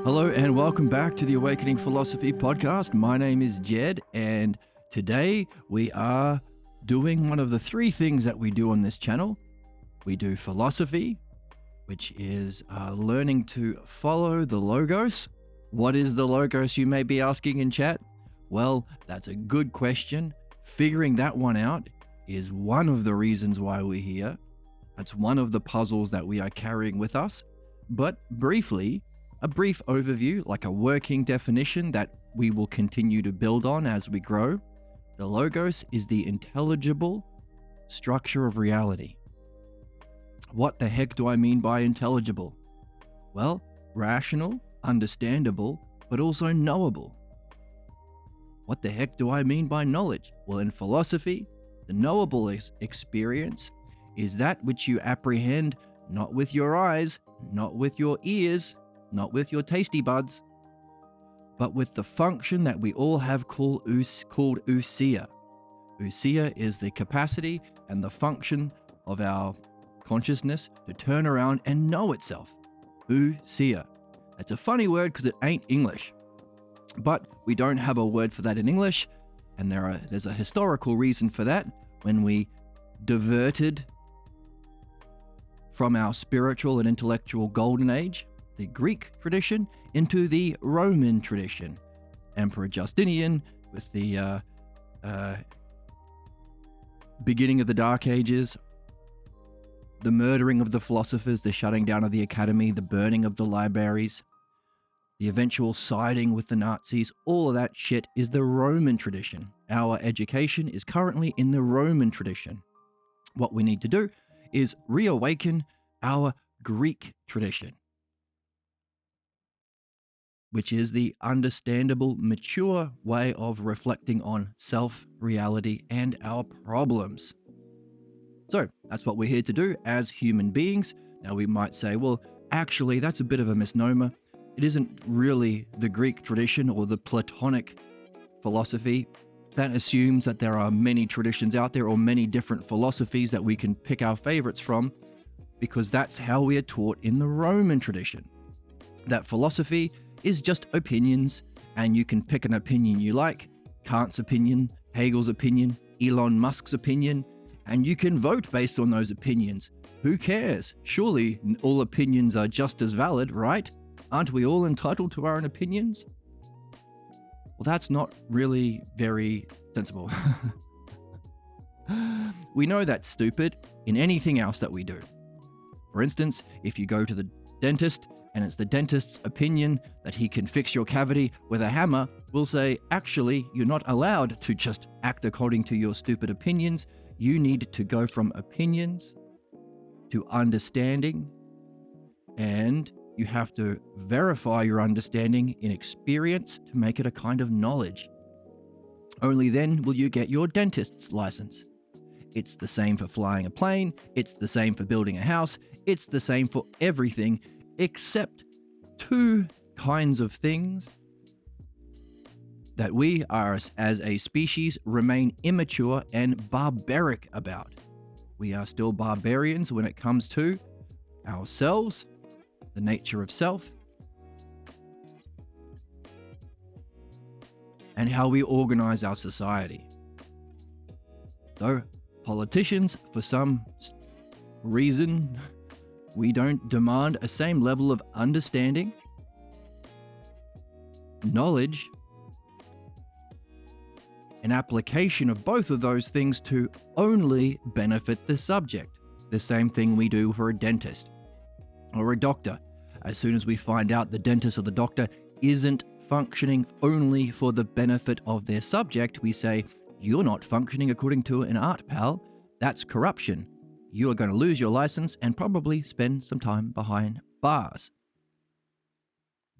Hello and welcome back to the Awakening Philosophy podcast. My name is Jed, and today we are doing one of the three things that we do on this channel. We do philosophy, which is learning to follow the Logos. What is the Logos, you may be asking in chat? Well, that's a good question. Figuring that one out is one of the reasons why we're here. That's one of the puzzles that we are carrying with us. But briefly, a brief overview, like a working definition that we will continue to build on as we grow. The Logos is the intelligible structure of reality. What the heck do I mean by intelligible? Well, rational, understandable, but also knowable. What the heck do I mean by knowledge? Well, in philosophy, the knowable experience is that which you apprehend not with your eyes, not with your ears, not with your tasty buds, but with the function that we all have called ousia. Ousia is the capacity and the function of our consciousness to turn around and know itself. Ousia. It's a funny word because it ain't English, but we don't have a word for that in English, and there's a historical reason for that. When we diverted from our spiritual and intellectual golden age, the Greek tradition, into the Roman tradition. Emperor Justinian, with the beginning of the Dark Ages, the murdering of the philosophers, the shutting down of the academy, the burning of the libraries, the eventual siding with the Nazis, all of that shit is the Roman tradition. Our education is currently in the Roman tradition. What we need to do is reawaken our Greek tradition, which is the understandable, mature way of reflecting on self, reality, and our problems. So that's what we're here to do as human beings. Now we might say, well, actually, that's a bit of a misnomer. It isn't really the Greek tradition or the Platonic philosophy. That assumes that there are many traditions out there or many different philosophies that we can pick our favorites from, because that's how we are taught in the Roman tradition. That philosophy is just opinions, and you can pick an opinion you like, Kant's opinion, Hegel's opinion, Elon Musk's opinion, and you can vote based on those opinions. Who cares? Surely all opinions are just as valid, right? Aren't we all entitled to our own opinions? Well, that's not really very sensible. We know that's stupid in anything else that we do. For instance, if you go to the dentist and it's the dentist's opinion that he can fix your cavity with a hammer, we'll say, actually, you're not allowed to just act according to your stupid opinions. You need to go from opinions to understanding, and you have to verify your understanding in experience to make it a kind of knowledge. Only then will you get your dentist's license. It's the same for flying a plane, it's the same for building a house, it's the same for everything, except two kinds of things that we are, as a species, remain immature and barbaric about. We are still barbarians when it comes to ourselves, the nature of self, and how we organize our society. So, politicians, for some reason, we don't demand a same level of understanding, knowledge, and application of both of those things to only benefit the subject. The same thing we do for a dentist or a doctor. As soon as we find out the dentist or the doctor isn't functioning only for the benefit of their subject, we say, you're not functioning according to an art, pal. That's corruption. You are going to lose your license and probably spend some time behind bars.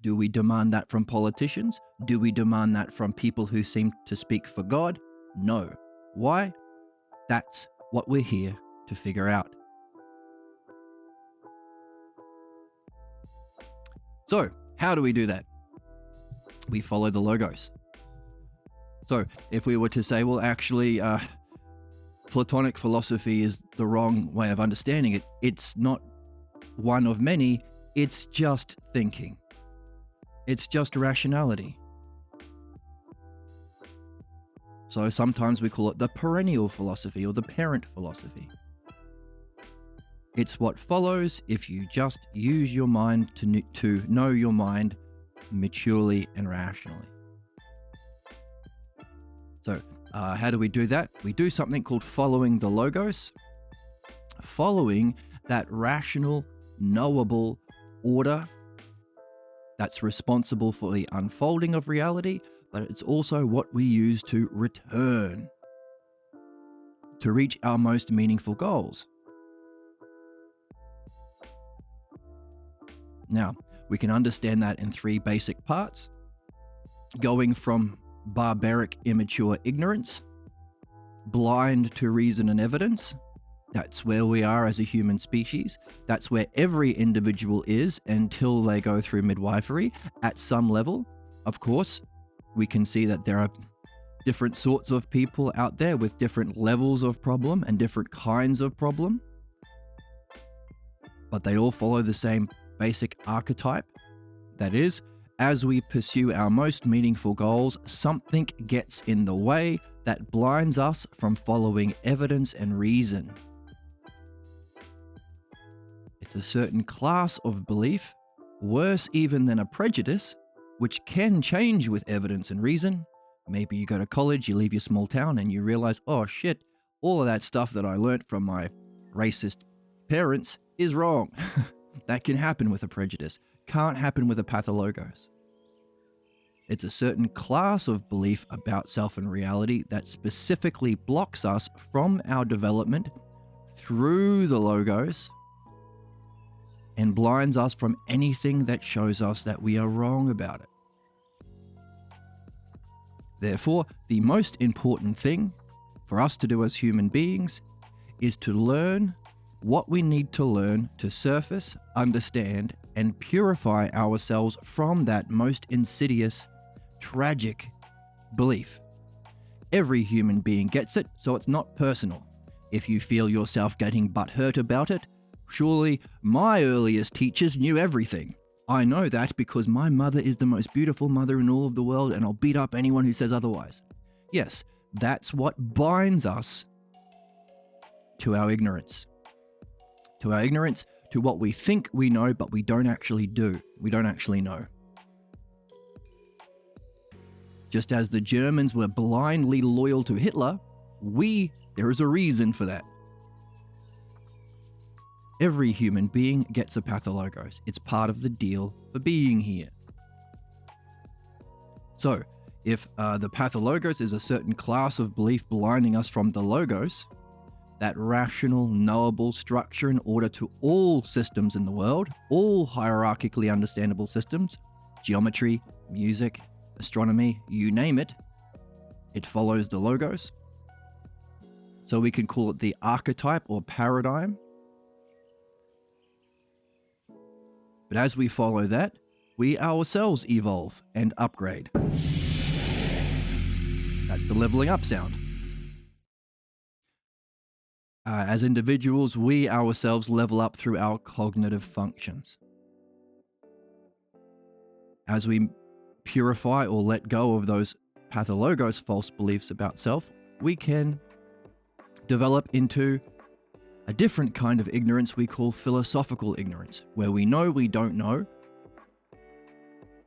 Do we demand that from politicians? Do we demand that from people who seem to speak for God? No. Why? That's what we're here to figure out. So, how do we do that? We follow the Logos. So, if we were to say, well, actually, Platonic philosophy is the wrong way of understanding it, it's not one of many, it's just thinking. It's just rationality. So sometimes we call it the perennial philosophy or the parent philosophy. It's what follows if you just use your mind to know your mind maturely and rationally. So how do we do that? We do something called following the logos, following that rational, knowable order that's responsible for the unfolding of reality, but it's also what we use to return to reach our most meaningful goals. Now, we can understand that in three basic parts, going from barbaric, immature ignorance, blind to reason and evidence. That's where we are as a human species. That's where every individual is until they go through midwifery at some level. Of course, we can see that there are different sorts of people out there with different levels of problem and different kinds of problem, but they all follow the same basic archetype. That is, as we pursue our most meaningful goals, something gets in the way that blinds us from following evidence and reason. It's a certain class of belief, worse even than a prejudice, which can change with evidence and reason. Maybe you go to college, you leave your small town, and you realize, oh shit, all of that stuff that I learnt from my racist parents is wrong. That can happen with a prejudice. Can't happen with a pathologos. It's a certain class of belief about self and reality that specifically blocks us from our development through the logos and blinds us from anything that shows us that we are wrong about it. Therefore, the most important thing for us to do as human beings is to learn what we need to learn to surface, understand, and purify ourselves from that most insidious, tragic belief. Every human being gets it, so it's not personal. If you feel yourself getting butthurt about it, surely my earliest teachers knew everything. I know that because my mother is the most beautiful mother in all of the world, and I'll beat up anyone who says otherwise. Yes, that's what binds us to our ignorance. To our ignorance, to what we think we know, but we don't actually do. We don't actually know. Just as the Germans were blindly loyal to Hitler, there is a reason for that. Every human being gets a pathologos. It's part of the deal for being here. So, if the pathologos is a certain class of belief blinding us from the logos, that rational, knowable structure in order to all systems in the world, all hierarchically understandable systems, geometry, music, astronomy, you name it, it follows the logos. So we can call it the archetype or paradigm. But as we follow that, we ourselves evolve and upgrade. That's the leveling up sound. As individuals, we ourselves level up through our cognitive functions. As we purify or let go of those pathologos, false beliefs about self, we can develop into a different kind of ignorance we call philosophical ignorance, where we know we don't know,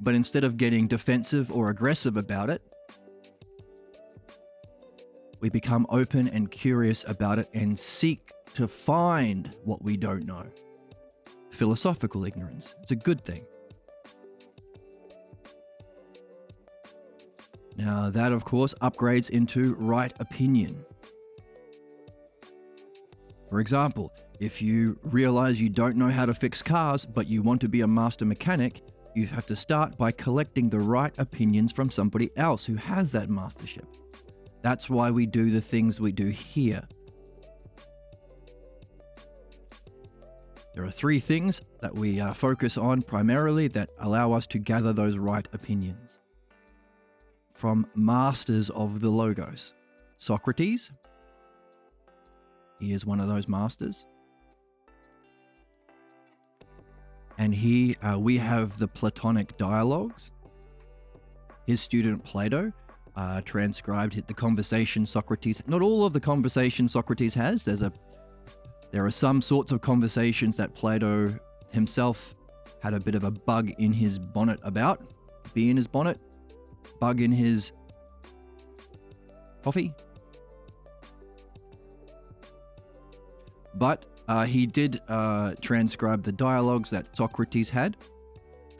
but instead of getting defensive or aggressive about it, we become open and curious about it and seek to find what we don't know. Philosophical ignorance. It's a good thing. Now, that, of course, upgrades into right opinion. For example, if you realize you don't know how to fix cars, but you want to be a master mechanic, you have to start by collecting the right opinions from somebody else who has that mastership. That's why we do the things we do here. There are three things that we focus on primarily that allow us to gather those right opinions from masters of the logos. Socrates, he is one of those masters. And we have the Platonic dialogues. his student Plato transcribed the conversation Socrates. Not all of the conversation Socrates has. There are some sorts of conversations that Plato himself had a bit of a bug in his bonnet about. Bee in his bonnet, bug in his coffee. But he did transcribe the dialogues that Socrates had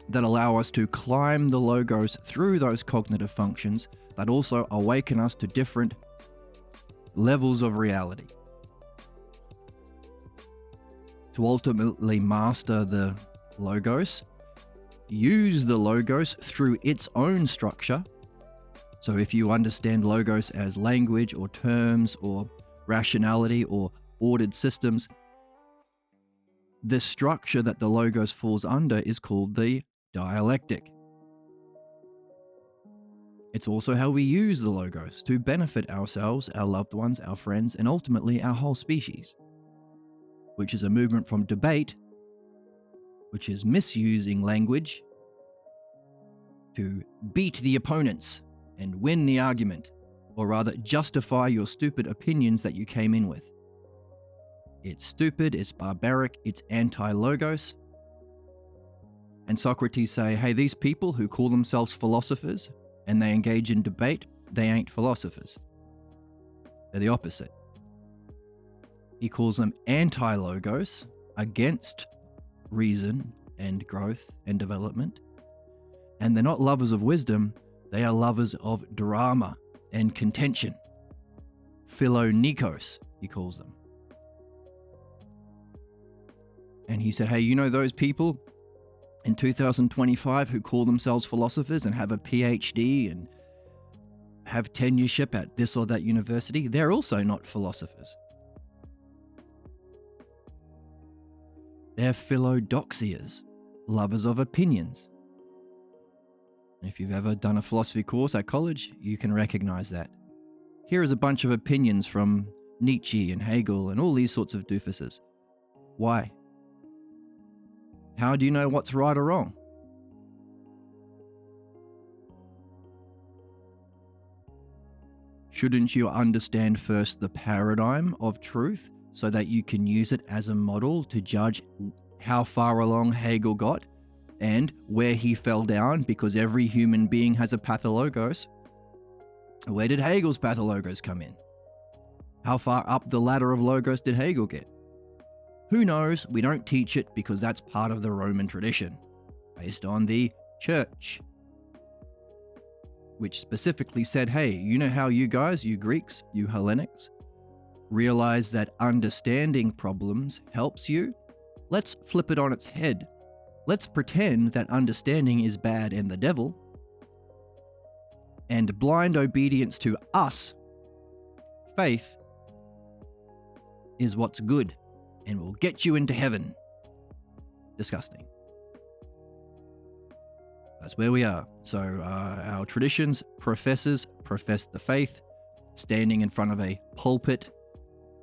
that allow us to climb the logos through those cognitive functions that also awaken us to different levels of reality. To ultimately master the logos, use the logos through its own structure. So if you understand logos as language or terms or rationality or ordered systems, the structure that the logos falls under is called the dialectic. It's also how we use the logos to benefit ourselves, our loved ones, our friends, and ultimately our whole species, which is a movement from debate, which is misusing language to beat the opponents and win the argument, or rather justify your stupid opinions that you came in with. It's stupid, it's barbaric, it's anti-logos. And Socrates say, hey, these people who call themselves philosophers and they engage in debate, they ain't philosophers. They're the opposite. He calls them anti-logos, against reason and growth and development. And they're not lovers of wisdom, they are lovers of drama and contention. Philonikos, he calls them. And he said, hey, you know those people in 2025 who call themselves philosophers and have a PhD and have tenureship at this or that university? They're also not philosophers. They're philodoxias, lovers of opinions. If you've ever done a philosophy course at college, you can recognize that. Here is a bunch of opinions from Nietzsche and Hegel and all these sorts of doofuses. Why? How do you know what's right or wrong? Shouldn't you understand first the paradigm of truth so that you can use it as a model to judge how far along Hegel got and where he fell down, because every human being has a pathologos? Where did Hegel's pathologos come in? How far up the ladder of logos did Hegel get? Who knows? We don't teach it because that's part of the Roman tradition, based on the church, which specifically said, hey, you know how you guys, you Greeks, you Hellenics, realize that understanding problems helps you? Let's flip it on its head. Let's pretend that understanding is bad and the devil, and blind obedience to us, faith, is what's good and will get you into heaven. Disgusting. That's where we are. So our traditions, professors profess the faith, standing in front of a pulpit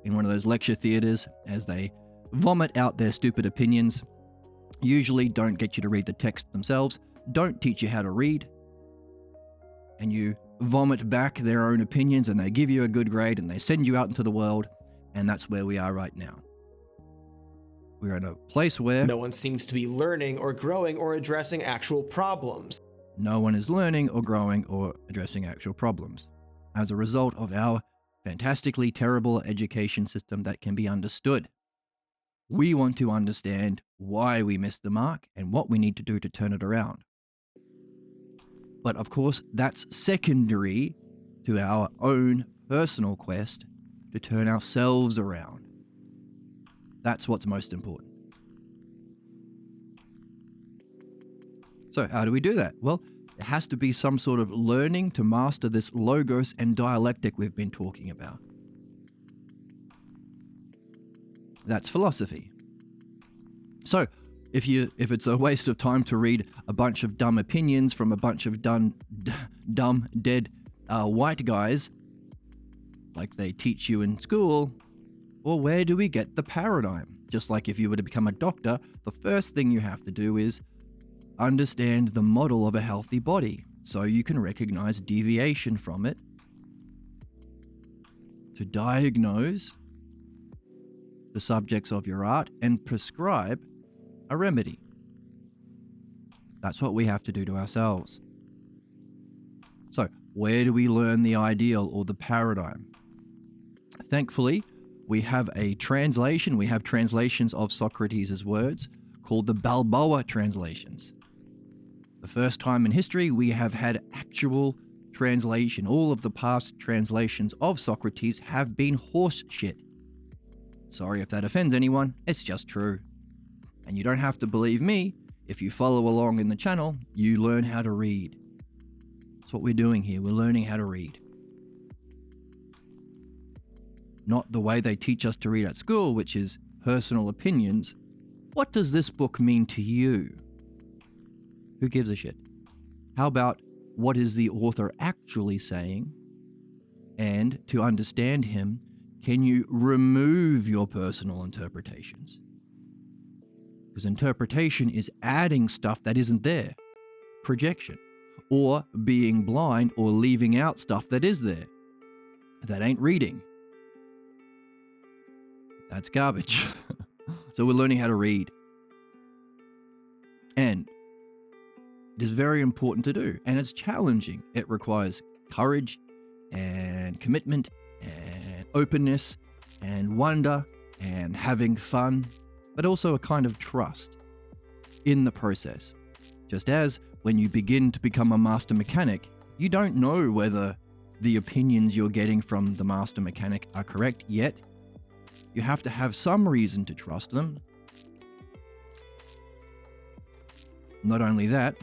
in one of those lecture theaters as they vomit out their stupid opinions. Usually don't get you to read the text themselves, don't teach you how to read, and you vomit back their own opinions and they give you a good grade and they send you out into the world, and that's where we are right now. We're in a place where no one seems to be learning or growing or addressing actual problems. No one is learning or growing or addressing actual problems as a result of our fantastically terrible education system that can be understood. We want to understand why we missed the mark and what we need to do to turn it around. But of course, that's secondary to our own personal quest to turn ourselves around. That's what's most important. So how do we do that? Well, there has to be some sort of learning to master this logos and dialectic we've been talking about. That's philosophy. So, if it's a waste of time to read a bunch of dumb opinions from a bunch of dumb, dead white guys, like they teach you in school, well, where do we get the paradigm? Just like if you were to become a doctor, the first thing you have to do is understand the model of a healthy body. so you can recognize deviation from it, to diagnose the subjects of your art and prescribe a remedy. That's what we have to do to ourselves. So, where do we learn the ideal or the paradigm? Thankfully, we have a translation. We have translations of Socrates' words called the Balboa translations. The first time in history we have had actual translation. All of the past translations of Socrates have been horse shit. Sorry if that offends anyone, it's just true. And you don't have to believe me. If you follow along in the channel, you learn how to read. That's what we're doing here. We're learning how to read. Not the way they teach us to read at school, which is personal opinions. What does this book mean to you? Who gives a shit? How about what is the author actually saying? And to understand him, can you remove your personal interpretations? Because interpretation is adding stuff that isn't there. Projection. Or being blind or leaving out stuff that is there. That ain't reading. That's garbage. So we're learning how to read. And it is very important to do. And it's challenging. It requires courage and commitment and openness and wonder and having fun, but also a kind of trust in the process. Just as when you begin to become a master mechanic, you don't know whether the opinions you're getting from the master mechanic are correct yet. You have to have some reason to trust them. Not only that,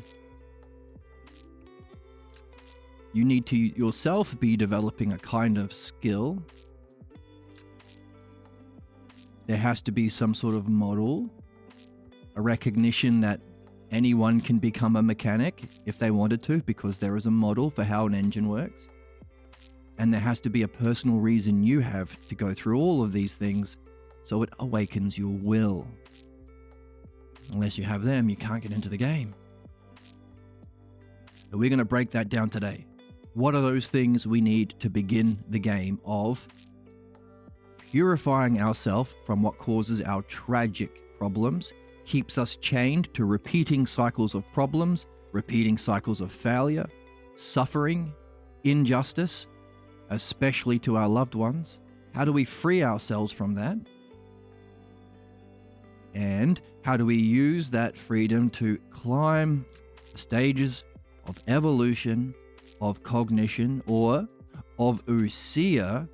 you need to yourself be developing a kind of skill. There has to be some sort of model, a recognition that anyone can become a mechanic if they wanted to, because there is a model for how an engine works. And there has to be a personal reason you have to go through all of these things so it awakens your will. Unless you have them, you can't get into the game. So we're going to break that down today. What are those things we need to begin the game of purifying ourselves from what causes our tragic problems, keeps us chained to repeating cycles of problems, repeating cycles of failure, suffering, injustice, especially to our loved ones? How do we free ourselves from that? And how do we use that freedom to climb the stages of evolution, of cognition, or of ousia?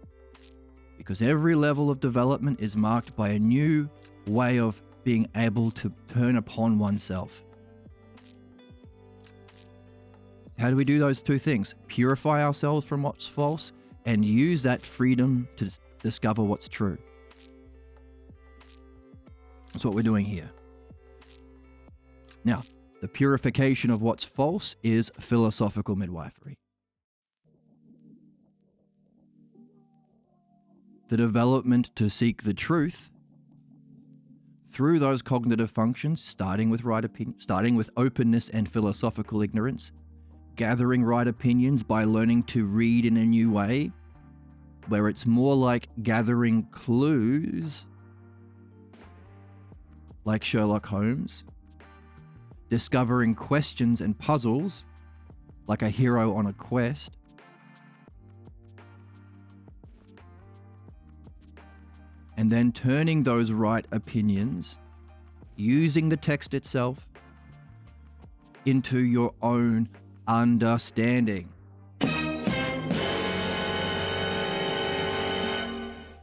Because every level of development is marked by a new way of being able to turn upon oneself. How do we do those two things? Purify ourselves from what's false and use that freedom to discover what's true. That's what we're doing here. Now, the purification of what's false is philosophical midwifery. The development to seek the truth through those cognitive functions, starting with right opinion, starting with openness and philosophical ignorance, gathering right opinions by learning to read in a new way, where it's more like gathering clues, like Sherlock Holmes, discovering questions and puzzles, like a hero on a quest, and then turning those right opinions, using the text itself, into your own understanding.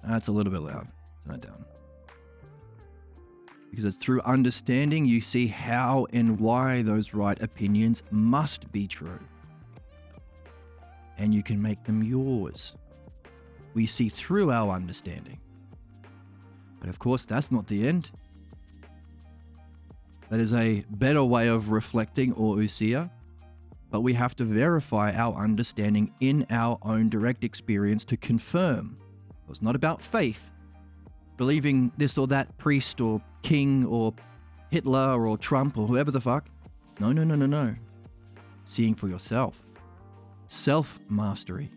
That's a little bit loud. Turn that down. Because it's through understanding you see how and why those right opinions must be true. And you can make them yours. We see through our understanding. But of course, that's not the end. That is a better way of reflecting, or ousia. But we have to verify our understanding in our own direct experience to confirm. It's not about faith, believing this or that priest or king or Hitler or Trump or whoever the fuck. No. seeing for yourself. Self-mastery,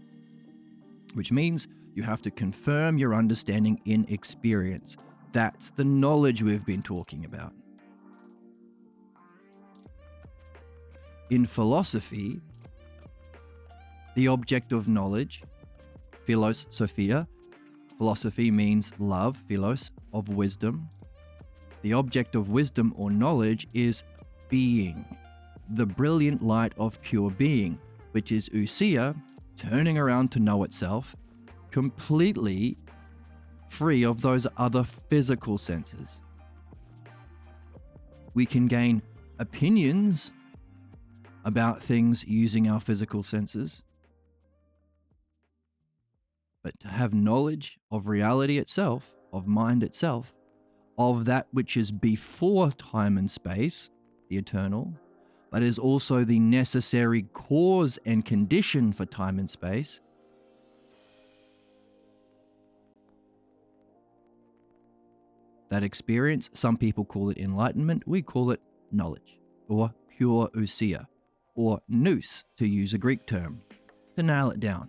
which means you have to confirm your understanding in experience. That's the knowledge we've been talking about. In philosophy, the object of knowledge, philos, Sophia, philosophy means love, philos, of wisdom. The object of wisdom or knowledge is being, the brilliant light of pure being, which is ousia, turning around to know itself, completely free of those other physical senses. We can gain opinions about things using our physical senses, but to have knowledge of reality itself, of mind itself, of that which is before time and space, the eternal, but is also the necessary cause and condition for time and space, that experience, some people call it enlightenment, we call it knowledge, or pure ousia, or nous, to use a Greek term, to nail it down.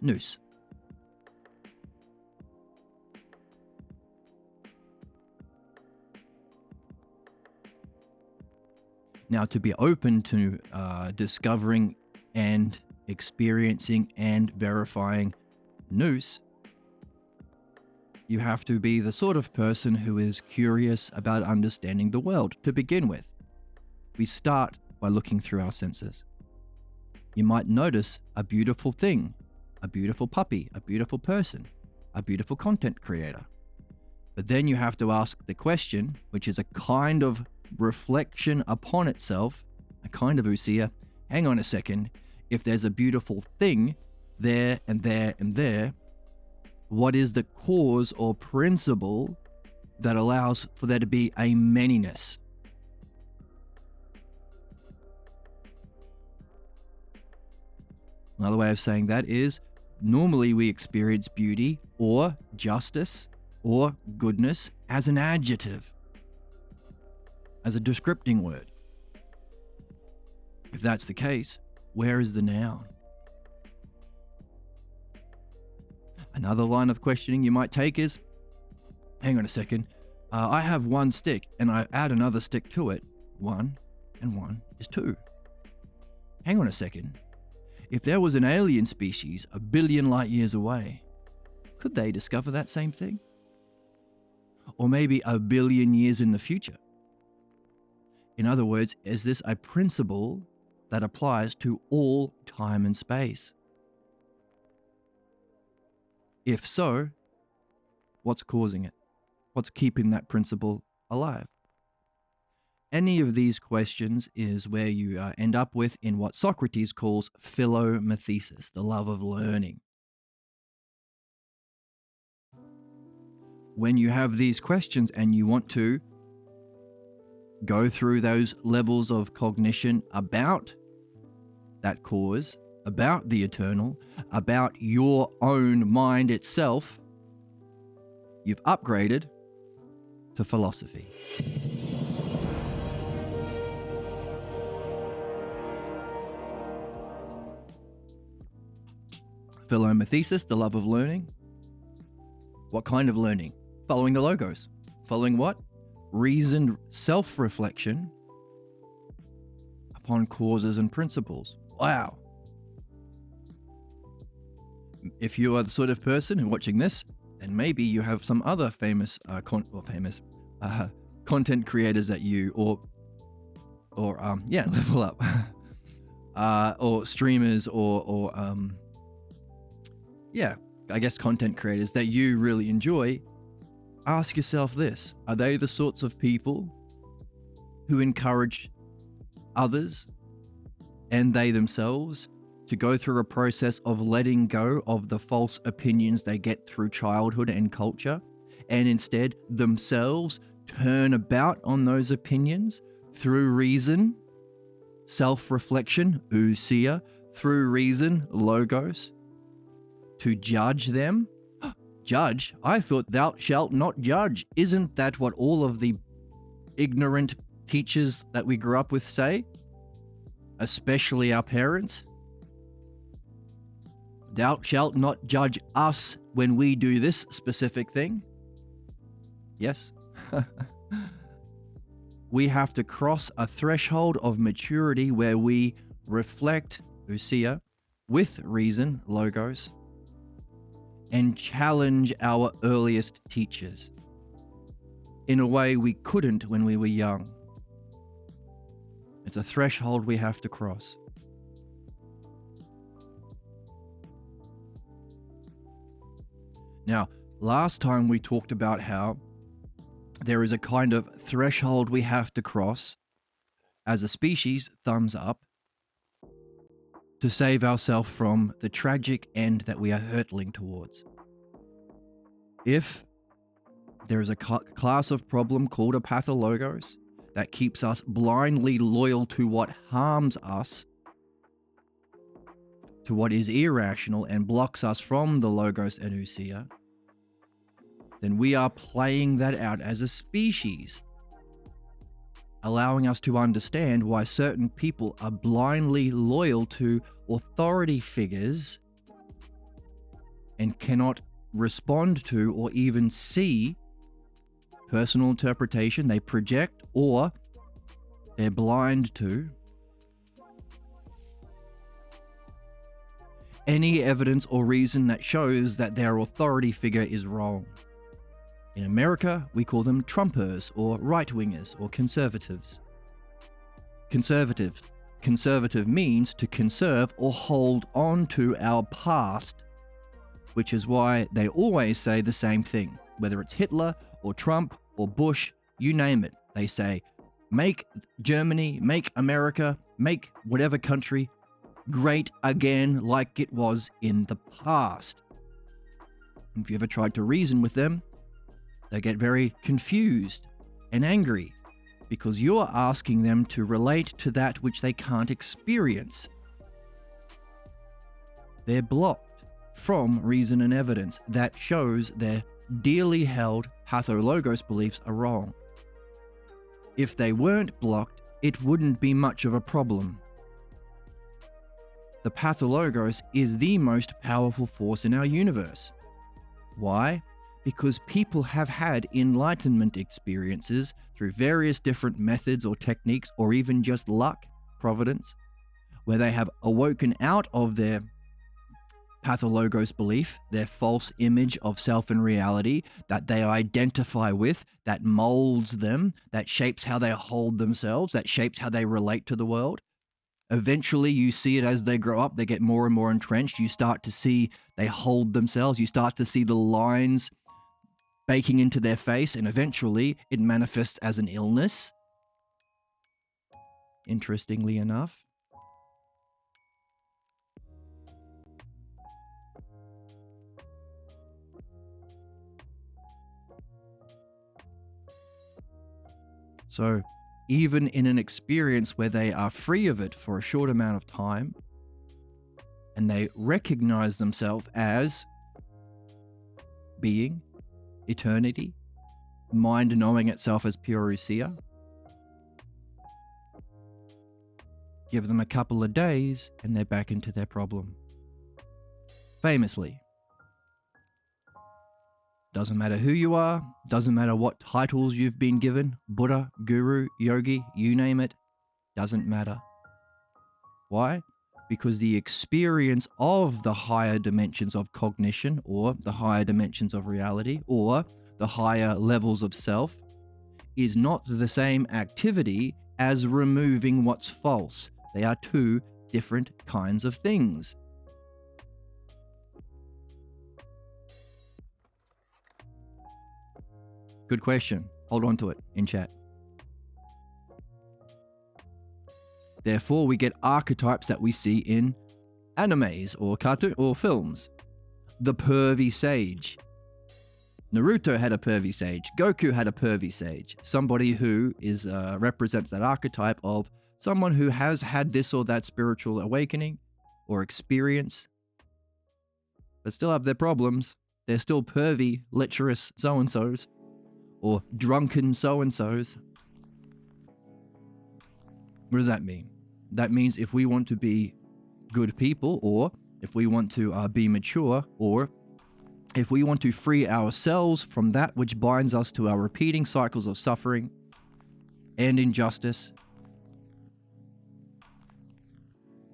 Nous. Now, to be open to discovering and experiencing and verifying nous, you have to be the sort of person who is curious about understanding the world to begin with. We start by looking through our senses. You might notice a beautiful thing, a beautiful puppy, a beautiful person, a beautiful content creator. But then you have to ask the question, which is a kind of reflection upon itself, a kind of ousia. Hang on a second. If there's a beautiful thing there and there and there, what is the cause or principle that allows for there to be a manyness? Another way of saying that is, normally we experience beauty or justice or goodness as an adjective, as a descripting word. If that's the case, where is the noun? Another line of questioning you might take is, hang on a second, I have one stick and I add another stick to it. 1 and 1 is 2. Hang on a second. If there was an alien species a billion light years away, could they discover that same thing? Or maybe a billion years in the future? In other words, is this a principle that applies to all time and space? If so, what's causing it? What's keeping that principle alive? Any of these questions is where you end up with in what Socrates calls philomathesis, the love of learning. When you have these questions and you want to go through those levels of cognition about that cause, about the eternal, about your own mind itself, you've upgraded to philosophy. Philomathesis, the love of learning. What kind of learning? Following the logos. Following what? Reasoned self-reflection upon causes and principles. Wow. If you are the sort of person who's watching this, then maybe you have some other famous content creators that you level up, or streamers or I guess content creators that you really enjoy. Ask yourself this: are they the sorts of people who encourage others and they themselves to go through a process of letting go of the false opinions they get through childhood and culture, and instead themselves turn about on those opinions through reason, self-reflection, ousia, through reason, logos, to judge them? Judge? I thought thou shalt not judge. Isn't that what all of the ignorant teachers that we grew up with say? especially our parents. Thou shalt not judge us when we do this specific thing. Yes. We have to cross a threshold of maturity where we reflect ousia with reason, logos, and challenge our earliest teachers in a way we couldn't when we were young. It's a threshold we have to cross. Now, last time we talked about how there is a kind of threshold we have to cross as a species, thumbs up, to save ourselves from the tragic end that we are hurtling towards. If there is a class of problem called a pathologos that keeps us blindly loyal to what harms us, to what is irrational and blocks us from the logos and ousia, then we are playing that out as a species, allowing us to understand why certain people are blindly loyal to authority figures and cannot respond to or even see personal interpretation they project or they're blind to any evidence or reason that shows that their authority figure is wrong. In America, we call them Trumpers or right-wingers or conservatives. Conservative means to conserve or hold on to our past, which is why they always say the same thing. Whether it's Hitler or Trump or Bush, you name it. They say, make Germany, make America, make whatever country great again like it was in the past. If you ever tried to reason with them, they get very confused and angry because you're asking them to relate to that which they can't experience. They're blocked from reason and evidence that shows their dearly held pathologos beliefs are wrong. If they weren't blocked, it wouldn't be much of a problem. The pathologos is the most powerful force in our universe. Why? Because people have had enlightenment experiences through various different methods or techniques, or even just luck, providence, where they have awoken out of their pathologos belief, their false image of self and reality that they identify with, that molds them, that shapes how they hold themselves, that shapes how they relate to the world. Eventually, you see it as they grow up, they get more and more entrenched. You start to see they hold themselves. You start to see the lines baking into their face, and eventually it manifests as an illness. Interestingly enough. So, even in an experience where they are free of it for a short amount of time, and they recognize themselves as being, eternity, mind knowing itself as pure ousia, give them a couple of days and they're back into their problem. Famously. Doesn't matter who you are, doesn't matter what titles you've been given, Buddha, Guru, Yogi, you name it, doesn't matter. Why? Because the experience of the higher dimensions of cognition, or the higher dimensions of reality, or the higher levels of self, is not the same activity as removing what's false. They are two different kinds of things. Good question. Hold on to it in chat. Therefore, we get archetypes that we see in animes or cartoon or films. The pervy sage. Naruto had a pervy sage. Goku had a pervy sage. Somebody who is represents that archetype of someone who has had this or that spiritual awakening or experience, but still have their problems. They're still pervy, lecherous so-and-sos, or drunken so-and-sos. What does that mean? That means if we want to be good people, or if we want to be mature, or if we want to free ourselves from that which binds us to our repeating cycles of suffering and injustice,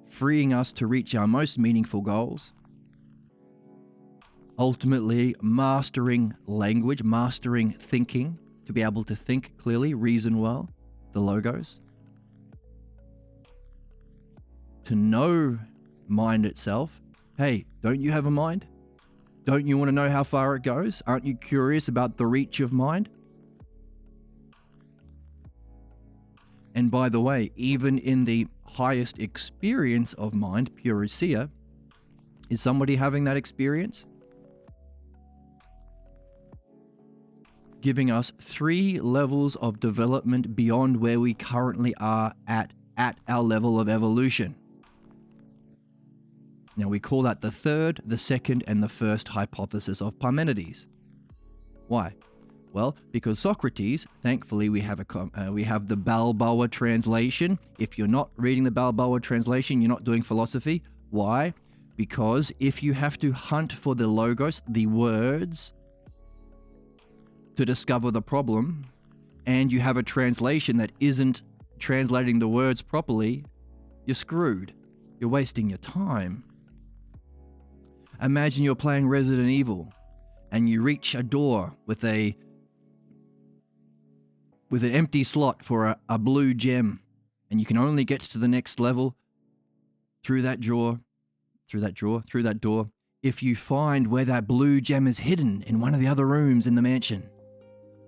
freeing us to reach our most meaningful goals, ultimately mastering language, mastering thinking, to be able to think clearly, reason well, the logos, to know mind itself. Hey, don't you have a mind? Don't you want to know how far it goes? Aren't you curious about the reach of mind? And by the way, even in the highest experience of mind, Parousia, is somebody having that experience? Giving us 3 levels of development beyond where we currently are at our level of evolution. Now we call that the third, the second, and the first hypothesis of Parmenides. Why? Well, because Socrates, thankfully we have the Balboa translation. If you're not reading the Balboa translation, you're not doing philosophy. Why? Because if you have to hunt for the logos, the words, to discover the problem, and you have a translation that isn't translating the words properly, you're screwed. You're wasting your time. Imagine you're playing Resident Evil and you reach a door with an empty slot for a blue gem, and you can only get to the next level through that door, if you find where that blue gem is hidden in one of the other rooms in the mansion.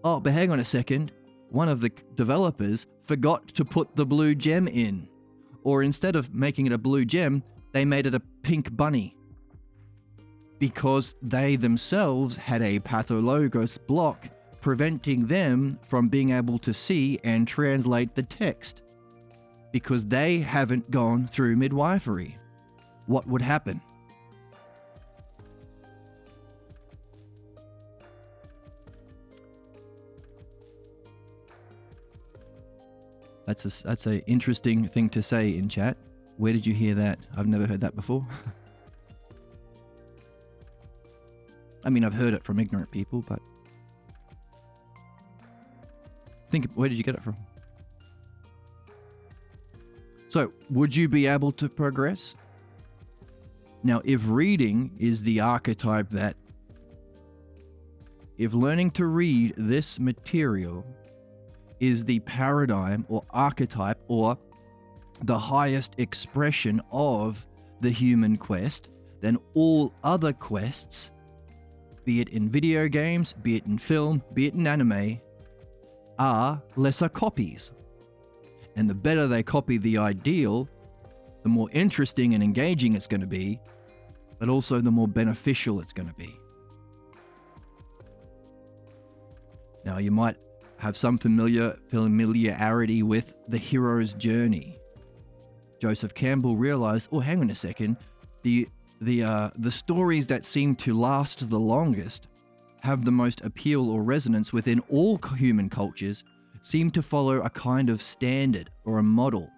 Oh, but hang on a second. One of the developers forgot to put the blue gem in. Or instead of making it a blue gem, they made it a pink bunny. Because they themselves had a pathologos block preventing them from being able to see and translate the text. Because they haven't gone through midwifery. What would happen? That's an interesting thing to say in chat. Where did you hear that? I've never heard that before. I mean, I've heard it from ignorant people, but where did you get it from? So, would you be able to progress? Now, if reading is the archetype if learning to read this material is the paradigm or archetype or the highest expression of the human quest, then all other quests, be it in video games, be it in film, be it in anime, are lesser copies. And the better they copy the ideal, the more interesting and engaging it's going to be, but also the more beneficial it's going to be. Now, you might have some familiarity with the hero's journey. Joseph Campbell realized, oh, hang on a second, the stories that seem to last the longest, have the most appeal or resonance within all human cultures, seem to follow a kind of standard or a model.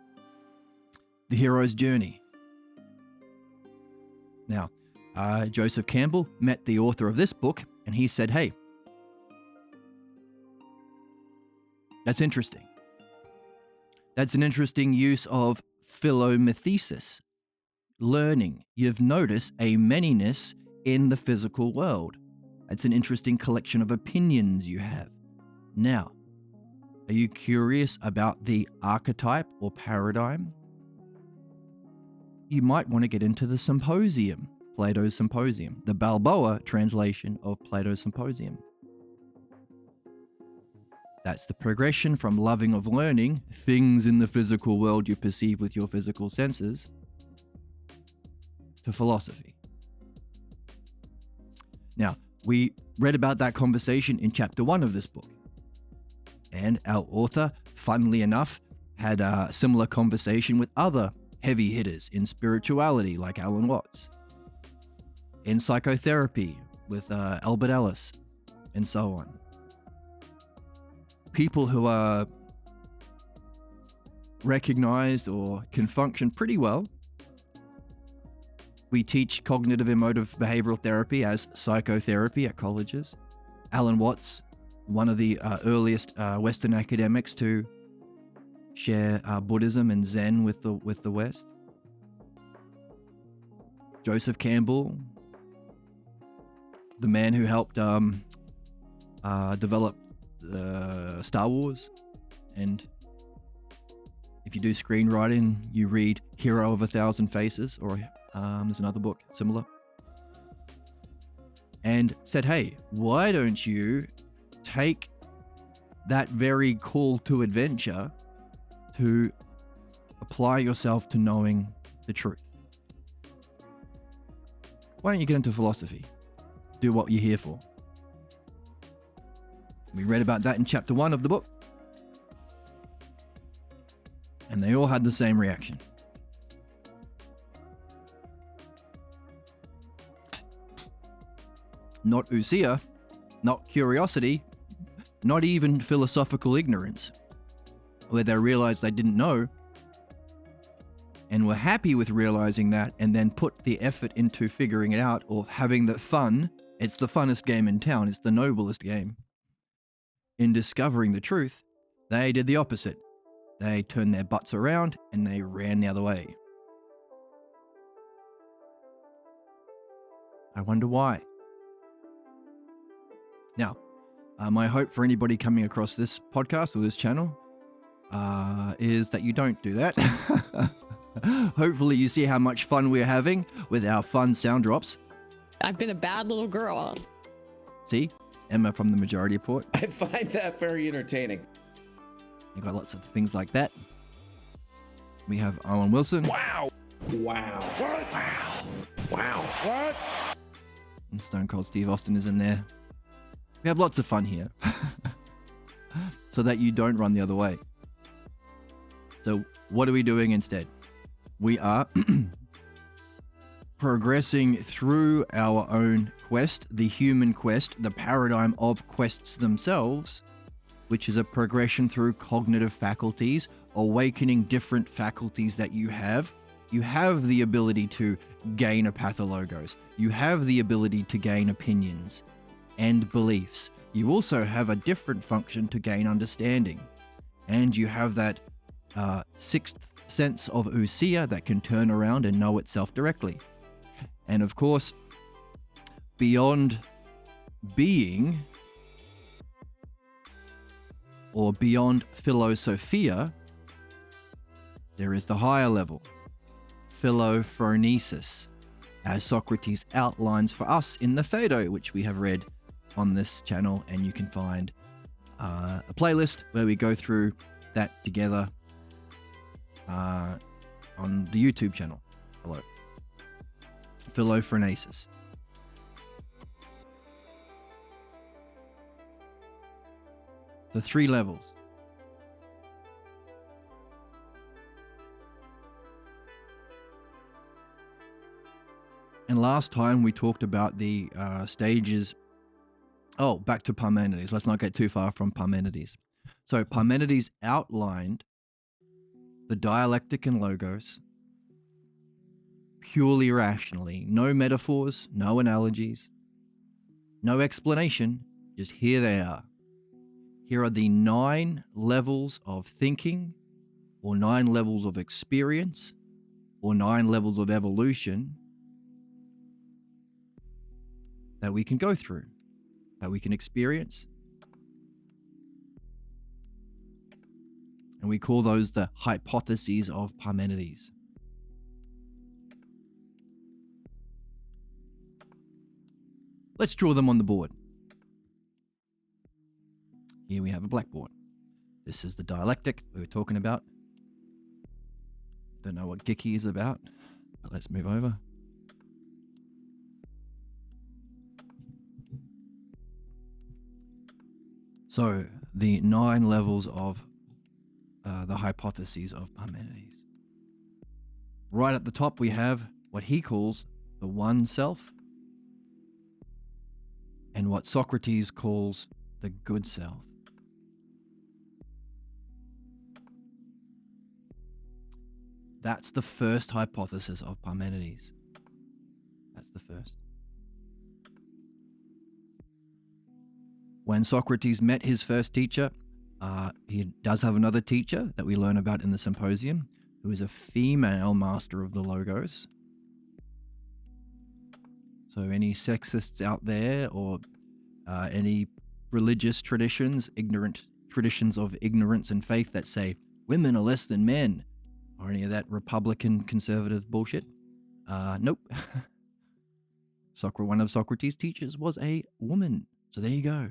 The hero's journey. Now, Joseph Campbell met the author of this book, and he said, hey, that's interesting. That's an interesting use of philomethesis, learning. You've noticed a manyness in the physical world. It's an interesting collection of opinions you have. Now, are you curious about the archetype or paradigm? You might want to get into the Symposium, Plato's Symposium, the Balboa translation of Plato's Symposium. That's the progression from loving of learning, things in the physical world you perceive with your physical senses, to philosophy. Now, we read about that conversation in chapter 1 of this book. And our author, funnily enough, had a similar conversation with other heavy hitters in spirituality, like Alan Watts, in psychotherapy with Albert Ellis, and so on. People who are recognized or can function pretty well. We teach cognitive emotive behavioral therapy as psychotherapy at colleges. Alan Watts, one of the earliest Western academics to share Buddhism and Zen with the West. Joseph Campbell, the man who helped develop Star Wars. And if you do screenwriting, you read Hero of a Thousand Faces, or there's another book similar. And said, hey, why don't you take that very call to adventure to apply yourself to knowing the truth? Why don't you get into philosophy? Do what you're here for. We read about that in chapter 1 of the book. And they all had the same reaction. Not ousia, not curiosity, not even philosophical ignorance, where they realized they didn't know and were happy with realizing that, and then put the effort into figuring it out or having the fun. It's the funnest game in town. It's the noblest game. In discovering the truth, they did the opposite. They turned their butts around and they ran the other way. I wonder why. Now, my hope for anybody coming across this podcast or this channel is that you don't do that. Hopefully you see how much fun we're having with our fun sound drops. I've been a bad little girl. See? Emma from the Majority Report. I find that very entertaining. You got lots of things like that. We have Owen Wilson. Wow. Wow. What? Wow. Wow. What? And Stone Cold Steve Austin is in there. We have lots of fun here. So that you don't run the other way. So what are we doing instead? We are progressing through our own quest, the human quest, the paradigm of quests themselves, which is a progression through cognitive faculties, awakening different faculties that you have. You have the ability to gain a pathologos. You have the ability to gain opinions and beliefs. You also have a different function to gain understanding. And you have that sixth sense of ousia that can turn around and know itself directly. And of course, beyond being, or beyond philosophia, there is the higher level, philophronesis, as Socrates outlines for us in the Phaedo, which we have read on this channel, and you can find a playlist where we go through that together on the YouTube channel. Hello. Philophronesis. The 3 levels. And last time we talked about the stages. Oh, back to Parmenides. Let's not get too far from Parmenides. So Parmenides outlined the dialectic and logos purely rationally. No metaphors, no analogies, no explanation. Just here they are. Here are the 9 levels of thinking, or 9 levels of experience, or 9 levels of evolution that we can go through, that we can experience. And we call those the hypotheses of Parmenides. Let's draw them on the board. Here we have a blackboard. This is the dialectic we were talking about. Don't know what Gickie is about, but let's move over. So, the 9 levels of the hypotheses of Parmenides. Right at the top, we have what he calls the one self, and what Socrates calls the good self. That's the first hypothesis of Parmenides. That's the first. When Socrates met his first teacher, he does have another teacher that we learn about in the Symposium, who is a female master of the Logos. So any sexists out there, or any religious traditions, ignorant traditions of ignorance and faith that say women are less than men, or any of that Republican conservative bullshit, nope. One of Socrates' teachers was a woman. So there you go.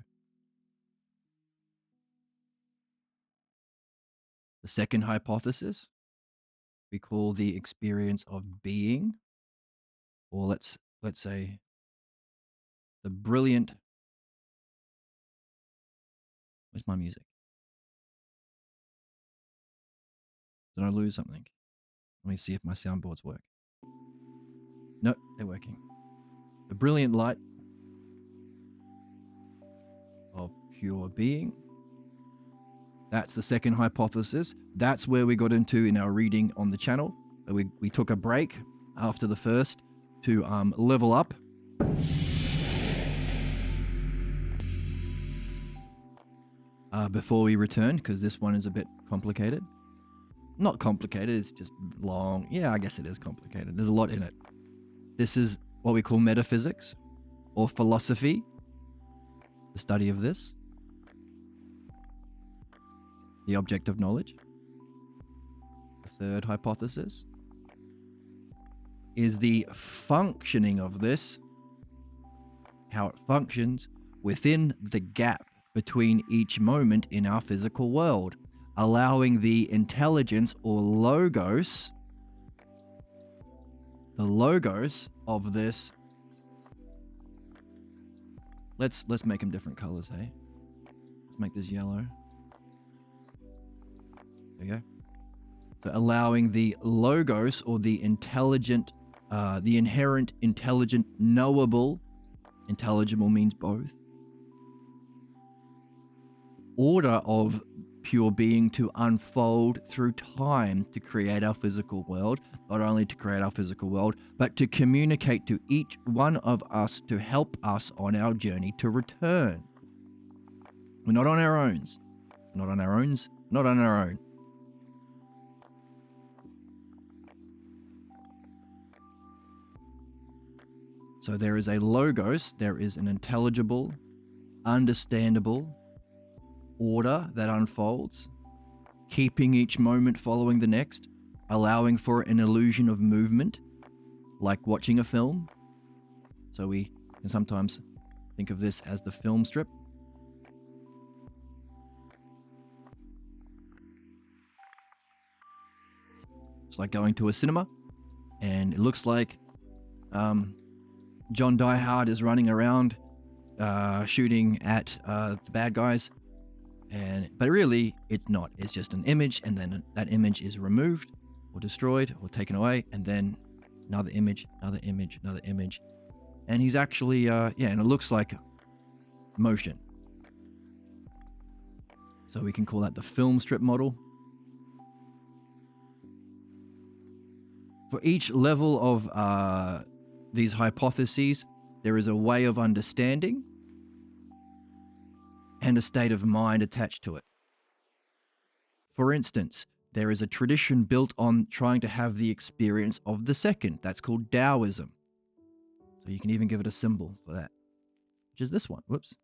The second hypothesis we call the experience of being, or let's say the brilliant. Where's my music? Did I lose something? Let me see if my soundboards work. No, they're working. The brilliant light of pure being. That's the second hypothesis. That's where we got into in our reading on the channel. We took a break after the first to level up. Before we returned, because this one is a bit complicated. Not complicated, it's just long. Yeah, I guess it is complicated. There's a lot in it. This is what we call metaphysics or philosophy, the study of this, the object of knowledge. The third hypothesis is the functioning of this, how it functions within the gap between each moment in our physical world, allowing the intelligence or logos, the logos of this. Let's make them different colors, hey? Let's make this yellow. There you go. So allowing the logos or the intelligent, the inherent, intelligent, knowable, intelligible means both, order of pure being to unfold through time to create our physical world, not only to create our physical world, but to communicate to each one of us to help us on our journey to return. We're not on our own. Not on our own. Not on our own. So there is a logos, there is an intelligible, understandable order that unfolds, keeping each moment following the next, allowing for an illusion of movement, like watching a film. So we can sometimes think of this as the film strip. It's like going to a cinema, and it looks like John Diehard is running around shooting at the bad guys. But really, it's not. It's just an image, and then that image is removed or destroyed or taken away, and then another image, another image, another image. And he's actually, and it looks like motion. So we can call that the film strip model. For each level of these hypotheses, there is a way of understanding and a state of mind attached to it. For instance, there is a tradition built on trying to have the experience of the second. That's called Taoism. So you can even give it a symbol for that, which is this one. Whoops.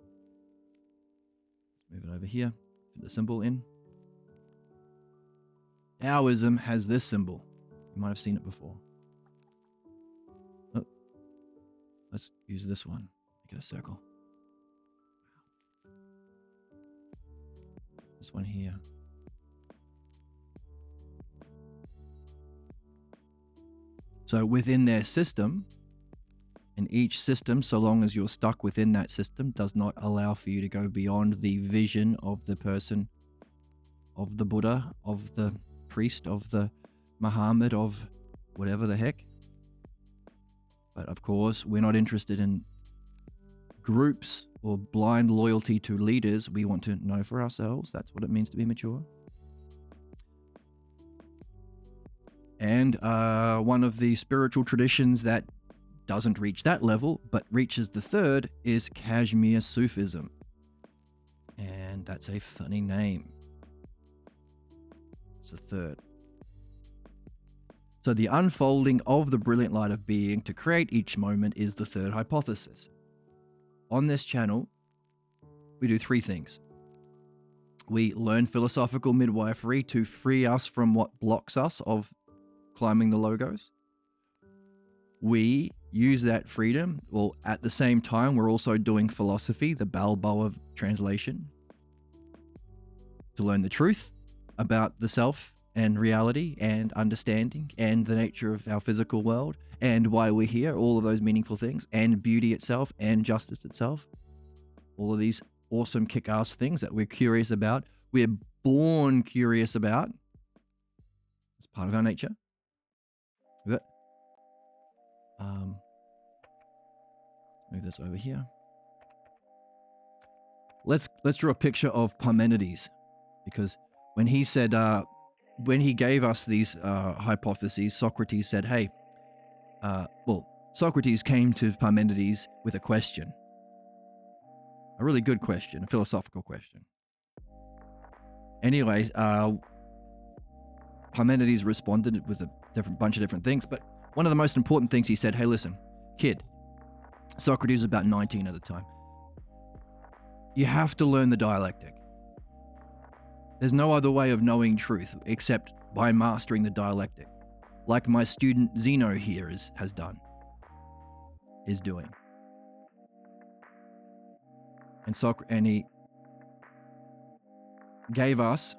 Move it over here. Put the symbol in. Taoism has this symbol. You might have seen it before. Oh, let's use this one. Make it a circle. This one here. So within their system, and each system, so long as you're stuck within that system, does not allow for you to go beyond the vision of the person, of the Buddha, of the priest, of the Muhammad, of whatever the heck. But of course, we're not interested in groups or blind loyalty to leaders. We want to know for ourselves. That's what it means to be mature. And one of the spiritual traditions that doesn't reach that level, but reaches the third, is Kashmir Sufism. And that's a funny name. It's the third. So the unfolding of the brilliant light of being to create each moment is the third hypothesis. On this channel, we do three things. We learn philosophical midwifery to free us from what blocks us of climbing the logos. We use that freedom, well, at the same time, we're also doing philosophy, the Balboa translation, to learn the truth about the self and reality and understanding and the nature of our physical world and why we're here, all of those meaningful things, and beauty itself and justice itself. All of these awesome kick-ass things that we're curious about. We're born curious about. It's part of our nature. But, move this over here. Let's draw a picture of Parmenides, because when he said, when he gave us these hypotheses, Socrates said, hey, Socrates came to Parmenides with a question. A really good question, a philosophical question. Anyway, Parmenides responded with a bunch of different things, but one of the most important things he said, hey, listen, kid, Socrates was about 19 at the time. You have to learn the dialectic. There's no other way of knowing truth except by mastering the dialectic, like my student Zeno here is doing. And he gave us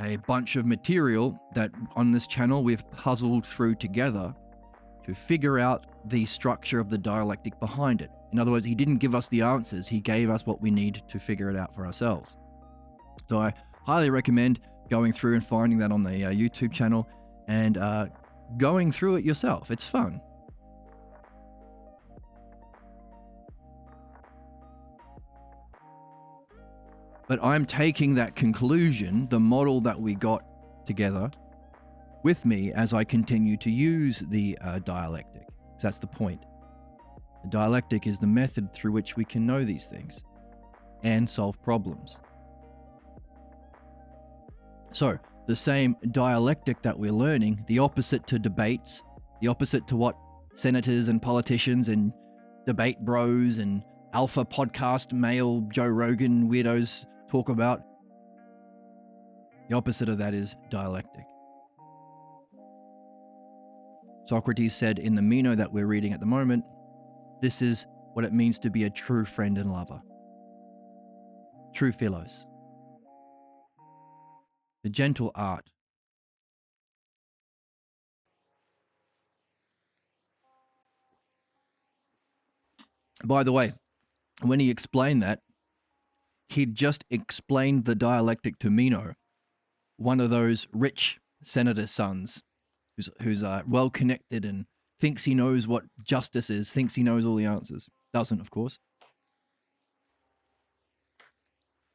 a bunch of material that on this channel we've puzzled through together to figure out the structure of the dialectic behind it. In other words, he didn't give us the answers, he gave us what we need to figure it out for ourselves. So I highly recommend going through and finding that on the YouTube channel and going through it yourself. It's fun. But I'm taking that conclusion, the model that we got together, with me as I continue to use the dialectic. So that's the point. The dialectic is the method through which we can know these things and solve problems. So the same dialectic that we're learning, the opposite to debates, the opposite to what senators and politicians and debate bros and alpha podcast male Joe Rogan weirdos talk about, the opposite of that is dialectic. Socrates said in the Meno that we're reading at the moment, this is what it means to be a true friend and lover. True philos. The gentle art. By the way, when he explained that, he'd just explained the dialectic to Meno, one of those rich senator sons who's well connected and thinks he knows what justice is, thinks he knows all the answers. Doesn't, of course.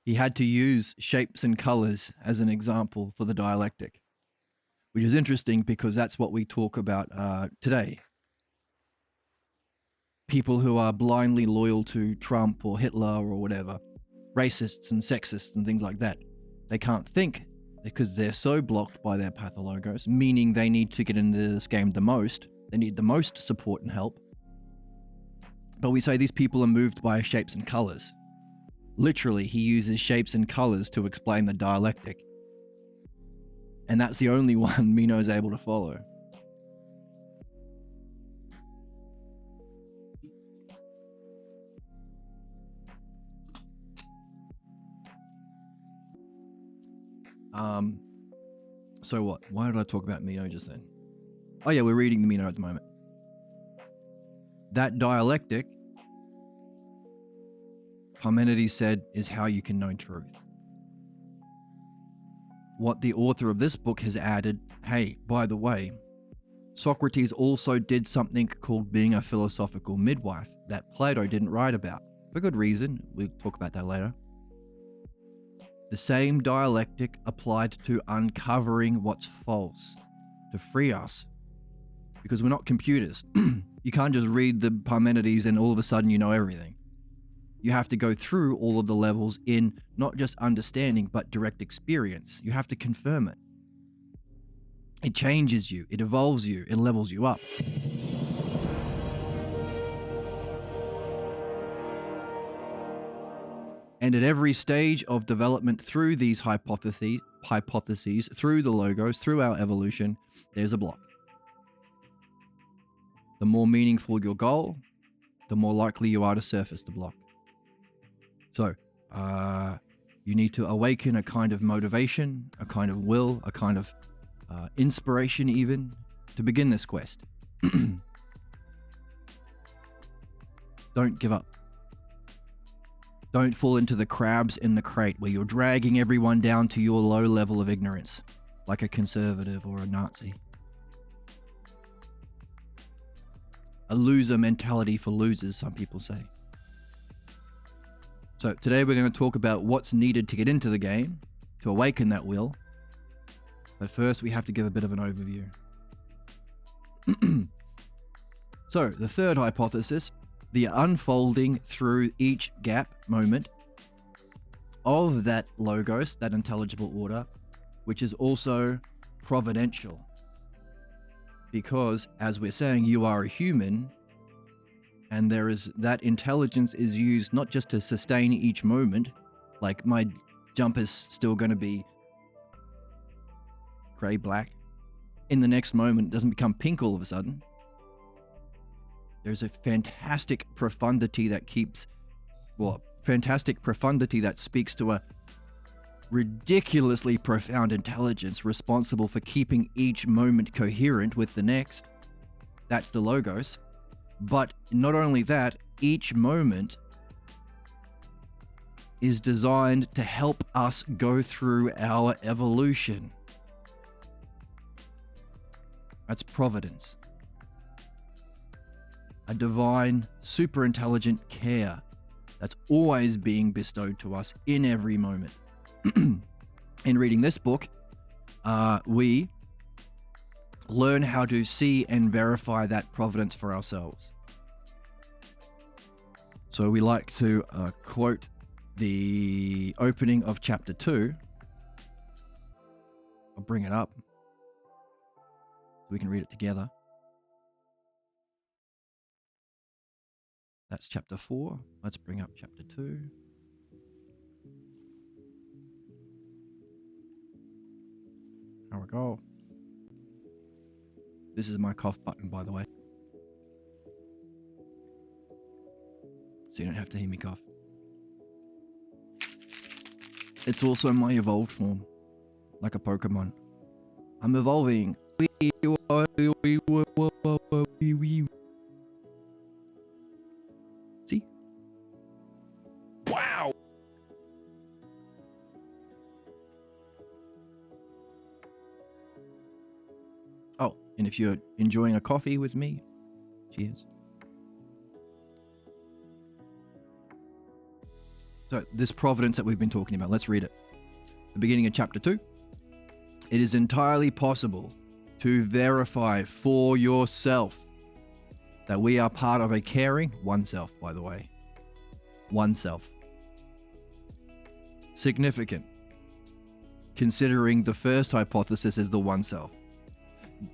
He had to use shapes and colors as an example for the dialectic, which is interesting because that's what we talk about today. People who are blindly loyal to Trump or Hitler or whatever, racists and sexists and things like that, they can't think because they're so blocked by their pathologos, meaning they need to get into this game the most. They need the most support and help. But we say these people are moved by shapes and colors. Literally, he uses shapes and colors to explain the dialectic. And that's the only one Meno is able to follow. So what? Why did I talk about Meno just then? Oh yeah, we're reading the Meno at the moment. That dialectic, Parmenides said, is how you can know truth. What the author of this book has added, hey, by the way, Socrates also did something called being a philosophical midwife that Plato didn't write about. For good reason. We'll talk about that later. The same dialectic applied to uncovering what's false, to free us. Because we're not computers. You can't just read the Parmenides and all of a sudden you know everything. You have to go through all of the levels in not just understanding, but direct experience. You have to confirm it. It changes you, it evolves you, it levels you up. And at every stage of development through these hypotheses, through the logos, through our evolution, there's a block. The more meaningful your goal, the more likely you are to surface the block. So, you need to awaken a kind of motivation, a kind of will, a kind of inspiration even, to begin this quest. Don't give up. Don't fall into the crabs in the crate where you're dragging everyone down to your low level of ignorance, like a conservative or a Nazi. A loser mentality for losers, some people say. So today we're going to talk about what's needed to get into the game, to awaken that will. But first we have to give a bit of an overview. So the third hypothesis, the unfolding through each gap moment of that logos, that intelligible order, which is also providential. Because, as we're saying, you are a human, and there is that intelligence is used not just to sustain each moment, like my jumper's still going to be gray-black. In the next moment, it doesn't become pink all of a sudden. There's a fantastic profundity that speaks to a ridiculously profound intelligence responsible for keeping each moment coherent with the next. That's the logos. But not only that, each moment is designed to help us go through our evolution. That's providence. A divine, super intelligent care that's always being bestowed to us in every moment. In reading this book, we learn how to see and verify that providence for ourselves. So we like to quote the opening of chapter 2. I'll bring it up. We can read it together. That's chapter 4. Let's bring up chapter 2. There we go. This is my cough button, by the way. So you don't have to hear me cough. It's also my evolved form, like a Pokemon. I'm evolving. See? Wow! Oh, and if you're enjoying a coffee with me, cheers. So, this providence that we've been talking about, let's read it. The beginning of chapter 2. It is entirely possible to verify for yourself that we are part of a caring, oneself, by the way. Oneself. Significant, considering the first hypothesis is the oneself.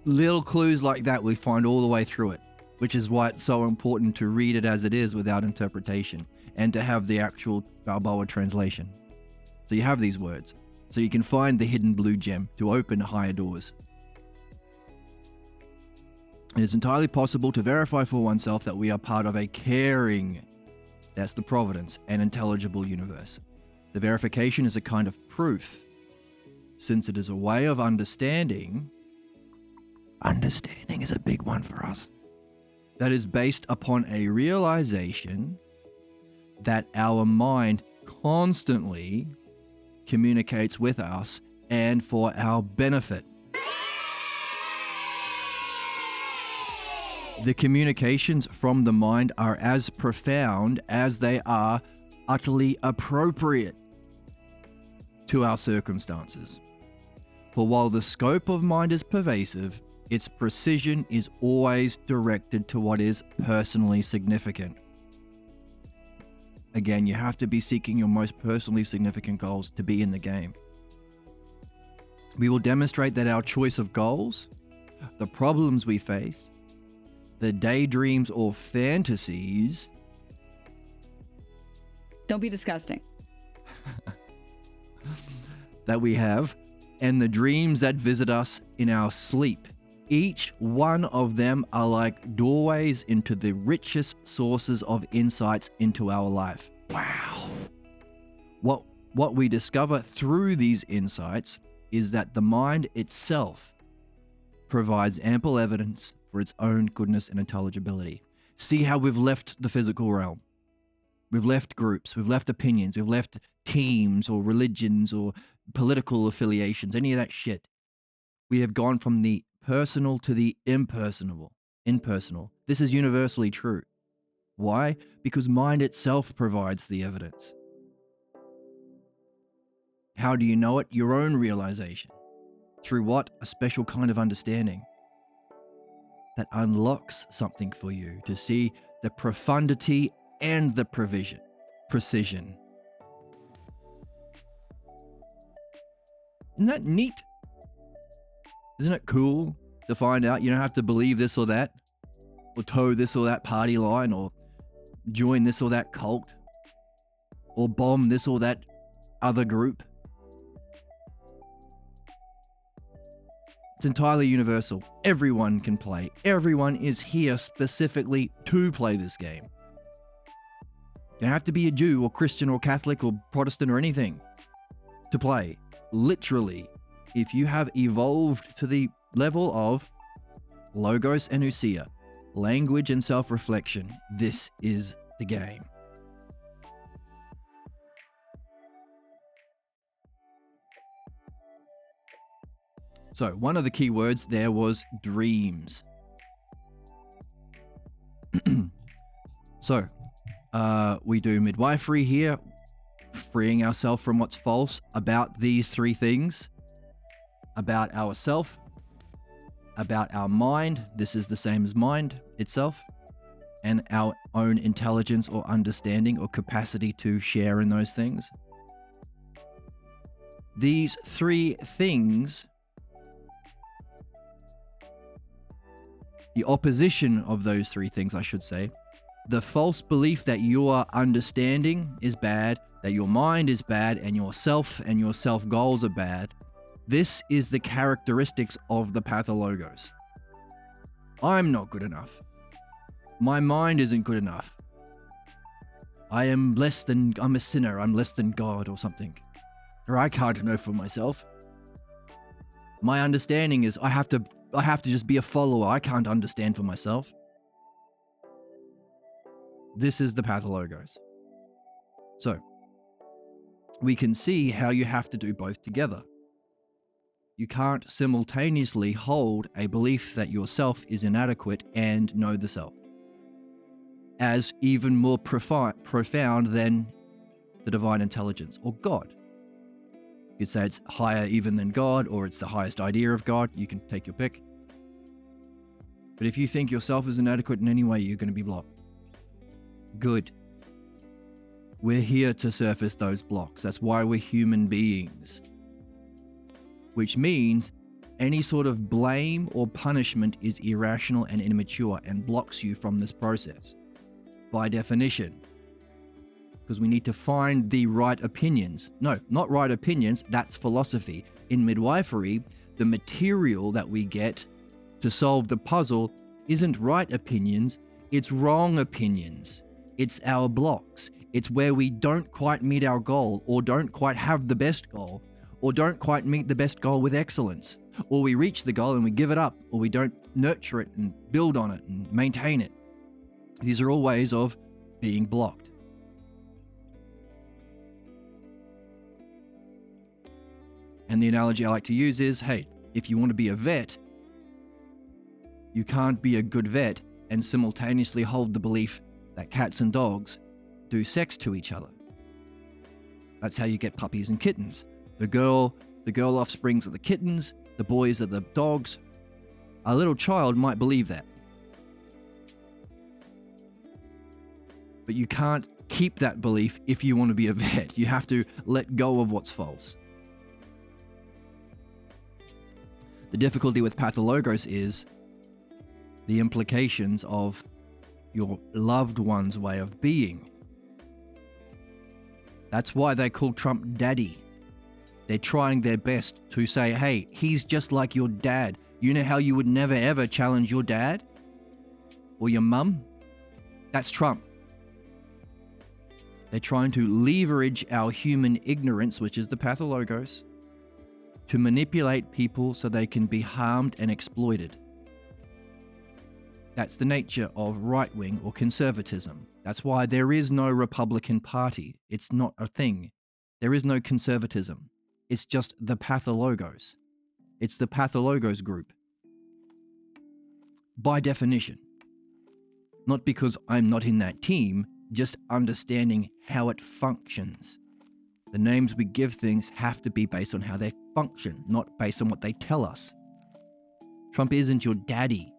Little clues like that we find all the way through it, which is why it's so important to read it as it is without interpretation and to have the actual Balboa translation. So you have these words, so you can find the hidden blue gem to open higher doors. It is entirely possible to verify for oneself that we are part of a caring, that's the providence, and intelligible universe. The verification is a kind of proof, since it is a way of understanding. Understanding is a big one for us. That is based upon a realization that our mind constantly communicates with us and for our benefit. The communications from the mind are as profound as they are utterly appropriate to our circumstances. For while the scope of mind is pervasive, its precision is always directed to what is personally significant. Again, you have to be seeking your most personally significant goals to be in the game. We will demonstrate that our choice of goals, the problems we face, the daydreams or fantasies. Don't be disgusting. That we have, and the dreams that visit us in our sleep. Each one of them are like doorways into the richest sources of insights into our life. Wow. What we discover through these insights is that the mind itself provides ample evidence for its own goodness and intelligibility. See how we've left the physical realm. We've left groups, we've left opinions, we've left teams or religions or political affiliations, any of that shit. We have gone from the personal to the impersonal. This is universally true. Why? Because mind itself provides the evidence. How do you know it? Your own realization. Through what? A special kind of understanding that unlocks something for you to see the profundity and the precision. Isn't that neat? Isn't it cool to find out you don't have to believe this or that, or toe this or that party line, or join this or that cult, or bomb this or that other group? It's entirely universal. Everyone can play. Everyone is here specifically to play this game. You don't have to be a Jew or Christian or Catholic or Protestant or anything to play. Literally, if you have evolved to the level of logos and ousia, language and self-reflection, this is the game. So one of the key words there was dreams. So we do midwifery here, freeing ourselves from what's false about these three things: about ourself, about our mind, this is the same as mind itself, and our own intelligence or understanding or capacity to share in those things. These three things, the opposition of those three things, I should say, the false belief that your understanding is bad, that your mind is bad, and yourself and your self goals are bad. This is the characteristics of the pathologos. I'm not good enough. My mind isn't good enough. I'm a sinner, I'm less than God or something. Or I can't know for myself. My understanding is I have to just be a follower. I can't understand for myself. This is the pathologos. So, we can see how you have to do both together. You can't simultaneously hold a belief that yourself is inadequate and know the self as even more profound than the divine intelligence or God. You could say it's higher even than God, or it's the highest idea of God. You can take your pick. But if you think yourself is inadequate in any way, you're going to be blocked. Good. We're here to surface those blocks. That's why we're human beings. Which means any sort of blame or punishment is irrational and immature and blocks you from this process. By definition. Because we need to find the right opinions. No, not right opinions, that's philosophy. In midwifery, the material that we get to solve the puzzle isn't right opinions, it's wrong opinions. It's our blocks. It's where we don't quite meet our goal, or don't quite have the best goal, or don't quite meet the best goal with excellence, or we reach the goal and we give it up, or we don't nurture it and build on it and maintain it. These are all ways of being blocked. And the analogy I like to use is, hey, if you want to be a vet, you can't be a good vet and simultaneously hold the belief that cats and dogs do sex to each other. That's how you get puppies and kittens. the girl offsprings are the kittens, the boys are the dogs. A little child might believe that. But you can't keep that belief if you want to be a vet. You have to let go of what's false. The difficulty with pathologos is the implications of your loved one's way of being. That's why they call Trump daddy. They're trying their best to say, hey, he's just like your dad. You know how you would never ever challenge your dad or your mum? That's Trump. They're trying to leverage our human ignorance, which is the pathologos, to manipulate people so they can be harmed and exploited. That's the nature of right-wing or conservatism. That's why there is no Republican Party. It's not a thing. There is no conservatism. It's just the pathologos. It's the pathologos group. By definition. Not because I'm not in that team, just understanding how it functions. The names we give things have to be based on how they function, not based on what they tell us. Trump isn't your daddy.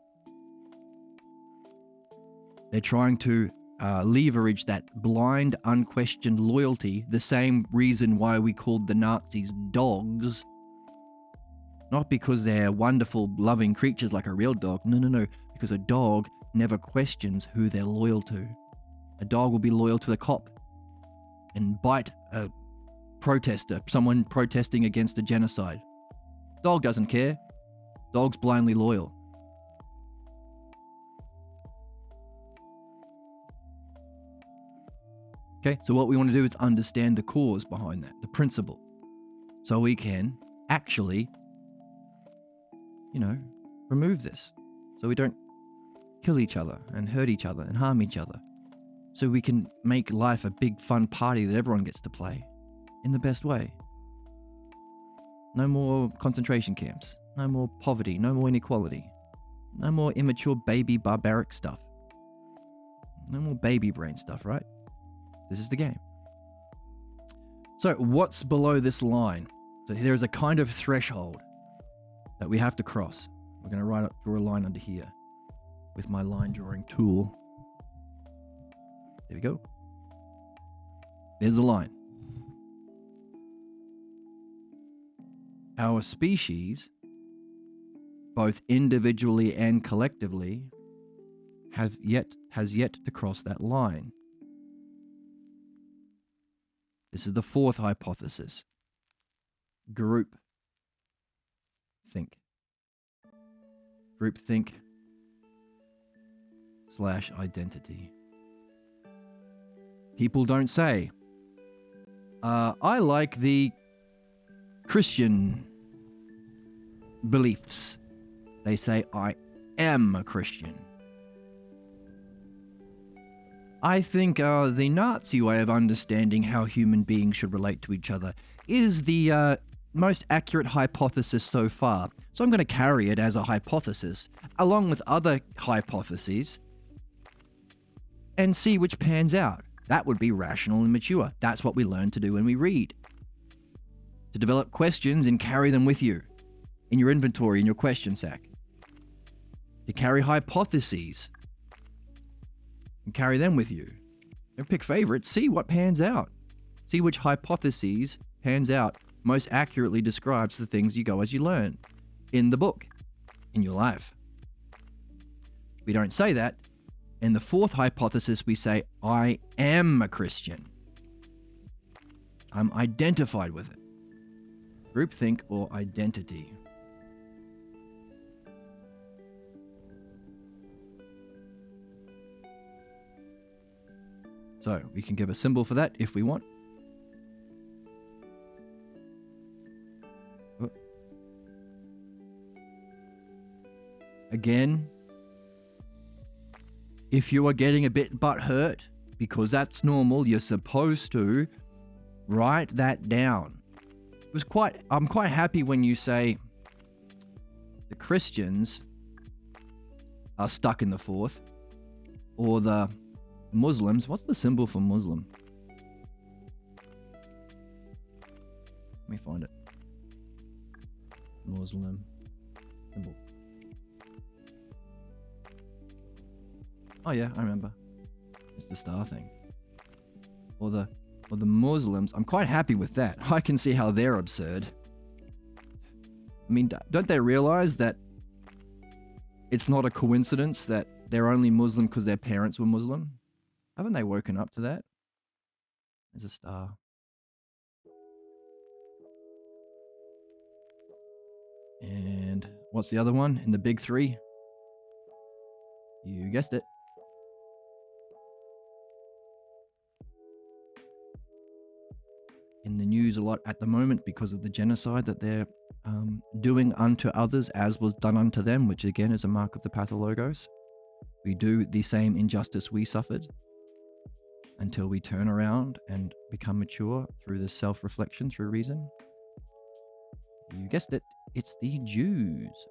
They're trying to leverage that blind, unquestioned loyalty, the same reason why we called the Nazis dogs. Not because they're wonderful, loving creatures like a real dog. No. Because a dog never questions who they're loyal to. A dog will be loyal to the cop and bite a protester, someone protesting against a genocide. Dog doesn't care. Dog's blindly loyal. Okay, so what we want to do is understand the cause behind that, the principle, so we can actually, remove this, so we don't kill each other and hurt each other and harm each other, so we can make life a big fun party that everyone gets to play in the best way. No more concentration camps, no more poverty, no more inequality, no more immature baby barbaric stuff, no more baby brain stuff, right? This is the game. So what's below this line? So there is a kind of threshold that we have to cross. We're going to draw a line under here with my line drawing tool. There we go. There's a line. Our species, both individually and collectively, has yet to cross that line. This is the fourth hypothesis. Group think. Group think / identity. People don't say, I like the Christian beliefs. They say, I am a Christian. I think the Nazi way of understanding how human beings should relate to each other is the most accurate hypothesis so far. So I'm going to carry it as a hypothesis, along with other hypotheses, and see which pans out. That would be rational and mature. That's what we learn to do when we read. To develop questions and carry them with you in your inventory, in your question sack. To carry hypotheses and carry them with you. Don't pick favorites. See what pans out. See which hypotheses pans out most accurately describes the things you go as you learn in the book, in your life. We don't say that. In the fourth hypothesis, we say, I am a Christian. I'm identified with it. Groupthink or identity. So we can give a symbol for that if we want. Again, if you are getting a bit butthurt, because that's normal, you're supposed to write that down. I'm quite happy when you say the Christians are stuck in the fourth, or the Muslims. What's the symbol for Muslim? me find it. Muslim symbol. Oh yeah, I remember. It's the star thing. Or the Muslims. I'm quite happy with that. I can see how they're absurd. I mean, don't they realize that it's not a coincidence that they're only Muslim because their parents were Muslim? Haven't they woken up to that? There's a star. And what's the other one in the big three? You guessed it. In the news a lot at the moment because of the genocide that they're doing unto others as was done unto them, which again is a mark of the Pathologos. We do the same injustice we suffered until we turn around and become mature through the self-reflection, through reason. You guessed it, it's the Jews.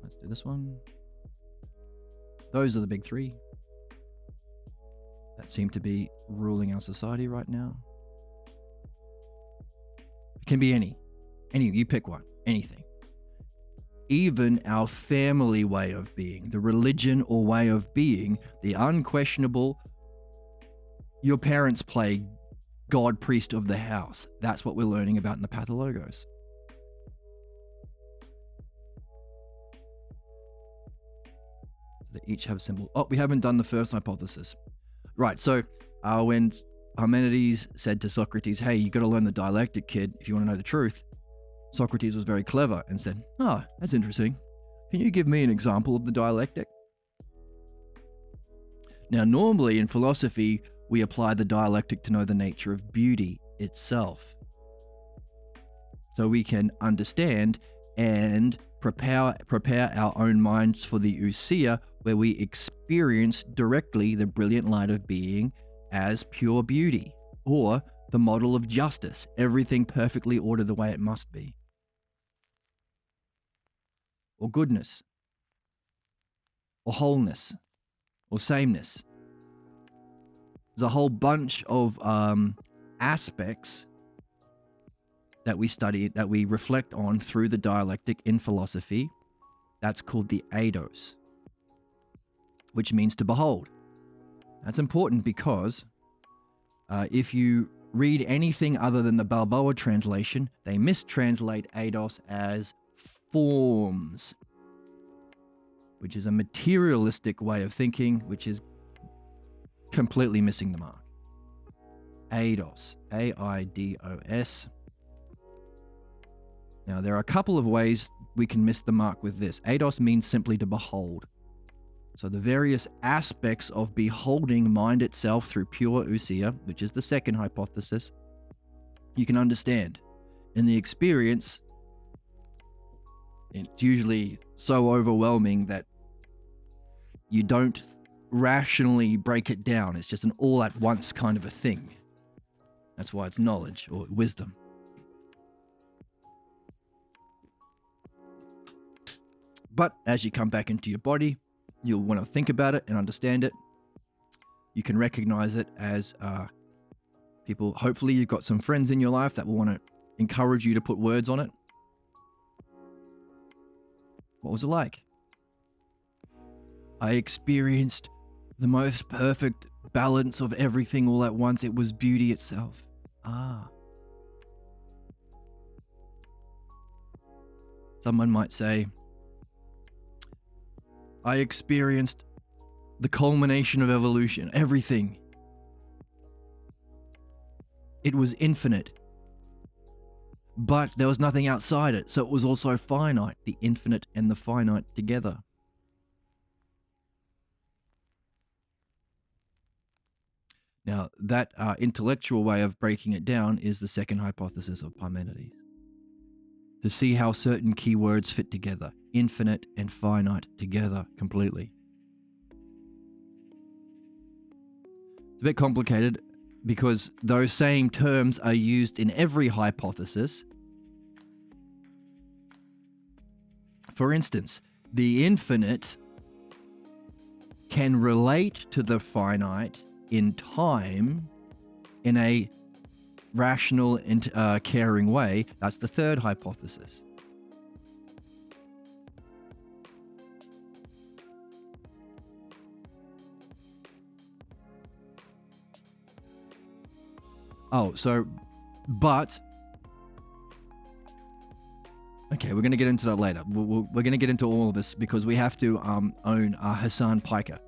Let's do this one. Those are the big three that seem to be ruling our society right now. It can be any, you pick one, anything. Even our family way of being, the religion or way of being, the unquestionable, your parents play God, priest of the house. That's what we're learning about in the Pathologos. They each have a symbol. Oh, we haven't done the first hypothesis. Right, so when Parmenides said to Socrates, hey, you got to learn the dialectic, kid, if you want to know the truth, Socrates was very clever and said, oh, that's interesting. Can you give me an example of the dialectic? Now, normally in philosophy, we apply the dialectic to know the nature of beauty itself. So we can understand and prepare our own minds for the ousia, where we experience directly the brilliant light of being as pure beauty, or the model of justice, everything perfectly ordered the way it must be. Or goodness, or wholeness, or sameness. There's a whole bunch of aspects that we study, that we reflect on through the dialectic in philosophy. That's called the eidos, which means to behold. That's important because if you read anything other than the Balboa translation, they mistranslate eidos as forms, which is a materialistic way of thinking, which is completely missing the mark. Eidos, A-I-D-O-S. Now, there are a couple of ways we can miss the mark with this. Eidos means simply to behold. So the various aspects of beholding mind itself through pure ousia, which is the second hypothesis, you can understand. In the experience, it's usually so overwhelming that you don't rationally break it down. It's just an all at once kind of a thing. That's why it's knowledge or wisdom. But as you come back into your body, you'll want to think about it and understand it. You can recognize it as people. Hopefully you've got some friends in your life that will want to encourage you to put words on it. What was it like? I experienced the most perfect balance of everything all at once. It was beauty itself. Someone might say, I experienced the culmination of evolution, everything. It was infinite, but there was nothing outside it, so it was also finite, the infinite and the finite together. Now, that intellectual way of breaking it down is the second hypothesis of Parmenides. To see how certain keywords fit together, infinite and finite together completely. It's a bit complicated because those same terms are used in every hypothesis. For instance, the infinite can relate to the finite in time in a rational and caring way. That's the third hypothesis. Oh, so, but, okay, we're going to get into that later. We're going to get into all of this because we have to own Hassan Piker,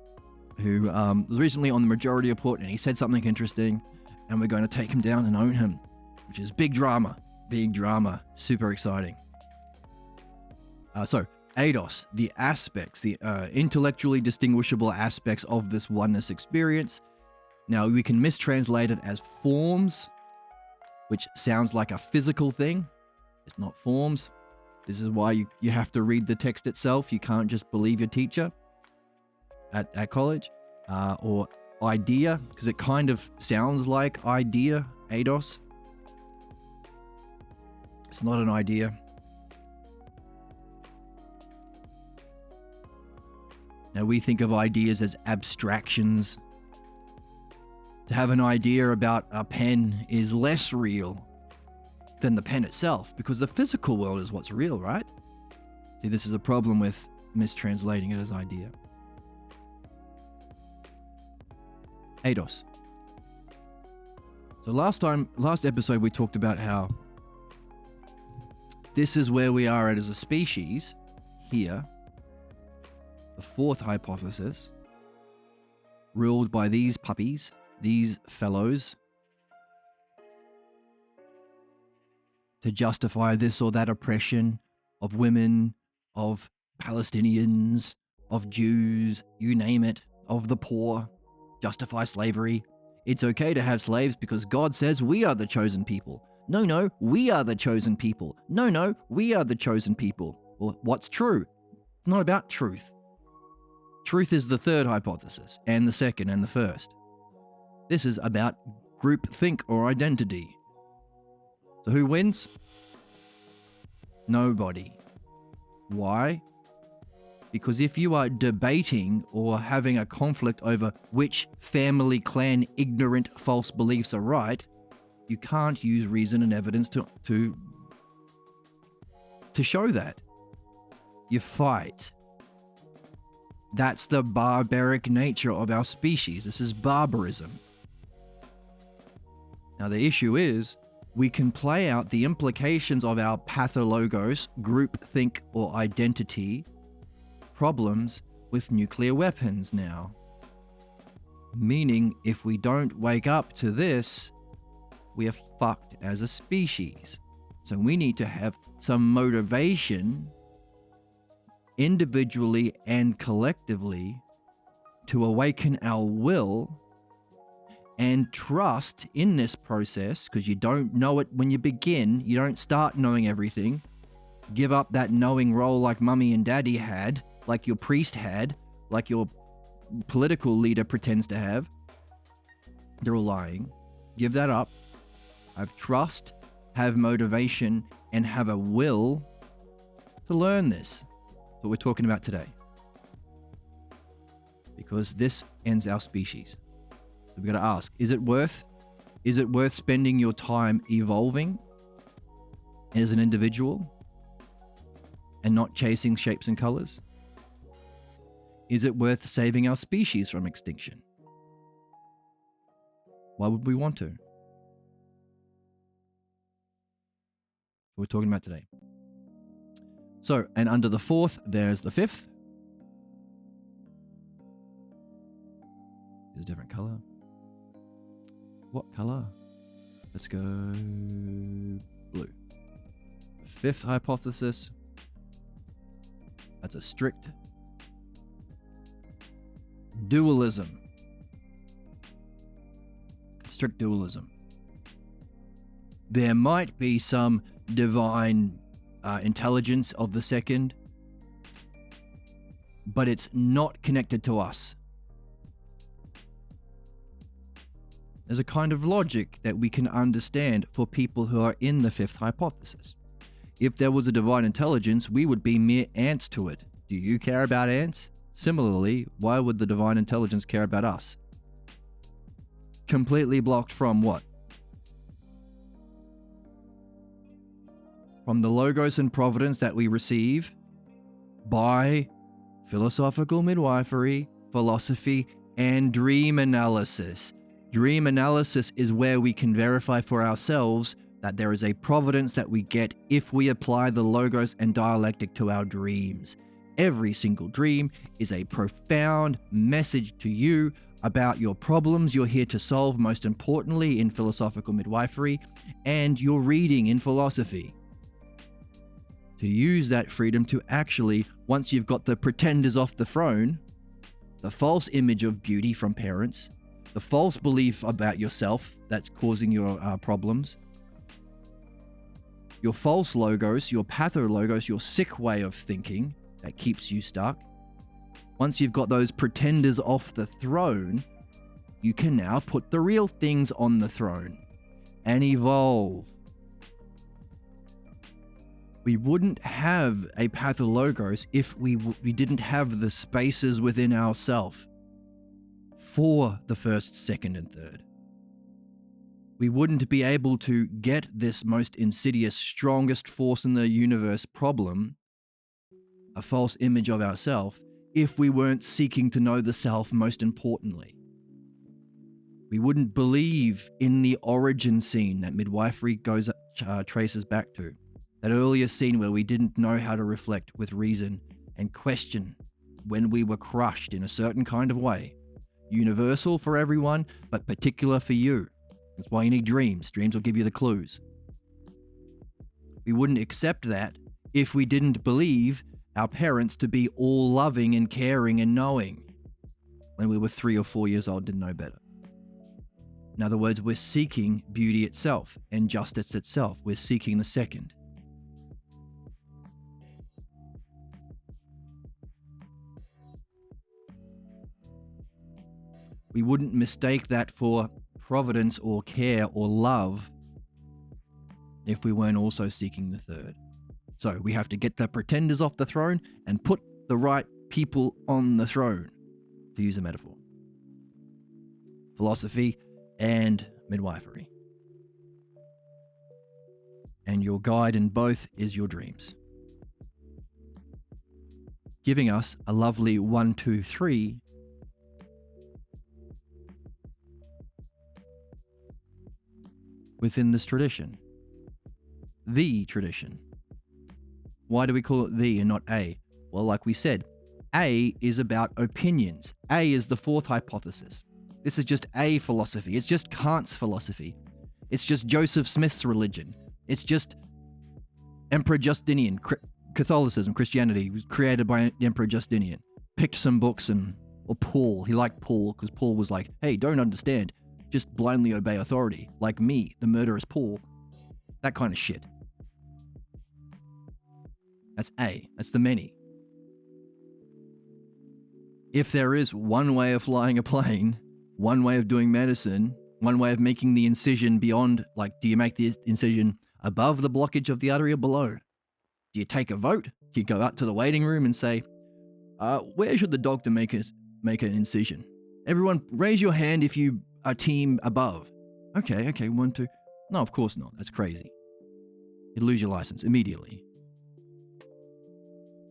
who was recently on the Majority Report, and he said something interesting, and we're going to take him down and own him, which is big drama, super exciting. So, ADOS, the aspects, the intellectually distinguishable aspects of this oneness experience. Now, we can mistranslate it as forms, which sounds like a physical thing. It's not forms. This is why you have to read the text itself. You can't just believe your teacher at college. Or idea, because it kind of sounds like idea, ADOS. It's not an idea. Now, we think of ideas as abstractions. To have an idea about a pen is less real than the pen itself, because the physical world is what's real, right? See, this is a problem with mistranslating it as idea. ADOS. So last episode, we talked about how this is where we are at as a species here. The fourth hypothesis, ruled by these puppies, these fellows, to justify this or that oppression of women, of Palestinians, of Jews, you name it, of the poor, justify slavery. It's okay to have slaves because God says we are the chosen people. No, we are the chosen people. No, we are the chosen people. Well, what's true? It's not about truth. Truth is the third hypothesis, and the second and the first. This is about groupthink or identity. So who wins? Nobody. Why? Because if you are debating or having a conflict over which family, clan, ignorant, false beliefs are right, you can't use reason and evidence to show that. You fight. That's the barbaric nature of our species. This is barbarism. Now, the issue is, we can play out the implications of our pathologos, groupthink or identity problems with nuclear weapons now. Meaning, if we don't wake up to this, we are fucked as a species. So we need to have some motivation, individually and collectively, to awaken our will and trust in this process, because you don't know it when you begin. You don't start knowing everything. Give up that knowing role like mummy and daddy had, like your priest had, like your political leader pretends to have. They're all lying. Give that up. Have trust, have motivation, and have a will to learn this. That's what we're talking about today. Because this ends our species. So we've got to ask, is it worth spending your time evolving as an individual and not chasing shapes and colors? Is it worth saving our species from extinction? Why would we want to? We're talking about today. So, and under the fourth, there's the fifth. It's a different color. What color? Let's go blue. Fifth hypothesis. That's a strict dualism. Strict dualism. There might be some divine intelligence of the second, but it's not connected to us. There's a kind of logic that we can understand for people who are in the fifth hypothesis. If there was a divine intelligence, we would be mere ants to it. Do you care about ants? Similarly, why would the divine intelligence care about us? Completely blocked from what? from the logos and providence that we receive by philosophical midwifery, philosophy, and dream analysis. Dream analysis is where we can verify for ourselves that there is a providence that we get if we apply the logos and dialectic to our dreams. Every single dream is a profound message to you about your problems you're here to solve, most importantly in philosophical midwifery, and your reading in philosophy. To use that freedom to actually, once you've got the pretenders off the throne, the false image of beauty from parents, the false belief about yourself that's causing your problems, your false logos, your pathologos, your sick way of thinking that keeps you stuck. Once you've got those pretenders off the throne, you can now put the real things on the throne and evolve. We wouldn't have a pathologos if we didn't have the spaces within ourself for the first, second, and third. We wouldn't be able to get this most insidious, strongest force in the universe problem, a false image of ourself, if we weren't seeking to know the self most importantly. We wouldn't believe in the origin scene that midwifery traces back to. That earlier scene where we didn't know how to reflect with reason and question when we were crushed in a certain kind of way. Universal for everyone, but particular for you. That's why you need dreams. Dreams will give you the clues. We wouldn't accept that if we didn't believe our parents to be all loving and caring and knowing when we were 3 or 4 years old, didn't know better. In other words, we're seeking beauty itself and justice itself. We're seeking the second. We wouldn't mistake that for providence or care or love if we weren't also seeking the third. So we have to get the pretenders off the throne and put the right people on the throne, to use a metaphor. Philosophy and midwifery. And your guide in both is your dreams. Giving us a lovely 1, 2, 3 within this tradition. The tradition. Why do we call it the and not a? Well, like we said, A is about opinions. A is the fourth hypothesis. This is just a philosophy. It's just Kant's philosophy. It's just Joseph Smith's religion. It's just Emperor Justinian. Catholicism, Christianity was created by Emperor Justinian. Picked some books or Paul. He liked Paul because Paul was like, hey, don't understand. Just blindly obey authority. Like me, the murderous Paul. That kind of shit. That's A. That's the many. If there is one way of flying a plane, one way of doing medicine, one way of making the incision beyond, like, do you make the incision above the blockage of the artery or below? Do you take a vote? Do you go out to the waiting room and say, where should the doctor make an incision? Everyone raise your hand if you are team above. Okay, 1, 2. No, of course not. That's crazy. You'd lose your license immediately.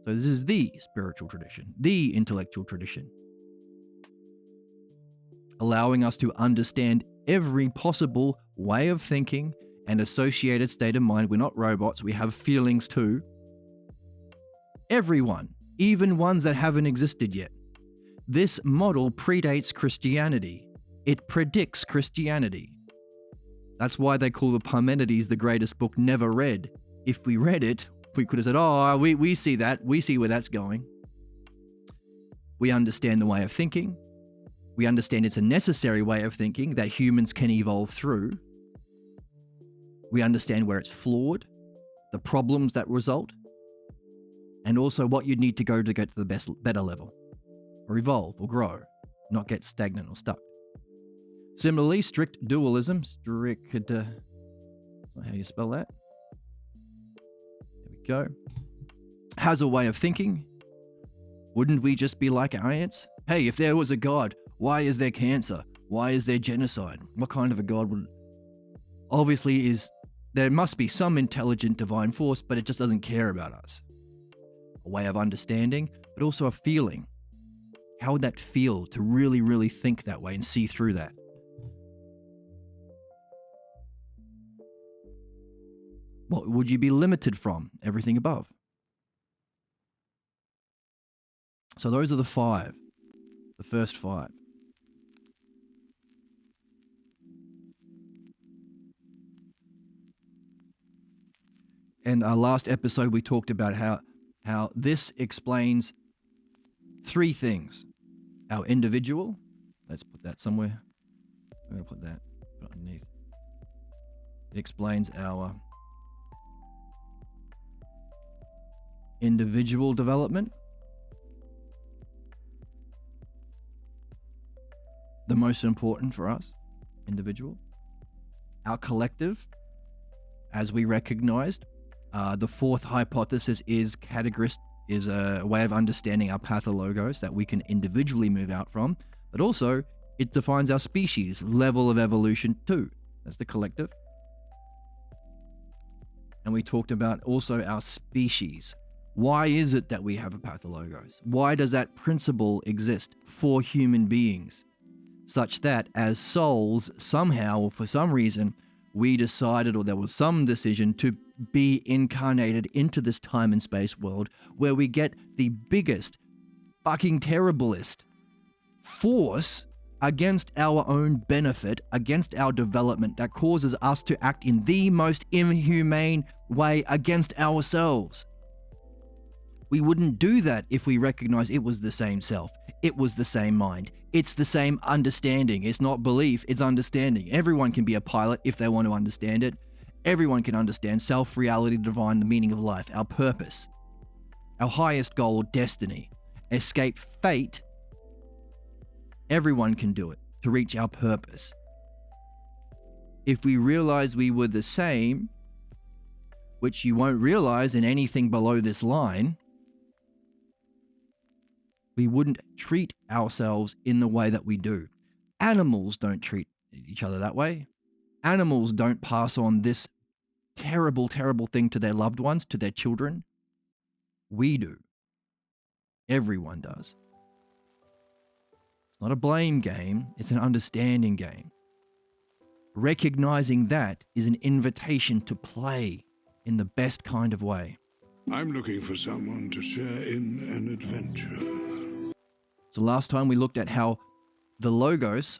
So this is the spiritual tradition, the intellectual tradition, allowing us to understand every possible way of thinking and associated state of mind. We're not robots. We have feelings too. Everyone, even ones that haven't existed yet. This model predates Christianity. It predicts Christianity. That's why they call the Parmenides the greatest book never read. If we read it, we could have said, oh, we see that. We see where that's going. We understand the way of thinking. We understand it's a necessary way of thinking that humans can evolve through. We understand where it's flawed, the problems that result, and also what you'd need to go to get to the better level, or evolve, or grow, not get stagnant or stuck. Similarly, strict dualism, that's not how you spell that. There we go. Has a way of thinking. Wouldn't we just be like our ants? Hey, if there was a God, why is there cancer? Why is there genocide? What kind of a God would... Obviously is there must be some intelligent divine force, but it just doesn't care about us. A way of understanding, but also a feeling. How would that feel to really, really think that way and see through that? What would you be limited from? Everything above. So those are the five. The first five. And our last episode, we talked about how this explains three things. Our individual. Let's put that somewhere. I'm going to put that underneath. It explains our individual development. The most important for us, individual. Our collective, as we recognized. The fourth hypothesis is is a way of understanding our pathologos that we can individually move out from, but also it defines our species level of evolution too. That's the collective. And we talked about also our species. Why is it that we have a pathologos? Why does that principle exist for human beings? Such that as souls, somehow or for some reason, we decided, or there was some decision to be incarnated into this time and space world where we get the biggest, fucking terriblest force against our own benefit, against our development, that causes us to act in the most inhumane way against ourselves. We wouldn't do that if we recognize it was the same self. It was the same mind. It's the same understanding. It's not belief, it's understanding. Everyone can be a pilot if they want to understand it. Everyone can understand self, reality, divine, the meaning of life, our purpose, our highest goal, destiny, escape fate. Everyone can do it to reach our purpose. If we realize we were the same, which you won't realize in anything below this line, we wouldn't treat ourselves in the way that we do. Animals don't treat each other that way. Animals don't pass on this terrible, terrible thing to their loved ones, to their children. We do. Everyone does. It's not a blame game, it's an understanding game. Recognizing that is an invitation to play in the best kind of way. I'm looking for someone to share in an adventure. So last time we looked at how the logos,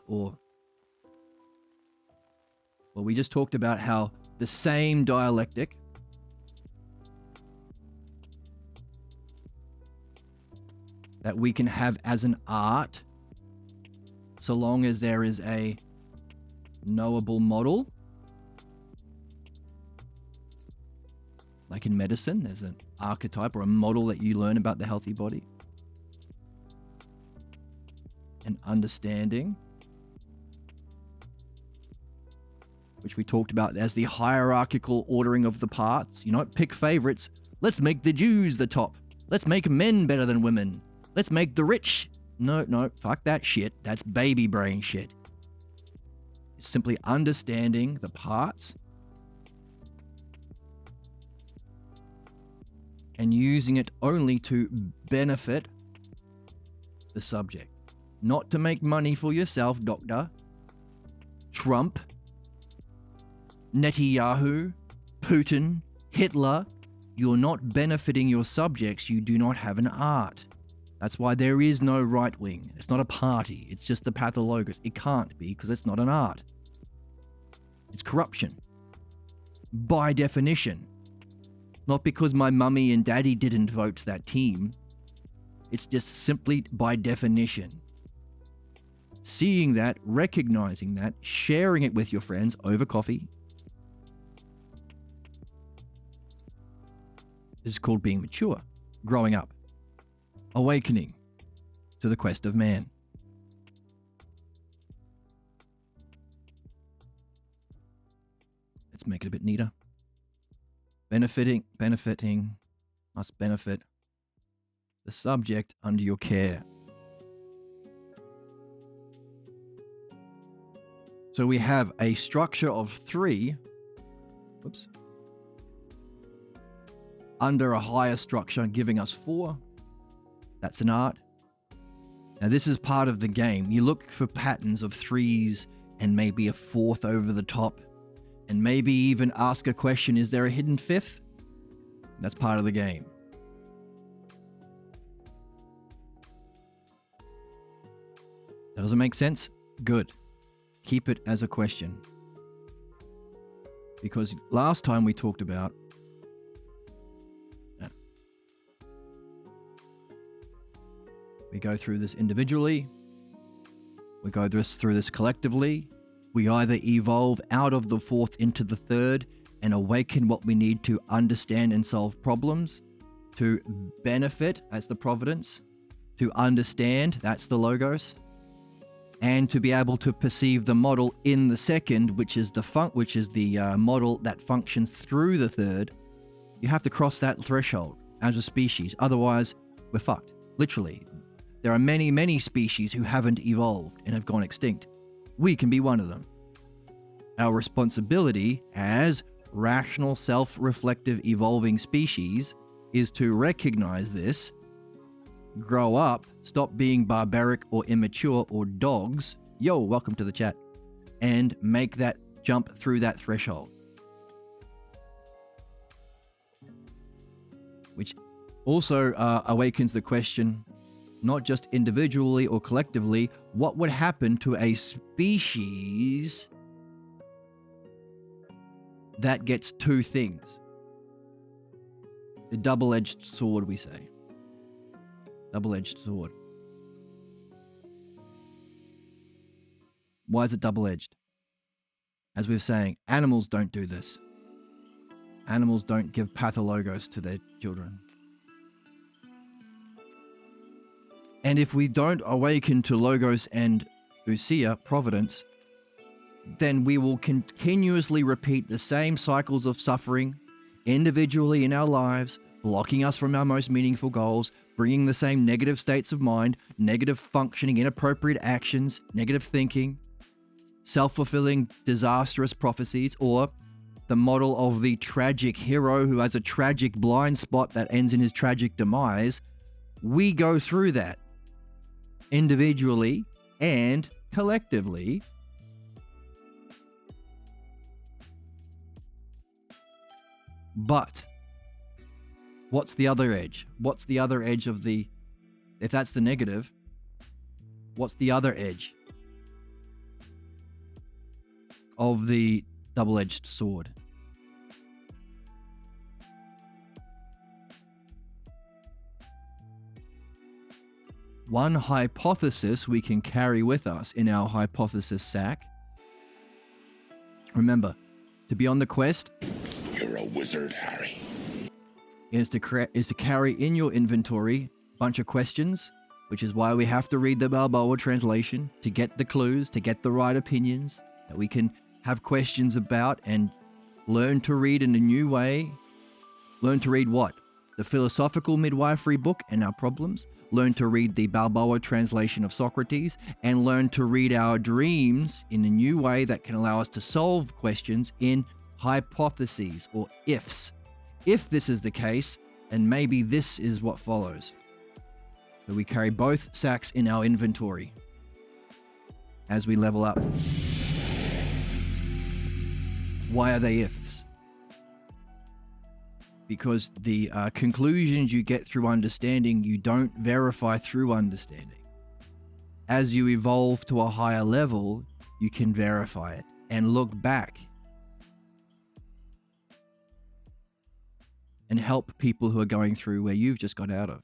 we just talked about how the same dialectic that we can have as an art, so long as there is a knowable model. Like in medicine, there's an archetype or a model that you learn about the healthy body. And understanding, which we talked about as the hierarchical ordering of the parts. You know, pick favorites. Let's make the Jews the top. Let's make men better than women. Let's make the rich. No, fuck that shit. That's baby brain shit. It's simply understanding the parts and using it only to benefit the subject. Not to make money for yourself, Doctor. Trump, Netanyahu, Putin, Hitler. You're not benefiting your subjects. You do not have an art. That's why there is no right wing. It's not a party. It's just the pathologos. It can't be because it's not an art. It's corruption. By definition. Not because my mummy and daddy didn't vote that team. It's just simply by definition. Seeing that, recognizing that, sharing it with your friends over coffee. This is called being mature, growing up, awakening to the quest of man. Let's make it a bit neater. Benefiting must benefit the subject under your care. So we have a structure of 3 whoops, under a higher structure, giving us 4. That's an art. Now, this is part of the game. You look for patterns of 3s and maybe a 4th over the top, and maybe even ask a question, is there a hidden 5th? That's part of the game. Doesn't make sense? Good. Keep it as a question. Because last time we talked about we go through this individually, we go through this collectively, we either evolve out of the 4th into the 3rd and awaken what we need to understand and solve problems, to benefit, that's the providence, to understand, that's the logos, and to be able to perceive the model in the 2nd, which is the model that functions through the 3rd. You have to cross that threshold as a species. Otherwise, we're fucked. Literally. There are many, many species who haven't evolved and have gone extinct. We can be one of them. Our responsibility as rational, self-reflective, evolving species is to recognize this, grow up, stop being barbaric or immature or dogs. Yo, welcome to the chat. And make that jump through that threshold. Which also awakens the question, not just individually or collectively, what would happen to a species that gets 2 things? The double-edged sword, we say. Double-edged sword. Why is it double-edged? As we were saying, animals don't do this. Animals don't give pathologos to their children. And if we don't awaken to logos and ousia, providence, then we will continuously repeat the same cycles of suffering individually in our lives, blocking us from our most meaningful goals, bringing the same negative states of mind, negative functioning, inappropriate actions, negative thinking, self-fulfilling, disastrous prophecies, or the model of the tragic hero who has a tragic blind spot that ends in his tragic demise. We go through that individually and collectively. But what's the other edge? What's the other edge of the, if that's the negative, what's the other edge of the double-edged sword? One hypothesis we can carry with us in our hypothesis sack. Remember, to be on the quest, You're a wizard, Harry. is to carry in your inventory a bunch of questions, which is why we have to read the Balboa translation to get the clues, to get the right opinions that we can have questions about and learn to read in a new way. Learn to read what? The philosophical midwifery book and our problems. Learn to read the Balboa translation of Socrates, and learn to read our dreams in a new way that can allow us to solve questions in hypotheses or ifs. If this is the case, then maybe this is what follows. So we carry both sacks in our inventory as we level up. Why are they ifs? Because the conclusions you get through understanding, you don't verify through understanding. As you evolve to a higher level, you can verify it and look back and help people who are going through where you've just got out of.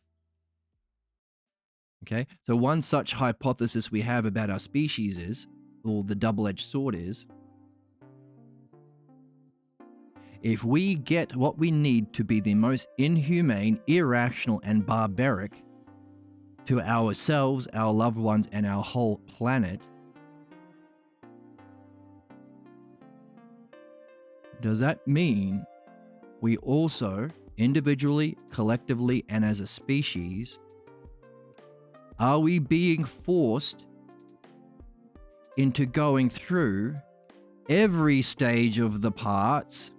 Okay? So one such hypothesis we have about our species is, or the double-edged sword is, if we get what we need to be the most inhumane, irrational, and barbaric to ourselves, our loved ones, and our whole planet, does that mean we also, individually, collectively, and as a species, are we being forced into going through every stage of the parts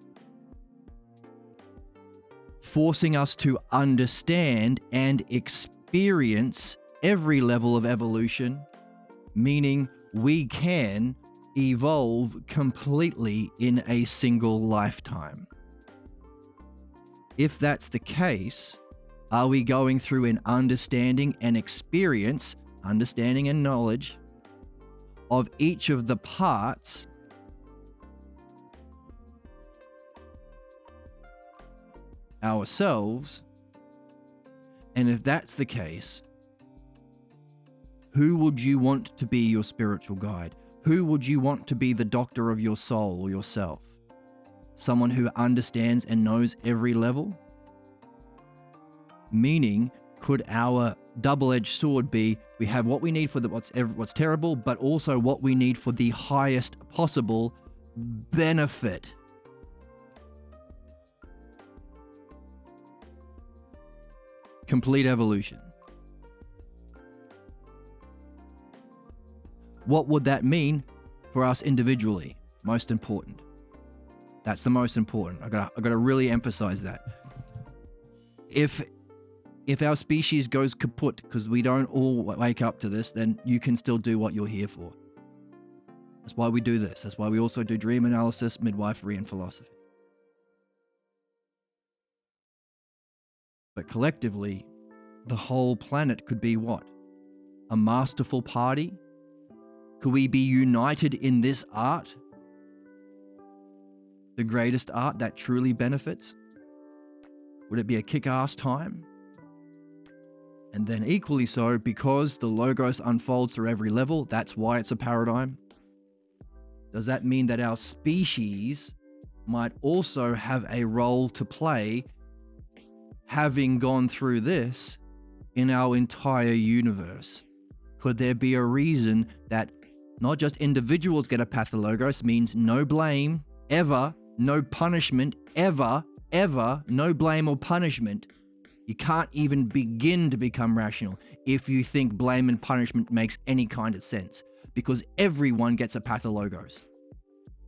forcing us to understand and experience every level of evolution, meaning we can evolve completely in a single lifetime. If that's the case, are we going through an understanding and experience, understanding and knowledge of each of the parts ourselves? And if that's the case, who would you want to be your spiritual guide? Who would you want to be the doctor of your soul or yourself? Someone who understands and knows every level? Meaning, could our double-edged sword be, we have what we need for what's terrible, but also what we need for the highest possible benefit? Complete evolution. What would that mean for us individually? Most important. That's the most important. I gotta really emphasize that. If our species goes kaput because we don't all wake up to this, then you can still do what you're here for. That's why we do this. That's why we also do dream analysis, midwifery, and philosophy. But collectively, the whole planet could be what? A masterful party? Could we be united in this art? The greatest art that truly benefits? Would it be a kick-ass time? And then equally so, because the Logos unfolds through every level, that's why it's a paradigm. Does that mean that our species might also have a role to play, having gone through this in our entire universe? Could there be a reason that not just individuals get a Pathologos, means no blame, ever, no punishment, ever, no blame or punishment? You can't even begin to become rational if you think blame and punishment makes any kind of sense, because everyone gets a Pathologos.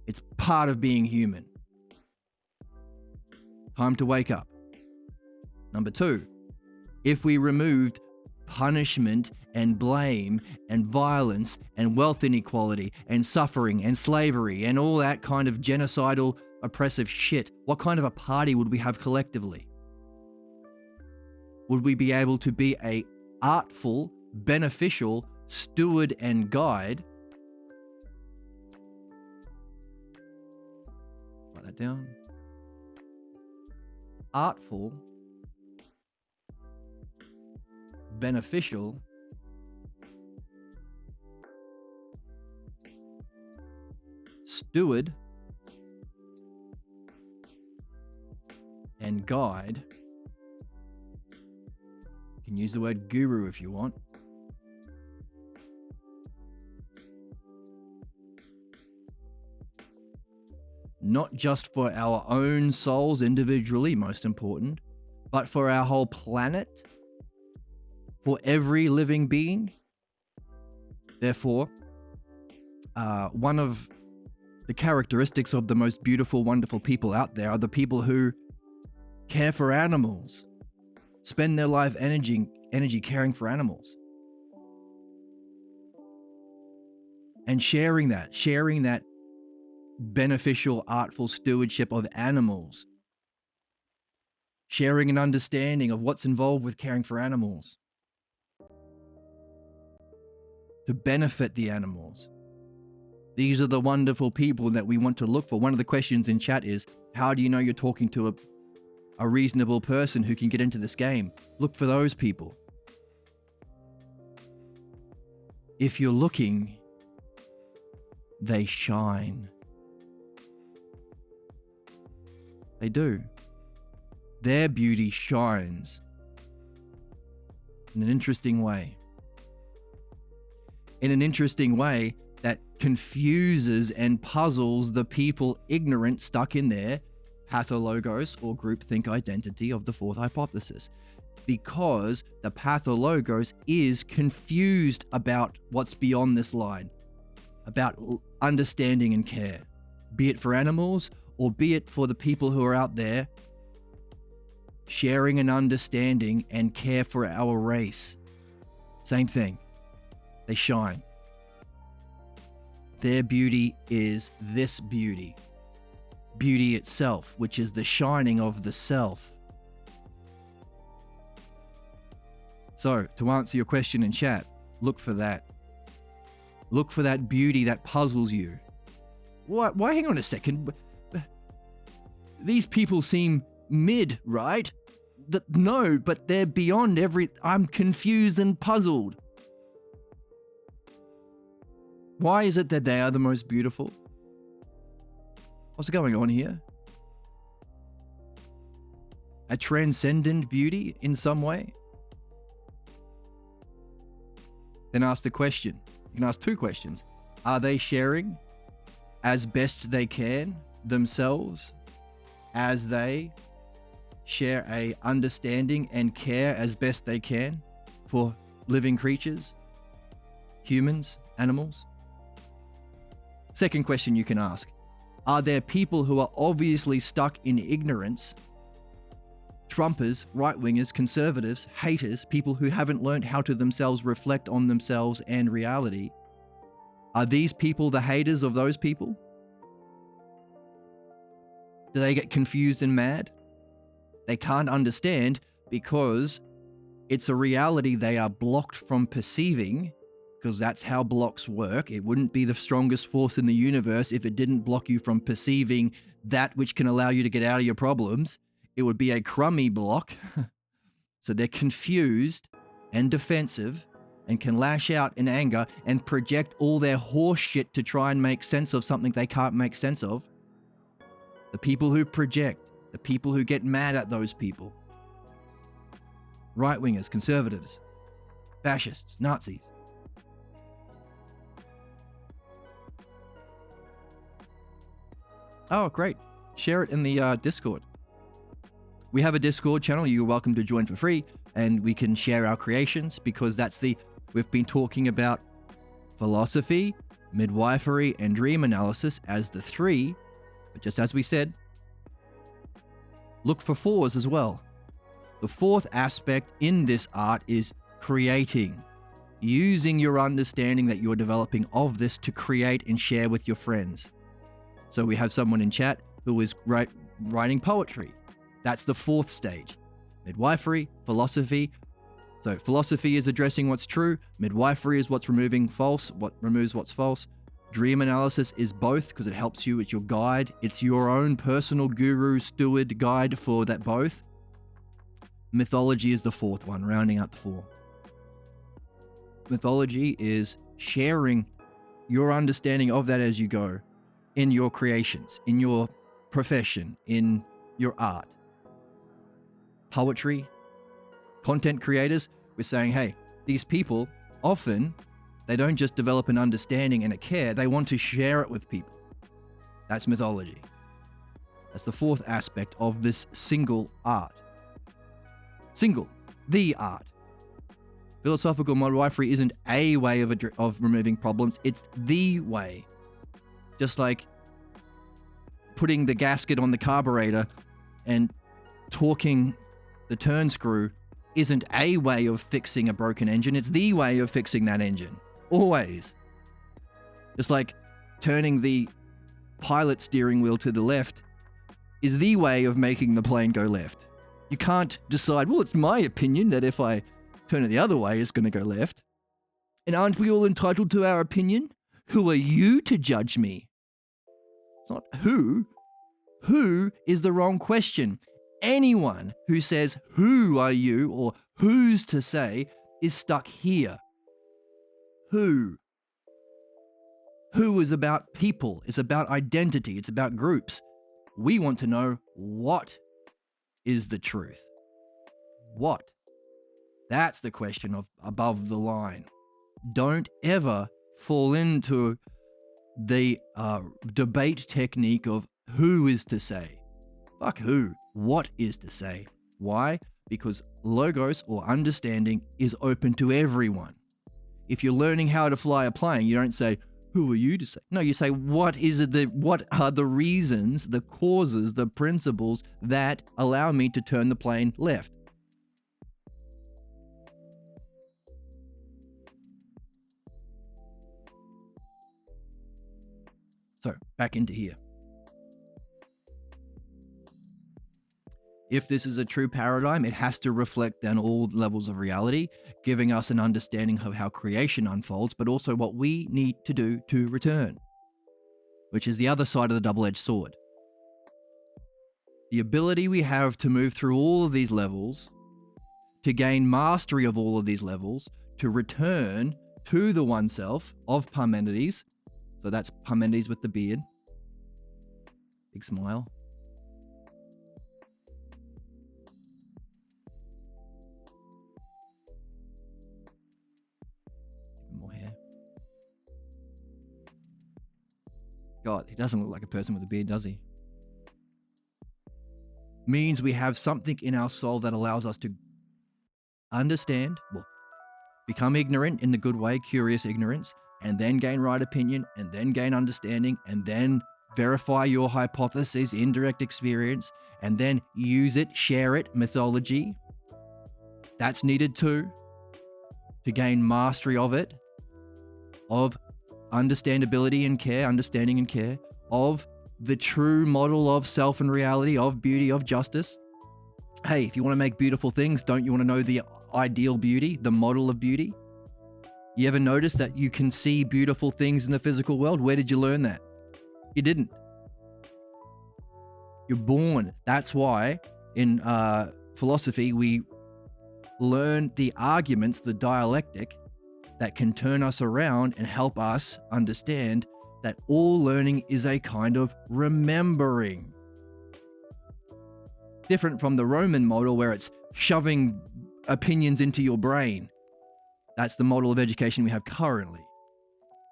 It's part of being human. Time to wake up. Number 2, if we removed punishment and blame and violence and wealth inequality and suffering and slavery and all that kind of genocidal, oppressive shit, what kind of a party would we have collectively? Would we be able to be a artful, beneficial steward and guide? Write that down. Artful, beneficial, steward, and guide. You can use the word guru if you want. Not just for our own souls individually, most important, but for our whole planet, for every living being. Therefore, one of the characteristics of the most beautiful, wonderful people out there are the people who care for animals, spend their life energy caring for animals, and sharing that beneficial, artful stewardship of animals, sharing an understanding of what's involved with caring for animals to benefit the animals. These are the wonderful people that we want to look for. One of the questions in chat is, how do you know you're talking to a reasonable person who can get into this game? Look for those people. If you're looking, they shine. They do. Their beauty shines in an interesting way. In an interesting way that confuses and puzzles the people ignorant, stuck in their pathologos or groupthink identity of the fourth hypothesis. Because the pathologos is confused about what's beyond this line, about understanding and care, be it for animals or be it for the people who are out there sharing an understanding and care for our race. Same thing. They shine. Their beauty is this beauty. Beauty itself, which is the shining of the self. So, to answer your question in chat, look for that. Look for that beauty that puzzles you. Why hang on a second? These people seem mid, right? No, but they're beyond I'm confused and puzzled. Why is it that they are the most beautiful? What's going on here? A transcendent beauty in some way? Then ask the question. You can ask two questions. Are they sharing as best they can themselves as they share a understanding and care as best they can for living creatures, humans, animals? Second question you can ask. Are there people who are obviously stuck in ignorance? Trumpers, right-wingers, conservatives, haters, people who haven't learned how to themselves reflect on themselves and reality. Are these people the haters of those people? Do they get confused and mad? They can't understand because it's a reality they are blocked from perceiving, because that's how blocks work. It wouldn't be the strongest force in the universe if it didn't block you from perceiving that which can allow you to get out of your problems. It would be a crummy block. So they're confused and defensive and can lash out in anger and project all their horse shit to try and make sense of something they can't make sense of. The people who project, the people who get mad at those people. Right-wingers, conservatives, fascists, Nazis. Oh, great. Share it in the Discord. We have a Discord channel you're welcome to join for free, and we can share our creations because we've been talking about philosophy, midwifery, and dream analysis as the three, but just as we said, look for fours as well. The fourth aspect in this art is creating, using your understanding that you're developing of this to create and share with your friends. So we have someone in chat who is writing poetry. That's the fourth stage. Midwifery, philosophy. So philosophy is addressing what's true. Midwifery is what's removing false, what removes what's false. Dream analysis is both because it helps you. It's your guide. It's your own personal guru, steward, guide for that both. Mythology is the fourth one, rounding out the four. Mythology is sharing your understanding of that as you go in your creations, in your profession, in your art. Poetry, content creators, we're saying, hey, these people often, they don't just develop an understanding and a care, they want to share it with people. That's mythology. That's the fourth aspect of this single art. Single, the art. Philosophical midwifery isn't a way of removing problems, it's the way. Just like putting the gasket on the carburetor and torquing the turn screw isn't a way of fixing a broken engine, it's the way of fixing that engine. Always. Just like turning the pilot steering wheel to the left is the way of making the plane go left. You can't decide, well, it's my opinion that if I turn it the other way, it's going to go left. And aren't we all entitled to our opinion? Who are you to judge me? It's not who. Who is the wrong question. Anyone who says, who are you, or who's to say, is stuck here. Who? Who is about people, it's about identity, it's about groups. We want to know what is the truth. What? That's the question of above the line. Don't ever fall into the debate technique of who is to say. Fuck who. What is to say. Why? Because logos or understanding is open to everyone. If you're learning how to fly a plane, you don't say, who are you to say? No, you say, what are the reasons, the causes, the principles that allow me to turn the plane left? So, back into here. If this is a true paradigm, it has to reflect then all levels of reality, giving us an understanding of how creation unfolds, but also what we need to do to return, which is the other side of the double-edged sword. The ability we have to move through all of these levels, to gain mastery of all of these levels, to return to the oneself of Parmenides. So that's Parmenides with the beard. Big smile. More hair. God, he doesn't look like a person with a beard, does he? Means we have something in our soul that allows us to understand, well, become ignorant in the good way, curious ignorance, and then gain right opinion, and then gain understanding, and then verify your hypothesis, indirect experience, and then use it, share it, mythology. That's needed too, to gain mastery of it, of understandability and care, understanding and care, of the true model of self and reality, of beauty, of justice. Hey, if you want to make beautiful things, don't you want to know the ideal beauty, the model of beauty? You ever notice that you can see beautiful things in the physical world? Where did you learn that? You didn't. You're born. That's why in philosophy, we learn the arguments, the dialectic that can turn us around and help us understand that all learning is a kind of remembering. Different from the Roman model where it's shoving opinions into your brain. That's the model of education we have currently.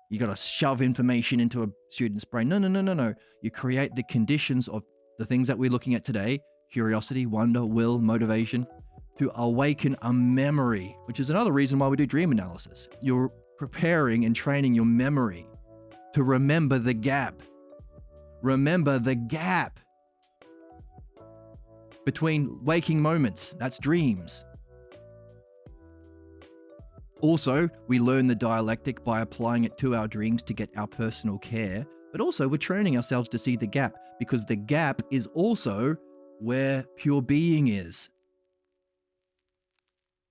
You got to shove information into a student's brain. No. You create the conditions of the things that we're looking at today, curiosity, wonder, will, motivation, to awaken a memory, which is another reason why we do dream analysis. You're preparing and training your memory to remember the gap. Remember the gap between waking moments, that's dreams. Also, we learn the dialectic by applying it to our dreams to get our personal care, but also we're training ourselves to see the gap, because the gap is also where pure being is.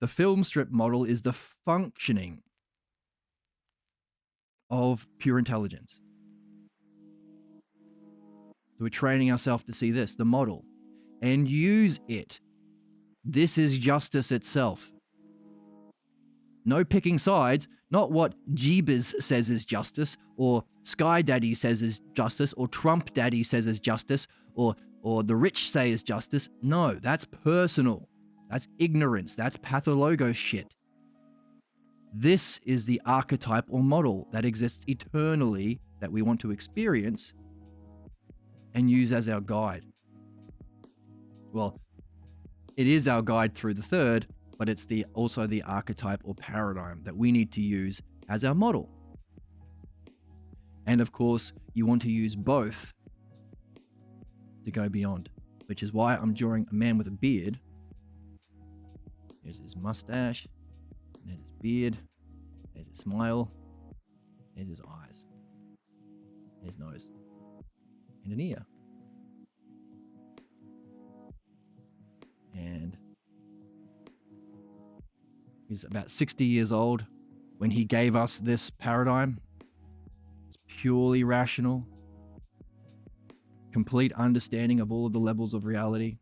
The film strip model is the functioning of pure intelligence. So we're training ourselves to see this, the model, and use it. This is justice itself. No picking sides, not what Jeebus says is justice, or Sky Daddy says is justice, or Trump Daddy says is justice, or the rich say is justice. No, that's personal. That's ignorance. That's pathologos shit. This is the archetype or model that exists eternally that we want to experience and use as our guide. Well, it is our guide through the third, but it's also the archetype or paradigm that we need to use as our model. And of course, you want to use both to go beyond, which is why I'm drawing a man with a beard. There's his mustache, there's his beard, there's his smile, there's his eyes, there's nose, and an ear. And he's about 60 years old when he gave us this paradigm. It's purely rational, complete understanding of all of the levels of reality.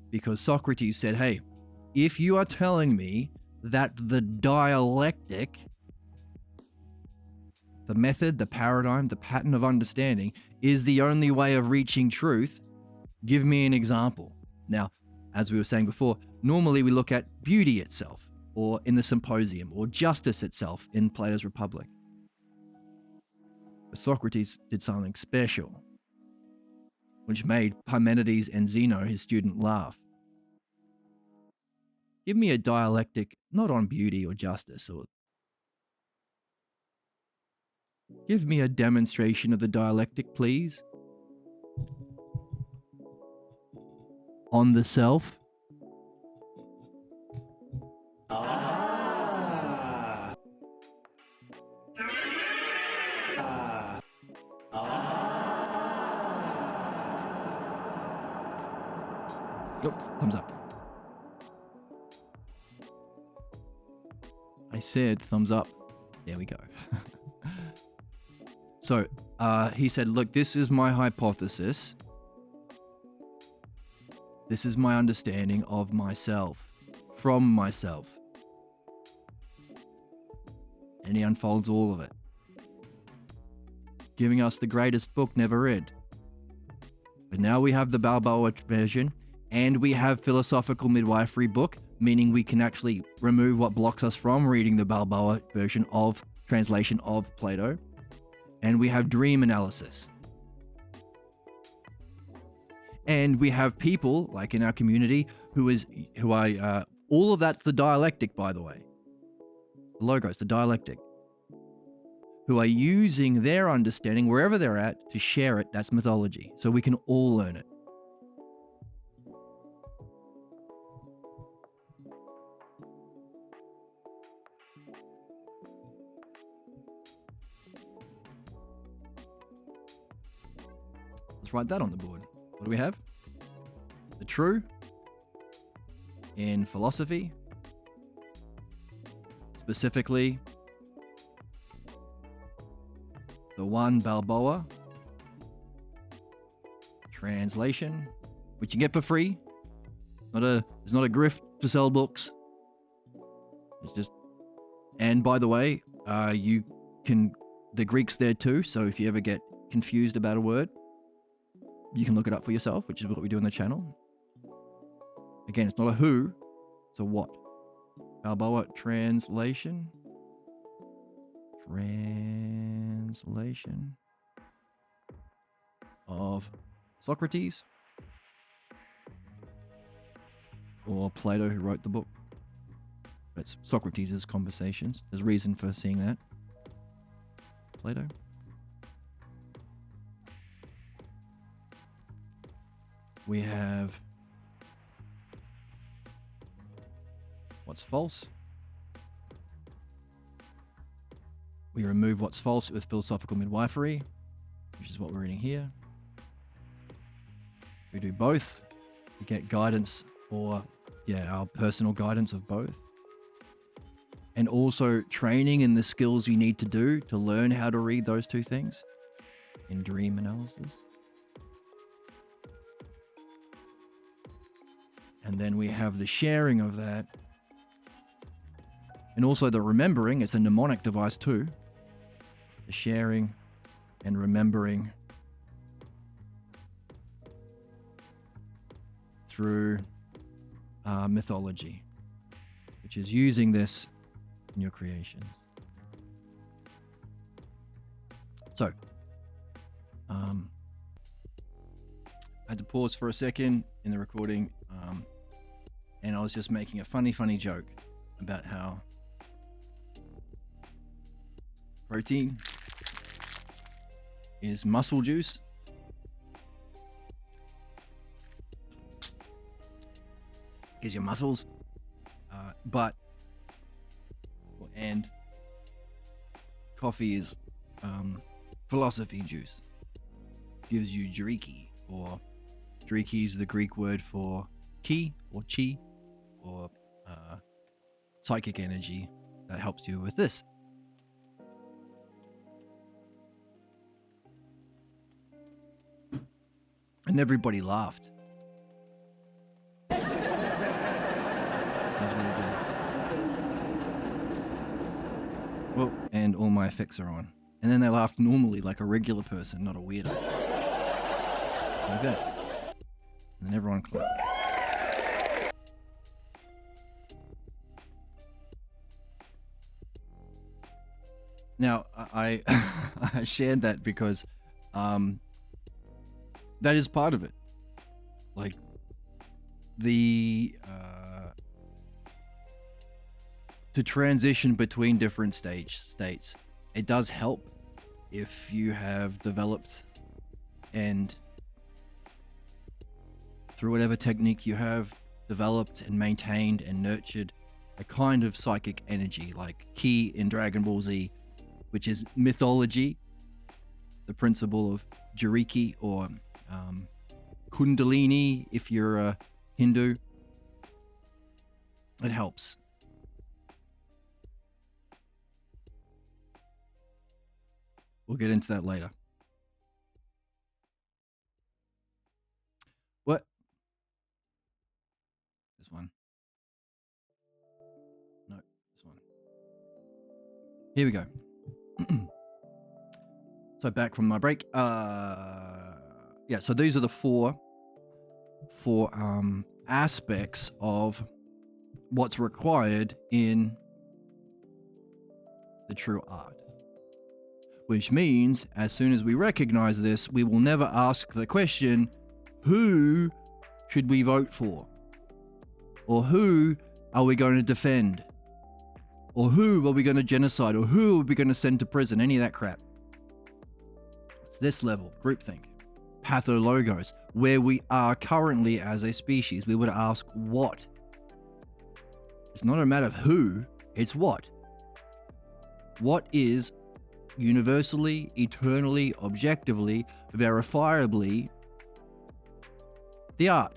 Because Socrates said, hey, if you are telling me that the dialectic, the method, the paradigm, the pattern of understanding is the only way of reaching truth, give me an example. Now, as we were saying before, normally we look at beauty itself, or in the Symposium, or justice itself in Plato's Republic. But Socrates did something special, which made Parmenides and Zeno, his student, laugh. Give me a dialectic not on beauty or justice, or Give me a demonstration of the dialectic, please. On the self. Nope, thumbs up. I said thumbs up. There we go. So, he said, look, this is my hypothesis. This is my understanding of myself, from myself. And he unfolds all of it, giving us the greatest book never read. But now we have the Balboa version, and we have philosophical midwifery book, meaning we can actually remove what blocks us from reading the Balboa version of translation of Plato. And we have dream analysis. And we have people, like in our community, who are all of that's the dialectic, by the way. The logos, the dialectic. Who are using their understanding, wherever they're at, to share it. That's mythology. So we can all learn it. Let's write that on the board. What do we have? The true in philosophy, specifically the one Balboa translation, which you get for free. It's not a grift to sell books. It's just, and by the way, the Greek's there too. So if you ever get confused about a word, you can look it up for yourself, which is what we do on the channel. Again, it's not a who, it's a what. Balboa translation. Translation of Socrates. Or Plato, who wrote the book. It's Socrates' conversations. There's reason for seeing that. Plato. We have what's false. We remove what's false with philosophical midwifery, which is what we're reading here. We do both. We get guidance, or our personal guidance of both. And also training in the skills you need to do to learn how to read those two things in dream analysis. And then we have the sharing of that. And also the remembering. It's a mnemonic device too. The sharing and remembering through mythology, which is using this in your creations. So, I had to pause for a second in the recording, and I was just making a funny joke about how protein is muscle juice. Gives you muscles. And coffee is philosophy juice. Gives you driki, or driki is the Greek word for ki or chi, or psychic energy that helps you with this. And everybody laughed. That was really good. Well, and all my effects are on. And then they laughed normally, like a regular person, not a weirdo. Like that. And then everyone clapped. Now, I I shared that because that is part of it. Like, to transition between different states, it does help if you have developed and through whatever technique you have developed and maintained and nurtured a kind of psychic energy like Ki in Dragon Ball Z, which is mythology, the principle of Jiriki or Kundalini if you're a Hindu. It helps. We'll get into that later. What? This one. No, this one. Here we go. So back from my break. Yeah, so these are the four aspects of what's required in the true art. Which means, as soon as we recognize this, we will never ask the question, who should we vote for? Or who are we going to defend? Or who are we going to genocide? Or who are we going to send to prison? Any of that crap. It's this level, groupthink. Pathologos, where we are currently as a species. We would ask what? It's not a matter of who, it's what. What is universally, eternally, objectively, verifiably the art?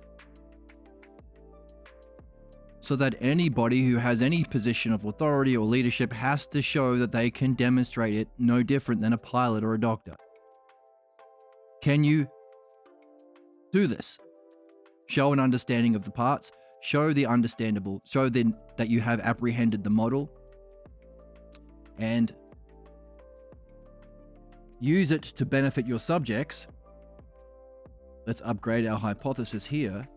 So that anybody who has any position of authority or leadership has to show that they can demonstrate it no different than a pilot or a doctor. Can you do this? Show an understanding of the parts, show the understandable, show then that you have apprehended the model, and use it to benefit your subjects. Let's upgrade our hypothesis here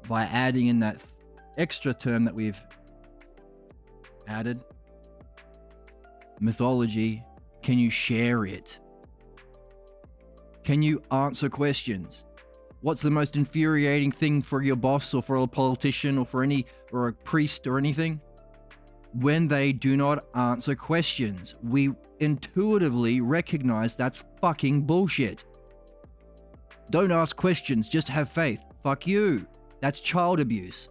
by adding in that extra term that we've added. Mythology. Can you share it? Can you answer questions? What's the most infuriating thing for your boss or for a politician or for a priest or anything? When they do not answer questions. We intuitively recognize that's fucking bullshit. Don't ask questions, just have faith. Fuck you. That's child abuse.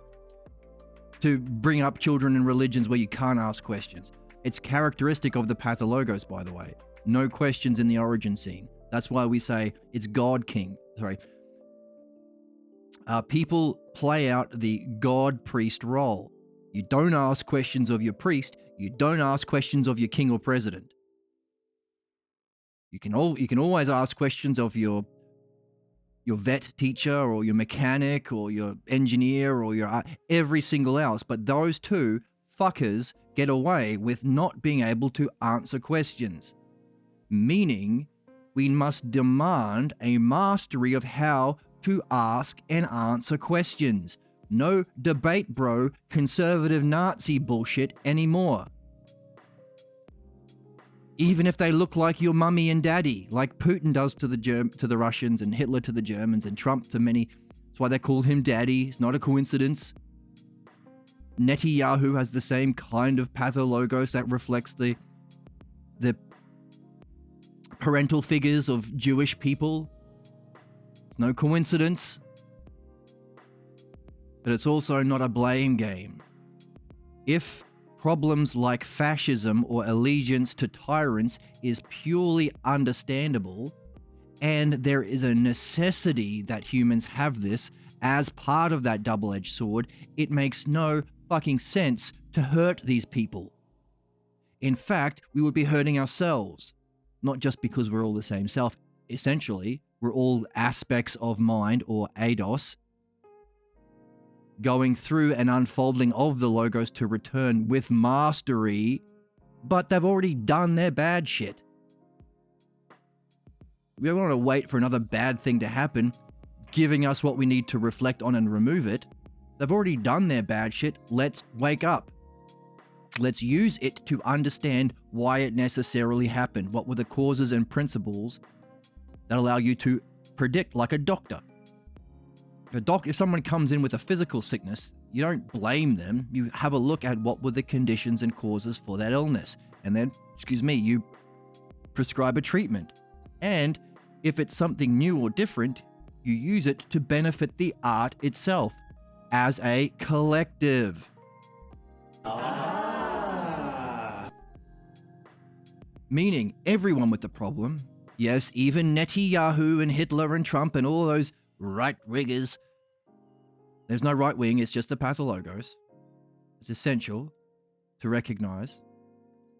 To bring up children in religions where you can't ask questions. It's characteristic of the pathologos, by the way. No questions in the origin scene. That's why we say it's God King. Sorry. People play out the God priest role. You don't ask questions of your priest. You don't ask questions of your king or president. You can always ask questions of your vet teacher or your mechanic or your engineer or your every single else. But those two fuckers get away with not being able to answer questions. Meaning, we must demand a mastery of how to ask and answer questions. No debate, bro, conservative Nazi bullshit anymore. Even if they look like your mummy and daddy, like Putin does to the Russians and Hitler to the Germans and Trump to many. That's why they call him daddy. It's not a coincidence. Netanyahu has the same kind of pathologos that reflects the parental figures of Jewish people. It's no coincidence. But it's also not a blame game. If problems like fascism or allegiance to tyrants is purely understandable, and there is a necessity that humans have this as part of that double-edged sword, it makes no fucking sense to hurt these people. In fact, we would be hurting ourselves, not just because we're all the same self. Essentially, we're all aspects of mind, or eidos, going through an unfolding of the logos to return with mastery, but they've already done their bad shit. We don't want to wait for another bad thing to happen, giving us what we need to reflect on and remove it. They've already done their bad shit. Let's wake up. Let's use it to understand why it necessarily happened. What were the causes and principles that allow you to predict, like a doctor? If someone comes in with a physical sickness, you don't blame them. You have a look at what were the conditions and causes for that illness. And then, you prescribe a treatment. And if it's something new or different, you use it to benefit the art itself as a collective. Meaning everyone with the problem, yes, even Netanyahu and Hitler and Trump and all those right-wingers. There's no right wing, it's just the pathologos. It's essential to recognize.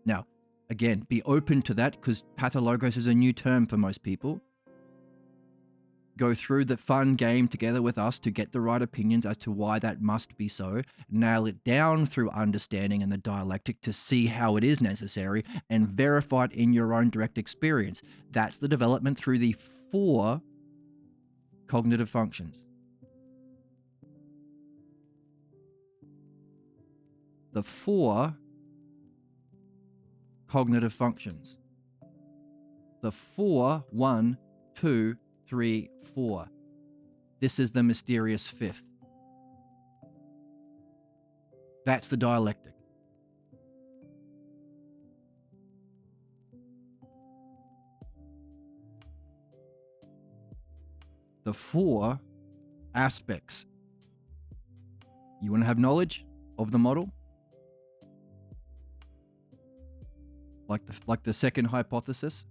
Now, again, be open to that because pathologos is a new term for most people. Go through the fun game together with us to get the right opinions as to why that must be so. Nail it down through understanding and the dialectic to see how it is necessary and verify it in your own direct experience. That's the development through the 4 cognitive functions. The 4 cognitive functions. The 4, 1, 2, 3, 4. This is the mysterious 5th. That's the dialectic. The 4 aspects. You want to have knowledge of the model? Like the second hypothesis?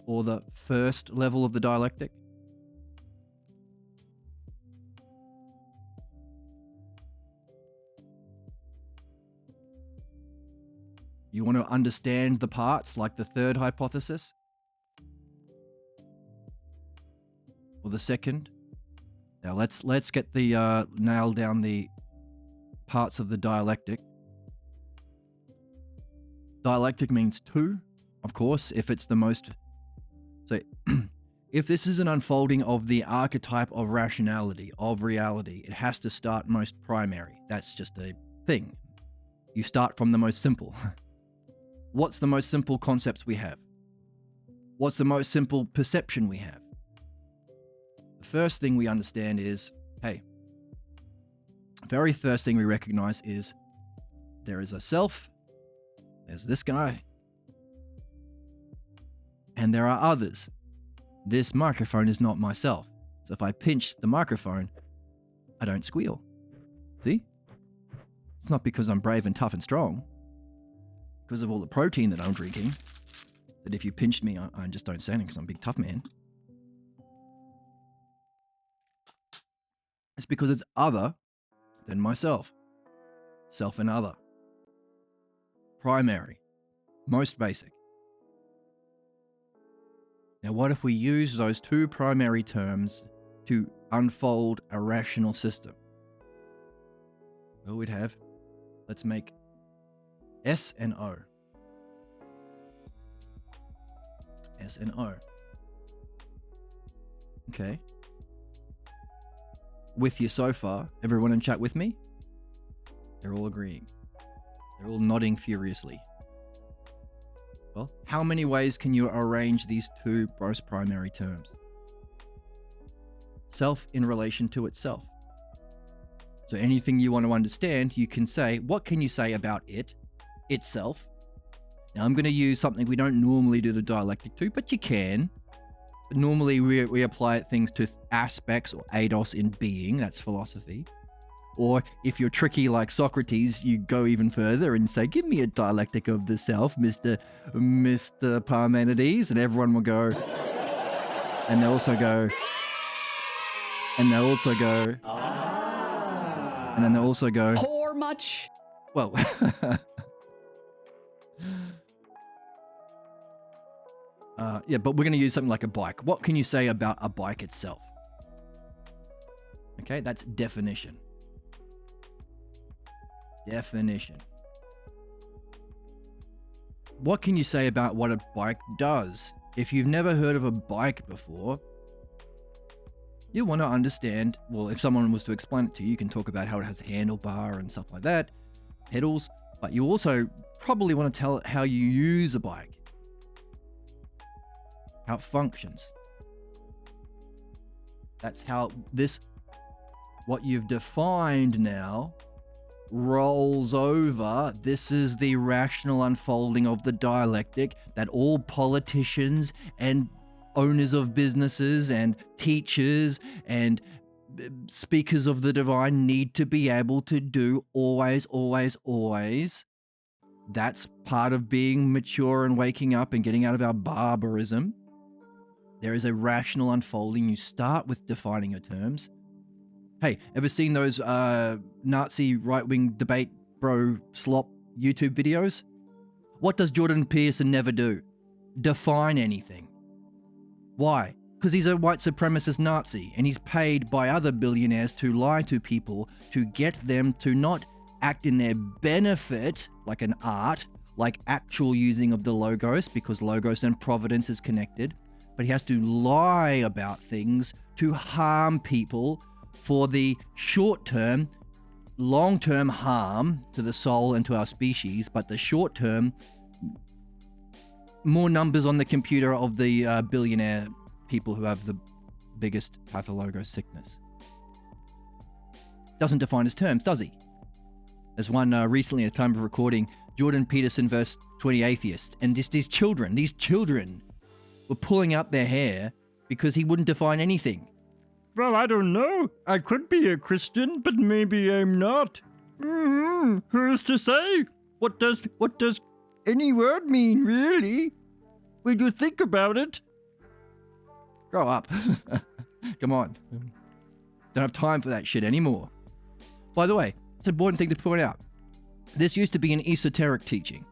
Or the first level of the dialectic? You want to understand the parts like the third hypothesis? Or the second? Now let's get the nail down the parts of the dialectic. Dialectic means 2, of course, if it's the most. So if this is an unfolding of the archetype of rationality, of reality, it has to start most primary. That's just a thing. You start from the most simple. What's the most simple concepts we have? What's the most simple perception we have? The first thing we understand is, hey, the very first thing we recognize is there is a self, there's this guy, and there are others. This microphone is not myself. So if I pinch the microphone, I don't squeal. See? It's not because I'm brave and tough and strong. Because of all the protein that I'm drinking. That if you pinched me, I just don't say anything because I'm a big tough man. It's because it's other than myself. Self and other. Primary. Most basic. Now, what if we use those 2 primary terms to unfold a rational system? Well, we'd have, let's make S and O. S and O. Okay. With you so far? Everyone in chat with me? They're all agreeing. They're all nodding furiously. Well, how many ways can you arrange these 2 most primary terms? Self in relation to itself. So anything you want to understand, you can say, what can you say about it, itself? Now I'm going to use something we don't normally do the dialectic to, but you can. But normally we apply things to aspects or eidos in being, that's philosophy. Or if you're tricky like Socrates, you go even further and say, give me a dialectic of the self, Mr. Parmenides. And everyone will go, and they'll also go, and they'll also go, and then they'll also go, Pour much? well, yeah, but we're going to use something like a bike. What can you say about a bike itself? Okay, that's definition. Definition. What can you say about what a bike does? If you've never heard of a bike before, you want to understand, well, if someone was to explain it to you, you can talk about how it has a handlebar and stuff like that, pedals, but you also probably want to tell it how you use a bike, how it functions. That's how what you've defined now rolls over, this is the rational unfolding of the dialectic that all politicians and owners of businesses and teachers and speakers of the divine need to be able to do always, always, always. That's part of being mature and waking up and getting out of our barbarism. There is a rational unfolding. You start with defining your terms. Hey, ever seen those Nazi right-wing debate bro slop YouTube videos? What does Jordan Peterson never do? Define anything. Why? Because he's a white supremacist Nazi and he's paid by other billionaires to lie to people to get them to not act in their benefit, like an art, like actual using of the logos, because logos and providence is connected. But he has to lie about things to harm people for the short-term, long-term harm to the soul and to our species, but the short-term, more numbers on the computer of the billionaire people who have the biggest pathologo sickness. Doesn't define his terms, does he? There's one recently at the time of recording, Jordan Peterson versus 20 atheists, and these children were pulling out their hair because he wouldn't define anything. Well, I don't know. I could be a Christian, but maybe I'm not. Who's to say? What does any word mean, really? When you think about it. Grow up. Come on. Don't have time for that shit anymore. By the way, it's an important thing to point out. This used to be an esoteric teaching.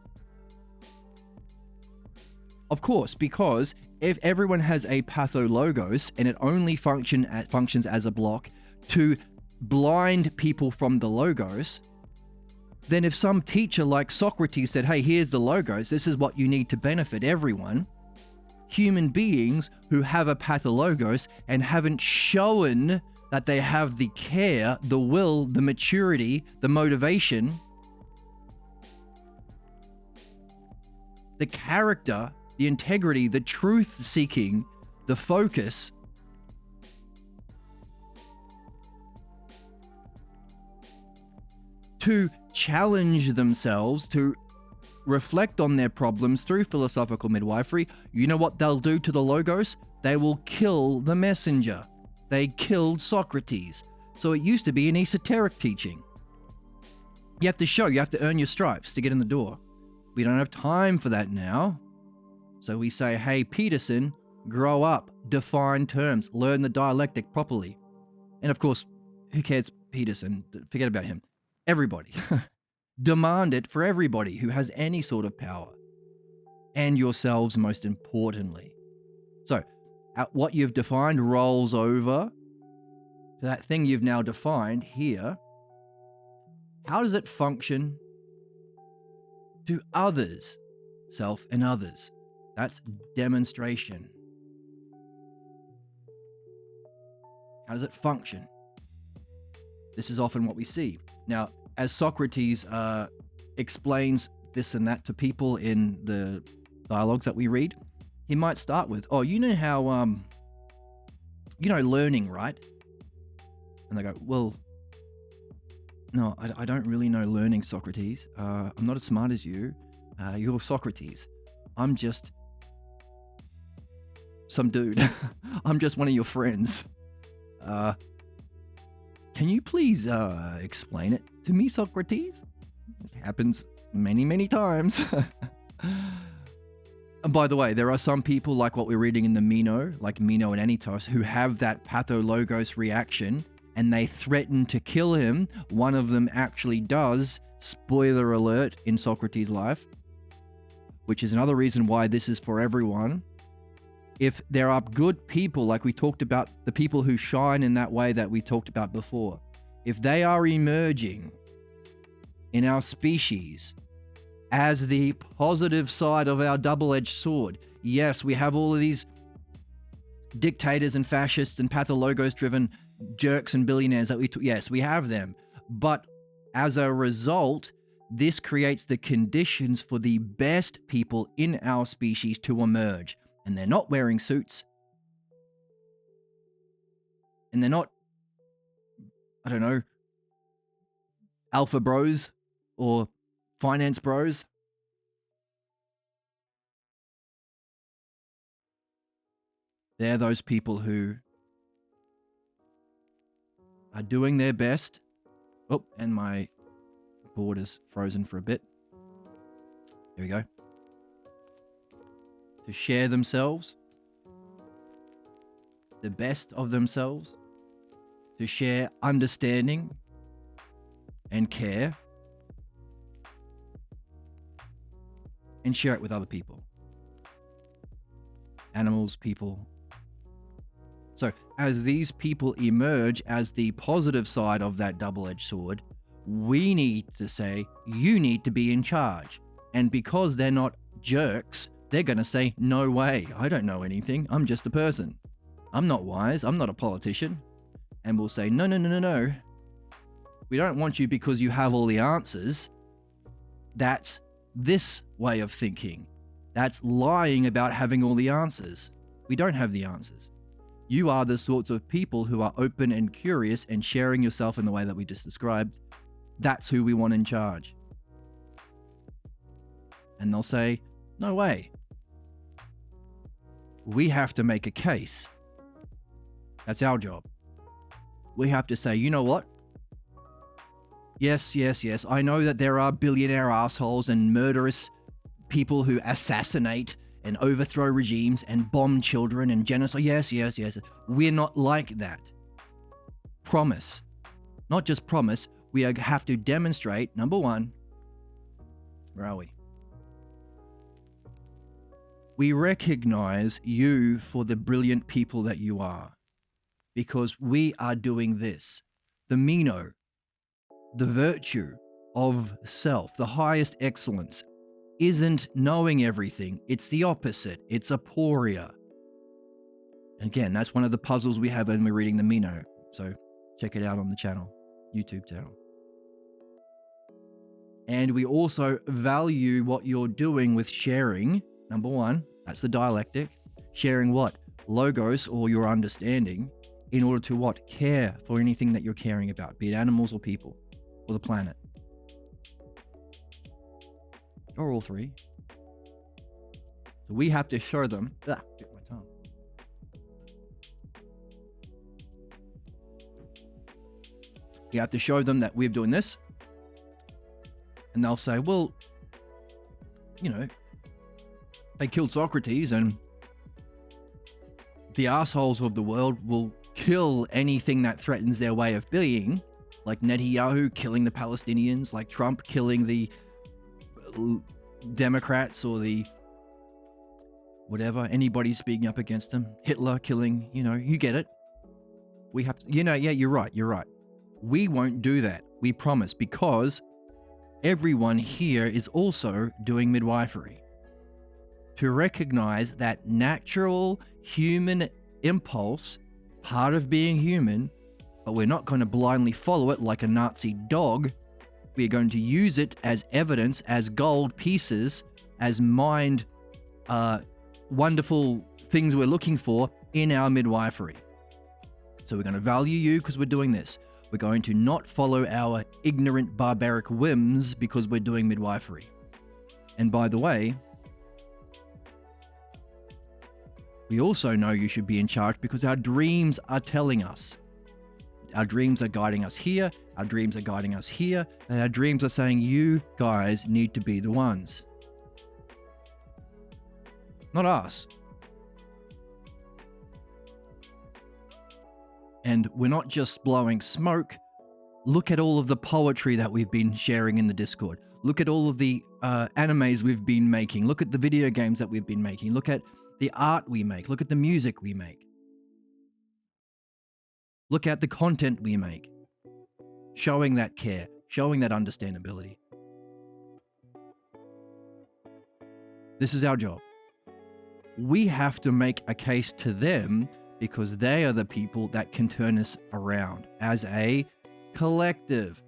Of course, because if everyone has a pathologos and it only functions as a block to blind people from the logos, then if some teacher like Socrates said, hey, here's the logos, this is what you need to benefit everyone, human beings who have a pathologos and haven't shown that they have the care, the will, the maturity, the motivation, the character, the integrity, the truth seeking, the focus, to challenge themselves, to reflect on their problems through philosophical midwifery, you know what they'll do to the logos? They will kill the messenger. They killed Socrates. So it used to be an esoteric teaching. You have to earn your stripes to get in the door. We don't have time for that now. So we say, hey, Peterson, grow up, define terms, learn the dialectic properly. And of course, who cares Peterson? Forget about him. Everybody. Demand it for everybody who has any sort of power. And yourselves, most importantly. So, what you've defined rolls over to that thing you've now defined here. How does it function to others? Self and others. That's demonstration. How does it function? This is often what we see. Now, as Socrates explains this and that to people in the dialogues that we read, he might start with, oh, you know how, learning, right? And they go, well, no, I don't really know learning, Socrates. I'm not as smart as you. You're Socrates. I'm just some dude. I'm just one of your friends. Can you please explain it to me, Socrates? It happens many, many times. And by the way, there are some people like what we're reading in the Meno, like Meno and Anytos, who have that pathologos reaction and they threaten to kill him. One of them actually does, spoiler alert, in Socrates' life, which is another reason why this is for everyone. If there are good people, like we talked about, the people who shine in that way that we talked about before, if they are emerging in our species as the positive side of our double-edged sword, yes, we have all of these dictators and fascists and pathologos-driven jerks and billionaires that yes, we have them. But as a result, this creates the conditions for the best people in our species to emerge. And they're not wearing suits. And they're not, alpha bros or finance bros. They're those people who are doing their best. Oh, and my board is frozen for a bit. There we go. To share themselves, the best of themselves, to share understanding and care, and share it with other people. Animals, people. So as these people emerge as the positive side of that double-edged sword, we need to say, you need to be in charge. And because they're not jerks, they're going to say, no way, I don't know anything. I'm just a person. I'm not wise. I'm not a politician. And we'll say, no. We don't want you because you have all the answers. That's this way of thinking. That's lying about having all the answers. We don't have the answers. You are the sorts of people who are open and curious and sharing yourself in the way that we just described. That's who we want in charge. And they'll say, no way. We have to make a case. That's our job. We have to say, you know what? Yes. I know that there are billionaire assholes and murderous people who assassinate and overthrow regimes and bomb children and genocide. Yes. We're not like that. Promise. Not just promise. We have to demonstrate, number one, where are we? We recognize you for the brilliant people that you are, because we are doing this. The Meno, the virtue of self, the highest excellence, isn't knowing everything. It's the opposite. It's aporia. Again, that's one of the puzzles we have when we're reading the Meno. So check it out on the channel, YouTube channel. And we also value what you're doing with sharing. Number one, that's the dialectic. Sharing what? Logos, or your understanding, in order to what? Care for anything that you're caring about, be it animals or people or the planet. Or all three. So we have to show them. Bit my tongue. You have to show them that we're doing this. And they'll say, well, you know, they killed Socrates, and the assholes of the world will kill anything that threatens their way of being, like Netanyahu killing the Palestinians, like Trump killing the Democrats or the whatever, anybody speaking up against them, Hitler killing, you get it. We have to, yeah, you're right. We won't do that. We promise, because everyone here is also doing midwifery. To recognize that natural human impulse, part of being human, but we're not going to blindly follow it like a Nazi dog. We're going to use it as evidence, as gold pieces, as wonderful things we're looking for in our midwifery. So we're going to value you because we're doing this. We're going to not follow our ignorant barbaric whims because we're doing midwifery. And by the way, we also know you should be in charge because our dreams are telling us. Our dreams are guiding us here, our dreams are guiding us here, and our dreams are saying you guys need to be the ones. Not us. And we're not just blowing smoke. Look at all of the poetry that we've been sharing in the Discord. Look at all of the animes we've been making. Look at the video games that we've been making. Look at the art we make. Look at the music we make. Look at the content we make. Showing that care, showing that understandability. This is our job. We have to make a case to them because they are the people that can turn us around as a collective.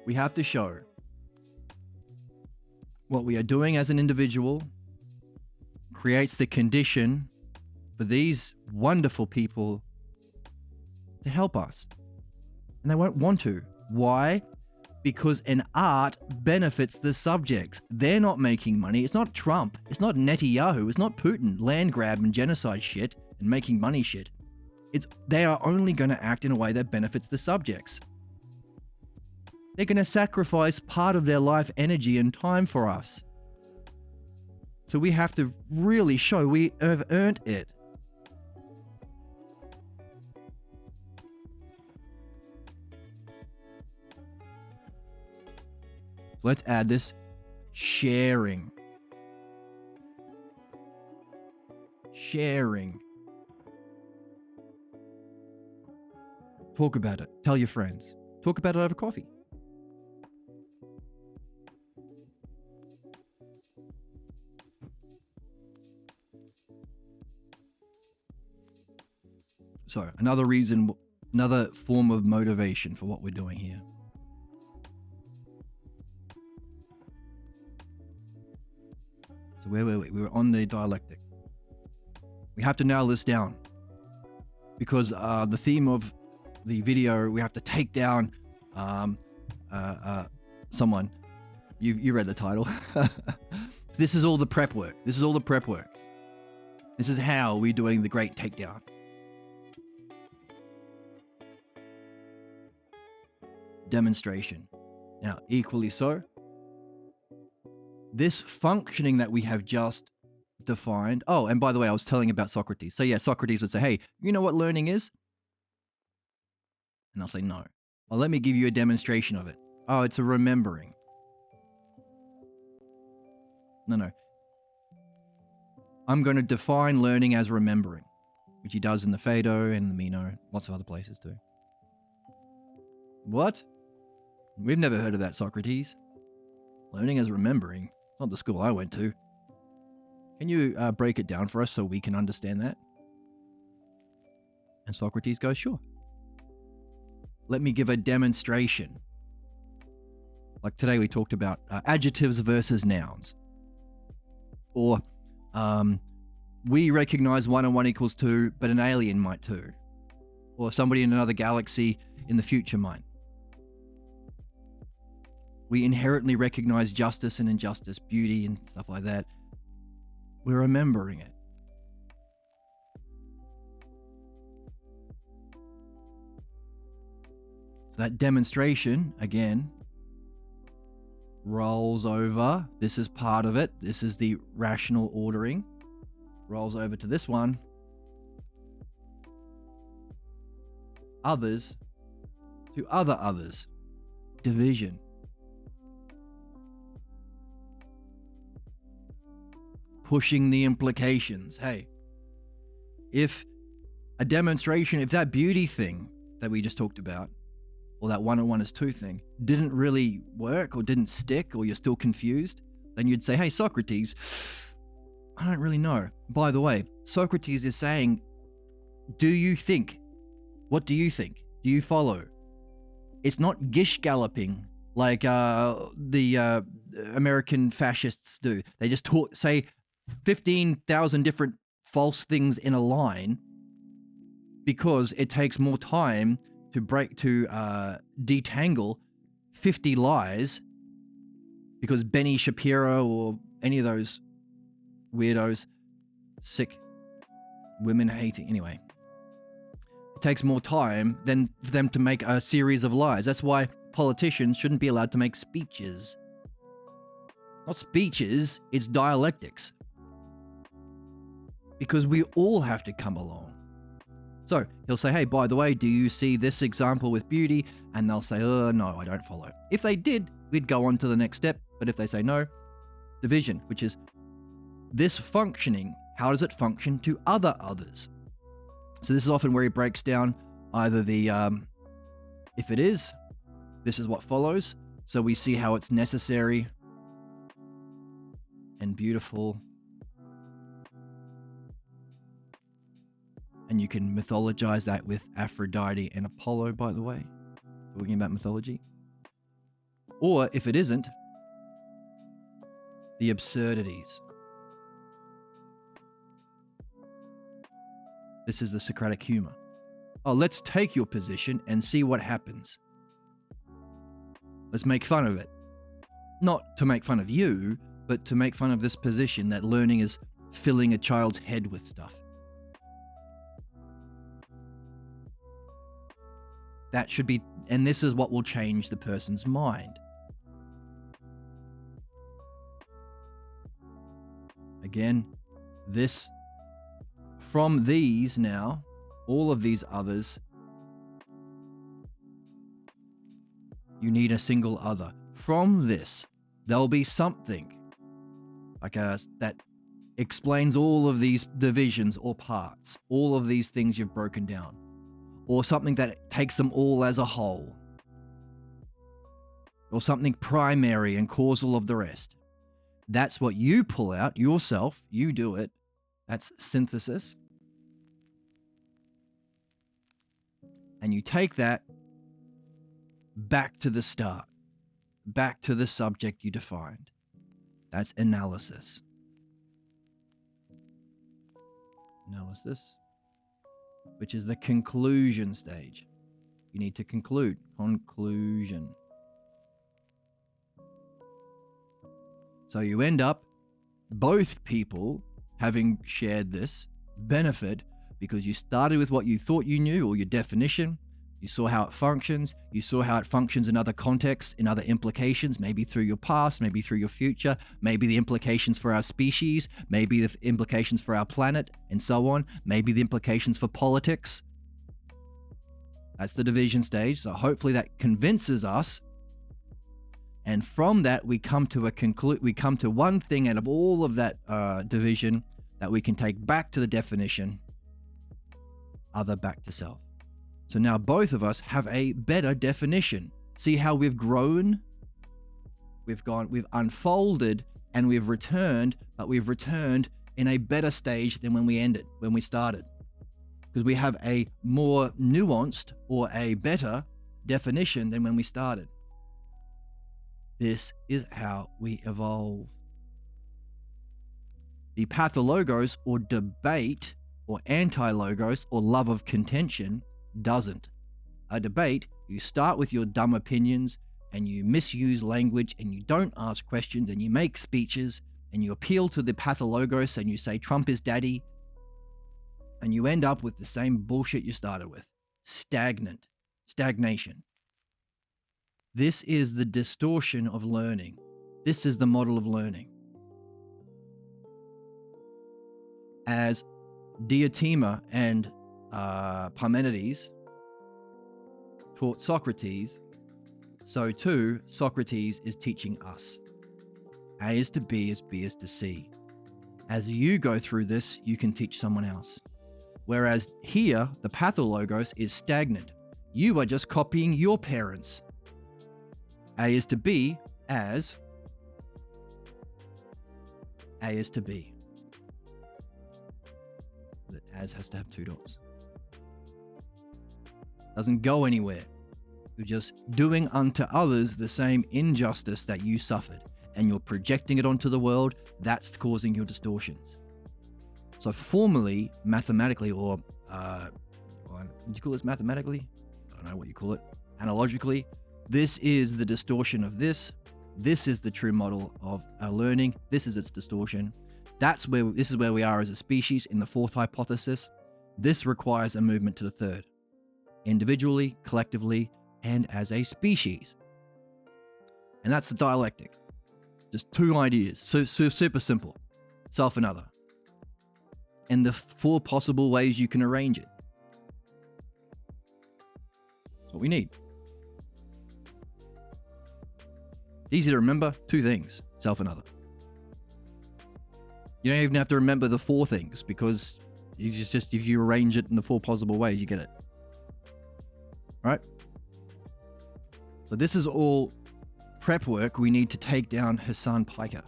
We have to show what we are doing as an individual creates the condition for these wonderful people to help us. And they won't want to. Why? Because an art benefits the subjects. They're not making money. It's not Trump. It's not Netanyahu. It's not Putin. Land grab and genocide shit and making money shit. They are only going to act in a way that benefits the subjects. They're going to sacrifice part of their life energy and time for us. So we have to really show we have earned it. Let's add this sharing. Sharing. Talk about it. Tell your friends. Talk about it over coffee. So, another form of motivation for what we're doing here. So where were we? We were on the dialectic. We have to nail this down because the theme of the video, we have to take down someone. You read the title. This is all the prep work. This is how we're doing the great takedown. Demonstration. Now, equally so, this functioning that we have just defined. Oh, and by the way, I was telling about Socrates. So yeah, Socrates would say, hey, you know what learning is? And I'll say, no. Well, let me give you a demonstration of it. Oh, it's a remembering. No. I'm going to define learning as remembering, which he does in the Phaedo and the Meno, lots of other places too. What? We've never heard of that, Socrates. Learning as remembering. It's not the school I went to. Can you break it down for us so we can understand that? And Socrates goes, sure. Let me give a demonstration. Like today we talked about adjectives versus nouns. Or we recognize 1 and 1 equals 2, but an alien might too. Or somebody in another galaxy in the future might. We inherently recognize justice and injustice, beauty and stuff like that. We're remembering it. So that demonstration, again, rolls over. This is part of it. This is the rational ordering. Rolls over to this one. Others to other others. Division. Pushing the implications. Hey, if a demonstration, if that beauty thing that we just talked about, or that 1 and 1 is 2 thing, didn't really work or didn't stick, or you're still confused, then you'd say, hey, Socrates, I don't really know. By the way, Socrates is saying, do you think? What do you think? Do you follow? It's not gish galloping like the American fascists do. They just say 15,000 different false things in a line because it takes more time to detangle 50 lies, because Benny Shapiro or any of those weirdos, sick, women hating, anyway. It takes more time than for them to make a series of lies. That's why politicians shouldn't be allowed to make speeches. Not speeches, it's dialectics. Because we all have to come along. So he'll say, hey, by the way, do you see this example with beauty? And they'll say, no, I don't follow. If they did, we'd go on to the next step. But if they say no, division, which is this functioning, how does it function to other others? So this is often where he breaks down either the, if it is, this is what follows. So we see how it's necessary and beautiful. And you can mythologize that with Aphrodite and Apollo, by the way, talking about mythology. Or if it isn't, the absurdities. This is the Socratic humor. Oh, let's take your position and see what happens. Let's make fun of it. Not to make fun of you, but to make fun of this position that learning is filling a child's head with stuff. That should be, and this is what will change the person's mind. Again, this, from these now, all of these others, you need a single other. From this, there'll be something like that explains all of these divisions or parts, all of these things you've broken down, or something that takes them all as a whole, or something primary and causal of the rest. That's what you pull out yourself, you do it. That's synthesis. And you take that back to the start, back to the subject you defined. That's analysis. Analysis, which is the conclusion stage. You need to conclude. Conclusion. So you end up, both people having shared this benefit because you started with what you thought you knew, or your definition. You saw how it functions. You saw how it functions in other contexts, in other implications, maybe through your past, maybe through your future, maybe the implications for our species, maybe the implications for our planet, and so on. Maybe the implications for politics. That's the division stage. So hopefully that convinces us. And from that, we come to one thing out of all of that division that we can take back to the definition, other back to self. So now both of us have a better definition. See how we've grown? We've unfolded and we've returned, but we've returned in a better stage than when we started. Because we have a more nuanced or a better definition than when we started. This is how we evolve. The pathologos or debate or anti-logos or love of contention doesn't. A debate, you start with your dumb opinions and you misuse language and you don't ask questions and you make speeches and you appeal to the pathologos and you say Trump is daddy and you end up with the same bullshit you started with. Stagnation. This is the distortion of learning. This is the model of learning. As Diotima and Parmenides taught Socrates, so too Socrates is teaching us. A is to B as B is to C. As you go through this, you can teach someone else. Whereas here, the pathologos is stagnant. You are just copying your parents. A is to B as A is to B. The as has to have two dots. Doesn't go anywhere. You're just doing unto others the same injustice that you suffered, and you're projecting it onto the world. That's causing your distortions. So formally, mathematically, or would you call this mathematically? I don't know what you call it. Analogically, this is the distortion of this. This is the true model of our learning. This is its distortion. This is where we are as a species in the fourth hypothesis. This requires a movement to the third, individually, collectively, and as a species. And that's the dialectic. Just two ideas, so super simple. Self and other. And the four possible ways you can arrange it. That's what we need. Easy to remember, two things, self and other. You don't even have to remember the four things because if you arrange it in the four possible ways, you get it. Right? So this is all prep work we need to take down Hassan Piker,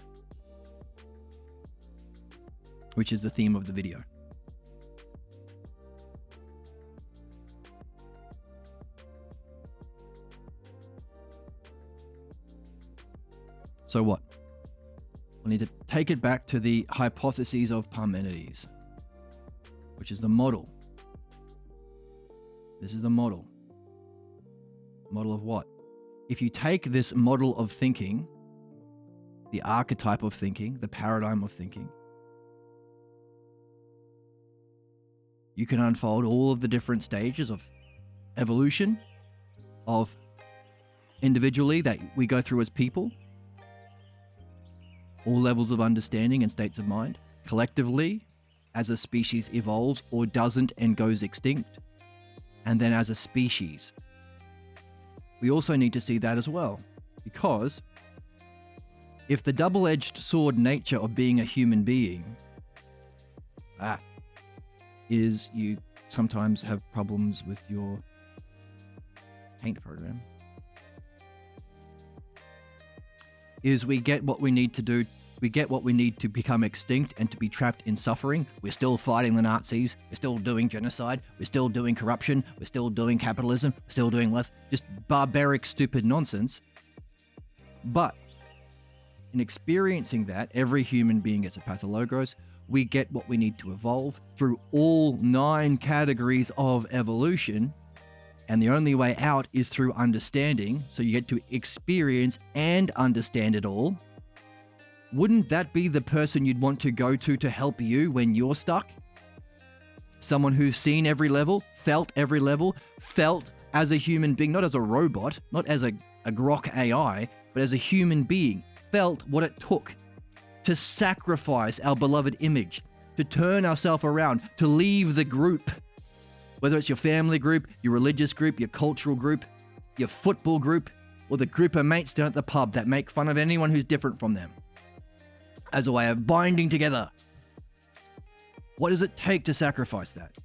which is the theme of the video. So what? We need to take it back to the hypotheses of Parmenides, which is the model. This is a model. Model of what? If you take this model of thinking, the archetype of thinking, the paradigm of thinking, you can unfold all of the different stages of evolution, of individually that we go through as people, all levels of understanding and states of mind, collectively as a species evolves or doesn't and goes extinct, and then as a species. We also need to see that as well, because if the double-edged sword nature of being a human being is you sometimes have problems with your paint program, is we get what we need to do. We get what we need to become extinct and to be trapped in suffering. We're still fighting the Nazis. We're still doing genocide. We're still doing corruption. We're still doing capitalism. We're still doing just barbaric, stupid nonsense. But in experiencing that, every human being gets a pathologos. We get what we need to evolve through all 9 categories of evolution. And the only way out is through understanding. So you get to experience and understand it all. Wouldn't that be the person you'd want to go to help you when you're stuck? Someone who's seen every level, felt as a human being, not as a robot, not as a grok AI, but as a human being, felt what it took to sacrifice our beloved image, to turn ourselves around, to leave the group. Whether it's your family group, your religious group, your cultural group, your football group, or the group of mates down at the pub that make fun of anyone who's different from them, as a way of binding together. What does it take to sacrifice that?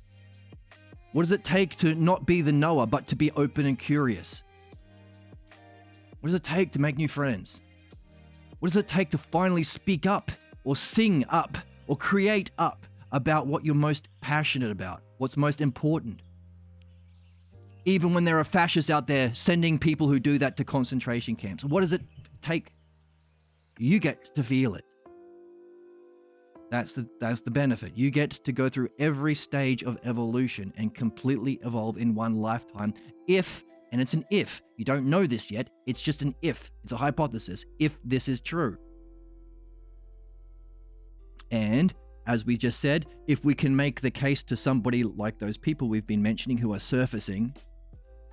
What does it take to not be the knower, but to be open and curious? What does it take to make new friends? What does it take to finally speak up, or sing up, or create up about what you're most passionate about, what's most important? Even when there are fascists out there sending people who do that to concentration camps, what does it take? You get to feel it. That's the benefit. You get to go through every stage of evolution and completely evolve in one lifetime. If, and it's an if, you don't know this yet, it's just an if, it's a hypothesis, if this is true. And as we just said, if we can make the case to somebody like those people we've been mentioning who are surfacing,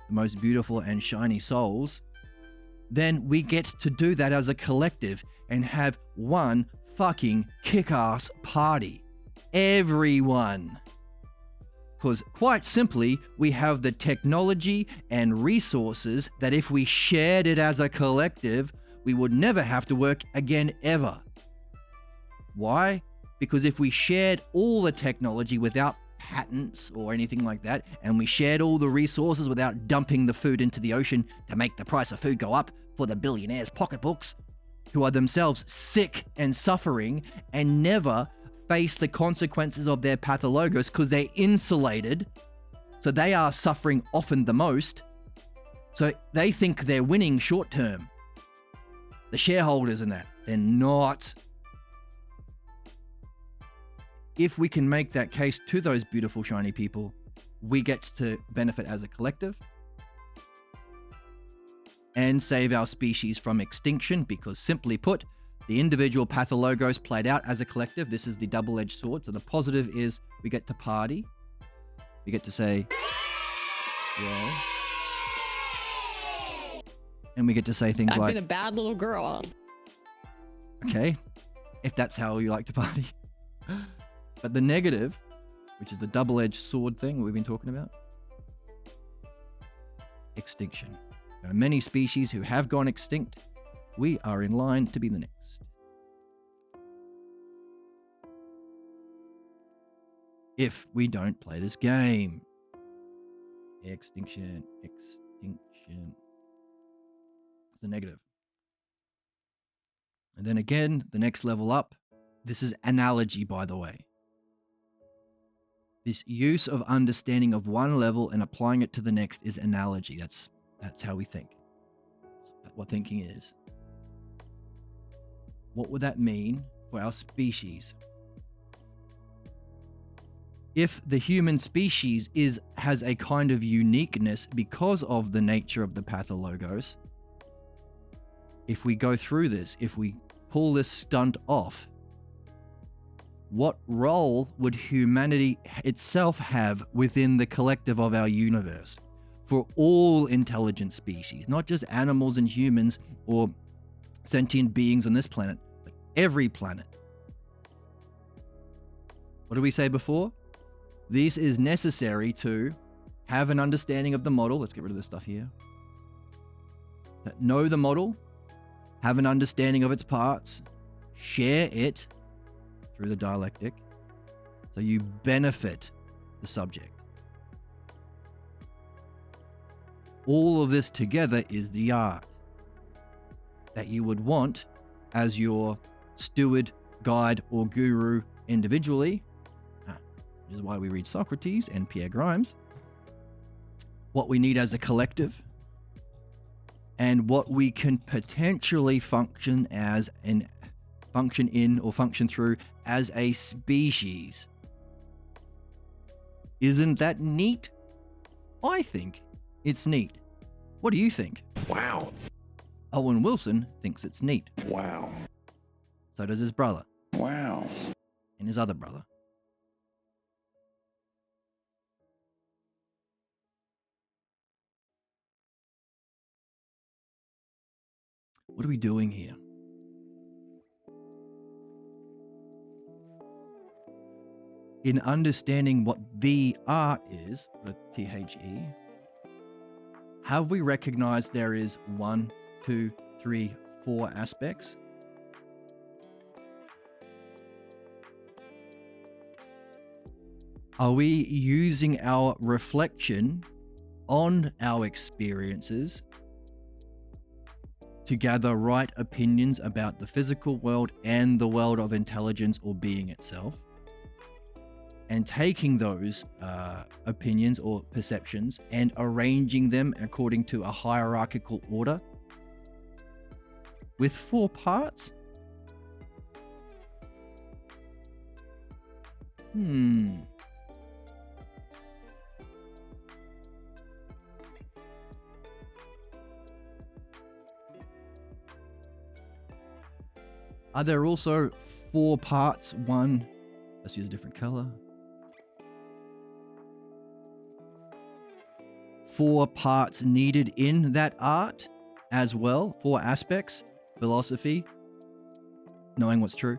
the most beautiful and shiny souls, then we get to do that as a collective and have one fucking kick-ass party. Everyone. Because quite simply, we have the technology and resources that if we shared it as a collective, we would never have to work again ever. Why? Because if we shared all the technology without patents or anything like that, and we shared all the resources without dumping the food into the ocean to make the price of food go up for the billionaires' pocketbooks, who are themselves sick and suffering and never face the consequences of their pathologos because they're insulated, so they are suffering often the most, so they think they're winning short term. The shareholders in that, they're not. If we can make that case to those beautiful shiny people, we get to benefit as a collective and save our species from extinction, because simply put, the individual pathologos played out as a collective. This is the double-edged sword. So the positive is we get to party. We get to say, yeah. And we get to say things I've like, been a bad little girl. okay, if that's how you like to party. But the negative, which is the double-edged sword thing we've been talking about, extinction. There are many species who have gone extinct. We are in line to be the next. If we don't play this game. Extinction. It's the negative. And then again, the next level up. This is analogy, by the way. This use of understanding of one level and applying it to the next is analogy. That's how we think. That's what thinking is. What would that mean for our species? if the human species has a kind of uniqueness because of the nature of the pathologos, if we go through this, if we pull this stunt off, what role would humanity itself have within the collective of our universe for all intelligent species, not just animals and humans or sentient beings on this planet, but every planet? What did we say before? This is necessary to have an understanding of the model. Let's get rid of this stuff here. Know the model, have an understanding of its parts, share it through the dialectic, so you benefit the subject. All of this together is the art that you would want as your steward, guide, or guru individually. Which is why we read Socrates and Pierre Grimes. What we need as a collective, and what we can potentially function through as a species. Isn't that neat? I think it's neat. What do you think? Wow. Owen Wilson thinks it's neat. Wow. So does his brother. Wow. And his other brother. What are we doing here? In understanding what the art is, the THE, have we recognized there is 1, 2, 3, 4 aspects? Are we using our reflection on our experiences to gather right opinions about the physical world and the world of intelligence or being itself? And taking those opinions or perceptions and arranging them according to a hierarchical order with 4 parts? Are there also 4 parts? Let's use a different color. 4 parts needed in that art as well. 4 aspects: philosophy, knowing what's true;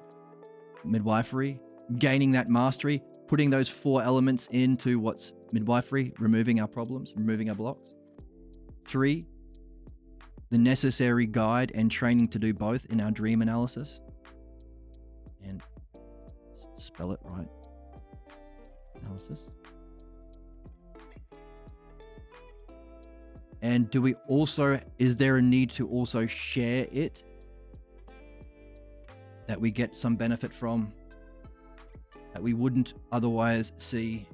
midwifery, gaining that mastery, putting those 4 elements into what's midwifery, removing our problems, removing our blocks. 3, the necessary guide and training to do both in our dream analysis. And spell it right. Analysis. And is there a need to also share it, that we get some benefit from, that we wouldn't otherwise see?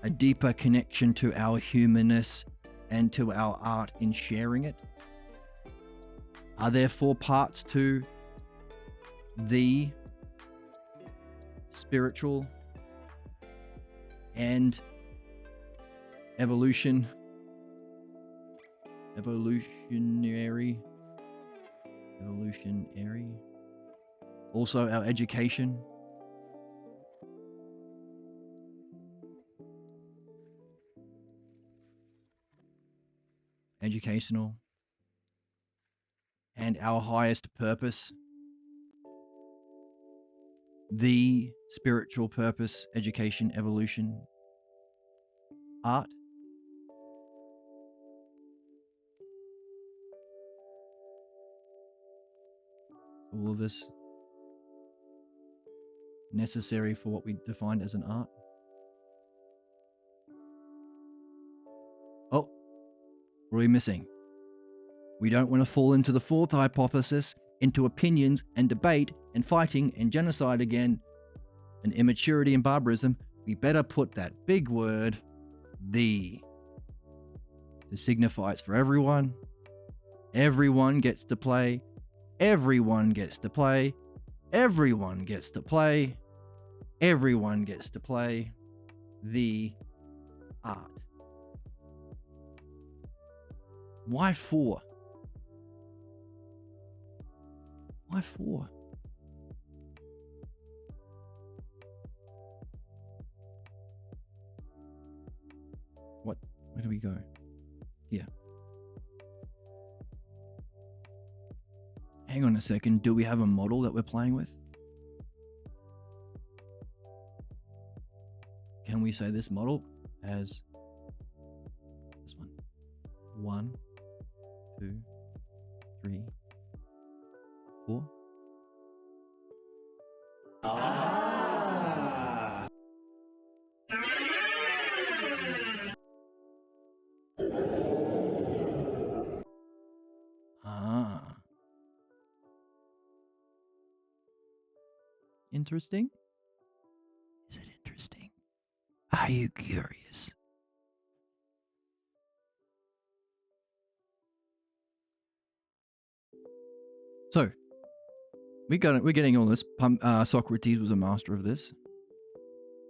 A deeper connection to our humanness and to our art in sharing it? Are there 4 parts to the spiritual and evolutionary, also our education, educational, and our highest purpose, the spiritual purpose, education, evolution, art? All of this necessary for what we defined as an art? Oh, what are we missing? We don't want to fall into the 4th hypothesis, into opinions and debate and fighting and genocide again, and immaturity and barbarism. We better put that big word, the, to signify it's for everyone. Everyone gets to play. Everyone gets to play. Everyone gets to play. Everyone gets to play. the art. Why 4? Why 4? What? Where do we go? Here. Hang on a second. Do we have a model that we're playing with? Can we say this model has this one? 1, 2, 3, 4. Interesting? Is it interesting? Are you curious? So, we're getting all this. Socrates was a master of this.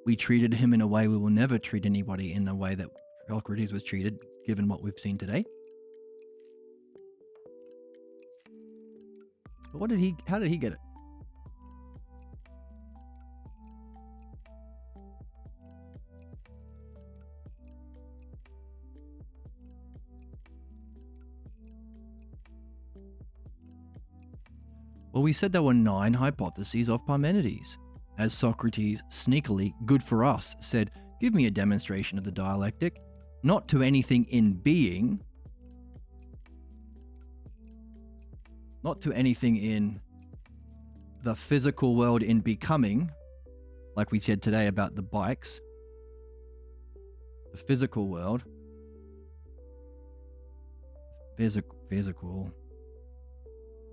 We treated him in a way we will never treat anybody in the way that Socrates was treated, given what we've seen today. But how did he get it? Well, we said there were 9 hypotheses of Parmenides. As Socrates sneakily, good for us, said, give me a demonstration of the dialectic, not to anything in being, not to anything in the physical world in becoming, like we said today about the bikes, the physical world, physical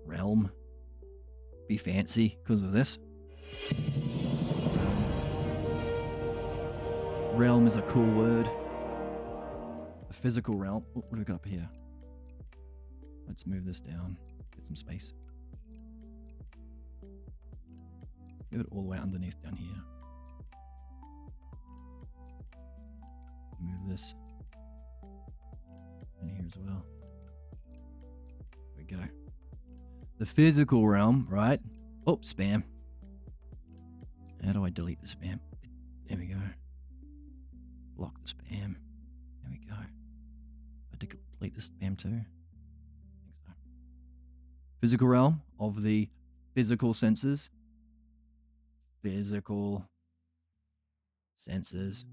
realm, be fancy because of this. Realm is a cool word. The physical realm. What do we got up here? Let's move this down. Get some space. Move it all the way underneath down here. Move this in here as well. There we go. The physical realm, right? Oh, spam. How do I delete the spam? There we go. Block the spam. There we go. I did delete the spam too. I think so. Physical realm of the physical senses. Physical senses.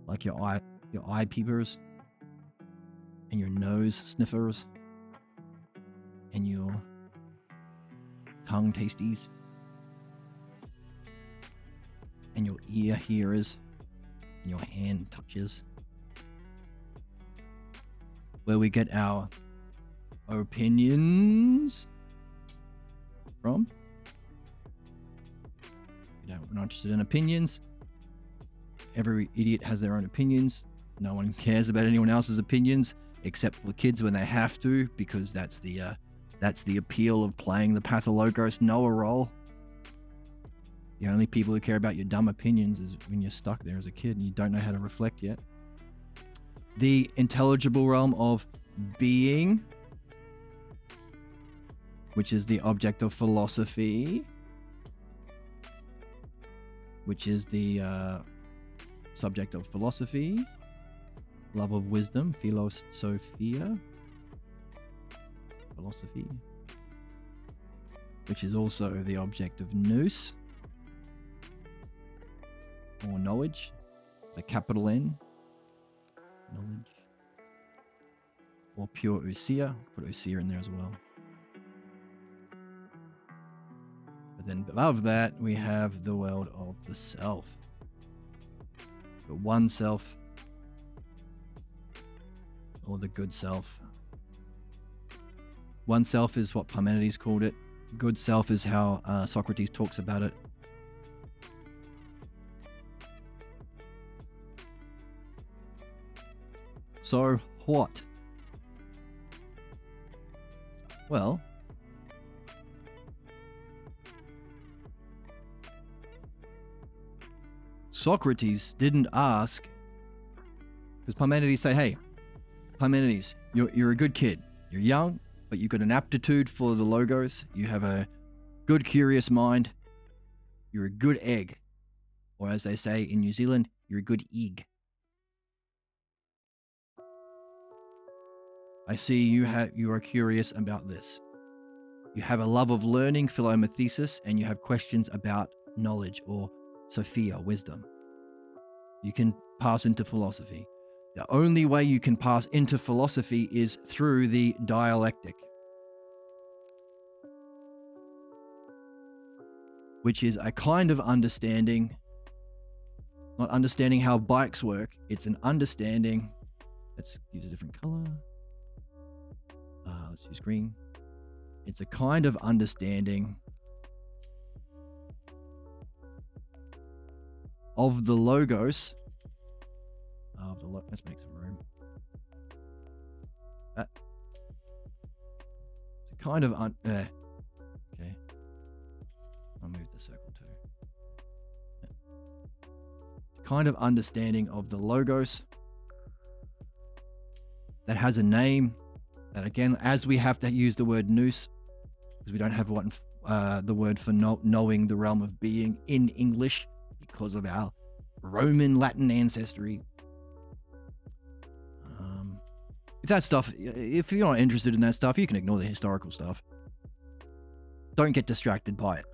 Like your eye peepers. And your nose sniffers. And your tongue tasties. And your ear hearers. And your hand touches. Where we get our opinions from. We're not interested in opinions. Every idiot has their own opinions. No one cares about anyone else's opinions, except for the kids when they have to, because that's the appeal of playing the Pathologos Noah role. The only people who care about your dumb opinions is when you're stuck there as a kid and you don't know how to reflect yet. The intelligible realm of being, which is the object of philosophy, which is the subject of philosophy, love of wisdom, philosophia, philosophy, which is also the object of nous, or knowledge, the capital N, knowledge, or pure ousia, put ousia in there as well. But then above that, we have the world of the self. The one self, or the good self. One self is what Parmenides called it. Good self is how Socrates talks about it. So what? Well, Socrates didn't ask, because Parmenides say, hey, Parmenides, you're a good kid. You're young, but you've got an aptitude for the logos. You have a good, curious mind. You're a good egg. Or as they say in New Zealand, you're a good egg. I see you are curious about this. You have a love of learning, philomathesis, and you have questions about knowledge or Sophia, wisdom. You can pass into philosophy. The only way you can pass into philosophy is through the dialectic, which is a kind of understanding, not understanding how bikes work. It's an understanding. Let's use a different color. Let's use green. It's a kind of understanding of the logos. Let's make some room. It's a kind of okay. I'll move the circle too. Kind of understanding of the logos that has a name. That again, as we have to use the word nous, because we don't have the word for knowing the realm of being in English because of our Roman Latin ancestry. If that stuff, if you're not interested in that stuff, you can ignore the historical stuff. Don't get distracted by it.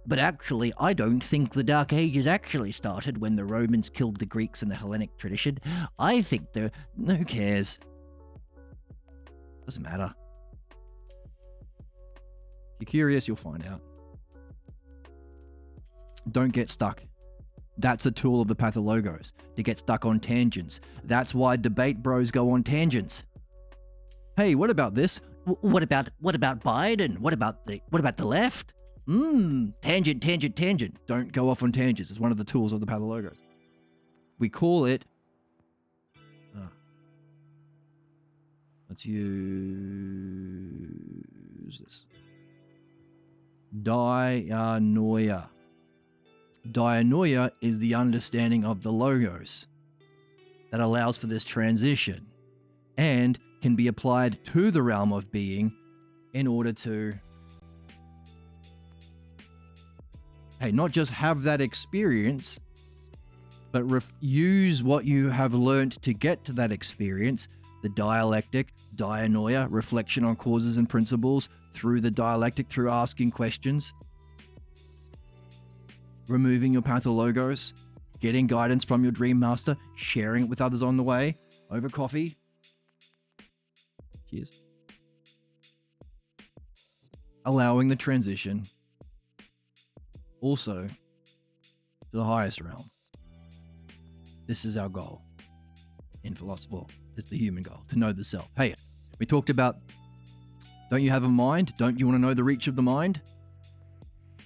But actually, I don't think the Dark Ages actually started when the Romans killed the Greeks in the Hellenic tradition. I think who cares? Doesn't matter. If you're curious, you'll find out. Don't get stuck. That's a tool of the pathologos, to get stuck on tangents. That's why debate bros go on tangents. Hey, what about this? What about Biden? What about the left? Tangent. Don't go off on tangents. It's one of the tools of the pathologos. We call it. Let's use this. Dianoia. Dianoia is the understanding of the logos that allows for this transition and can be applied to the realm of being in order to, not just have that experience, but use what you have learnt to get to that experience, the dialectic, dianoia, reflection on causes and principles, through the dialectic, through asking questions, removing your pathologos, getting guidance from your dream master, sharing it with others on the way, over coffee. Cheers. Allowing the transition also to the highest realm. This is our goal in philosophy. Well, it's the human goal, to know the self. Hey, we talked about, don't you have a mind? Don't you want to know the reach of the mind?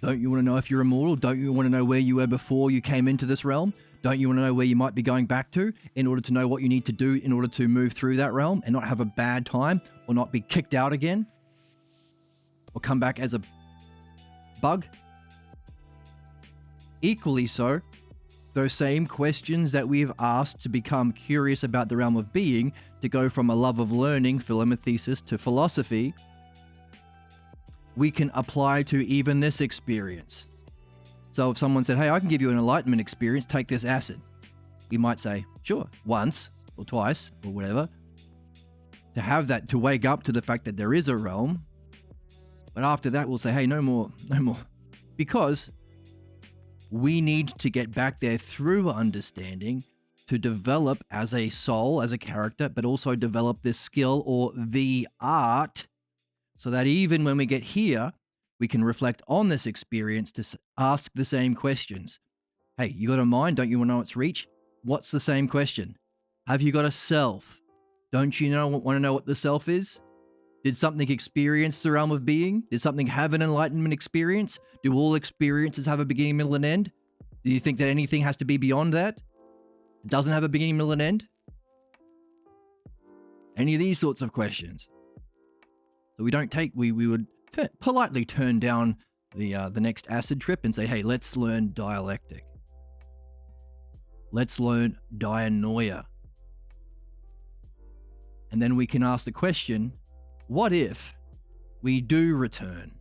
Don't you want to know if you're immortal? Don't you want to know where you were before you came into this realm? Don't you want to know where you might be going back to in order to know what you need to do in order to move through that realm and not have a bad time or not be kicked out again or come back as a bug? Equally so, those same questions that we've asked to become curious about the realm of being, to go from a love of learning, philomathesis, to philosophy, we can apply to even this experience. So if someone said, hey, I can give you an enlightenment experience, take this acid. We might say, sure, once or twice or whatever, to have that, to wake up to the fact that there is a realm. But after that, we'll say, hey, no more. Because we need to get back there through understanding to develop as a soul, as a character, but also develop this skill or the art so that even when we get here, we can reflect on this experience to ask the same questions. Hey, you got a mind? Don't you want to know its reach? What's the same question? Have you got a self? Don't you want to know what the self is? Did something experience the realm of being? Did something have an enlightenment experience? Do all experiences have a beginning, middle, and end? Do you think that anything has to be beyond that? It doesn't have a beginning, middle, and end? Any of these sorts of questions. So we would politely turn down the next acid trip and say, hey, let's learn dialectic. Let's learn dianoia. And then we can ask the question, what if we do return?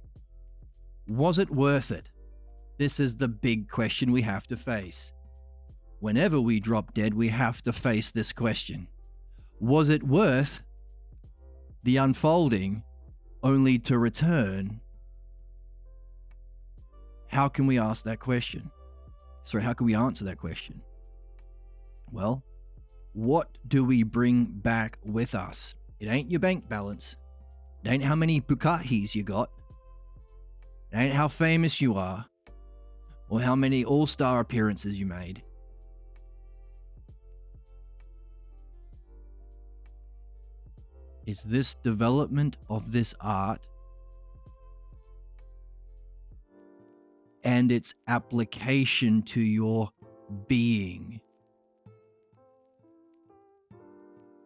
Was it worth it? This is the big question we have to face. Whenever we drop dead, we have to face this question. Was it worth the unfolding only to return? How can we ask that question? Sorry, how can we answer that question? Well, what do we bring back with us? It ain't your bank balance. It ain't how many Bukatis you got. It ain't how famous you are. Or how many all-star appearances you made. It's this development of this art and its application to your being.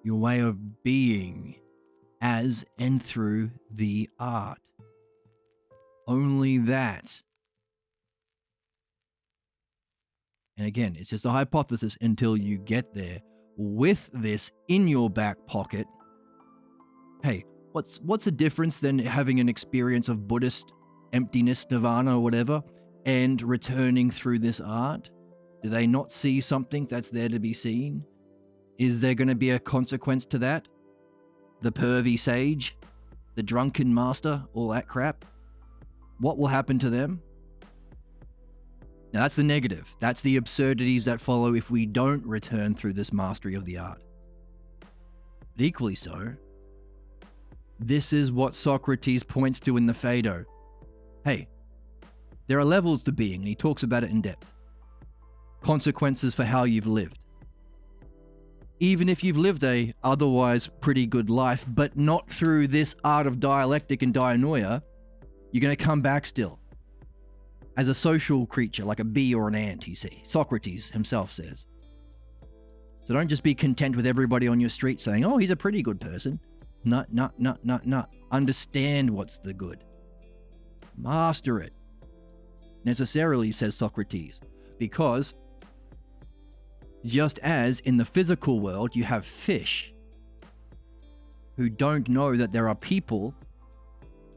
Your way of being as and through the art. Only that. And again, it's just a hypothesis until you get there. With this in your back pocket, hey, what's the difference than having an experience of Buddhist emptiness, nirvana, or whatever, and returning through this art? Do they not see something that's there to be seen? Is there going to be a consequence to that? The pervy sage? The drunken master? All that crap? What will happen to them? Now that's the negative. That's the absurdities that follow if we don't return through this mastery of the art. But equally so, this is what Socrates points to in the Phaedo. Hey, there are levels to being, and he talks about it in depth. Consequences for how you've lived. Even if you've lived a otherwise pretty good life, but not through this art of dialectic and dianoia, you're going to come back still. As a social creature, like a bee or an ant, Socrates himself says. So don't just be content with everybody on your street saying, oh, he's a pretty good person. Not. Understand what's the good. Master it. Necessarily, says Socrates, because just as in the physical world you have fish who don't know that there are people,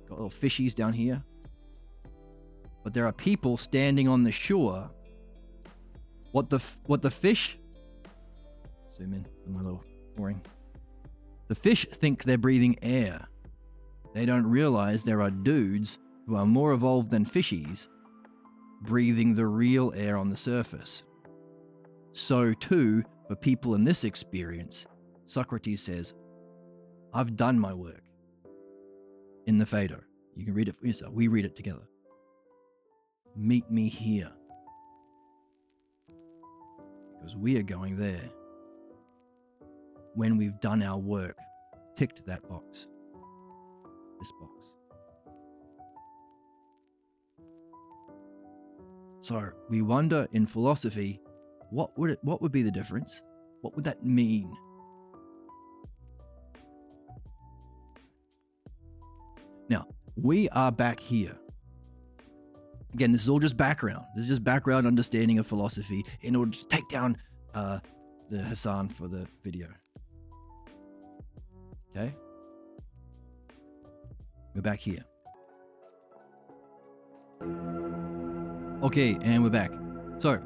got little fishies down here, but there are people standing on the shore. What the fish, zoom in on my little mooring. The fish think they're breathing air. They don't realize there are dudes who are more evolved than fishies breathing the real air on the surface. So too, for people in this experience, Socrates says, I've done my work. In the Phaedo. You can read it for yourself. We read it together. Meet me here. Because we are going there. When we've done our work, ticked that box. This box. So we wonder in philosophy, what would be the difference? What would that mean? Now, we are back here. Again, this is all just background. This is just background understanding of philosophy in order to take down the Hassan for the video. Okay? We're back here. Okay, and we're back. So,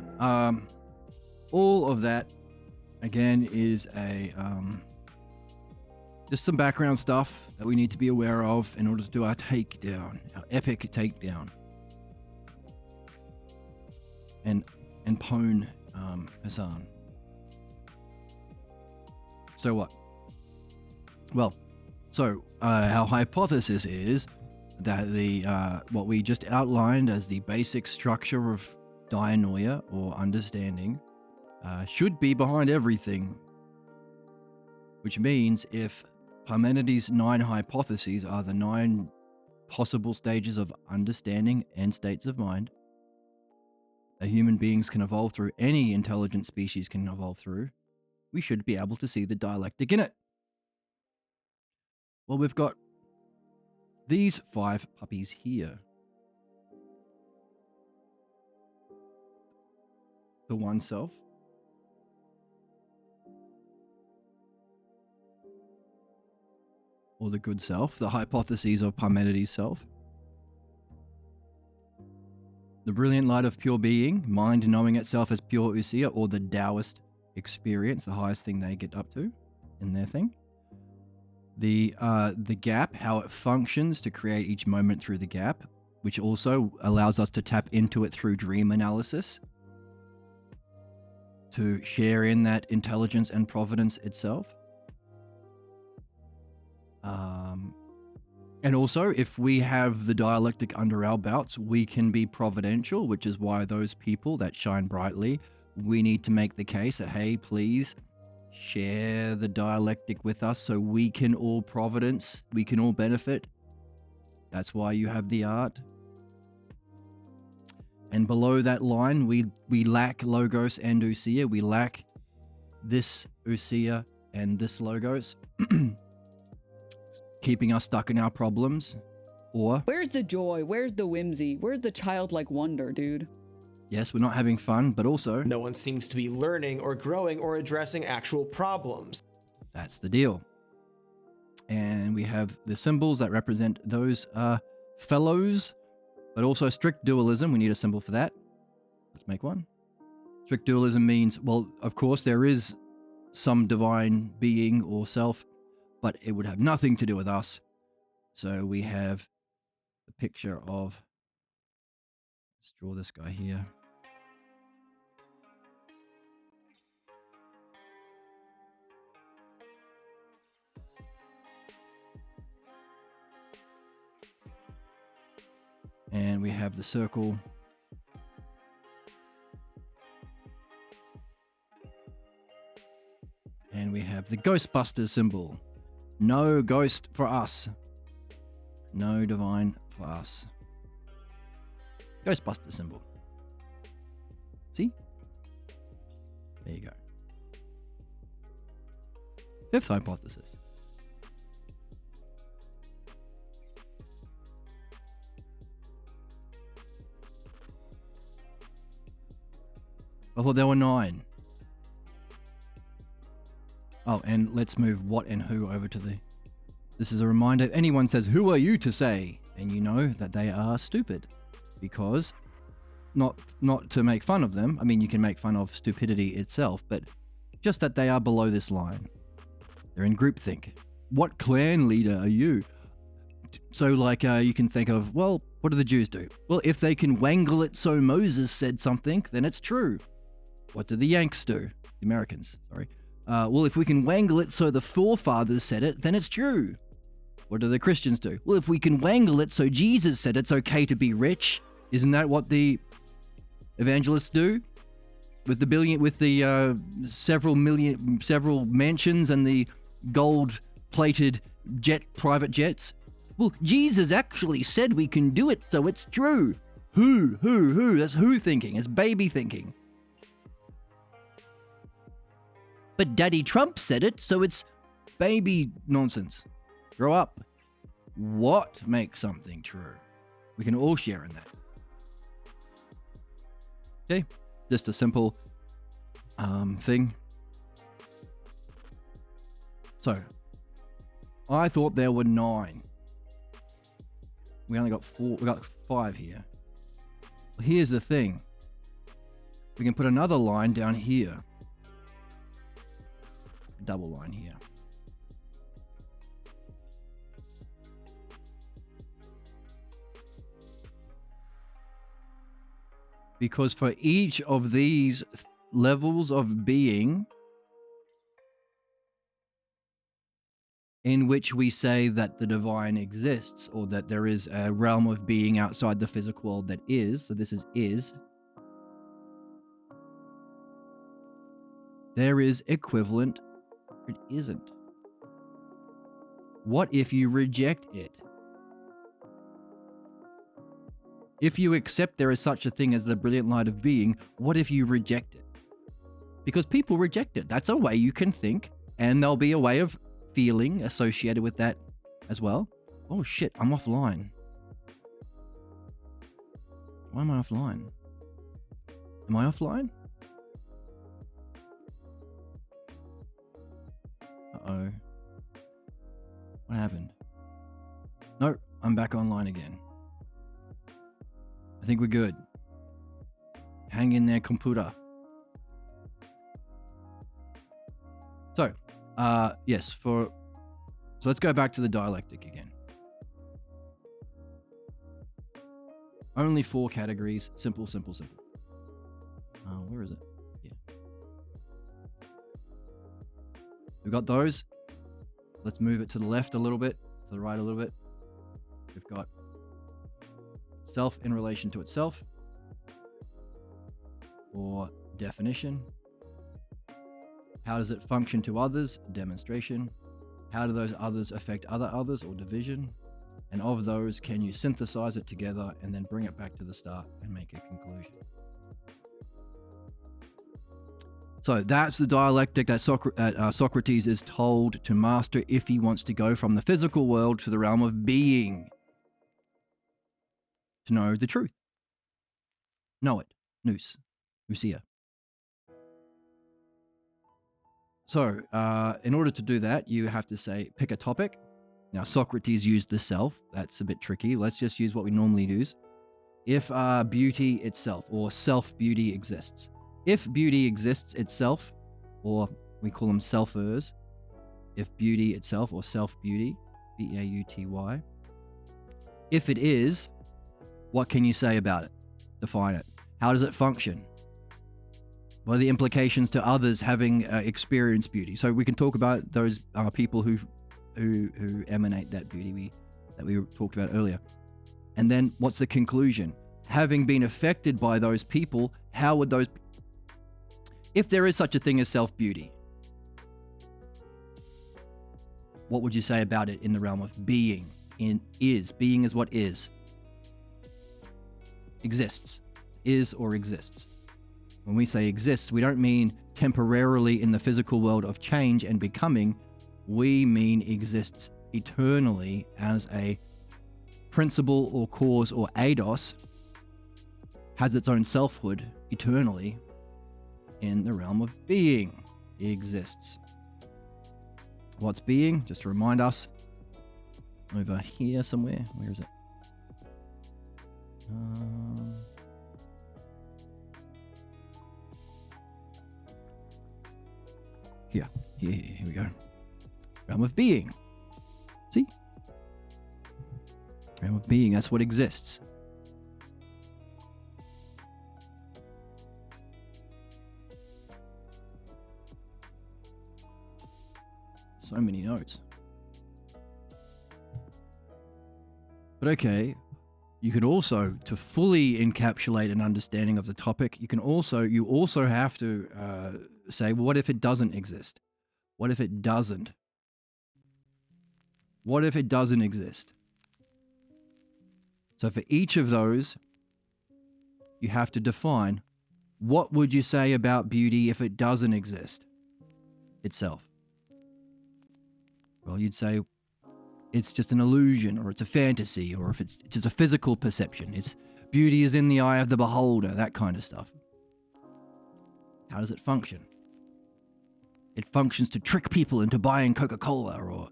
all of that, again, is a just some background stuff that we need to be aware of in order to do our takedown, our epic takedown. And pwn Hassan. So what? Well, so our hypothesis is that the what we just outlined as the basic structure of dianoia or understanding should be behind everything. Which means if Parmenides' 9 hypotheses are the 9 possible stages of understanding and states of mind that human beings can evolve through, any intelligent species can evolve through, we should be able to see the dialectic in it. Well, we've got these 5 puppies here. The one self, or the good self, the hypotheses of Parmenides' self. The brilliant light of pure being, mind knowing itself as pure ousia, or the Taoist experience, the highest thing they get up to in their thing. The gap, how it functions to create each moment through the gap, which also allows us to tap into it through dream analysis, to share in that intelligence and providence itself. And also, if we have the dialectic under our belts, we can be providential, which is why those people that shine brightly, we need to make the case that, hey, please share the dialectic with us so we can all providence, we can all benefit. That's why you have the art. And below that line, we lack logos and ousia. We lack this ousia and this logos, keeping us stuck in our problems. Or, Where's the joy? Where's the whimsy? Where's the childlike wonder, dude? yes, we're not having fun, but also No one seems to be learning or growing or addressing actual problems. that's the deal. And we have the symbols that represent those fellows, but also strict dualism. We need a symbol for that. Let's make one. Strict dualism means, well, of course, there is some divine being or self, but it would have nothing to do with us. So we have the picture of, let's draw this guy here. And we have the circle. And we have the Ghostbusters symbol. No ghost for us. No divine for us. Ghostbuster symbol. See? There you go. Fifth hypothesis. I thought there were 9. Oh, and let's move what and who over to the... This is a reminder. If anyone says, who are you to say? And you know that they are stupid. Because, not to make fun of them. I mean, you can make fun of stupidity itself, but just that they are below this line. They're in groupthink. What clan leader are you? So, like, you can think of, well, what do the Jews do? Well, if they can wangle it so Moses said something, then it's true. What do the Yanks do? The Americans, sorry. Well, if we can wangle it so the forefathers said it, then it's true. What do the Christians do? Well, if we can wangle it so Jesus said it's okay to be rich, isn't that what the evangelists do? With the several mansions and the gold-plated private jets? Well, Jesus actually said we can do it, so it's true. Who? That's who thinking. It's baby thinking. But Daddy Trump said it, so it's baby nonsense. Grow up. What makes something true? We can all share in that. Okay, just a simple thing. So, I thought there were 9. We only got 4. We got 5 here. Well, here's the thing. We can put another line down here. A double line here. Because for each of these levels of being in which we say that the divine exists, or that there is a realm of being outside the physical world that is, so this is, there is equivalent, it isn't. What if you reject it? If you accept there is such a thing as the brilliant light of being, what if you reject it? Because people reject it. That's a way you can think, and there'll be a way of feeling associated with that as well. Oh shit, I'm offline. Why am I offline? Am I offline? Uh-oh. What happened? No, I'm back online again. I think we're good. Hang in there, computer. So, yes, so let's go back to the dialectic again. Only 4 categories. Simple, simple, simple. Where is it? Yeah. We've got those. Let's move it to the left a little bit, to the right a little bit. We've got self in relation to itself, or definition. How does it function to others? Demonstration. How do those others affect other others, or division? And of those, can you synthesize it together and then bring it back to the start and make a conclusion? So that's the dialectic that Socrates is told to master if he wants to go from the physical world to the realm of being. To know the truth. Know it. Nous. Ousia. So, in order to do that, you have to say, pick a topic. Now, Socrates used the self. That's a bit tricky. Let's just use what we normally use. If beauty itself, or self-beauty exists. If beauty exists itself, or we call them selfers, if beauty itself, or self-beauty, B-A-U-T-Y. If it is, what can you say about it? Define it. How does it function? What are the implications to others having experienced beauty? So we can talk about those people who emanate that beauty that we talked about earlier. And then what's the conclusion? Having been affected by those people, how would those... If there is such a thing as self-beauty, what would you say about it in the realm of being? Being is what is. Exists. Is or exists. When we say exists, we don't mean temporarily in the physical world of change and becoming. We mean exists eternally as a principle or cause or eidos, has its own selfhood eternally in the realm of being. Exists. What's being? Just to remind us, over here somewhere. Where is it? Here we go. Realm of being. See? Realm of being, that's what exists. So many notes. But okay, you can also, to fully encapsulate an understanding of the topic, you also have to say, well, what if it doesn't exist? What if it doesn't? What if it doesn't exist? So for each of those, you have to define, what would you say about beauty if it doesn't exist itself? Well, you'd say it's just an illusion, or it's a fantasy, or if it's just a physical perception. It's beauty is in the eye of the beholder, that kind of stuff. How does it function? It functions to trick people into buying Coca-Cola, or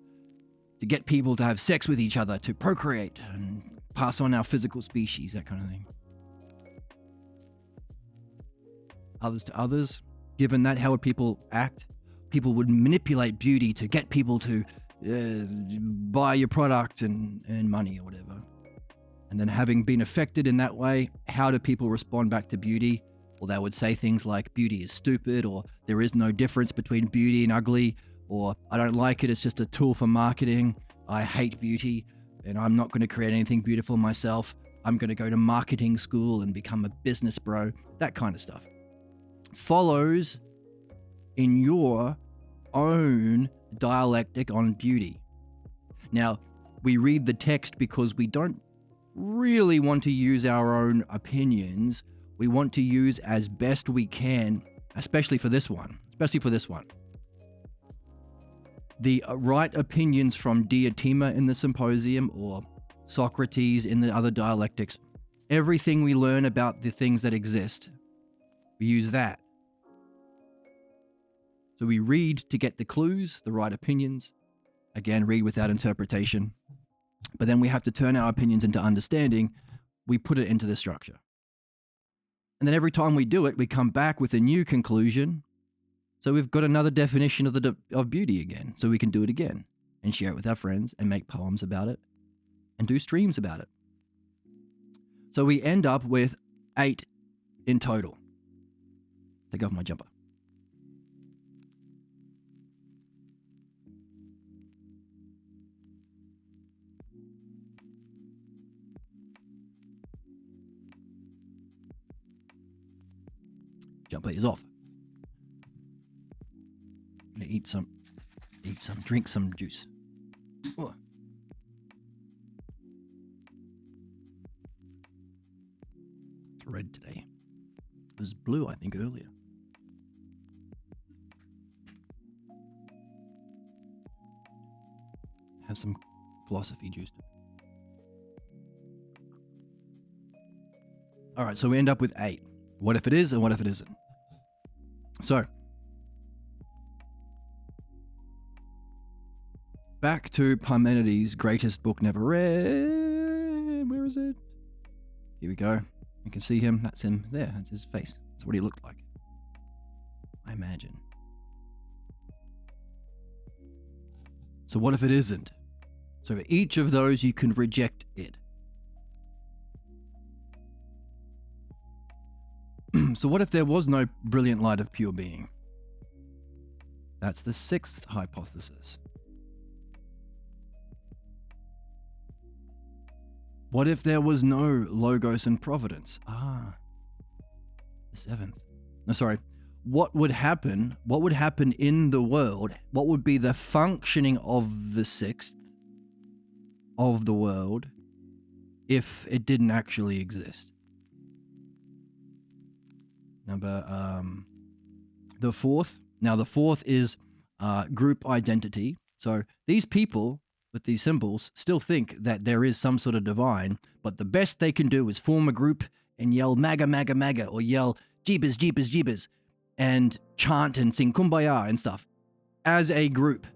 to get people to have sex with each other, to procreate and pass on our physical species, that kind of thing. Others to others. Given that, how would people act? People would manipulate beauty to get people to buy your product and earn money or whatever. And then having been affected in that way, how do people respond back to beauty? Well, they would say things like beauty is stupid, or there is no difference between beauty and ugly, or I don't like it, it's just a tool for marketing. I hate beauty and I'm not going to create anything beautiful myself. I'm going to go to marketing school and become a business bro. That kind of stuff follows in your own dialectic on beauty. Now, we read the text because we don't really want to use our own opinions. We want to use as best we can, especially for this one, the right opinions from Diotima in the Symposium or Socrates in the other dialectics. Everything we learn about the things that exist, we use that. So we read to get the clues, the right opinions, Again, read without interpretation. But then we have to turn our opinions into understanding. We put it into the structure. And then every time we do it, we come back with a new conclusion. So we've got another definition of beauty again. So we can do it again and share it with our friends and make poems about it and do streams about it. So we end up with 8 in total. Take off my jumper. Jumper is off. I'm gonna eat some, drink some juice. Ugh. It's red today. It was blue, I think, earlier. Have some philosophy juice. All right, so we end up with 8. What if it is and what if it isn't? So, back to Parmenides' greatest book never read. Where is it? Here we go. You can see him. That's him there. That's his face. That's what he looked like, I imagine. So what if it isn't? So for each of those, you can reject it. So what if there was no brilliant light of pure being? That's the 6th hypothesis. What if there was no logos and providence? The 7th. No, sorry. What would happen? What would happen in the world? What would be the functioning of the 6th of the world if it didn't actually exist? The 4th. Now the 4th is group identity. So these people with these symbols still think that there is some sort of divine, but the best they can do is form a group and yell MAGA, MAGA, MAGA, or yell Jeebus, Jeebus, Jeebus, and chant and sing Kumbaya and stuff as a group.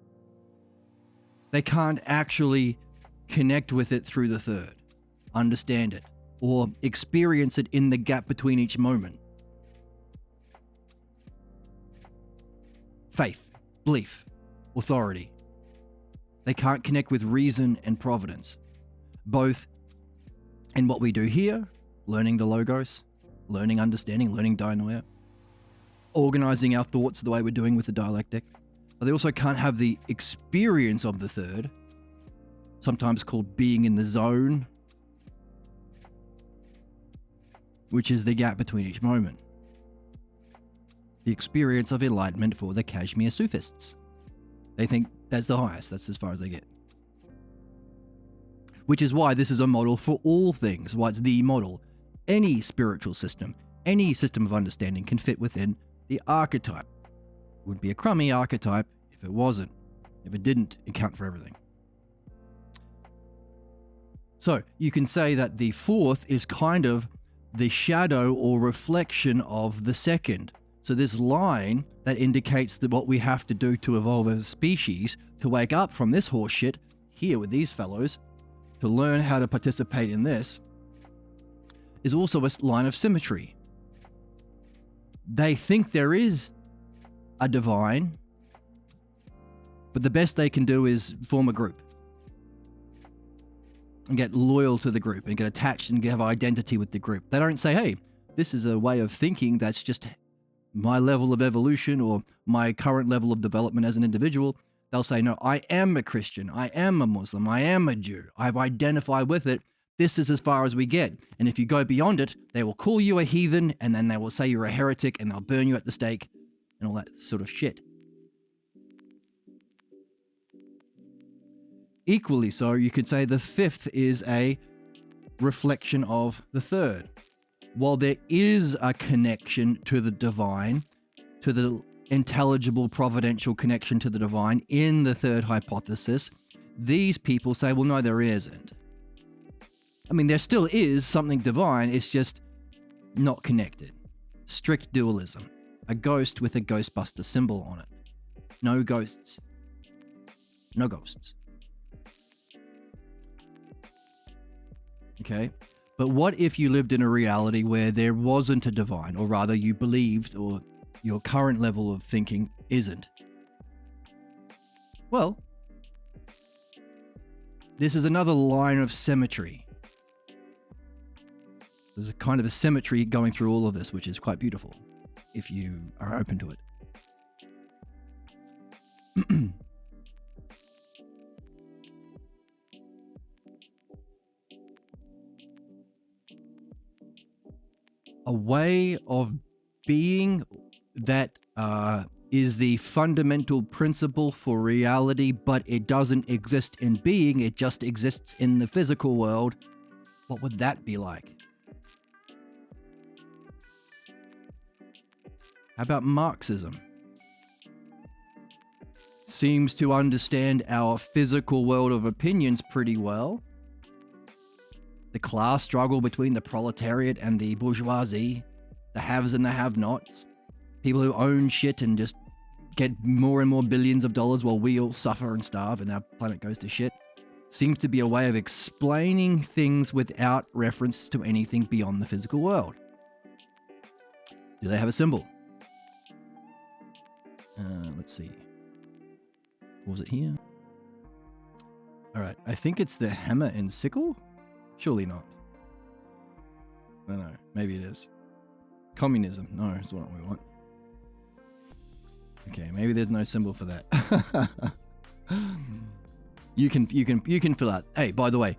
They can't actually connect with it through the 3rd, understand it, or experience it in the gap between each moment. Faith, belief, authority. They can't connect with reason and providence. Both in what we do here, learning the logos, learning understanding, learning dianoia, organizing our thoughts the way we're doing with the dialectic. But they also can't have the experience of the 3rd, sometimes called being in the zone, which is the gap between each moment. The experience of enlightenment for the Kashmir Sufists. They think that's the highest, that's as far as they get. Which is why this is a model for all things, why it's the model. Any spiritual system, any system of understanding can fit within the archetype. It would be a crummy archetype if it wasn't, if it didn't account for everything. So you can say that the 4th is kind of the shadow or reflection of the 2nd. So this line that indicates that what we have to do to evolve as a species, to wake up from this horse shit here with these fellows, to learn how to participate in this, is also a line of symmetry. They think there is a divine, but the best they can do is form a group and get loyal to the group and get attached and have identity with the group. They don't say, hey, this is a way of thinking that's just my level of evolution or my current level of development as an individual. They'll say, no, I am a Christian, I am a Muslim, I am a Jew, I've identified with it, this is as far as we get. And if you go beyond it, they will call you a heathen, and then they will say you're a heretic, and they'll burn you at the stake, and all that sort of shit. Equally so, you could say the 5th is a reflection of the 3rd. While there is a connection to the divine, to the intelligible providential connection to the divine in the 3rd hypothesis, these people say, well, no, there isn't. I mean, there still is something divine, it's just not connected. Strict dualism. A ghost with a Ghostbuster symbol on it. No ghosts. No ghosts. Okay? But what if you lived in a reality where there wasn't a divine, or rather you believed, or your current level of thinking isn't? Well, this is another line of symmetry. There's a kind of a symmetry going through all of this, which is quite beautiful, if you are open to it. A way of being that is the fundamental principle for reality, but it doesn't exist in being, it just exists in the physical world. What would that be like? How about Marxism? Seems to understand our physical world of opinions pretty well. The class struggle between the proletariat and the bourgeoisie, the haves and the have-nots, people who own shit and just get more and more billions of dollars while we all suffer and starve and our planet goes to shit. Seems to be a way of explaining things without reference to anything beyond the physical world. Do they have a symbol? Let's see. Was it here? All right, I think it's the hammer and sickle. Surely not. I don't know. Maybe it is. Communism. No, it's not what we want. Okay, maybe there's no symbol for that. You can fill out. Hey, by the way,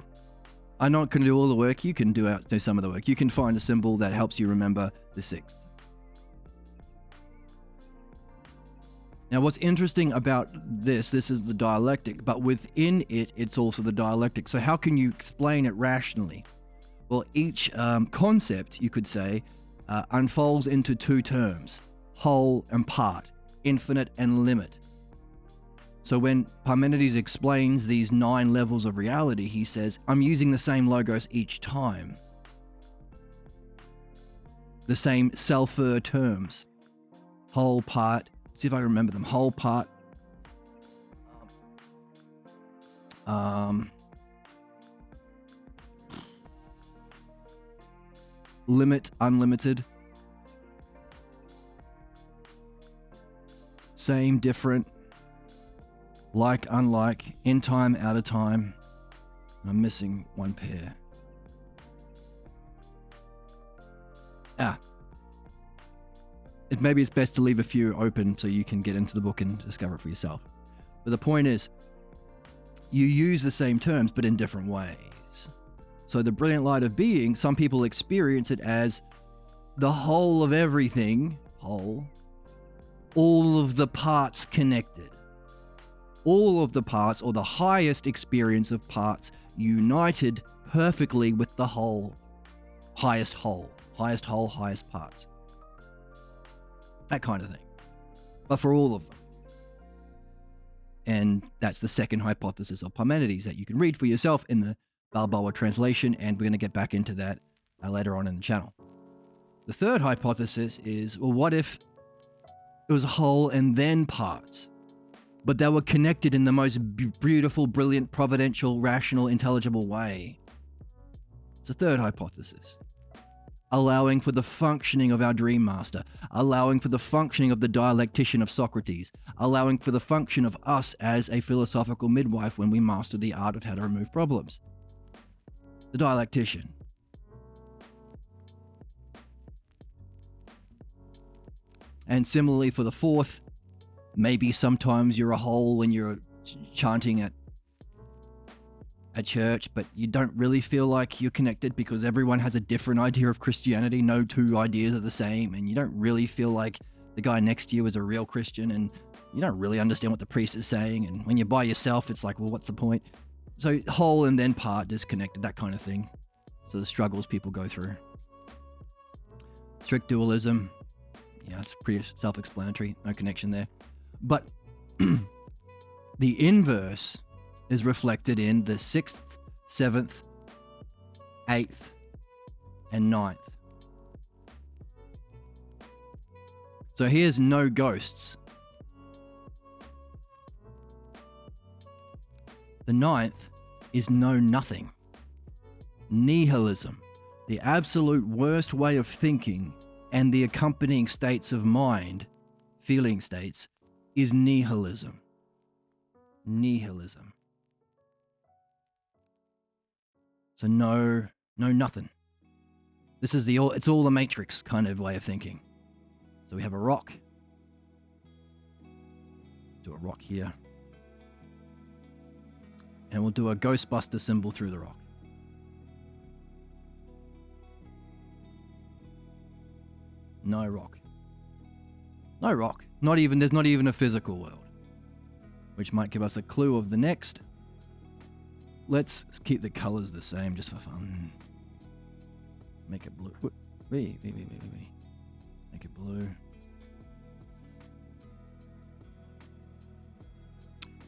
I'm not going to do all the work. You can do some of the work. You can find a symbol that helps you remember the 6th. Now, what's interesting about this is the dialectic, but within it, it's also the dialectic. So how can you explain it rationally? Well, each concept, you could say, unfolds into 2 terms, whole and part, infinite and limit. So when Parmenides explains these 9 levels of reality, he says, I'm using the same logos each time. The same self-er terms, whole, part. See if I remember them. Whole, part. Limit, unlimited. Same, different. Like, unlike. In time, out of time. I'm missing one pair. Maybe it's best to leave a few open so you can get into the book and discover it for yourself. But the point is, you use the same terms, but in different ways. So the brilliant light of being, some people experience it as the whole of everything, whole, all of the parts connected. All of the parts, or the highest experience of parts, united perfectly with the whole. Highest whole, highest parts. That kind of thing. But for all of them. And that's the second hypothesis of Parmenides that you can read for yourself in the Balboa translation, and we're going to get back into that later on in the channel. The third hypothesis is, well, what if it was whole and then parts, but they were connected in the most beautiful, brilliant, providential, rational, intelligible way? It's a third hypothesis. Allowing for the functioning of our dream master, allowing for the functioning of the dialectician of Socrates, allowing for the function of us as a philosophical midwife when we master the art of how to remove problems. The dialectician. And similarly for the fourth, maybe sometimes you're a whole when you're chanting at church, but you don't really feel like you're connected because everyone has a different idea of Christianity. No 2 ideas are the same, and you don't really feel like the guy next to you is a real Christian, and you don't really understand what the priest is saying. And when you're by yourself, it's like, well, what's the point? So whole and then part, disconnected, that kind of thing. So the struggles people go through. Strict dualism. Yeah, it's pretty self-explanatory. No connection there. But the inverse is reflected in the 6th, 7th, 8th, and 9th. So here's no ghosts. The ninth is know nothing. Nihilism, the absolute worst way of thinking and the accompanying states of mind, feeling states, is nihilism. Nihilism. So know nothing. This is it's all the Matrix kind of way of thinking. So we have a rock. Do a rock here. And we'll do a Ghostbuster symbol through the rock. No rock. No rock. There's not even a physical world. Which might give us a clue of the next. Let's keep the colors the same just for fun. Make it blue. Make it blue.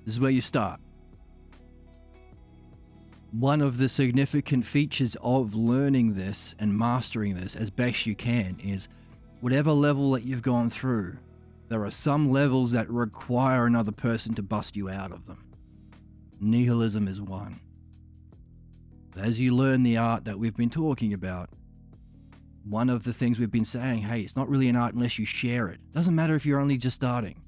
This is where you start. One of the significant features of learning this and mastering this as best you can is whatever level that you've gone through, there are some levels that require another person to bust you out of them. Nihilism is one. As you learn the art that we've been talking about, one of the things we've been saying, hey, it's not really an art unless you share it. Doesn't matter if you're only just starting.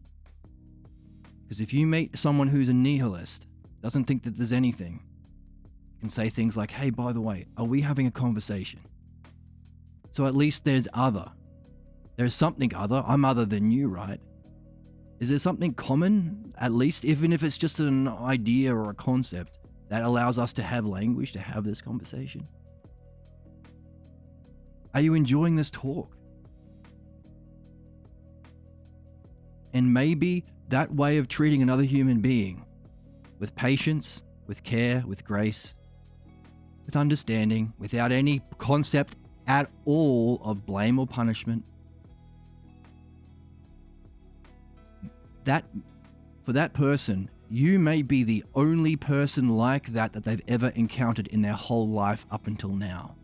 Because if you meet someone who's a nihilist, doesn't think that there's anything, you can say things like, hey, by the way, are we having a conversation? So at least there's other. There's something other. I'm other than you, right? Is there something common, at least, even if it's just an idea or a concept that allows us to have language, to have this conversation? Are you enjoying this talk? And maybe that way of treating another human being with patience, with care, with grace, with understanding, without any concept at all of blame or punishment, for that person, you may be the only person like that they've ever encountered in their whole life up until now.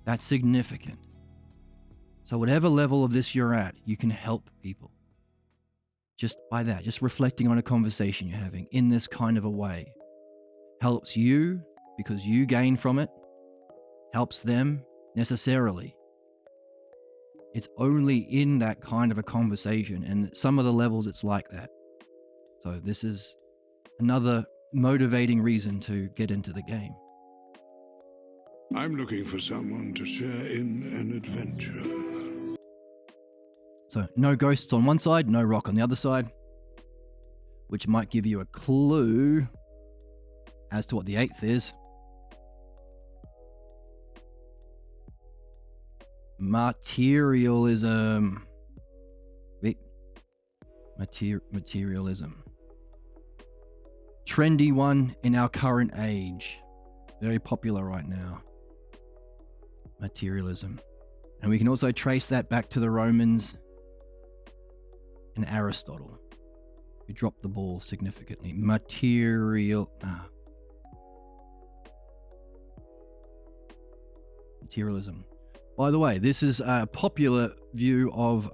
That's significant. So whatever level of this you're at, you can help people. Just by that, just reflecting on a conversation you're having in this kind of a way. Helps you because you gain from it. Helps them necessarily. It's only in that kind of a conversation, and some of the levels it's like that. So this is another motivating reason to get into the game. I'm looking for someone to share in an adventure. So no ghosts on one side, no rock on the other side, which might give you a clue as to what the eighth is. Materialism. Materialism. Trendy one in our current age. Very popular right now. Materialism. And we can also trace that back to the Romans and Aristotle, who dropped the ball significantly. Materialism. By the way, this is a popular view of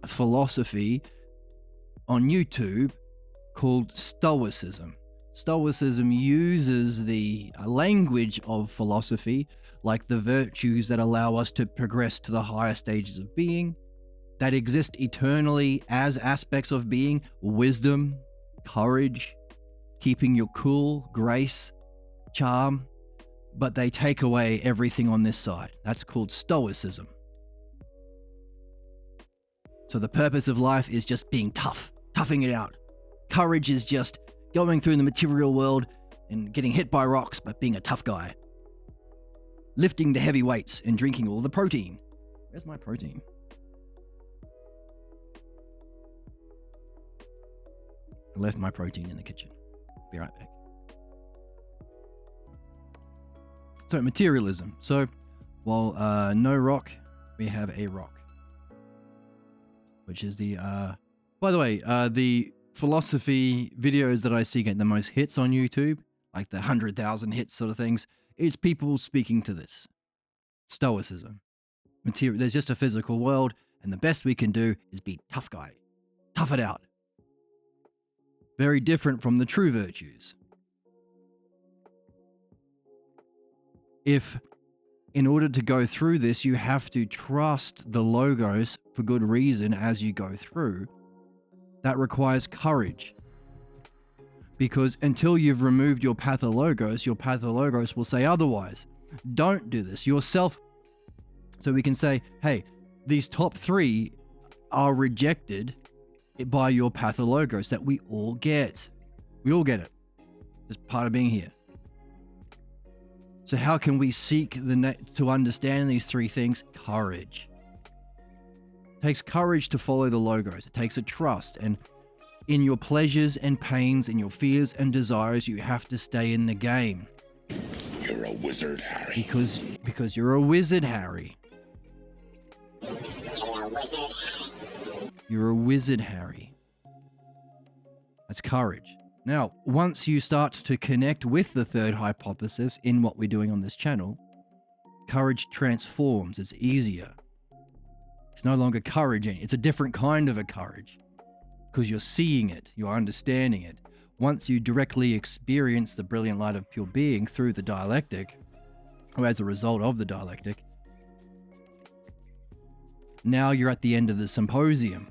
philosophy on YouTube called Stoicism. Stoicism uses the language of philosophy, like the virtues that allow us to progress to the higher stages of being, that exist eternally as aspects of being: wisdom, courage, keeping your cool, grace, charm, but they take away everything on this side. That's called Stoicism. So the purpose of life is just being tough, toughing it out. Courage is just going through the material world and getting hit by rocks, but being a tough guy. Lifting the heavy weights and drinking all the protein. Where's my protein? I left my protein in the kitchen. Be right back. So materialism. So while no rock, we have a rock, which is the, by the way, the philosophy videos that I see get the most hits on YouTube, like the 100,000 hits sort of things, it's people speaking to this. Stoicism. There's just a physical world, and the best we can do is be tough guy. Tough it out. Very different from the true virtues. If, in order to go through this, you have to trust the logos for good reason as you go through, that requires courage. Because until you've removed your pathologos will say otherwise. Don't do this yourself. So we can say, hey, these top 3 are rejected by your pathologos that we all get. We all get it. It's part of being here. So how can we seek to understand these 3 things? Courage. It takes courage to follow the logos. It takes a trust. And in your pleasures and pains, in your fears and desires, you have to stay in the game. You're a wizard, Harry. Because you're a wizard, Harry. You're a wizard, Harry. That's courage. Now, once you start to connect with the third hypothesis in what we're doing on this channel, courage transforms. It's easier. It's no longer courage. It's a different kind of a courage because you're seeing it. You're understanding it. Once you directly experience the brilliant light of pure being through the dialectic, or as a result of the dialectic, now you're at the end of the symposium.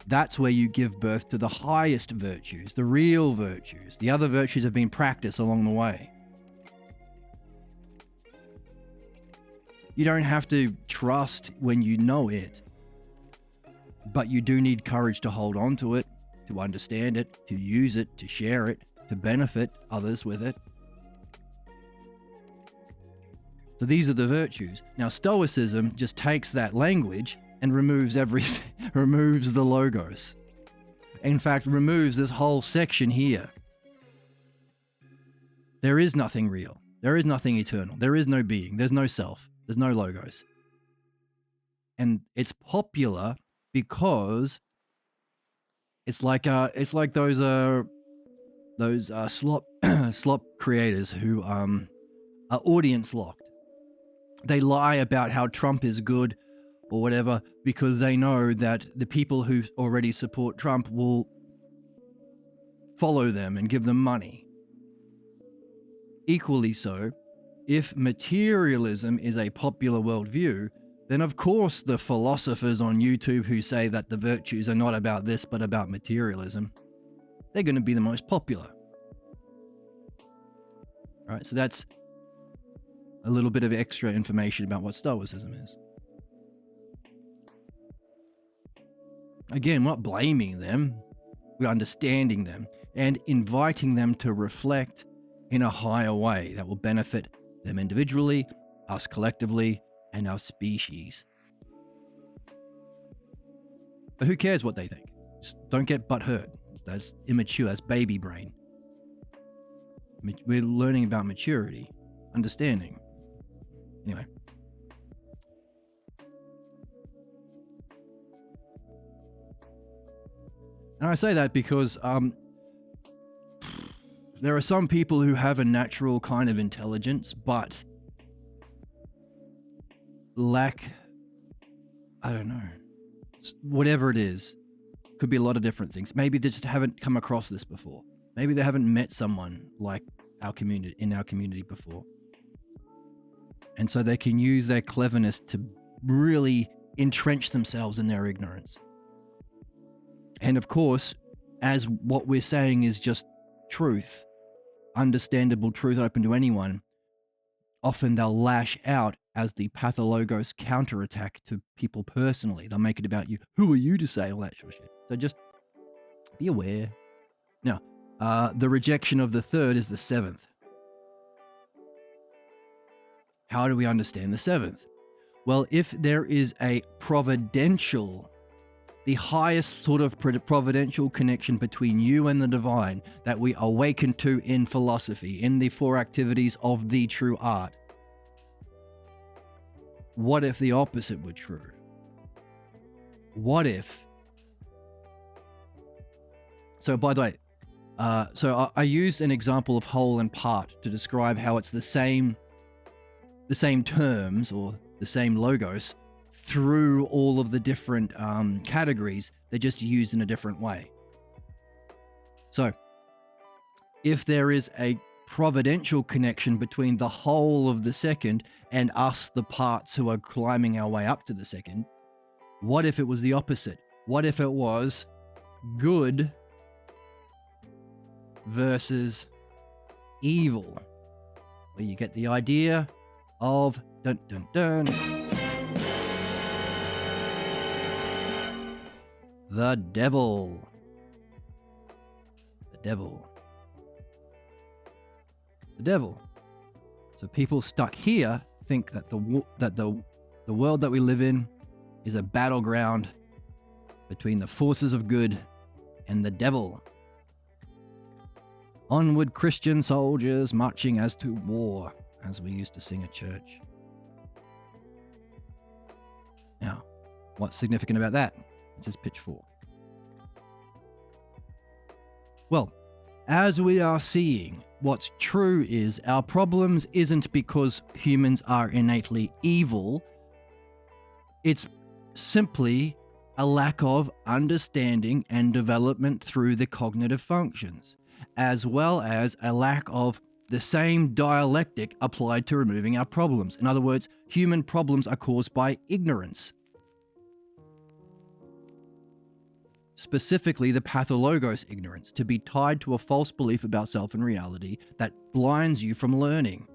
That's where you give birth to the highest virtues, the real virtues. The other virtues have been practiced along the way. You don't have to trust when you know it, but you do need courage to hold on to it, to understand it, to use it, to share it, to benefit others with it. So these are the virtues. Now, Stoicism just takes that language and removes everything, removes the logos. In fact, removes this whole section here. There is nothing real. There is nothing eternal. There is no being. There's no self. There's no logos. And it's popular because it's like those slop creators who are audience locked. They lie about how Trump is good or whatever because they know that the people who already support Trump will follow them and give them money. Equally so, if materialism is a popular worldview, then of course the philosophers on YouTube who say that the virtues are not about this but about materialism, they're going to be the most popular. All right, so that's a little bit of extra information about what Stoicism is. Again, we're not blaming them, we're understanding them and inviting them to reflect in a higher way that will benefit them individually, us collectively, and our species. But who cares what they think? Just don't get butthurt. That's immature, that's baby brain. We're learning about maturity, understanding. Anyway. And I say that because there are some people who have a natural kind of intelligence, but lack, I don't know, whatever it is. Could be a lot of different things. Maybe they just haven't come across this before. Maybe they haven't met someone like our community, in our community before. And so they can use their cleverness to really entrench themselves in their ignorance. And of course, as what we're saying is just truth, understandable truth open to anyone, often they'll lash out as the pathologos counterattack to people personally. They'll make it about you. Who are you to say all that sort of shit? So just be aware. Now, the rejection of the third is the seventh. How do we understand the seventh? Well, if there is a providential, the highest sort of providential connection between you and the divine that we awaken to in philosophy, in the four activities of the true art, what if the opposite were true? What if? So by the way, I used an example of whole and part to describe how it's the same terms or the same logos through all of the different categories. They're just used in a different way. So, if there is a providential connection between the whole of the second and us, the parts who are climbing our way up to the second, what if it was the opposite? What if it was good versus evil? Where you get the idea of dun dun dun. The devil. The devil. The devil. So people stuck here think that the world that we live in is a battleground between the forces of good and the devil. Onward, Christian soldiers, marching as to war, as we used to sing at church. Now, what's significant about that? It says pitchfork. Well, as we are seeing, what's true is our problems isn't because humans are innately evil. It's simply a lack of understanding and development through the cognitive functions, as well as a lack of the same dialectic applied to removing our problems. In other words, human problems are caused by ignorance. Specifically, the pathologos ignorance, to be tied to a false belief about self and reality that blinds you from learning.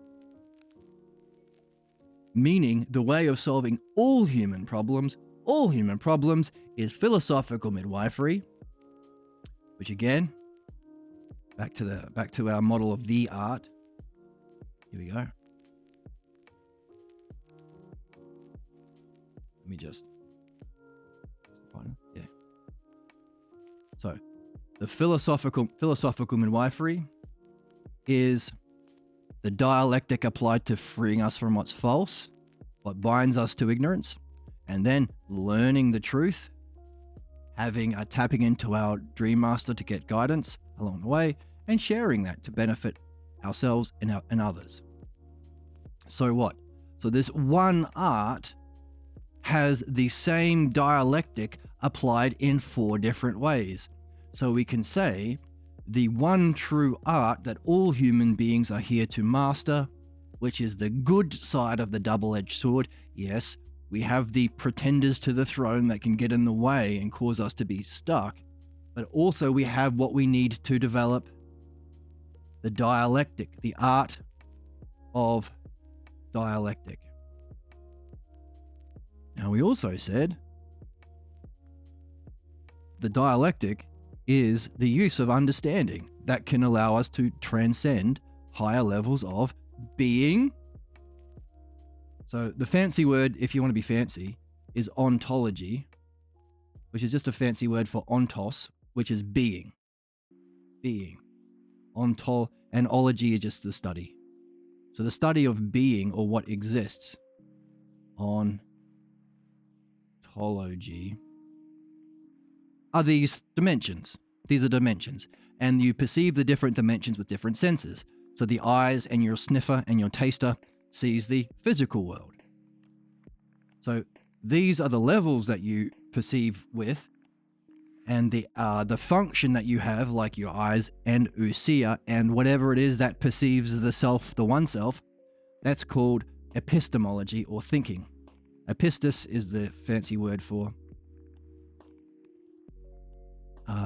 Meaning, the way of solving all human problems is philosophical midwifery, which again, back to our model of the art. Here we go. Let me just yeah. So, the philosophical midwifery is the dialectic applied to freeing us from what's false, what binds us to ignorance, and then learning the truth, tapping into our dream master to get guidance along the way, and sharing that to benefit ourselves and others. So what? So this one art has the same dialectic applied in 4 different ways. So we can say the one true art that all human beings are here to master, which is the good side of the double-edged sword. Yes, we have the pretenders to the throne that can get in the way and cause us to be stuck, but also we have what we need to develop the dialectic, the art of dialectic. Now, we also said the dialectic is the use of understanding that can allow us to transcend higher levels of being. So the fancy word, if you want to be fancy, is ontology, which is just a fancy word for ontos, which is being. Being. And ology is just the study. So the study of being, or what exists. Ontology are these dimensions. These are dimensions. And you perceive the different dimensions with different senses. So the eyes and your sniffer and your taster sees the physical world. So these are the levels that you perceive with, and the function that you have, like your eyes and ousia and whatever it is that perceives the self, the one self, that's called epistemology, or thinking. Epistis is the fancy word for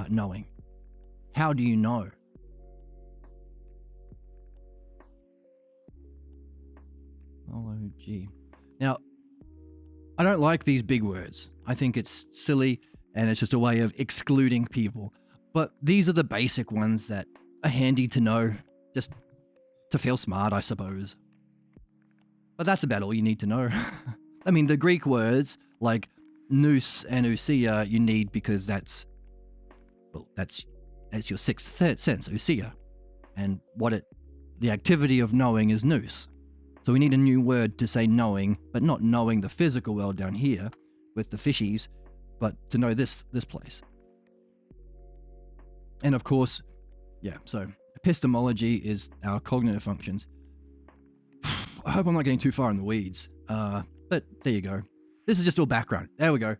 knowing. How do you know? Ontology. Now, I don't like these big words. I think it's silly and it's just a way of excluding people. But these are the basic ones that are handy to know, just to feel smart, I suppose. But that's about all you need to know. I mean, the Greek words like nous and ousia you need because that's your sixth sense, ousia. And the activity of knowing is nous. So we need a new word to say knowing, but not knowing the physical world down here with the fishies, but to know this place. And of course, yeah, so epistemology is our cognitive functions. I hope I'm not getting too far in the weeds, but there you go. This is just all background. There we go.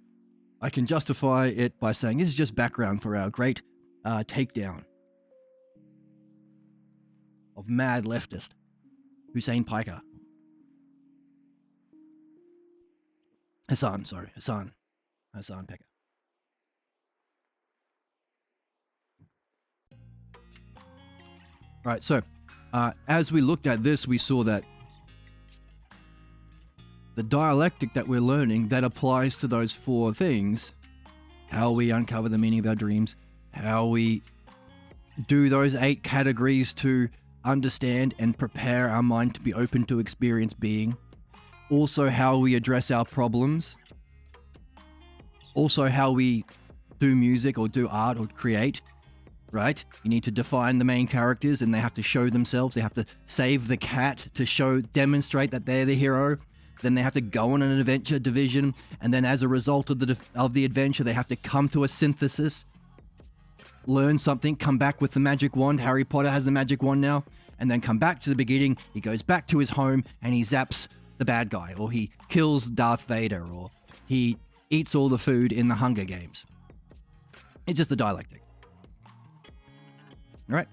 I can justify it by saying this is just background for our great takedown of mad leftist. Hussein Piker. Hassan Piker. Right, so as we looked at this, we saw that the dialectic that we're learning that applies to those four things, how we uncover the meaning of our dreams, how we do those 8 categories to understand and prepare our mind to be open to experience being, also how we address our problems, also how we do music or do art or create, right? You need to define the main characters and they have to show themselves. They have to save the cat to demonstrate that they're the hero. Then they have to go on an adventure division, and then as a result of the adventure, they have to come to a synthesis, learn something, come back with the magic wand. Harry Potter has the magic wand now, and then come back to the beginning. He goes back to his home and he zaps the bad guy, or he kills Darth Vader, or he eats all the food in the Hunger Games. It's just the dialectic. All right.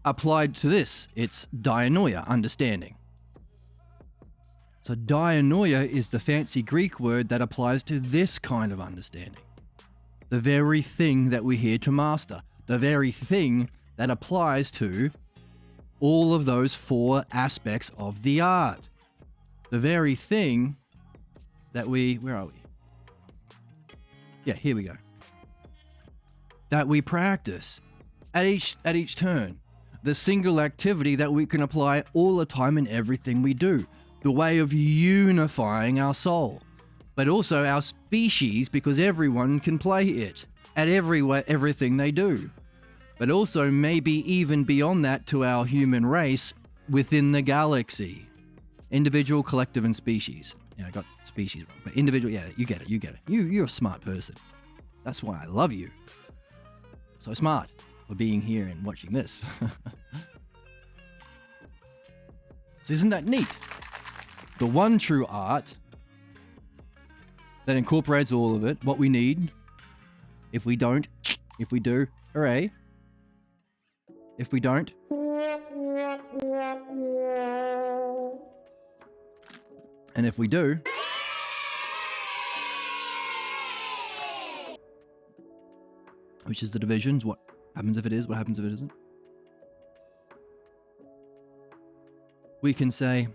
Applied to this, it's dianoia, understanding. So dianoia is the fancy Greek word that applies to this kind of understanding. The very thing that we're here to master. The very thing that applies to all of those 4 aspects of the art. The very thing that where are we? Yeah, here we go. That we practice at each turn. The single activity that we can apply all the time in everything we do. The way of unifying our soul, but also our species, because everyone can play it at everything they do. But also maybe even beyond that to our human race within the galaxy. Individual, collective, and species. Yeah, I got species wrong, but individual, yeah, you get it. You're a smart person. That's why I love you. So smart for being here and watching this. So isn't that neat? The one true art that incorporates all of it, what we need. If we don't, if we do, hooray. If we don't, and if we do, which is the divisions, what happens if it is, what happens if it isn't? We can say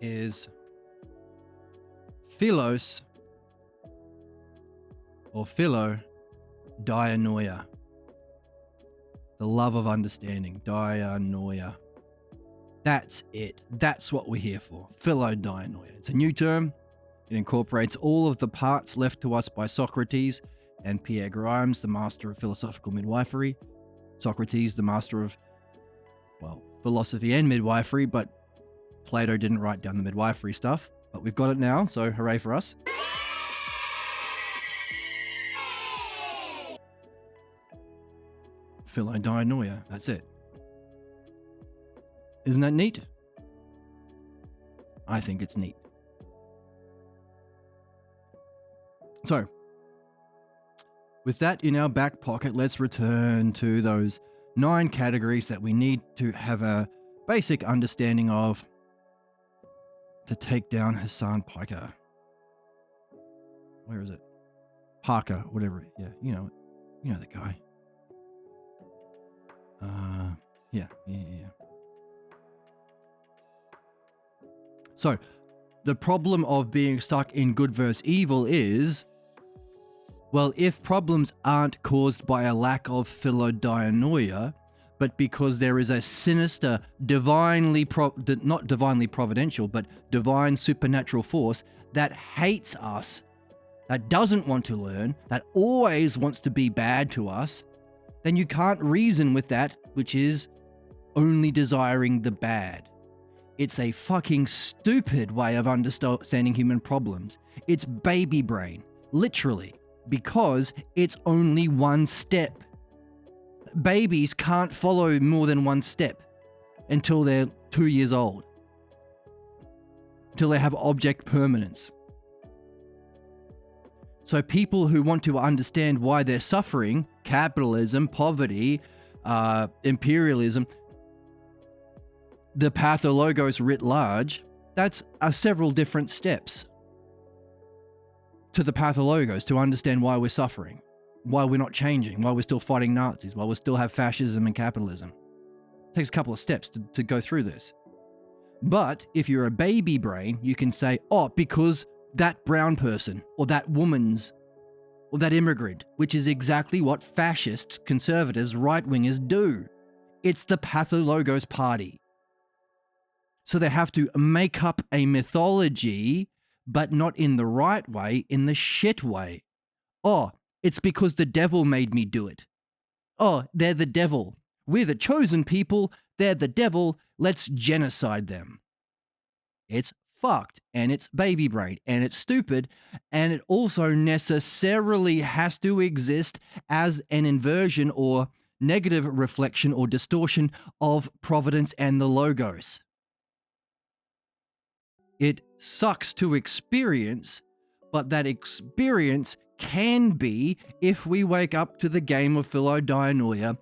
is philos or philo dianoia. The love of understanding, dianoia. That's it. That's what we're here for. Philodianoia. It's a new term. It incorporates all of the parts left to us by Socrates and Pierre Grimes, the master of philosophical midwifery. Socrates, the master of, well, philosophy and midwifery, but Plato didn't write down the midwifery stuff. But we've got it now, so hooray for us. Philodianoia. That's it. Isn't that neat? I think it's neat. So, with that in our back pocket, let's return to those 9 categories that we need to have a basic understanding of to take down Hassan Piker. Where is it? Parker, whatever. Yeah, you know the guy. Yeah. So, the problem of being stuck in good versus evil is, well, if problems aren't caused by a lack of philodianoia, but because there is a sinister, not divinely providential, but divine supernatural force that hates us, that doesn't want to learn, that always wants to be bad to us, then you can't reason with that, which is only desiring the bad. It's a fucking stupid way of understanding human problems. It's baby brain, literally, because it's only one step. Babies can't follow more than one step until they're 2 years old, until they have object permanence. So people who want to understand why they're suffering, capitalism, poverty, imperialism, the pathologos writ large, that's several different steps to the pathologos to understand why we're suffering, why we're not changing, why we're still fighting Nazis, why we still have fascism and capitalism. It takes a couple of steps to go through this. But if you're a baby brain, you can say, oh, because that brown person or that woman's or that immigrant, which is exactly what fascists, conservatives, right-wingers do. It's the pathologos party. So they have to make up a mythology, but not in the right way, in the shit way. Oh, it's because the devil made me do it. Oh, they're the devil. We're the chosen people. They're the devil. Let's genocide them. It's fucked, and it's baby brain, and it's stupid, and it also necessarily has to exist as an inversion or negative reflection or distortion of providence and the logos. It sucks to experience, but that experience can be, if we wake up to the game of philodianoia,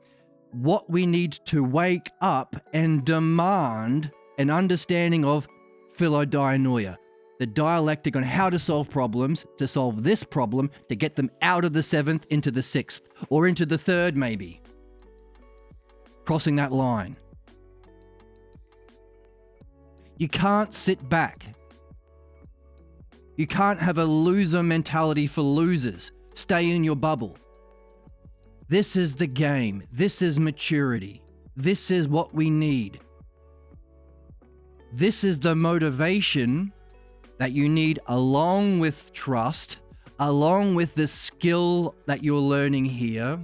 what we need to wake up and demand an understanding of philodianoia, the dialectic on how to solve problems, to solve this problem, to get them out of the 7th into the 6th, or into the 3rd maybe. Crossing that line. You can't sit back. You can't have a loser mentality for losers. Stay in your bubble. This is the game. This is maturity. This is what we need. This is the motivation that you need, along with trust, along with the skill that you're learning here,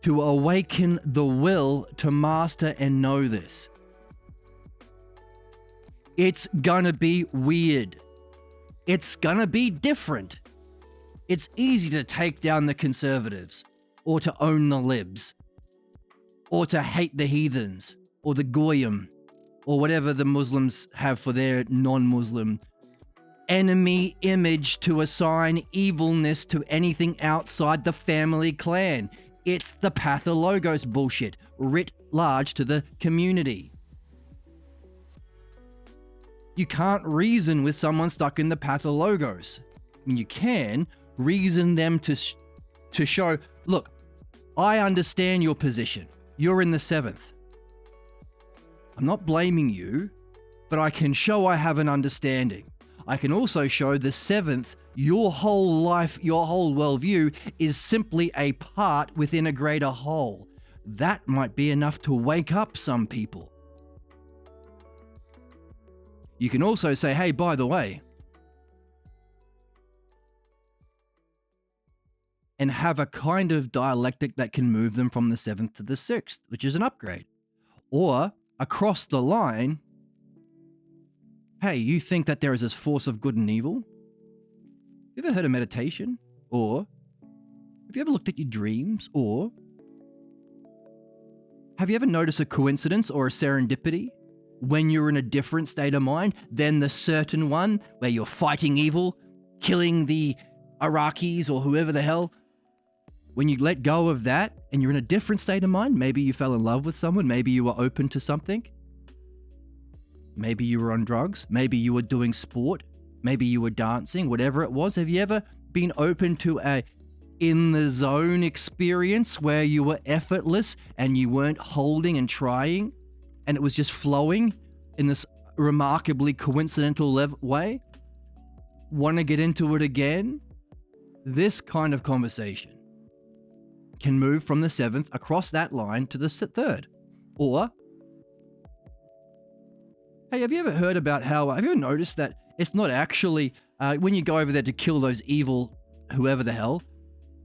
to awaken the will to master and know this. It's gonna be weird. It's gonna be different. It's easy to take down the conservatives, or to own the libs, or to hate the heathens, or the goyim, or whatever the Muslims have for their non-Muslim enemy image, to assign evilness to anything outside the family clan. It's the pathologos bullshit, writ large to the community. You can't reason with someone stuck in the pathologos. I mean, you can reason them to show, look, I understand your position. You're in the 7th. I'm not blaming you, but I can show I have an understanding. I can also show the 7th, your whole life, your whole worldview is simply a part within a greater whole. That might be enough to wake up some people. You can also say, hey, by the way, and have a kind of dialectic that can move them from the 7th to the 6th, which is an upgrade. Or across the line, hey, you think that there is this force of good and evil? You ever heard of meditation? Or have you ever looked at your dreams? Or have you ever noticed a coincidence or a serendipity when you're in a different state of mind than the certain one where you're fighting evil, killing the Iraqis or whoever the hell? When you let go of that and you're in a different state of mind, maybe you fell in love with someone, maybe you were open to something, maybe you were on drugs, maybe you were doing sport, maybe you were dancing, whatever it was. Have you ever been open to a in the zone experience where you were effortless and you weren't holding and trying and it was just flowing in this remarkably coincidental way? Want to get into it again? This kind of conversation can move from the 7th across that line to the 3rd. Or, hey, have you ever heard about how, have you ever noticed that it's not actually, when you go over there to kill those evil, whoever the hell,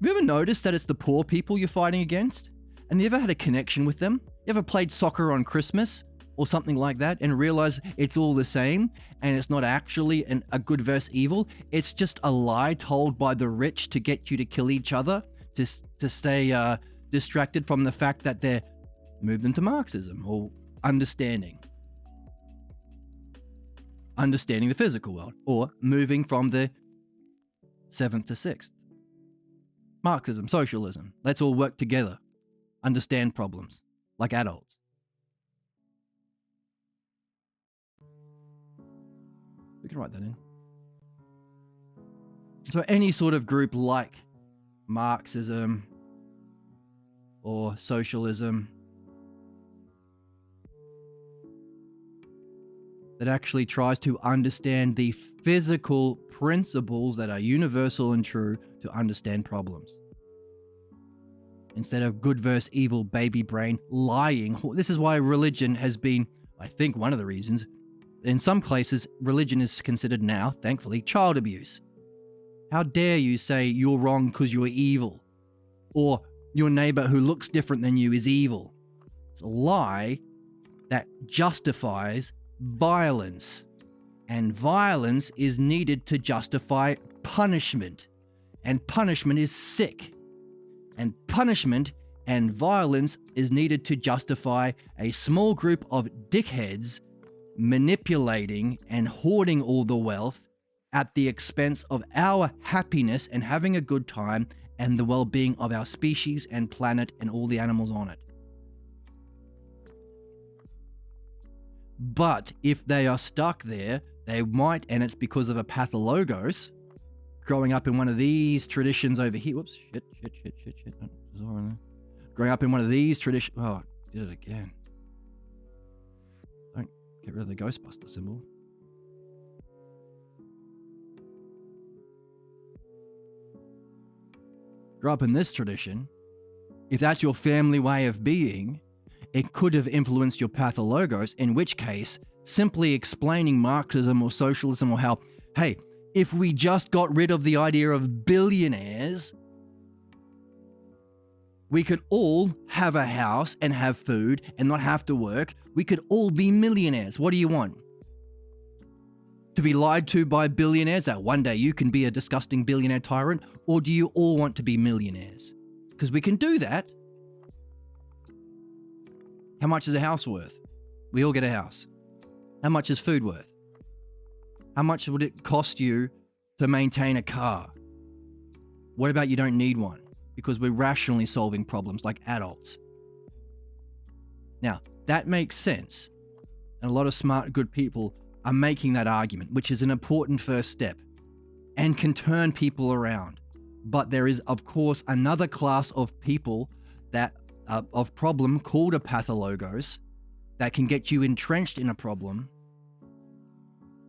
have you ever noticed that it's the poor people you're fighting against? And you ever had a connection with them? You ever played soccer on Christmas or something like that and realize it's all the same and it's not actually a good versus evil? It's just a lie told by the rich to get you to kill each other, to stay distracted from the fact that they're moved into Marxism or understanding. understanding the physical world, or moving from the 7th to 6th. Marxism, socialism, let's all work together, understand problems like adults. We can write that in. So any sort of group like Marxism or socialism that actually tries to understand the physical principles that are universal and true to understand problems. Instead of good versus evil, baby brain, lying. This is why religion has been, I think, one of the reasons. In some places, religion is considered now, thankfully, child abuse. How dare you say you're wrong because you're evil? Or your neighbor who looks different than you is evil. It's a lie that justifies violence. And violence is needed to justify punishment. And punishment is sick. And punishment and violence is needed to justify a small group of dickheads manipulating and hoarding all the wealth at the expense of our happiness and having a good time and the well-being of our species and planet and all the animals on it. But if they are stuck there, they might, and it's because of a pathologos, growing up in one of these traditions over here. Whoops, shit. Growing up in one of these traditions. Oh, I did it again. Don't get rid of the Ghostbuster symbol. Grow up in this tradition. If that's your family way of being, it could have influenced your pathologos, in which case, simply explaining Marxism or socialism or how, hey, if we just got rid of the idea of billionaires, we could all have a house and have food and not have to work. We could all be millionaires. What do you want? To be lied to by billionaires that one day you can be a disgusting billionaire tyrant? Or do you all want to be millionaires? Because we can do that. How much is a house worth? We all get a house. How much is food worth? How much would it cost you to maintain a car? What about you don't need one? Because we're rationally solving problems like adults. Now, that makes sense. And a lot of smart, good people are making that argument, which is an important first step and can turn people around. But there is, of course, another class of people that of problem called a pathologos that can get you entrenched in a problem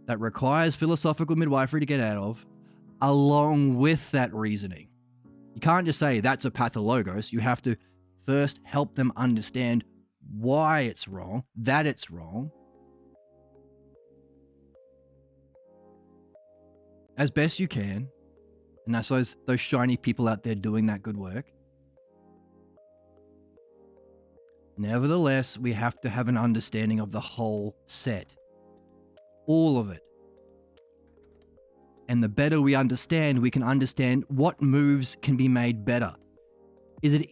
that requires philosophical midwifery to get out of, along with that reasoning. You can't just say that's a pathologos. You have to first help them understand why it's wrong, that it's wrong, as best you can. And that's those shiny people out there doing that good work. Nevertheless, we have to have an understanding of the whole set. All of it. And the better we understand, we can understand what moves can be made better. Is it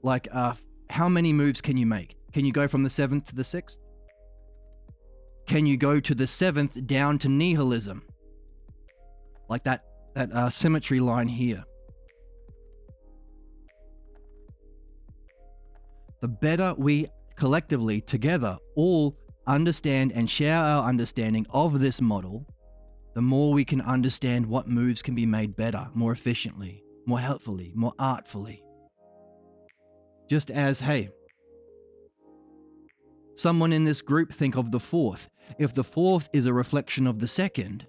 like, how many moves can you make? Can you go from the 7th to the 6th? Can you go to the 7th down to nihilism? Like that symmetry line here. The better we collectively, together, all understand and share our understanding of this model, the more we can understand what moves can be made better, more efficiently, more helpfully, more artfully. Just as, hey, someone in this group think of the 4th. If the 4th is a reflection of the 2nd,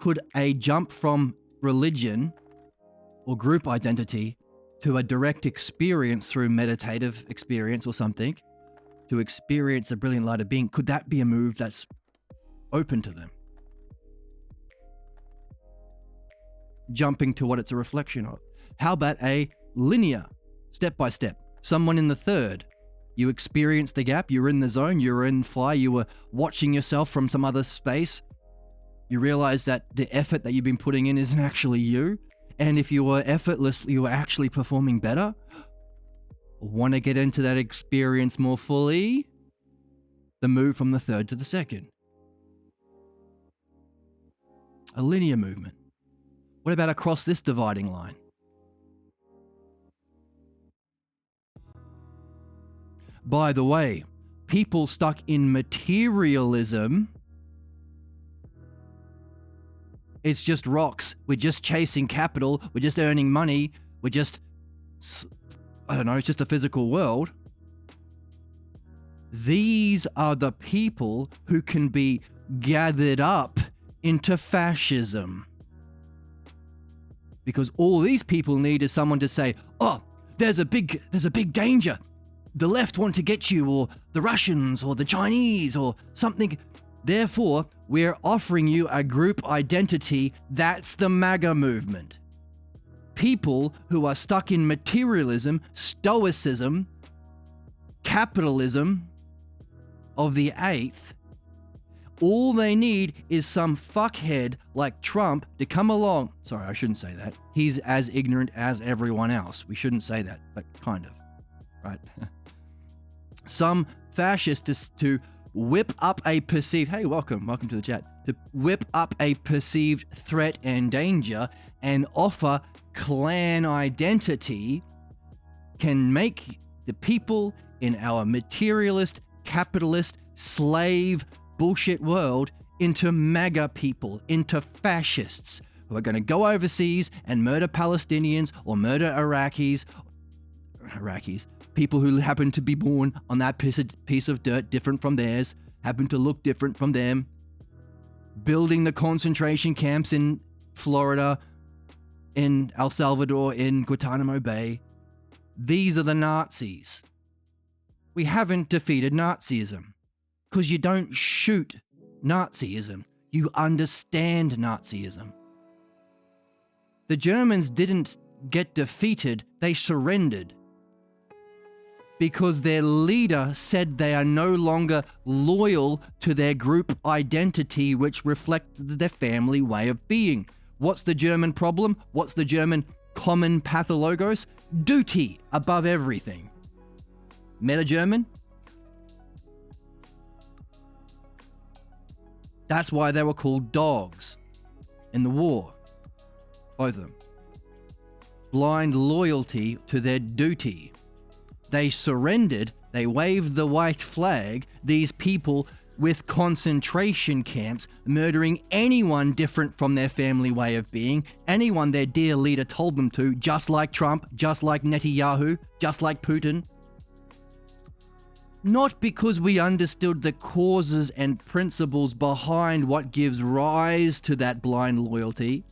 could a jump from religion or group identity to a direct experience through meditative experience or something, to experience the brilliant light of being, could that be a move that's open to them? Jumping to what it's a reflection of. How about a linear, step by step? Someone in the 3rd, you experienced the gap, you were in the zone, you were in fly, you were watching yourself from some other space. You realize that the effort that you've been putting in isn't actually you. And if you were effortless, you were actually performing better. Want to get into that experience more fully? The move from the 3rd to the 2nd. A linear movement. What about across this dividing line? By the way, people stuck in materialism, it's just rocks. We're just chasing capital. We're just earning money. We're just, I don't know, it's just a physical world. These are the people who can be gathered up into fascism. Because all these people need is someone to say, oh, there's a big danger. The left want to get you, or the Russians, or the Chinese, or something. Therefore, we're offering you a group identity. That's the MAGA movement. People who are stuck in materialism, stoicism, capitalism of the eighth, all they need is some fuckhead like Trump to come along. Sorry, I shouldn't say that. He's as ignorant as everyone else. We shouldn't say that, but kind of, right? Some fascist to whip up a perceived, hey, welcome to the chat, to whip up a perceived threat and danger and offer clan identity can make the people in our materialist, capitalist, slave, bullshit world into MAGA people, into fascists who are going to go overseas and murder Palestinians or murder Iraqis, people who happen to be born on that piece of dirt different from theirs, happen to look different from them, building the concentration camps in Florida, in El Salvador, in Guantanamo Bay. These are the Nazis. We haven't defeated Nazism because you don't shoot Nazism. You understand Nazism. The Germans didn't get defeated, they surrendered. Because their leader said they are no longer loyal to their group identity, which reflected their family way of being. What's the German problem? What's the German common pathologos? Duty above everything. Meta-German? That's why they were called dogs in the war. Both of them. Blind loyalty to their duty. They surrendered, they waved the white flag, these people with concentration camps, murdering anyone different from their family way of being, anyone their dear leader told them to, just like Trump, just like Netanyahu, just like Putin. Not because we understood the causes and principles behind what gives rise to that blind loyalty,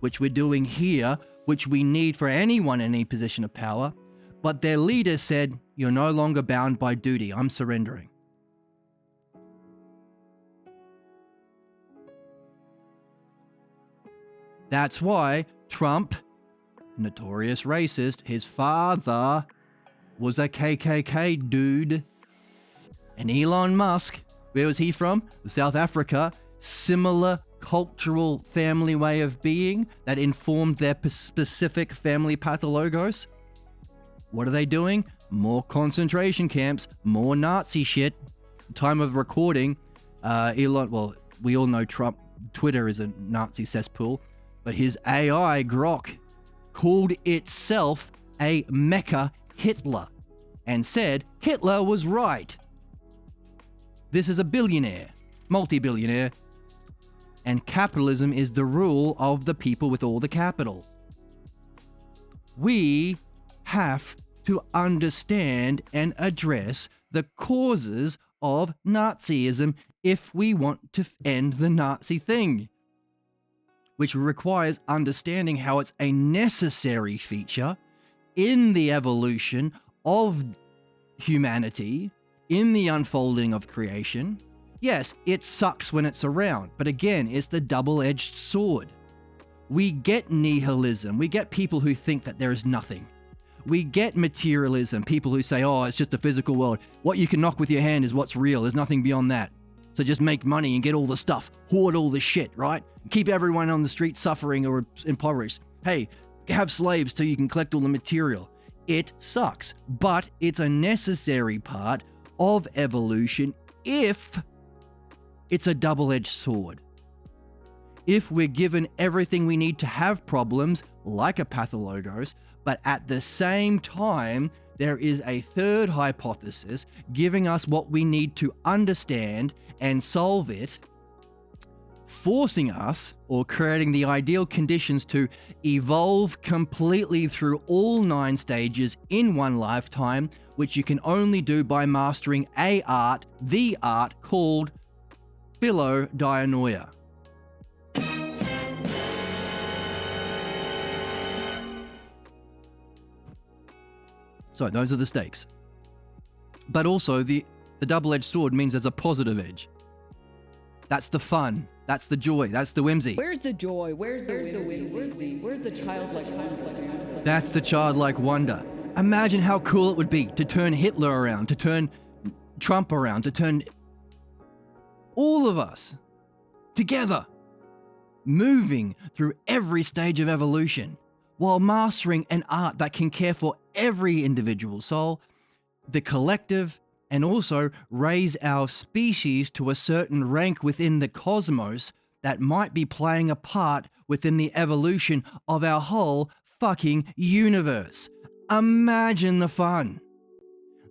which we're doing here, which we need for anyone in any position of power, but their leader said, you're no longer bound by duty, I'm surrendering. That's why Trump, notorious racist, his father was a KKK dude. And Elon Musk, where was he from? South Africa. Similar cultural family way of being that informed their specific family pathologos. What are they doing? More concentration camps, more Nazi shit. Time of recording, Elon, well, we all know Twitter is a Nazi cesspool, but his AI, Grok, called itself a Mecha Hitler and said Hitler was right. This is a billionaire, multi-billionaire, and capitalism is the rule of the people with all the capital. We have to understand and address the causes of Nazism if we want to end the Nazi thing, which requires understanding how it's a necessary feature in the evolution of humanity, in the unfolding of creation. Yes, it sucks when it's around, but again, it's the double-edged sword. We get nihilism. We get people who think that there is nothing. We get materialism, people who say, oh, it's just a physical world. What you can knock with your hand is what's real. There's nothing beyond that. So just make money and get all the stuff, hoard all the shit, right? Keep everyone on the street suffering or impoverished. Hey, have slaves so you can collect all the material. It sucks, but it's a necessary part of evolution if it's a double-edged sword. if we're given everything we need to have problems, like a pathologos, but at the same time, there is a third hypothesis giving us what we need to understand and solve it, forcing us or creating the ideal conditions to evolve completely through all 9 stages in one lifetime, which you can only do by mastering the art called Philodianoia. So those are the stakes. But also the double-edged sword means there's a positive edge. That's the fun. That's the joy. That's the whimsy. Where's the joy? Where's the whimsy? Where's the childlike wonder? That's the childlike wonder. Imagine how cool it would be to turn Hitler around, to turn Trump around, to turn all of us together, moving through every stage of evolution, while mastering an art that can care for every individual soul, the collective, and also raise our species to a certain rank within the cosmos that might be playing a part within the evolution of our whole fucking universe. Imagine the fun.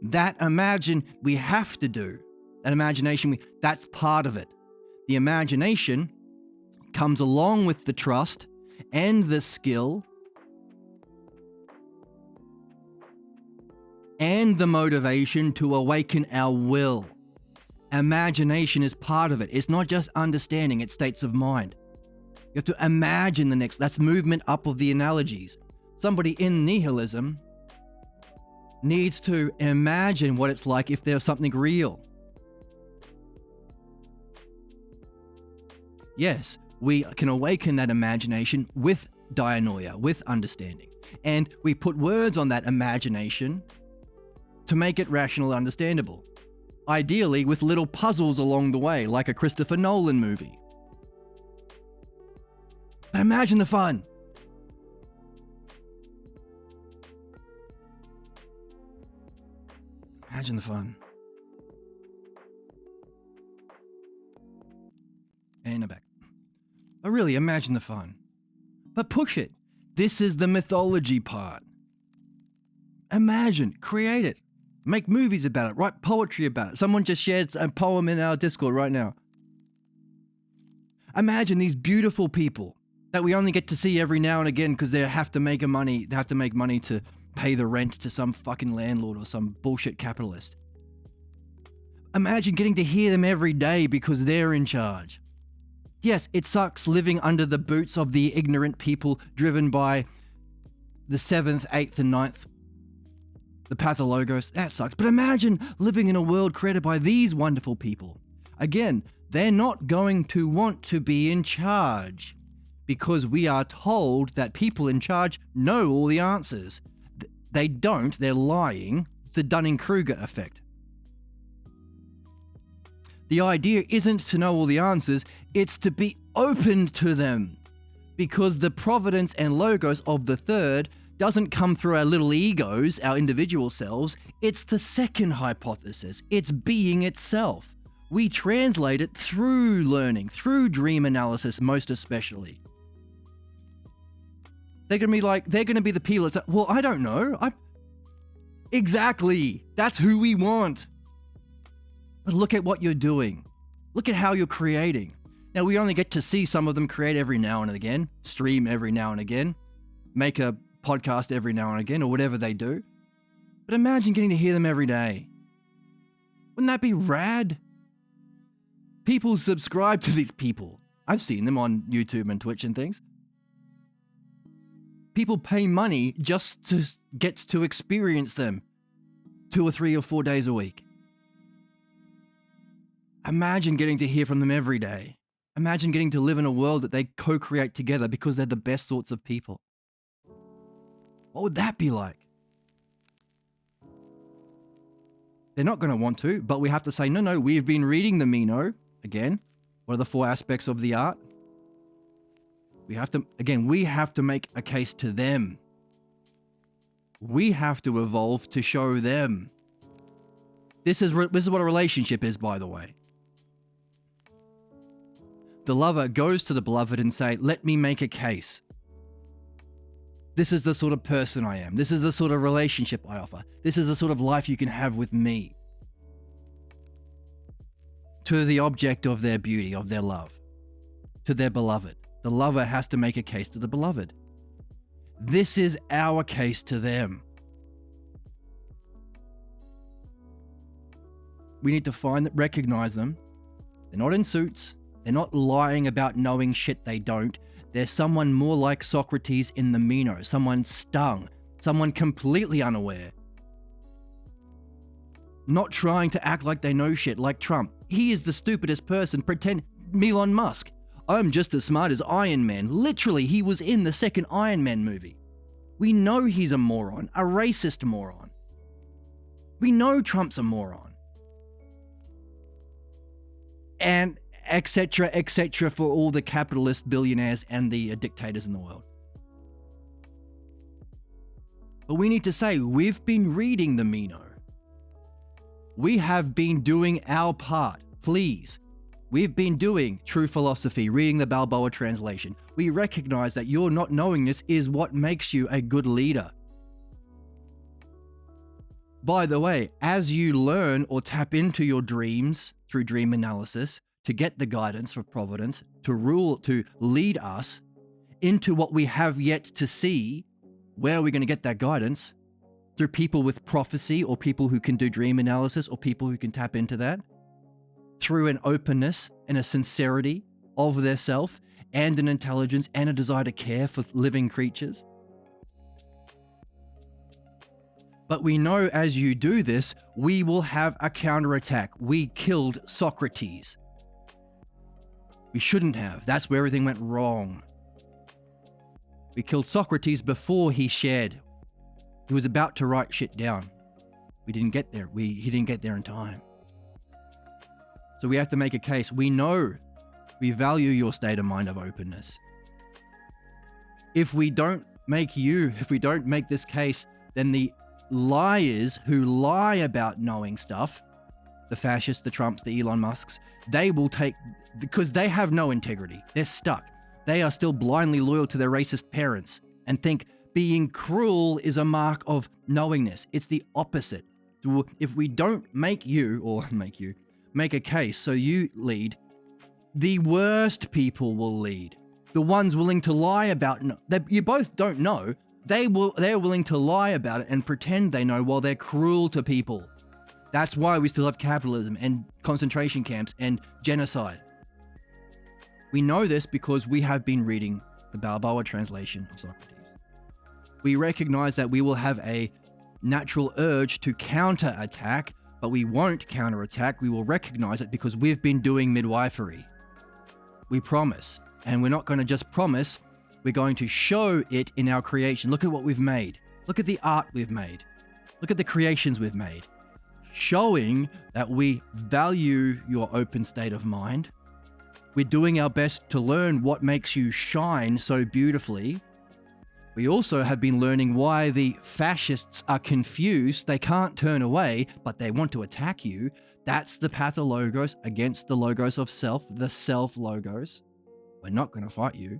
That imagine we have to do. That imagination, that's part of it. The imagination comes along with the trust and the skill and the motivation to awaken our will. Imagination is part of it. It's not just understanding, it's states of mind. You have to imagine the next, that's movement up of the analogies. Somebody in nihilism needs to imagine what it's like if there's something real. Yes, we can awaken that imagination with dianoia, with understanding. And we put words on that imagination to make it rational and understandable. Ideally with little puzzles along the way, like a Christopher Nolan movie. But imagine the fun. Imagine the fun. And a back. But really, imagine the fun. But push it. This is the mythology part. Imagine, create it. Make movies about it, write poetry about it. Someone just shared a poem in our Discord right now. Imagine these beautiful people that we only get to see every now and again because they have to make money to pay the rent to some fucking landlord or some bullshit capitalist. Imagine getting to hear them every day because they're in charge. Yes, it sucks living under the boots of the ignorant people driven by the 7th, 8th, and 9th. The pathologos, that sucks. But imagine living in a world created by these wonderful people. Again, they're not going to want to be in charge because we are told that people in charge know all the answers. They don't, they're lying. It's the Dunning-Kruger effect. The idea isn't to know all the answers, it's to be open to them. Because the providence and logos of the third doesn't come through our little egos, our individual selves. It's the second hypothesis. It's being itself. We translate it through learning, through dream analysis, most especially. They're going to be the people that say, well, I don't know. Exactly. That's who we want. But look at what you're doing. Look at how you're creating. Now, we only get to see some of them create every now and again, stream every now and again, make a podcast every now and again, or whatever they do. But imagine getting to hear them every day. Wouldn't that be rad? People subscribe to these people. I've seen them on YouTube and Twitch and things. People pay money just to get to experience them 2 or 3 or 4 days a week. Imagine getting to hear from them every day. Imagine getting to live in a world that they co-create together because they're the best sorts of people. What would that be like? They're not going to want to, but we have to say, no, we've been reading the Meno. Again, what are the 4 aspects of the art? We have to make a case to them. We have to evolve to show them. This is what a relationship is, by the way. the lover goes to the beloved and say, let me make a case. This is the sort of person I am. This is the sort of relationship I offer. This is the sort of life you can have with me. To the object of their beauty, of their love, to their beloved. The lover has to make a case to the beloved. This is our case to them. We need to recognize them. They're not in suits. They're not lying about knowing shit they don't. They're someone more like Socrates in the Meno, someone stung, someone completely unaware. Not trying to act like they know shit like Trump. He is the stupidest person. Elon Musk. I'm just as smart as Iron Man. Literally, he was in the second Iron Man movie. We know he's a moron, a racist moron. We know Trump's a moron. And etc. for all the capitalist billionaires and the dictators in the world. But we need to say, we've been reading the Meno. We have been doing our part, please. We've been doing true philosophy, reading the Balboa translation. We recognize that your not knowing this is what makes you a good leader. By the way, as you learn or tap into your dreams through dream analysis, to get the guidance of providence, to lead us into what we have yet to see, where are we going to get that guidance? Through people with prophecy, or people who can do dream analysis, or people who can tap into that? Through an openness and a sincerity of their self, and an intelligence and a desire to care for living creatures? But we know as you do this, we will have a counterattack. We killed Socrates. We shouldn't have. That's where everything went wrong. We killed Socrates before he shared. He was about to write shit down. We didn't get there. He didn't get there in time. So we have to make a case. We know we value your state of mind of openness. If we don't make this case, then the liars who lie about knowing stuff, the fascists, the Trumps, the Elon Musks, they will take, because they have no integrity. They're stuck. They are still blindly loyal to their racist parents and think being cruel is a mark of knowingness. It's the opposite. If we don't make a case so you lead, the worst people will lead. The ones willing to lie about, you both don't know, they're willing to lie about it and pretend they know while they're cruel to people. That's why we still have capitalism and concentration camps and genocide. We know this because we have been reading the Balboa translation of Socrates. We recognize that we will have a natural urge to counterattack, but we won't counterattack. We will recognize it because we've been doing midwifery. We promise. And we're not going to just promise, we're going to show it in our creation. Look at what we've made. Look at the art we've made. Look at the creations we've made. Showing that we value your open state of mind. We're doing our best to learn what makes you shine so beautifully. We also have been learning why the fascists are confused. They can't turn away, but they want to attack you. That's the pathologos against the logos of self, the self-logos. We're not going to fight you.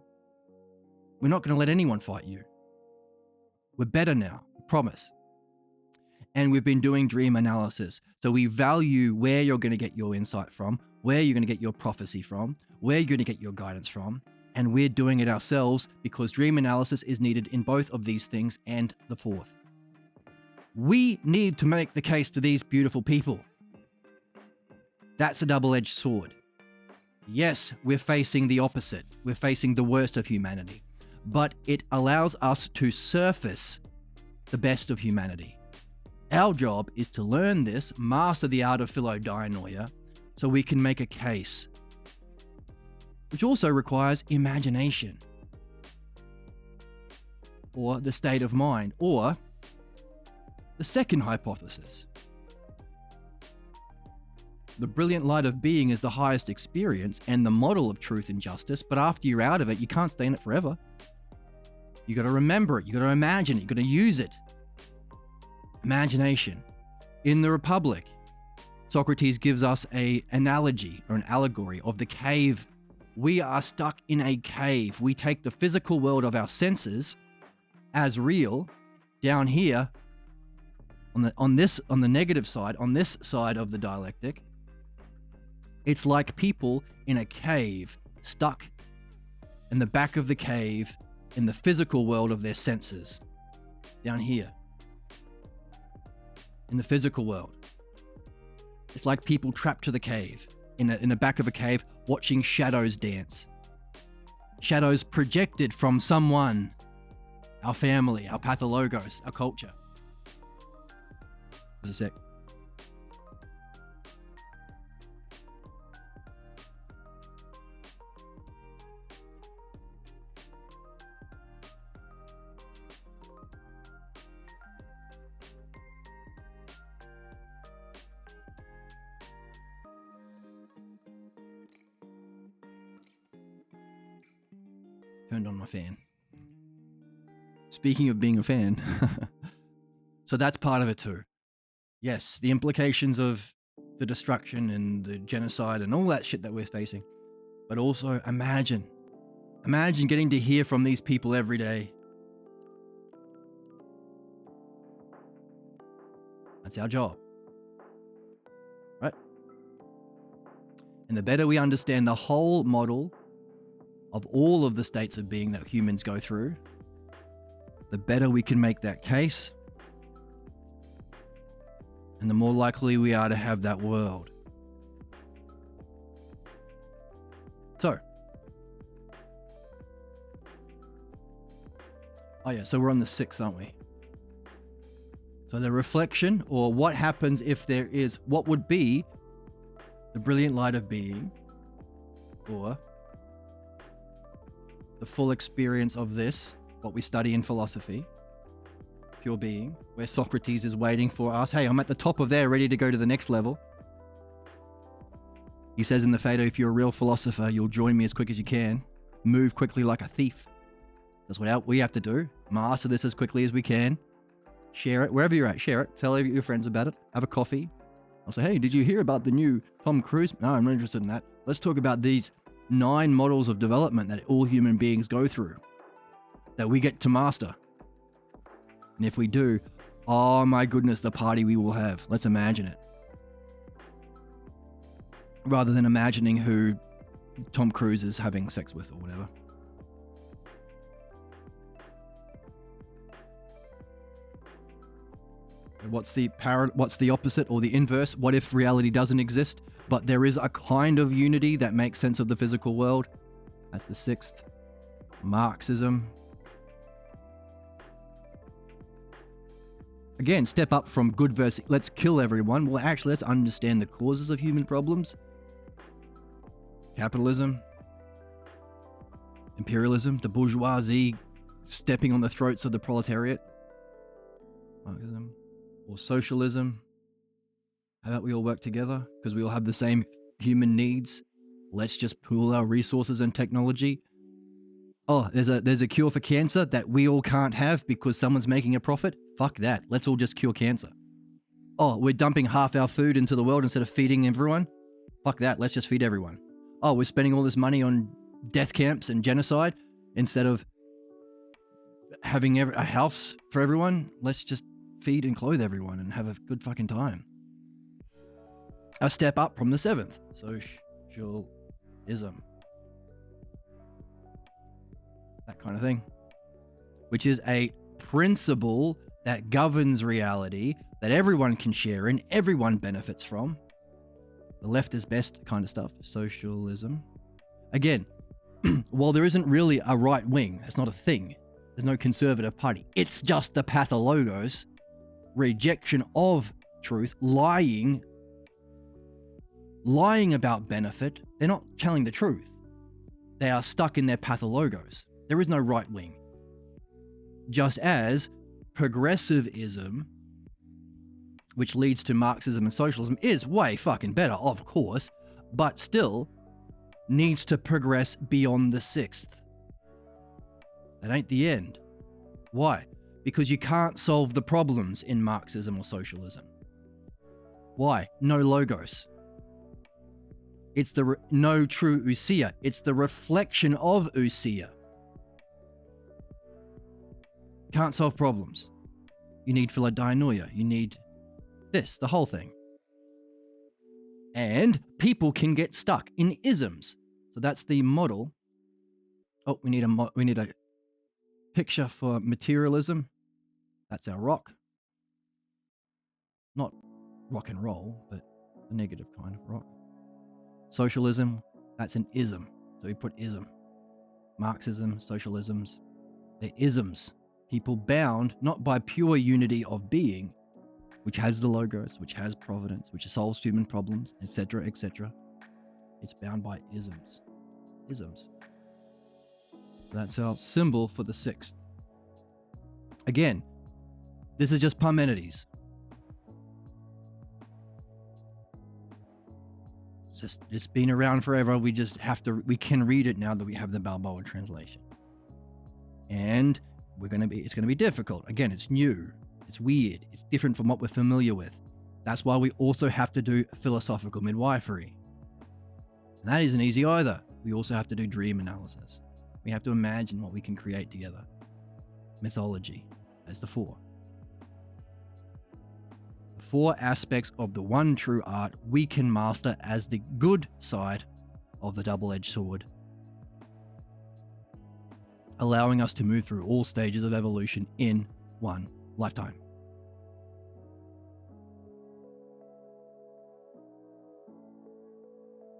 We're not going to let anyone fight you. We're better now, I promise. And we've been doing dream analysis. So we value where you're going to get your insight from, where you're going to get your prophecy from, where you're going to get your guidance from. And we're doing it ourselves because dream analysis is needed in both of these things and the fourth. We need to make the case to these beautiful people. That's a double-edged sword. Yes, we're facing the opposite. We're facing the worst of humanity. But it allows us to surface the best of humanity. Our job is to learn this, master the art of philodianoia, so we can make a case, which also requires imagination, or the state of mind, or the second hypothesis. The brilliant light of being is the highest experience and the model of truth and justice, but after you're out of it, you can't stay in it forever. You got to remember it, you got to imagine it, you got to use it. Imagination. In the Republic, Socrates gives us an analogy or an allegory of the cave we are stuck in a cave. We take the physical world of our senses as real down here on the negative side, on this side of the dialectic. It's like people in a cave, stuck in the back of the cave in the physical world of their senses. Down here. In the physical world. It's like people trapped to the cave, in the back of a cave, watching shadows dance. Shadows projected from someone. Our family, our pathologos, our culture. Just a sec. Turned on my fan. Speaking of being a fan, so that's part of it too. Yes, the implications of the destruction and the genocide and all that shit that we're facing. But also imagine getting to hear from these people every day. That's our job. Right? And the better we understand the whole model of all of the states of being that humans go through, the better we can make that case, and the more likely we are to have that world. So, so we're on the 6th, aren't we? So the reflection, or what happens if there is what would be the brilliant light of being, or the full experience of this, what we study in philosophy, pure being, where Socrates is waiting for us. Hey, I'm at the top of there, ready to go to the next level. He says in the Phaedo, if you're a real philosopher, you'll join me as quick as you can. Move quickly like a thief. That's what we have to do. Master this as quickly as we can. Share it. Wherever you're at, share it. Tell your friends about it. Have a coffee. I'll say, hey, did you hear about the new Tom Cruise? No, I'm not interested in that. Let's talk about these 9 models of development that all human beings go through, that we get to master. And if we do, oh my goodness, the party we will have. Let's imagine it. Rather than imagining who Tom Cruise is having sex with or whatever. What's the opposite or the inverse? What if reality doesn't exist, but there is a kind of unity that makes sense of the physical world? That's the 6th. Marxism. Again, step up from good versus let's kill everyone. Well, actually, let's understand the causes of human problems. Capitalism. Imperialism. The bourgeoisie stepping on the throats of the proletariat. Marxism. Or socialism. How about we all work together because we all have the same human needs? Let's just pool our resources and technology. Oh, there's a cure for cancer that we all can't have because someone's making a profit? Fuck that. Let's all just cure cancer. Oh, we're dumping half our food into the world instead of feeding everyone? Fuck that. Let's just feed everyone. Oh, we're spending all this money on death camps and genocide instead of having a house for everyone? Let's just feed and clothe everyone and have a good fucking time. A step up from the 7th. Socialism. That kind of thing. Which is a principle that governs reality that everyone can share in, everyone benefits from. The left is best kind of stuff. Socialism. Again, while there isn't really a right wing, that's not a thing. There's no conservative party. It's just the pathologos. Rejection of truth, lying about benefit. They're not telling the truth. They are stuck in their pathologos. There is no right wing. Just as progressivism, which leads to Marxism and socialism, is way fucking better, of course, but still needs to progress beyond the 6th. That ain't the end. Why? Because you can't solve the problems in Marxism or socialism. Why? No logos. It's no true ousia. It's the reflection of ousia. Can't solve problems. You need philodianoia. You need this, the whole thing. And people can get stuck in isms. So that's the model. Oh, we need a picture for materialism. That's our rock. Not rock and roll, but the negative kind of rock. Socialism, that's an ism. So we put ism. Marxism, socialisms, they're isms. People bound not by pure unity of being, which has the logos, which has providence, which solves human problems, etc., etc. It's bound by isms. Isms. That's our symbol for the 6th. Again, this is just Parmenides. It's been around forever. We can read it now that we have the Balboa translation. And it's gonna be difficult. Again, it's new. It's weird. It's different from what we're familiar with. That's why we also have to do philosophical midwifery. And that isn't easy either. We also have to do dream analysis. We have to imagine what we can create together. Mythology as the 4. The 4 aspects of the one true art we can master as the good side of the double-edged sword, allowing us to move through all stages of evolution in one lifetime.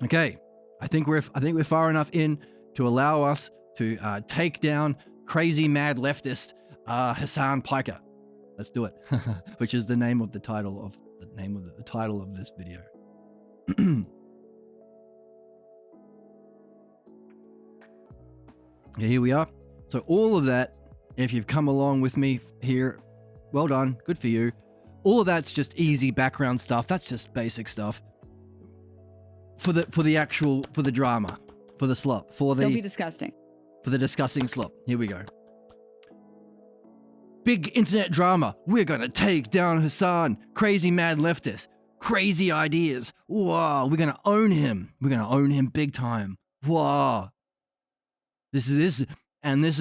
Okay, I think we're far enough in to allow us to take down crazy mad leftist Hassan Piker. Let's do it. Which is the name of the title of the title of this video. Yeah, here we are. So all of that, if you've come along with me here, well done, good for you. All of that's just easy background stuff. That's just basic stuff. For the drama, for the slop, Don't be disgusting. For the disgusting slop. Here we go. Big internet drama. We're gonna take down Hassan. Crazy mad leftist. Crazy ideas. Wow, we're gonna own him. We're gonna own him big time. Wow. This is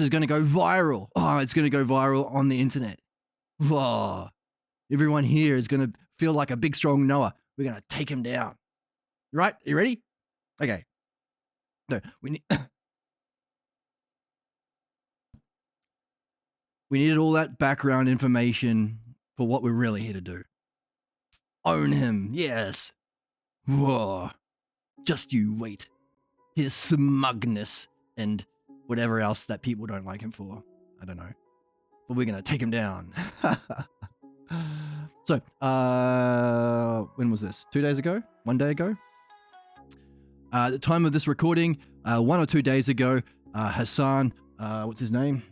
gonna go viral. Oh, it's gonna go viral on the internet. Wow. Everyone here is gonna feel like a big strong Noah. We're gonna take him down. Right? You ready? Okay. No, we needed all that background information for what we're really here to do. Own him, yes. Whoa. Just you wait. His smugness and whatever else that people don't like him for. I don't know. But we're going to take him down. So, when was this? 2 days ago? 1 day ago? At the time of this recording, 1 or 2 days ago, Hassan, what's his name?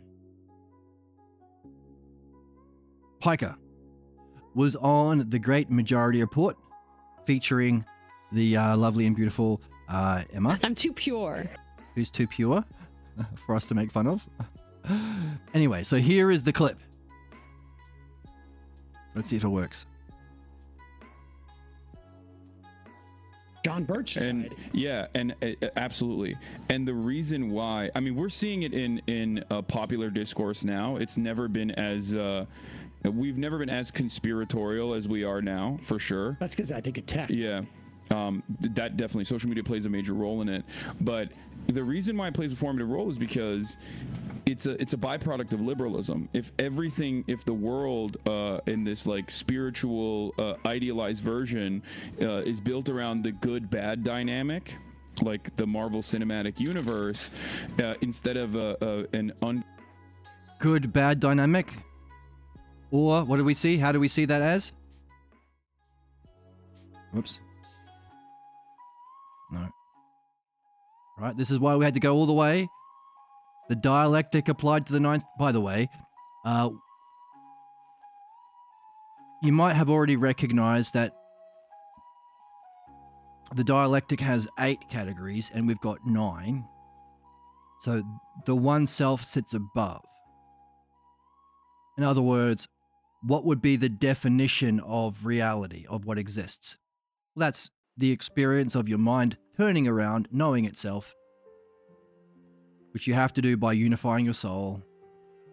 Piker was on the Great Majority Report, featuring the lovely and beautiful Emma. I'm too pure. Who's too pure for us to make fun of. Anyway, so here is the clip. Let's see if it works. John Birch side. Absolutely. And the reason why, I mean, we're seeing it in popular discourse now. It's never been as we've never been as conspiratorial as we are now, for sure. That's because I think of tech. Yeah. That definitely, social media plays a major role in it. But the reason why it plays a formative role is because it's a byproduct of liberalism. If the world in this like spiritual idealized version is built around the good bad dynamic, like the Marvel Cinematic Universe, instead of good bad dynamic, or what do we see? How do we see that as? Whoops. No. Right, this is why we had to go all the way. The dialectic applied to the ninth. By the way, you might have already recognized that the dialectic has 8 categories and we've got 9. So the one self sits above. In other words, what would be the definition of reality, of what exists? Well, that's the experience of your mind turning around, knowing itself, which you have to do by unifying your soul,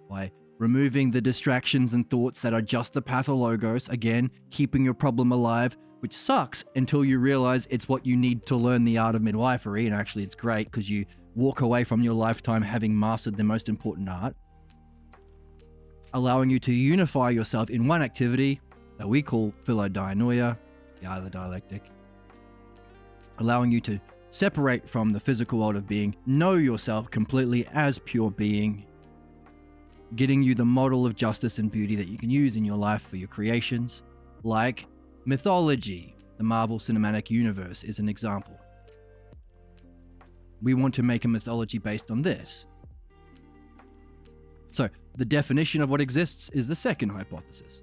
by removing the distractions and thoughts that are just the pathologos, again, keeping your problem alive, which sucks until you realize it's what you need to learn the art of midwifery, and actually it's great because you walk away from your lifetime having mastered the most important art, allowing you to unify yourself in one activity that we call philodianoia, the art of the dialectic, allowing you to separate from the physical world of being, know yourself completely as pure being, getting you the model of justice and beauty that you can use in your life for your creations, like mythology. The Marvel Cinematic Universe is an example. We want to make a mythology based on this. So, the definition of what exists is the second hypothesis.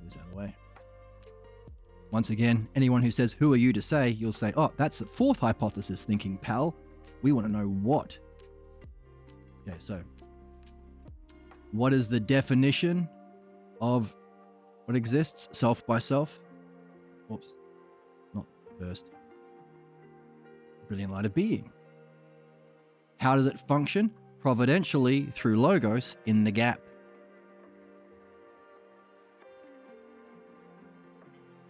Move out of the way. Once again, anyone who says, "Who are you to say?" you'll say, "Oh, that's the fourth hypothesis thinking, pal. We want to know what." Okay, so what is the definition of what exists? Self by self? Oops, not first. Brilliant light of being. How does it function? Providentially through logos in the gap.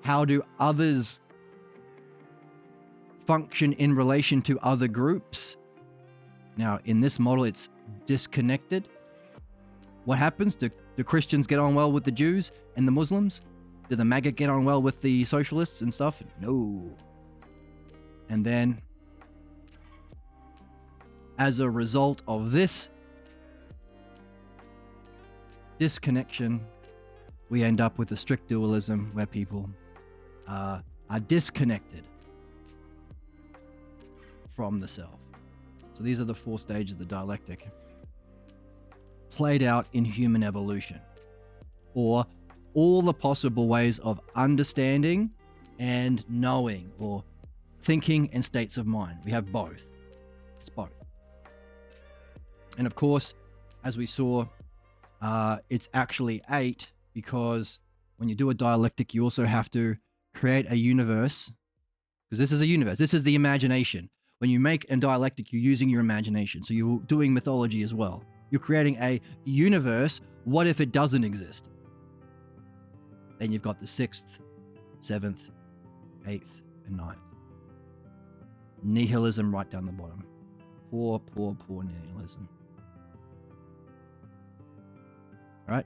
How do others function in relation to other groups? Now, in this model, it's disconnected. What happens? Do Christians get on well with the Jews and the Muslims? Do the maggot get on well with the socialists and stuff? No. And then, as a result of this disconnection, we end up with a strict dualism where people are disconnected from the self. So these are the four stages of the dialectic played out in human evolution, or all the possible ways of understanding and knowing, or thinking and states of mind. We have both. It's both. And of course, as we saw, it's actually 8, because when you do a dialectic, you also have to create a universe, because this is a universe. This is the imagination. When you make a dialectic, you're using your imagination. So you're doing mythology as well. You're creating a universe. What if it doesn't exist? Then you've got the 6th, 7th, 8th, and 9th. Nihilism right down the bottom. Poor, poor, poor nihilism. Right?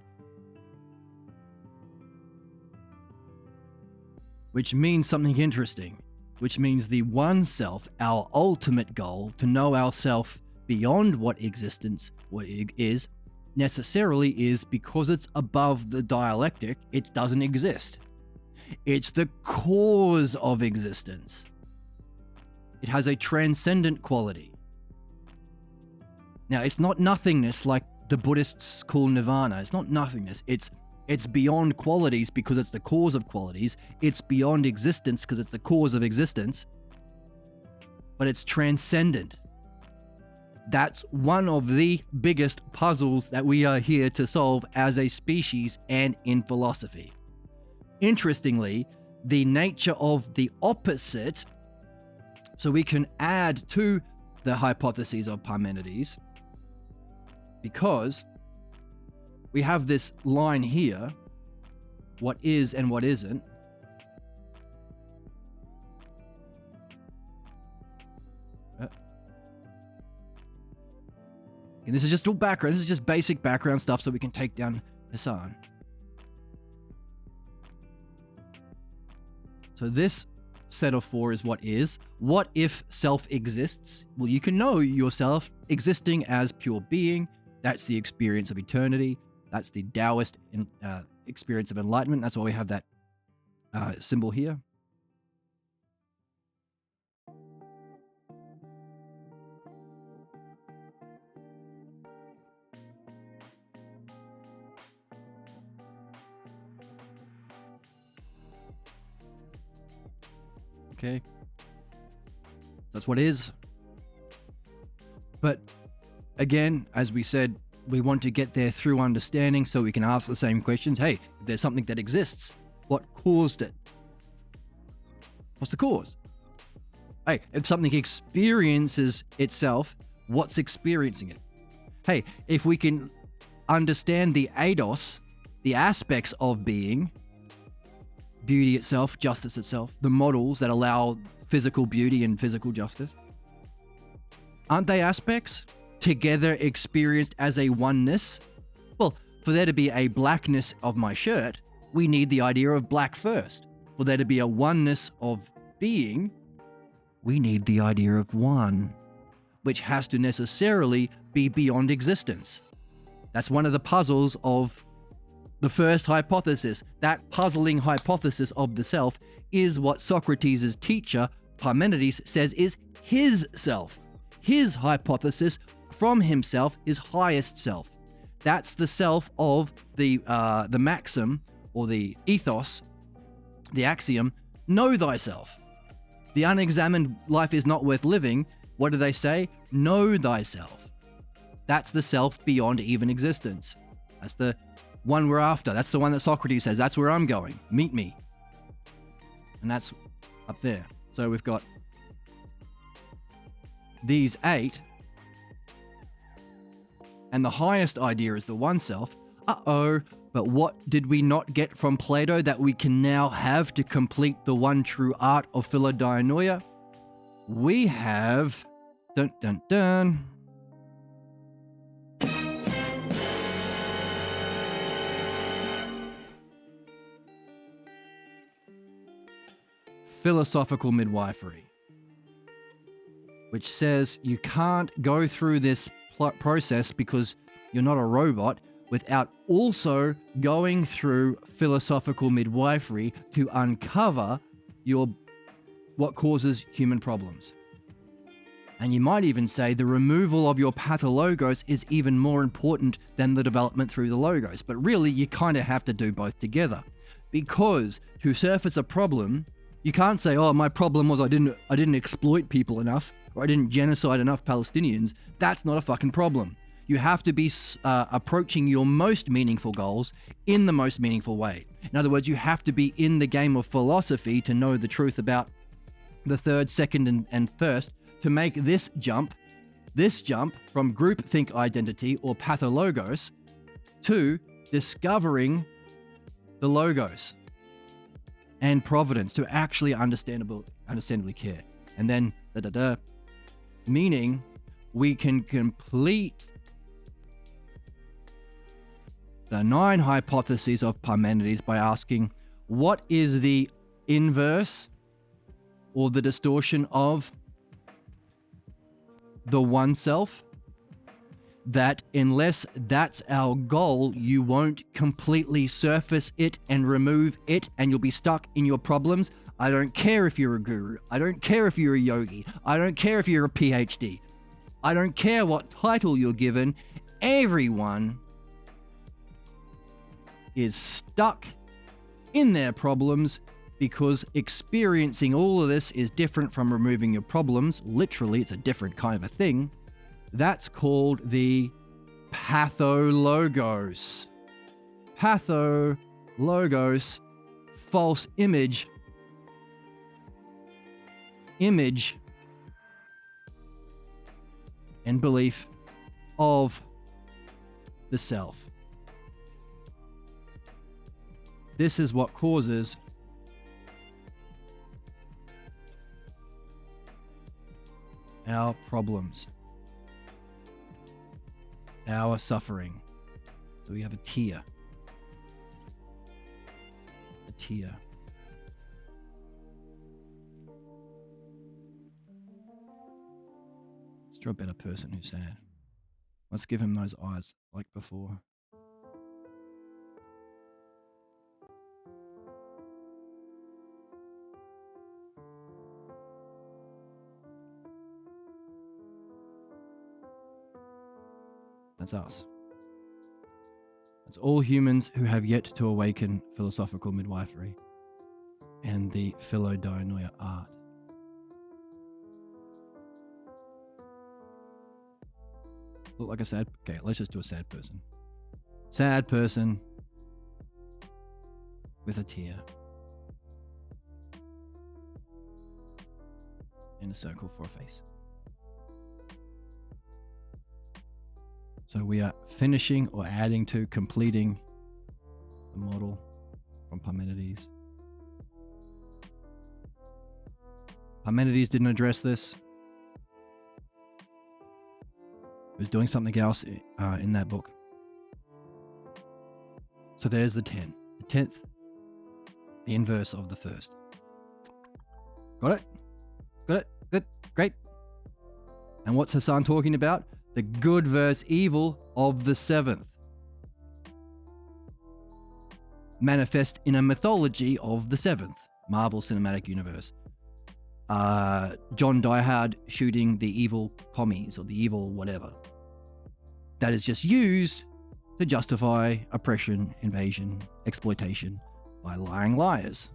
Which means something interesting. Which means the one self, our ultimate goal, to know ourself beyond what existence, what it is, necessarily is, because it's above the dialectic, it doesn't exist. It's the cause of existence. It has a transcendent quality. Now, it's not nothingness like the Buddhists call nirvana. It's not nothingness. It's beyond qualities because it's the cause of qualities. It's beyond existence because it's the cause of existence. But it's transcendent. That's one of the biggest puzzles that we are here to solve as a species and in philosophy. Interestingly, the nature of the opposite, so we can add to the hypotheses of Parmenides, because we have this line here, what is and what isn't. And this is just all background. This is just basic background stuff so we can take down Hassan. So this set of 4 is what is. What if self exists? Well, you can know yourself existing as pure being. That's the experience of eternity. That's the Taoist experience of enlightenment. That's why we have that symbol here. Okay. That's what is. But again, as we said, we want to get there through understanding so we can ask the same questions. Hey, if there's something that exists, what caused it. What's the cause? Hey, if something experiences itself, what's experiencing it? Hey, if we can understand the eidos, the aspects of being, beauty itself, justice itself, the models that allow physical beauty and physical justice, aren't they aspects together experienced as a oneness? Well, for there to be a blackness of my shirt, we need the idea of black first. For there to be a oneness of being, we need the idea of one, which has to necessarily be beyond existence. That's one of the puzzles of the first hypothesis. That puzzling hypothesis of the self is what Socrates' teacher, Parmenides, says is his self. His hypothesis from himself, his highest self. That's the self of the maxim or the ethos, the axiom, know thyself. The unexamined life is not worth living. What do they say? Know thyself. That's the self beyond even existence. That's the one we're after. That's the one that Socrates says. That's where I'm going. Meet me. And that's up there. So we've got these 8. And the highest idea is the one self. But what did we not get from Plato that we can now have to complete the one true art of Philodianoia? We have... Dun dun dun. Philosophical midwifery, which says you can't go through this process because you're not a robot without also going through philosophical midwifery to uncover what causes human problems. And you might even say the removal of your pathologos is even more important than the development through the logos. But really, you kind of have to do both together. Because to surface a problem, you can't say, oh, my problem was I didn't exploit people enough, or I didn't genocide enough Palestinians. That's not a fucking problem. You have to be approaching your most meaningful goals in the most meaningful way. In other words, you have to be in the game of philosophy to know the truth about the third, second, and first, to make this jump from groupthink identity or pathologos to discovering the logos and providence, to actually understandably care. And then, meaning we can complete the 9 hypotheses of Parmenides by asking, what is the inverse or the distortion of the one self? That unless that's our goal, you won't completely surface it and remove it, and you'll be stuck in your problems. I don't care if you're a guru. I don't care if you're a yogi. I don't care if you're a PhD. I don't care what title you're given. Everyone is stuck in their problems because experiencing all of this is different from removing your problems. Literally, it's a different kind of a thing. That's called the pathologos. Pathologos, false image and belief of the self. This is what causes our problems, our suffering. So we have a tear. A tear. Let's draw a better person who's sad. Let's give him those eyes like before. That's us. That's all humans who have yet to awaken philosophical midwifery and the Philodianoia art. Look like a sad... Okay, let's just do a sad person. Sad person with a tear. and a circle for a face. So we are finishing or adding to completing the model from Parmenides. Parmenides didn't address this. He was doing something else in that book. So there's the 10. The 10th, the inverse of the first. Got it? Got it? Good. Great. And what's Hassan talking about? The good versus evil of the 7th. Manifest in a mythology of the 7th. Marvel Cinematic Universe. John Diehard shooting the evil commies or the evil whatever. That is just used to justify oppression, invasion, exploitation by lying liars.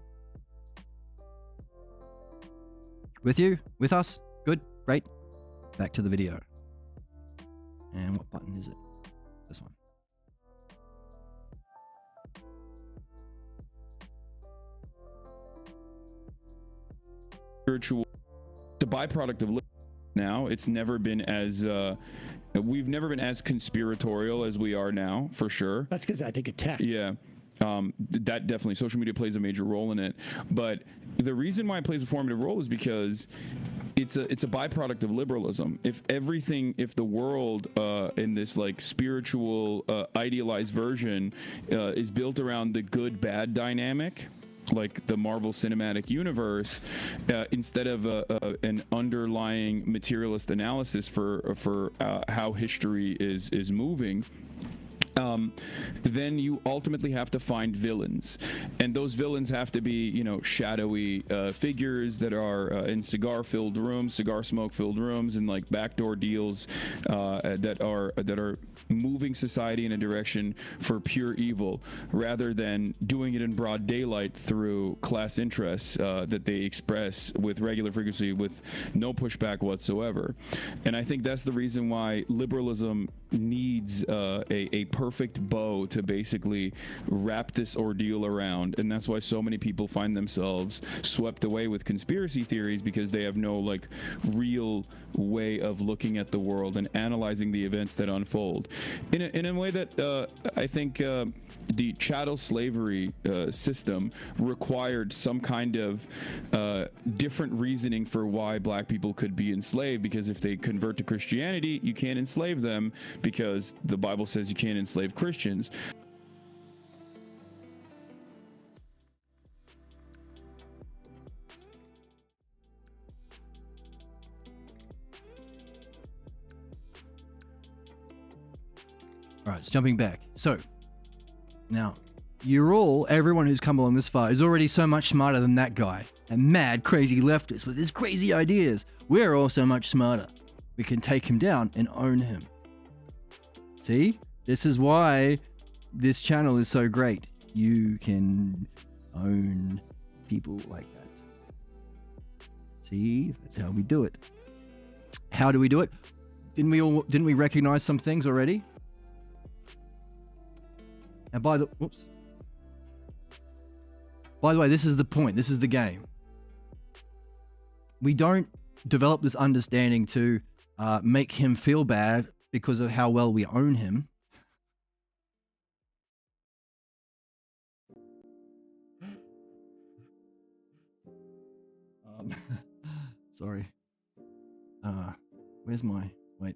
With you? With us? Good? Great. Back to the video. And what button is it? This one. Spiritual. It's a byproduct of now. It's never been as we've never been as conspiratorial as we are now, for sure. That's because I think of tech. Yeah. That definitely, social media plays a major role in it. But the reason why it plays a formative role is because it's a byproduct of liberalism. If the world in this like spiritual idealized version is built around the good bad dynamic, like the Marvel Cinematic Universe, instead of an underlying materialist analysis for how history is moving, then you ultimately have to find villains, and those villains have to be, shadowy figures that are in cigar smoke filled rooms, and like backdoor deals that are moving society in a direction for pure evil, rather than doing it in broad daylight through class interests that they express with regular frequency, with no pushback whatsoever. And I think that's the reason why liberalism needs a perfect bow to basically wrap this ordeal around. And that's why so many people find themselves swept away with conspiracy theories, because they have no like real way of looking at the world and analyzing the events that unfold in a way that I think the chattel slavery system required some kind of different reasoning for why black people could be enslaved, because if they convert to Christianity, you can't enslave them because the Bible says you can't enslave Christians. All right, it's jumping back. So, now, everyone who's come along this far is already so much smarter than that guy. A mad, crazy leftist with his crazy ideas. We're all so much smarter. We can take him down and own him. See? This is why this channel is so great. You can own people like that. See? That's how we do it. How do we do it? Didn't we recognize some things already? And by the way, this is the point. This is the game. We don't develop this understanding to make him feel bad because of how well we own him. Sorry. Where's my... Wait.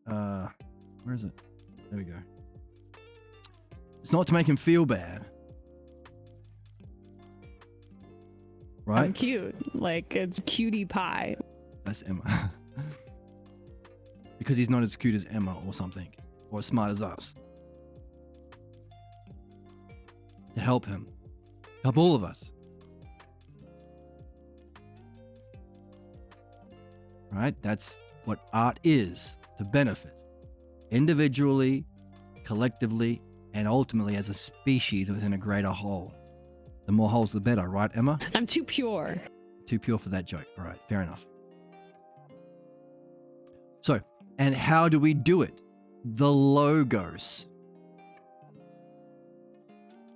Where is it? There we go. It's not to make him feel bad. Right? I'm cute. Like, it's cutie pie. That's Emma. Because he's not as cute as Emma or something. Or as smart as us. To help him. Help all of us. Right? That's what art is. To benefit. Individually, collectively, and ultimately as a species within a greater whole. The more holes, the better, right, Emma? I'm too pure. Too pure for that joke. All right, fair enough. So, and how do we do it? The logos.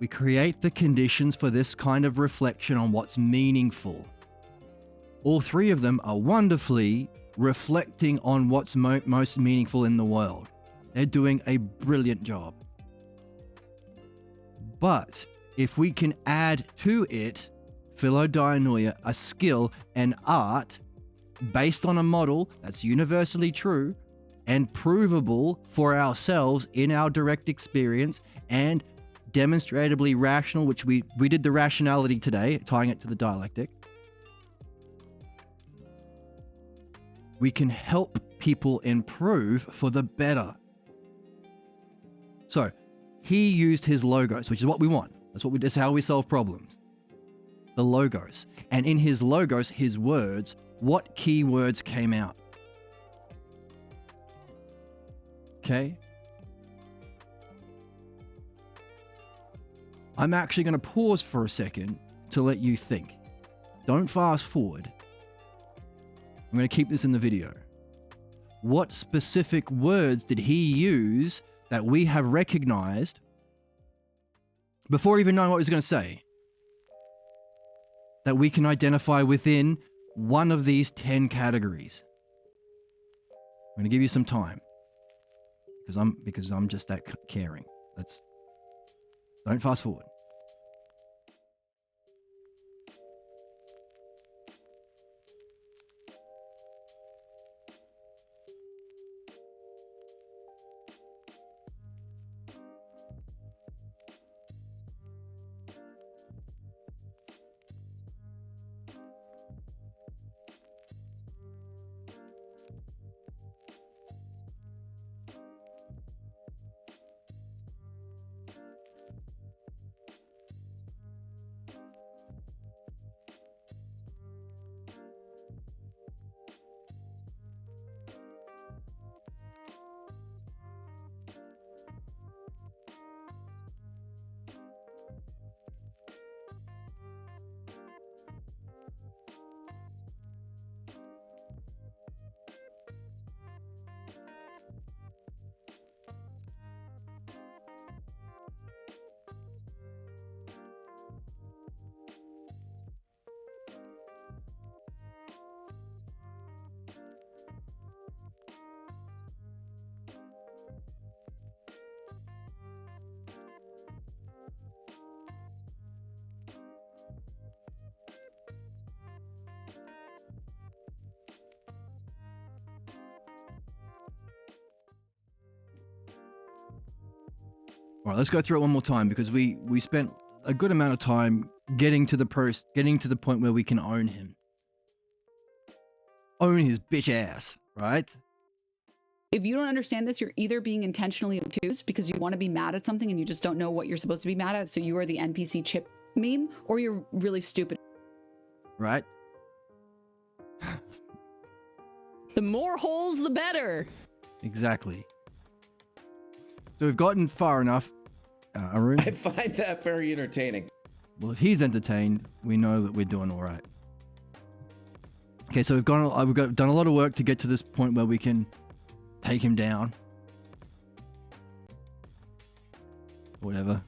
We create the conditions for this kind of reflection on what's meaningful. All three of them are wonderfully reflecting on what's most meaningful in the world. They're doing a brilliant job. But if we can add to it philodianoia, a skill and art based on a model that's universally true and provable for ourselves in our direct experience and demonstrably rational, which we did the rationality today, tying it to the dialectic, we can help people improve for the better. So he used his logos, which is what we want. That's how we solve problems. The logos. And in his logos, his words, what key words came out? Okay. I'm actually going to pause for a second to let you think. Don't fast forward. I'm going to keep this in the video. What specific words did he use that we have recognized before even knowing what he was going to say, that we can identify within one of these 10 categories? I'm going to give you some time because I'm just that caring. Don't fast forward. All right, let's go through it one more time because we spent a good amount of time getting to the point where we can own him. Own his bitch ass, right? If you don't understand this, you're either being intentionally obtuse because you want to be mad at something and you just don't know what you're supposed to be mad at, so you are the NPC chip meme, or you're really stupid. Right? The more holes, the better. Exactly. So we've gotten far enough, Arun. I find that very entertaining. Well, if he's entertained, we know that we're doing all right. Okay, so we've done a lot of work to get to this point where we can take him down. Whatever.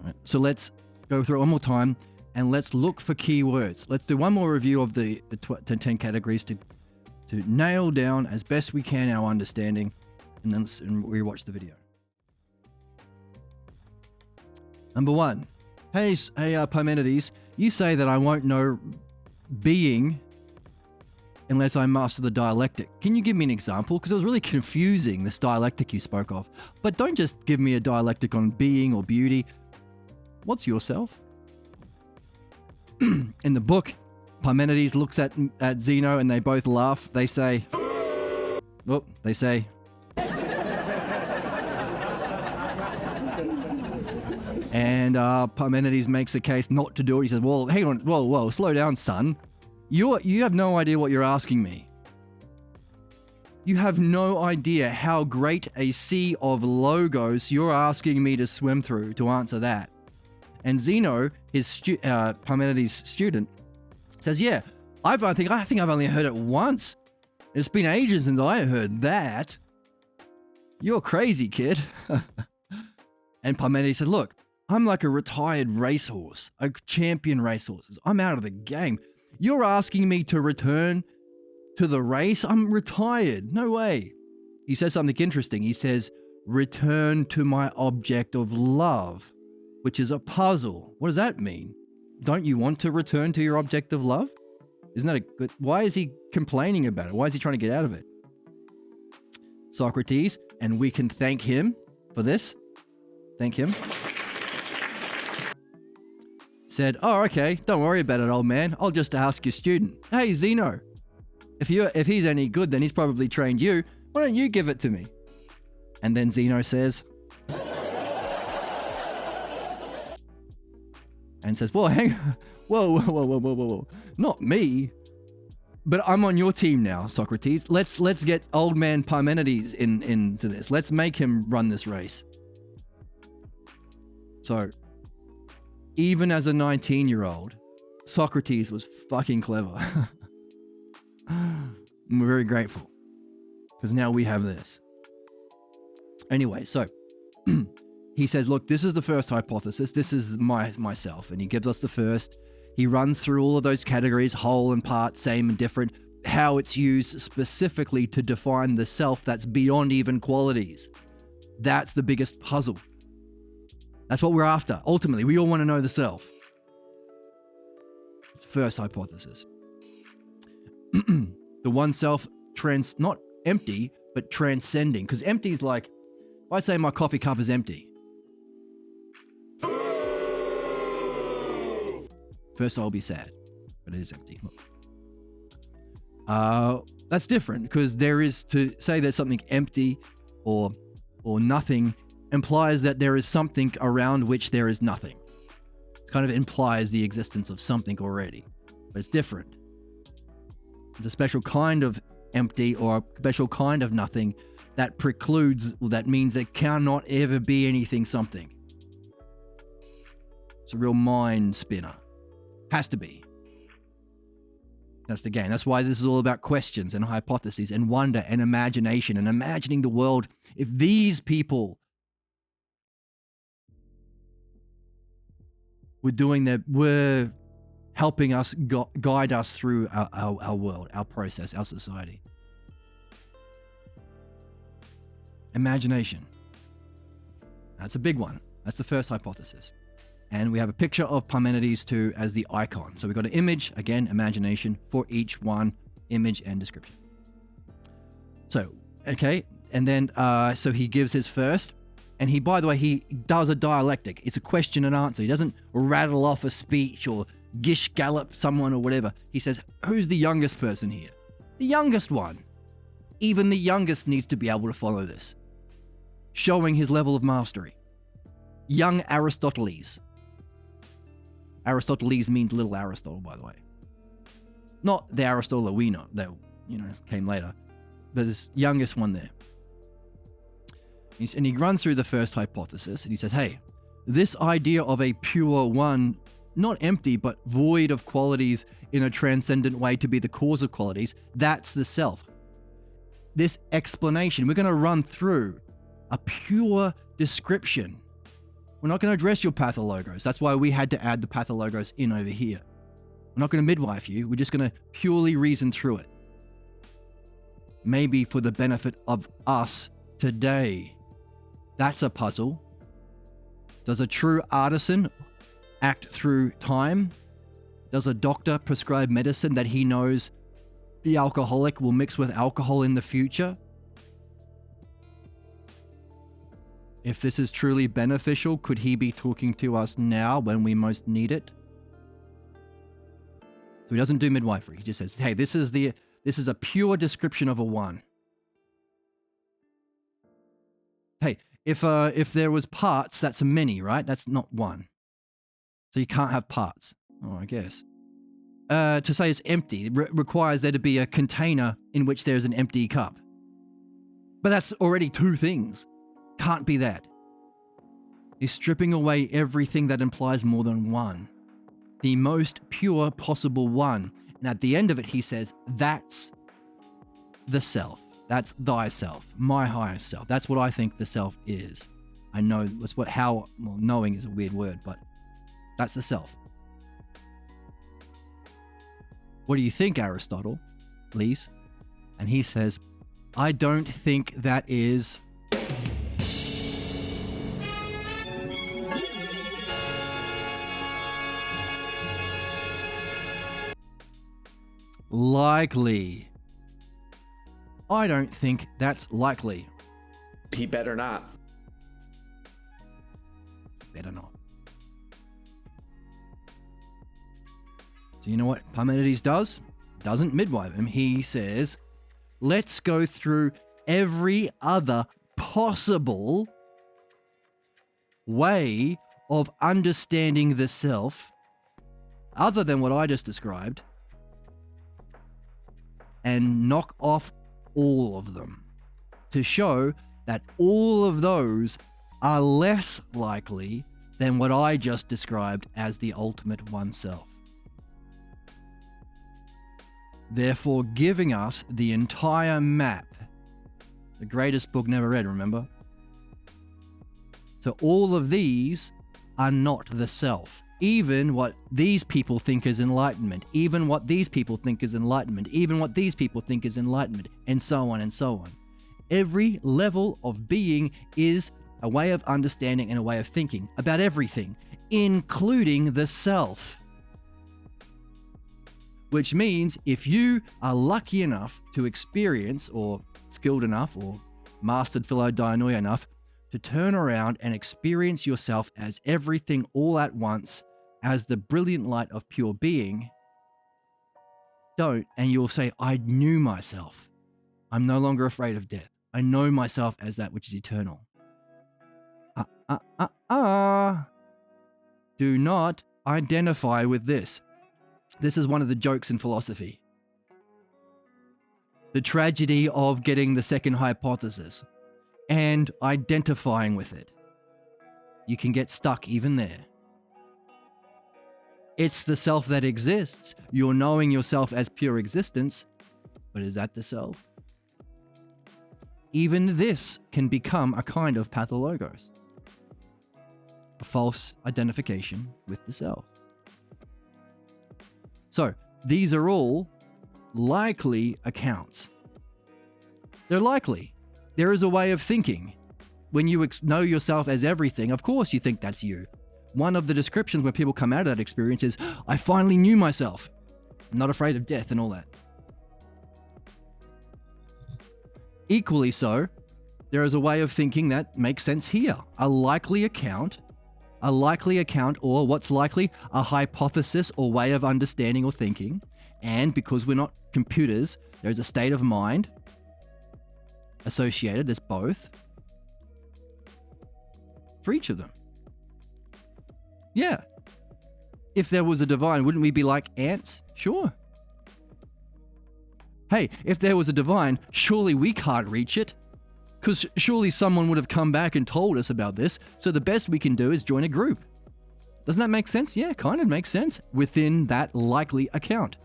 All right, so let's go through it one more time and let's look for keywords. Let's do one more review of the 10 categories to nail down as best we can our understanding, and then rewatch the video. Number 1. Hey, Parmenides, you say that I won't know being unless I master the dialectic. Can you give me an example? Because it was really confusing, this dialectic you spoke of. But don't just give me a dialectic on being or beauty. What's yourself? In the book, Parmenides looks at Zeno and they both laugh. They say, and Parmenides makes a case not to do it. He says, well, hang on, whoa, slow down, son. You have no idea what you're asking me. You have no idea how great a sea of logos you're asking me to swim through to answer that. And Zeno, Parmenides' student, says, yeah, I think I've only heard it once. It's been ages since I heard that. You're crazy, kid. And Parmenides said, look, I'm like a retired racehorse, a champion racehorse. I'm out of the game. You're asking me to return to the race? I'm retired. No way. He says something interesting. He says, return to my object of love, which is a puzzle. What does that mean? Don't you want to return to your object of love? Isn't that a good... Why is he complaining about it? Why is he trying to get out of it? Socrates, and we can thank him for this. Thank him. Said, oh, okay, don't worry about it, old man. I'll just ask your student. Hey, Zeno, if he's any good, then he's probably trained you. Why don't you give it to me? And then Zeno says... and says, well, hang on. Whoa. Not me. But I'm on your team now, Socrates. Let's get old man Parmenides into this. Let's make him run this race. So, even as a 19-year-old, Socrates was fucking clever. And we're very grateful. Because now we have this. Anyway, so... he says, look, this is the first hypothesis. This is myself. And he gives us the first. He runs through all of those categories, whole and part, same and different, how it's used specifically to define the self that's beyond even qualities. That's the biggest puzzle. That's what we're after. Ultimately, we all want to know the self. It's the first hypothesis. The one self, not empty, but transcending. Because empty is like, if I say my coffee cup is empty, first I'll be sad, but it is empty. That's different, because there is, to say there's something empty or nothing implies that there is something around which there is nothing. It kind of implies the existence of something already, but it's different. It's a special kind of empty or a special kind of nothing that precludes, that means there cannot ever be anything something. It's a real mind spinner. Has to be. That's the game. That's why this is all about questions and hypotheses and wonder and imagination and imagining the world. If these people were helping us guide us through our world, our process, our society. Imagination. That's a big one. That's the first hypothesis. And we have a picture of Parmenides too as the icon. So we've got an image, again, imagination, for each one, image and description. So, okay. And then, so he gives his first. And he, by the way, he does a dialectic. It's a question and answer. He doesn't rattle off a speech or gish gallop someone or whatever. He says, who's the youngest person here? The youngest one. Even the youngest needs to be able to follow this. Showing his level of mastery. Young Aristoteles. Aristoteles means little Aristotle, by the way. Not the Aristotle that we know, that, came later. But this youngest one there. And he runs through the first hypothesis, and he says, hey, this idea of a pure one, not empty, but void of qualities in a transcendent way to be the cause of qualities, that's the self. This explanation, we're going to run through a pure description. We're not going to address your pathologos. That's why we had to add the pathologos in over here. We're not going to midwife you. We're just going to purely reason through it. Maybe for the benefit of us today. That's a puzzle. Does a true artisan act through time? Does a doctor prescribe medicine that he knows the alcoholic will mix with alcohol in the future? If this is truly beneficial, could he be talking to us now when we most need it? So he doesn't do midwifery. He just says, hey, this is a pure description of a one. Hey, if there was parts, that's a many, right? That's not one. So you can't have parts. Oh, I guess. To say it's empty requires there to be a container in which there's an empty cup. But that's already two things. Can't be that. He's stripping away everything that implies more than one. The most pure possible one. And at the end of it, he says, that's the self. That's thyself, my higher self. That's what I think the self is. I know that's knowing is a weird word, but that's the self. What do you think, Aristotle, please? And he says, I don't think that is likely. I don't think that's likely. He better not. Better not. So you know what Parmenides does? Doesn't midwife him. He says, let's go through every other possible way of understanding the self other than what I just described and knock off all of them to show that all of those are less likely than what I just described as the ultimate oneself. Therefore, giving us the entire map. The greatest book never read, remember? So all of these are not the self. Even what these people think is enlightenment, even what these people think is enlightenment, even what these people think is enlightenment, and so on and so on. Every level of being is a way of understanding and a way of thinking about everything, including the self. Which means if you are lucky enough to experience, or skilled enough, or mastered philodianoia enough, to turn around and experience yourself as everything all at once, as the brilliant light of pure being, don't, and you'll say, I knew myself. I'm no longer afraid of death. I know myself as that which is eternal. Do not identify with this. This is one of the jokes in philosophy. The tragedy of getting the second hypothesis and identifying with it. You can get stuck even there. It's the self that exists. You're knowing yourself as pure existence, but is that the self? Even this can become a kind of pathologos, a false identification with the self. So these are all likely accounts. They're likely. There is a way of thinking. When you know yourself as everything, of course you think that's you. One of the descriptions when people come out of that experience is, I finally knew myself. I'm not afraid of death and all that. Equally so, there is a way of thinking that makes sense here. A likely account, or what's likely, a hypothesis or way of understanding or thinking. And because we're not computers, there's a state of mind associated, there's both, for each of them. Yeah. If there was a divine, wouldn't we be like ants? Sure. Hey, if there was a divine, surely we can't reach it. Because surely someone would have come back and told us about this, so the best we can do is join a group. Doesn't that make sense? Yeah, kind of makes sense within that likely account.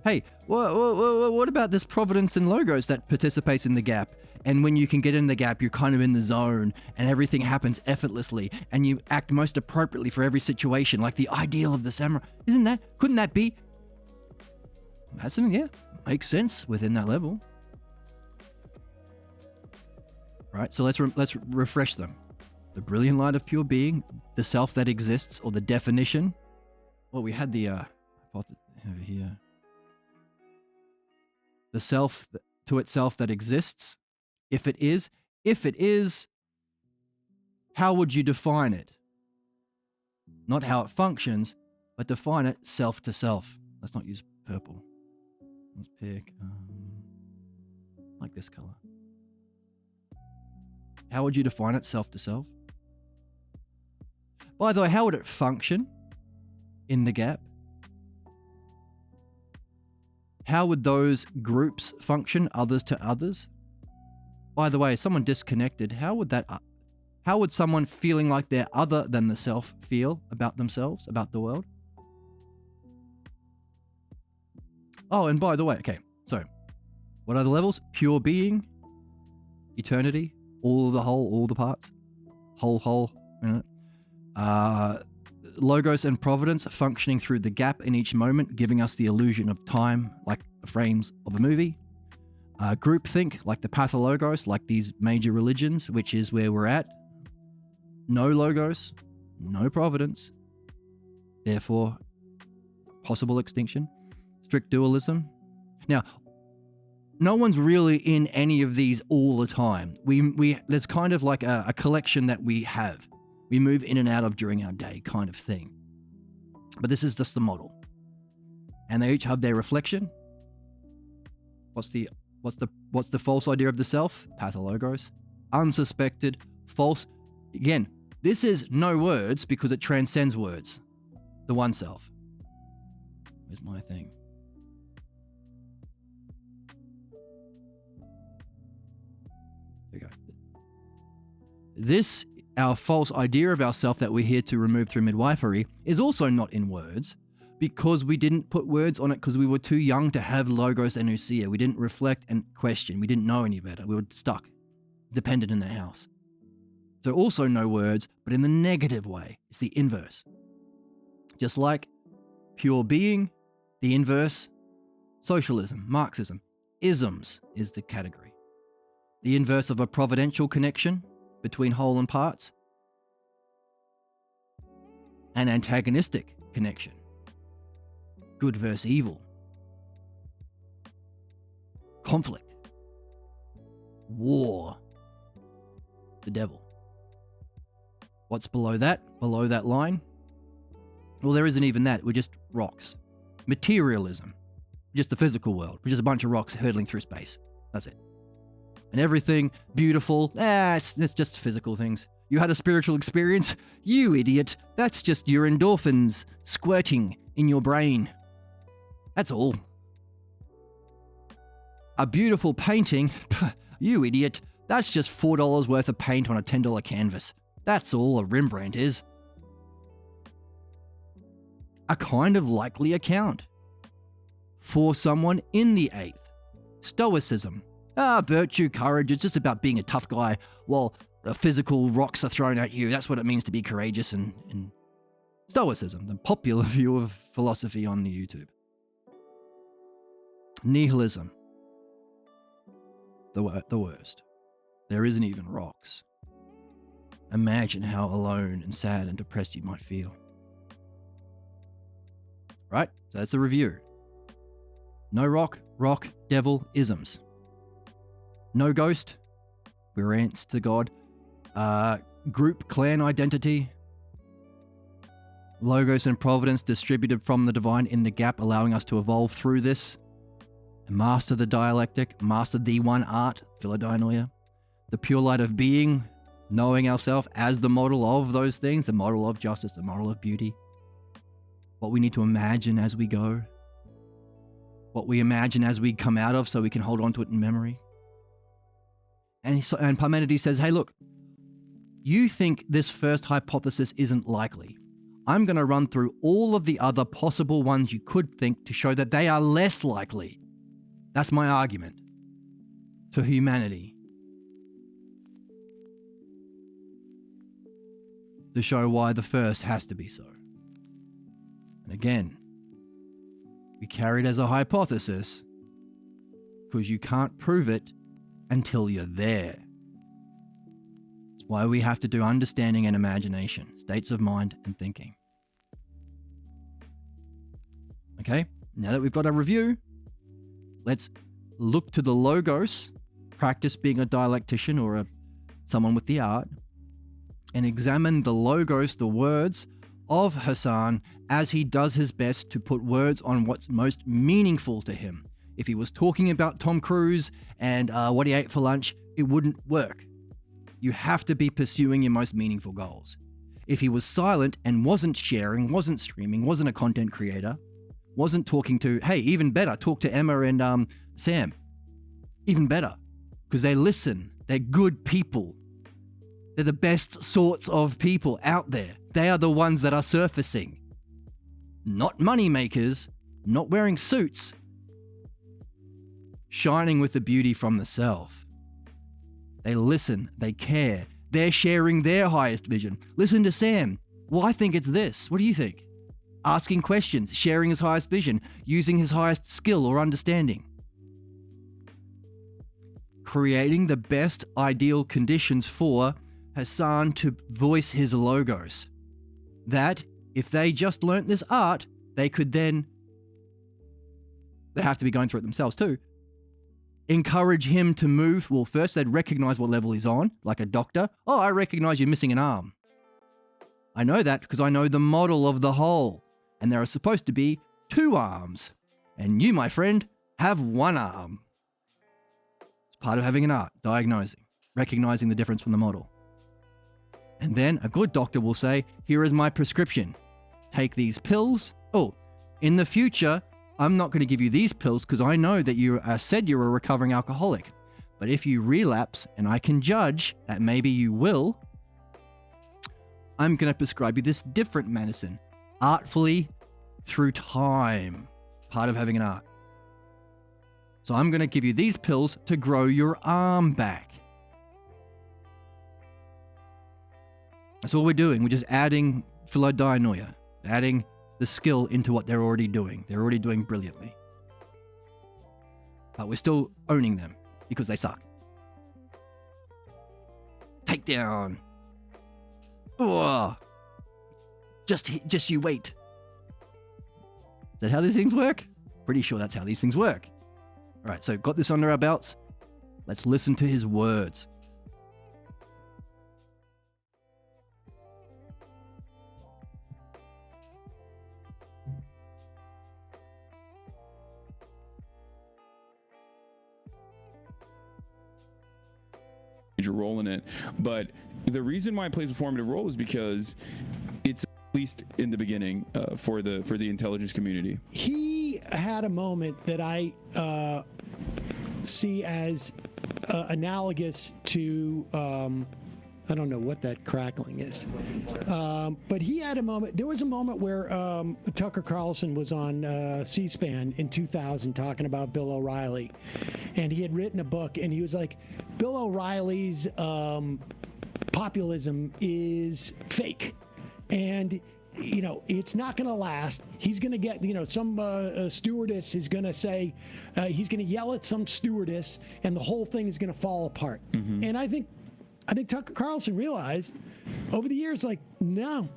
Hey, what about this providence and logos that participates in the gap? And when you can get in the gap, you're kind of in the zone and everything happens effortlessly and you act most appropriately for every situation, like the ideal of the samurai. Couldn't that be? Yeah, makes sense within that level. Right, so let's refresh them. The brilliant light of pure being, the self that exists, or the definition. Well, we had the over here. The self to itself that exists. If it is, how would you define it? Not how it functions, but define it self to self. Let's not use purple. Let's pick, like this color. How would you define it self to self? By the way, how would it function in the gap? How would those groups function, others to others? By the way, someone disconnected, how would someone feeling like they're other than the self feel about themselves, about the world? Oh, and by the way, okay, so what are the levels? Pure being, eternity, all of the whole, all the parts, whole, you know. Logos and providence functioning through the gap in each moment, giving us the illusion of time, like the frames of a movie. Groupthink, like the pathologos, like these major religions, which is where we're at. No logos, no providence, therefore possible extinction. Strict dualism. Now, no one's really in any of these all the time. There's kind of like a collection that we have. We move in and out of during our day, kind of thing. But this is just the model. And they each have their reflection. What's the false idea of the self? Pathologos. Unsuspected, false. Again, this is no words because it transcends words. The one self. Where's my thing? There we go. This, our false idea of ourself that we're here to remove through midwifery, is also not in words because we didn't put words on it because we were too young to have logos and ousia. We didn't reflect and question. We didn't know any better. We were stuck, dependent in the house. So also no words, but in the negative way. It's the inverse. Just like pure being, the inverse, socialism, Marxism, isms is the category. The inverse of a providential connection between whole and parts. An antagonistic connection. Good versus evil. Conflict. War. The devil. What's below that? Below that line? Well, there isn't even that. We're just rocks. Materialism. Just the physical world. We're just a bunch of rocks hurtling through space. That's it. And everything beautiful, it's just physical things. You had a spiritual experience? You idiot. That's just your endorphins squirting in your brain. That's all. A beautiful painting? You idiot. That's just $4 worth of paint on a $10 canvas. That's all a Rembrandt is. A kind of likely account. For someone in the 8th. Stoicism. Virtue, courage, it's just about being a tough guy while the physical rocks are thrown at you. That's what it means to be courageous and Stoicism, the popular view of philosophy on the YouTube. Nihilism. The worst. There isn't even rocks. Imagine how alone and sad and depressed you might feel. Right? So that's the review. No rock, devil, isms. No ghost, we're ants to God. Group, clan identity. Logos and providence distributed from the divine in the gap, allowing us to evolve through this. Master the dialectic, master the one art, Philodainoia. The pure light of being, knowing ourselves as the model of those things, the model of justice, the model of beauty. What we need to imagine as we go. What we imagine as we come out of so we can hold on to it in memory. And Parmenides says, hey, look, you think this first hypothesis isn't likely. I'm going to run through all of the other possible ones you could think to show that they are less likely. That's my argument to humanity. To show why the first has to be so. And again, we carry it as a hypothesis because you can't prove it until you're there. It's why we have to do understanding and imagination, states of mind and thinking. Okay, now that we've got a review, let's look to the logos, practice being a dialectician or someone with the art, and examine the logos, the words of Hassan as he does his best to put words on what's most meaningful to him. If he was talking about Tom Cruise and what he ate for lunch, it wouldn't work. You have to be pursuing your most meaningful goals. If he was silent and wasn't sharing, wasn't streaming, wasn't a content creator, wasn't talking to, hey, even better, talk to Emma and Sam. Even better, because they listen. They're good people. They're the best sorts of people out there. They are the ones that are surfacing. Not money makers, not wearing suits, shining with the beauty from the self. They listen, they care, they're sharing their highest vision. Listen to Sam. Well, I think it's this. What do you think? Asking questions, sharing his highest vision, using his highest skill or understanding. Creating the best ideal conditions for Hassan to voice his logos. That, if they just learnt this art, they could then, they have to be going through it themselves too, encourage him to move. Well, first they'd recognize what level he's on, like a doctor. Oh, I recognize you're missing an arm. I know that because I know the model of the whole. And there are supposed to be 2 arms. And you, my friend, have 1 arm. It's part of having an art, diagnosing, recognizing the difference from the model. And then a good doctor will say, here is my prescription. Take these pills. Oh, in the future, I'm not going to give you these pills because I know that you said you're a recovering alcoholic. But if you relapse, and I can judge that maybe you will, I'm going to prescribe you this different medicine, artfully through time, part of having an art. So I'm going to give you these pills to grow your arm back. That's all we're doing. We're just adding philodianoia, adding the skill into what they're already doing. They're already doing brilliantly. But we're still owning them because they suck. Take down. Oh, just you wait. Is that how these things work? Pretty sure that's how these things work. All right, so got this under our belts. Let's listen to his words. Major role in it, but the reason why it plays a formative role is because it's, at least in the beginning, for the intelligence community. He had a moment that I see as analogous to I don't know what that crackling is, but he had a moment. There was a moment where Tucker Carlson was on C-SPAN in 2000 talking about Bill O'Reilly, and he had written a book, and he was like, Bill O'Reilly's populism is fake, and it's not going to last. He's going to get, some stewardess is going to say, he's going to yell at some stewardess, and the whole thing is going to fall apart. Mm-hmm. And I think Tucker Carlson realized over the years, like, no,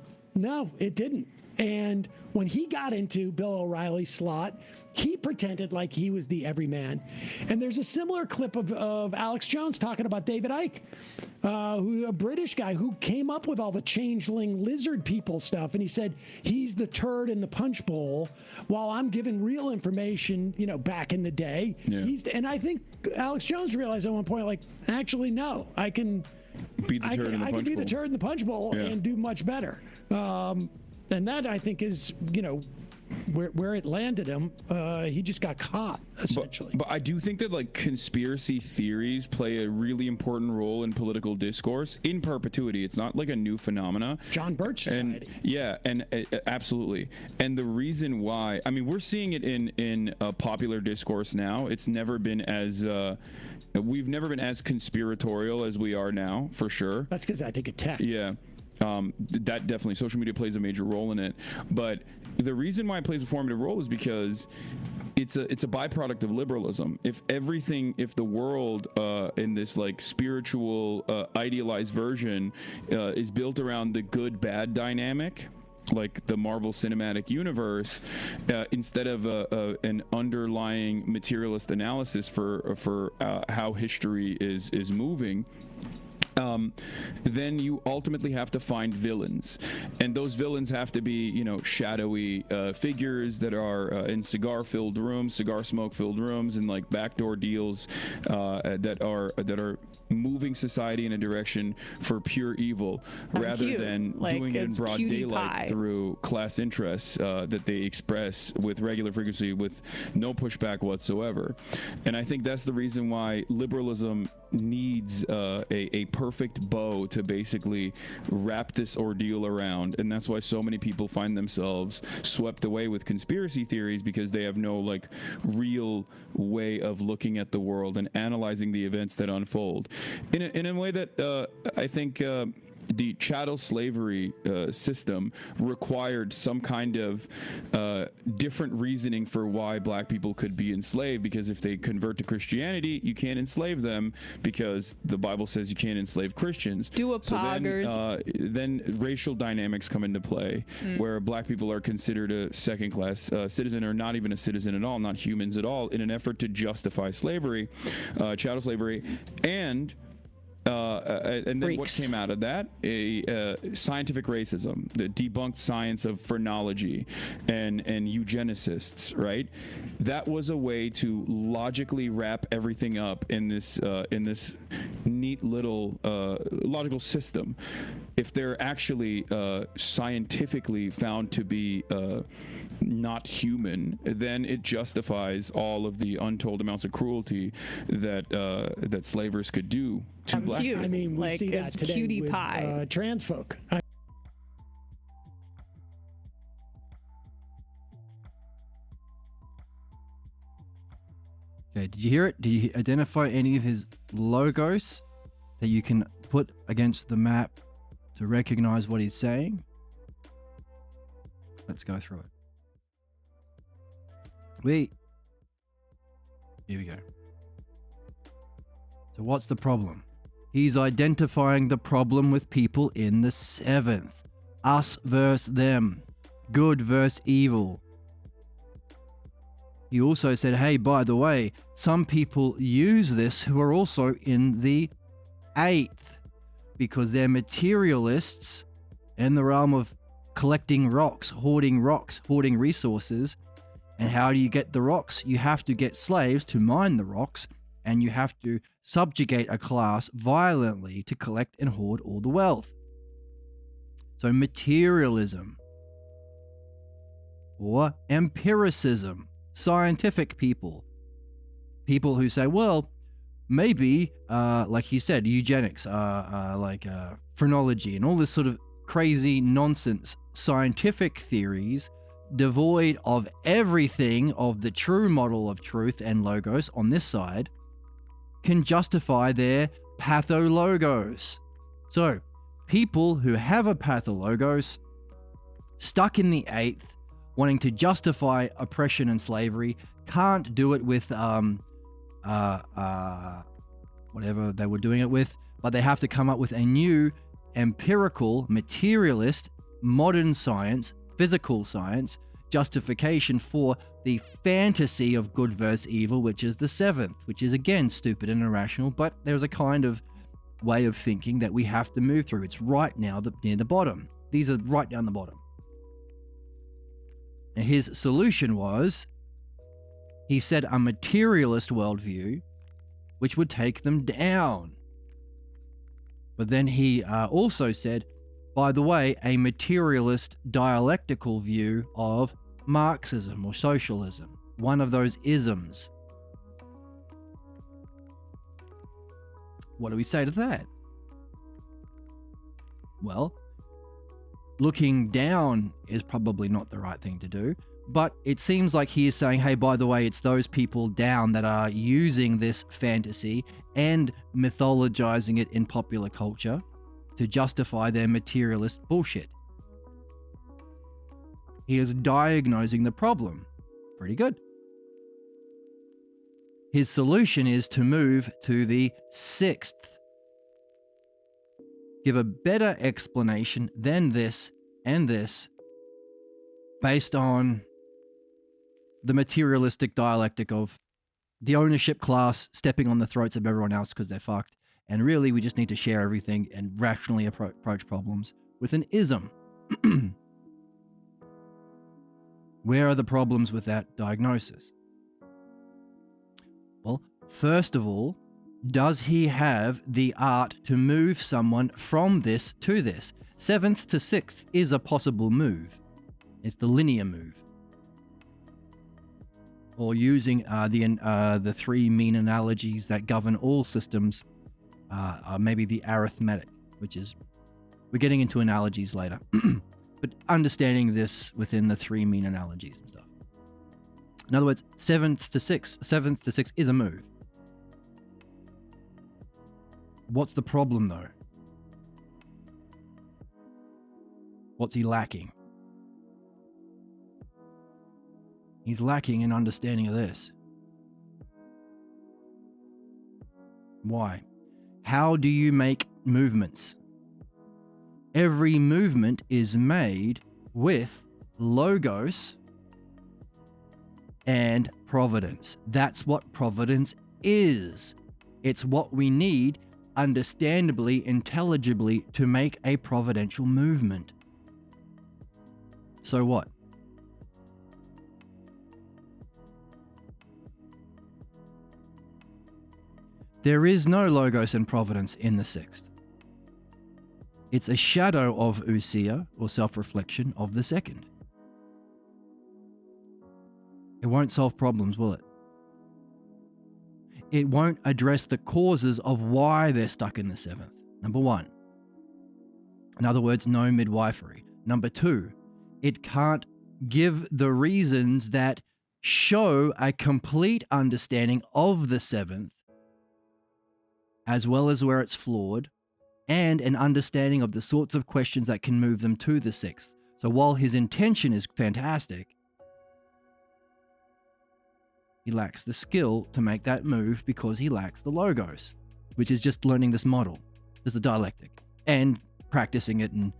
it didn't. And when he got into Bill O'Reilly's slot, he pretended like he was the everyman. And there's a similar clip of Alex Jones talking about David Icke, a British guy who came up with all the changeling lizard people stuff. And he said, he's the turd in the punch bowl while I'm giving real information, back in the day. Yeah. And I think Alex Jones realized at one point, like, actually, no, I can be the turd in the punch bowl. I can be the turd in the punch bowl and do much better. And that, I think, is, where it landed him. He just got caught, essentially. But I do think that, like, conspiracy theories play a really important role in political discourse in perpetuity. It's not like a new phenomena. John Birch Society. Absolutely. And the reason why, I mean, we're seeing it in popular discourse now. It's never been as we've never been as conspiratorial as we are now, for sure. That's because I think of tech. Yeah. That definitely, social media plays a major role in it. But the reason why it plays a formative role is because it's a byproduct of liberalism. If the world in this, like, spiritual idealized version is built around the good bad dynamic, like the Marvel Cinematic Universe, instead of an underlying materialist analysis for how history is moving, then you ultimately have to find villains, and those villains have to be, shadowy figures that are in cigar smoke filled rooms, and, like, backdoor deals that are moving society in a direction for pure evil, rather than doing it in broad daylight through class interests that they express with regular frequency with no pushback whatsoever. And I think that's the reason why liberalism needs a perfect bow to basically wrap this ordeal around, and that's why so many people find themselves swept away with conspiracy theories, because they have no, like, real way of looking at the world and analyzing the events that unfold. in a way that I think the chattel slavery system required some kind of different reasoning for why black people could be enslaved, because if they convert to Christianity, you can't enslave them because the Bible says you can't enslave Christians. Then racial dynamics come into play, where black people are considered a second-class citizen, or not even a citizen at all, not humans at all, in an effort to justify slavery, chattel slavery, and then what came out of that? Scientific racism, the debunked science of phrenology and eugenicists, right? That was a way to logically wrap everything up in this neat little logical system. If they're actually scientifically found to be not human, then it justifies all of the untold amounts of cruelty that slavers could do to black people. I mean, we see that today cutie with pie. trans folk. Okay, did you hear it? Did you identify any of his logos that you can put against the map to recognize what he's saying? Let's go through it. Here we go. So what's the problem? He's identifying the problem with people in the 7th. Us versus them. Good versus evil. He also said, hey, by the way, some people use this who are also in the 8th because they're materialists in the realm of collecting rocks, hoarding resources. And how do you get the rocks? You have to get slaves to mine the rocks, and you have to subjugate a class violently to collect and hoard all the wealth. So materialism or empiricism, scientific people who say, well, maybe, like he said, eugenics, phrenology and all this sort of crazy nonsense scientific theories devoid of everything of the true model of truth and logos on this side can justify their pathologos. So people who have a pathologos stuck in the 8th wanting to justify oppression and slavery can't do it with whatever they were doing it with, but they have to come up with a new empirical, materialist, modern science, physical science justification for the fantasy of good versus evil, which is the 7th, which is again stupid and irrational, but there's a kind of way of thinking that we have to move through. It's right now near the bottom. These are right down the bottom. And his solution was, he said, a materialist worldview, which would take them down. But then he also said, by the way, a materialist dialectical view of Marxism or socialism, one of those isms. What do we say to that? Well, looking down is probably not the right thing to do, but it seems like he is saying, hey, by the way, it's those people down that are using this fantasy and mythologizing it in popular culture to justify their materialist bullshit. He is diagnosing the problem. Pretty good. His solution is to move to the 6th. Give a better explanation than this and this based on the materialistic dialectic of the ownership class stepping on the throats of everyone else because they're fucked. And really, we just need to share everything and rationally approach problems with an ism. Where are the problems with that diagnosis? Well, first of all, does he have the art to move someone from this to this? 7th to 6th is a possible move. It's the linear move. Or using the 3 mean analogies that govern all systems, maybe the arithmetic, which is, we're getting into analogies later, but understanding this within the 3 mean analogies and stuff. In other words, 7th to 6th is a move. What's the problem, though? What's he lacking? He's lacking in understanding of this. Why? How do you make movements? Every movement is made with logos and providence. That's what providence is. It's what we need, understandably, intelligibly, to make a providential movement. So what? There is no logos and providence in the sixth. It's a shadow of ousia, or self-reflection, of the second. It won't solve problems, will it? It won't address the causes of why they're stuck in the seventh. Number one. In other words, no midwifery. Number two, it can't give the reasons that show a complete understanding of the seventh, as well as where it's flawed, and an understanding of the sorts of questions that can move them to the sixth. So while his intention is fantastic, he lacks the skill to make that move because he lacks the logos, which is just learning this model, just the dialectic, and practicing it in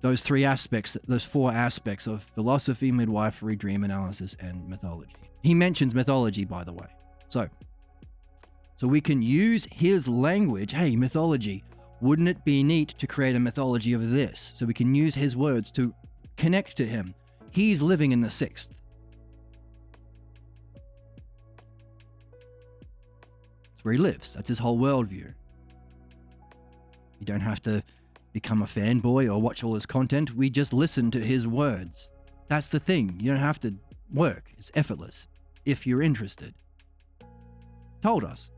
those three aspects, those four aspects of philosophy, midwifery, dream analysis, and mythology. He mentions mythology, by the way. So we can use his language. Hey, mythology. Wouldn't it be neat to create a mythology of this? So we can use his words to connect to him. He's living in the sixth. That's where he lives. That's his whole worldview. You don't have to become a fanboy or watch all his content. We just listen to his words. That's the thing. You don't have to work. It's effortless. If you're interested. Told us.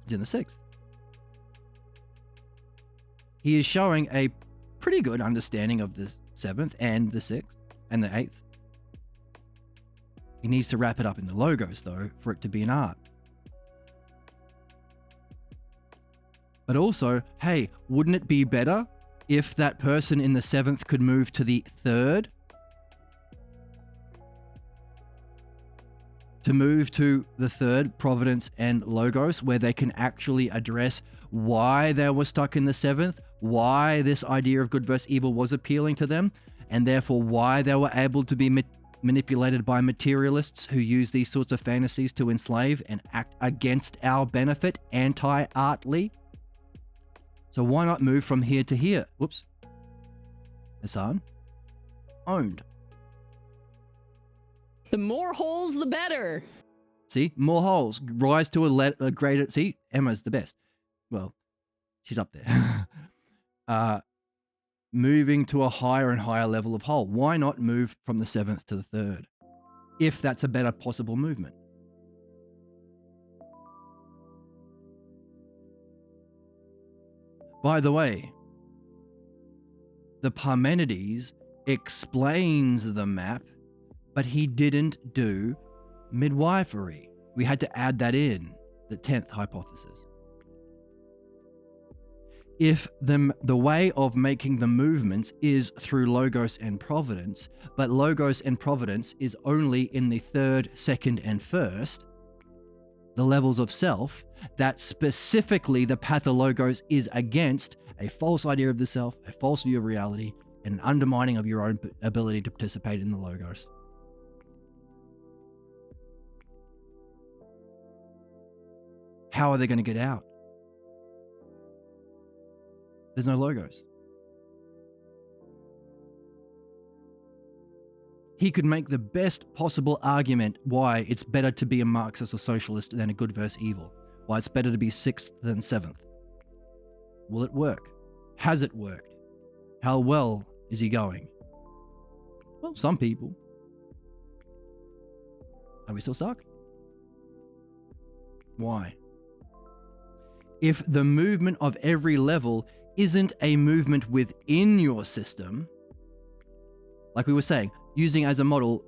He's in the sixth. He is showing a pretty good understanding of the seventh and the sixth and the eighth. He needs to wrap it up in the logos, though, for it to be an art. But also, hey, wouldn't it be better if that person in the seventh could move to the third? To move to the third, providence and logos, where they can actually address why they were stuck in the seventh, why this idea of good versus evil was appealing to them, and therefore why they were able to be manipulated by materialists who use these sorts of fantasies to enslave and act against our benefit, anti-artly. So why not move from here to here? Whoops. Hassan? Owned. The more holes, the better. See, more holes. Rise to a greater... See, Emma's the best. Well, she's up there. Moving to a higher and higher level of hole. Why not move from the seventh to the third? If that's a better possible movement. By the way, the Parmenides explains the map, but he didn't do midwifery. We had to add that in, the 10th hypothesis. If the way of making the movements is through logos and providence, but logos and providence is only in the third, second, and first, the levels of self, that specifically the pathologos is against a false idea of the self, a false view of reality, and an undermining of your own ability to participate in the logos. How are they going to get out? There's no logos. He could make the best possible argument why it's better to be a Marxist or socialist than a good versus evil. Why it's better to be sixth than seventh. Will it work? Has it worked? How well is he going? Well, some people. Are we still stuck? Why? If the movement of every level isn't a movement within your system, like we were saying, using as a model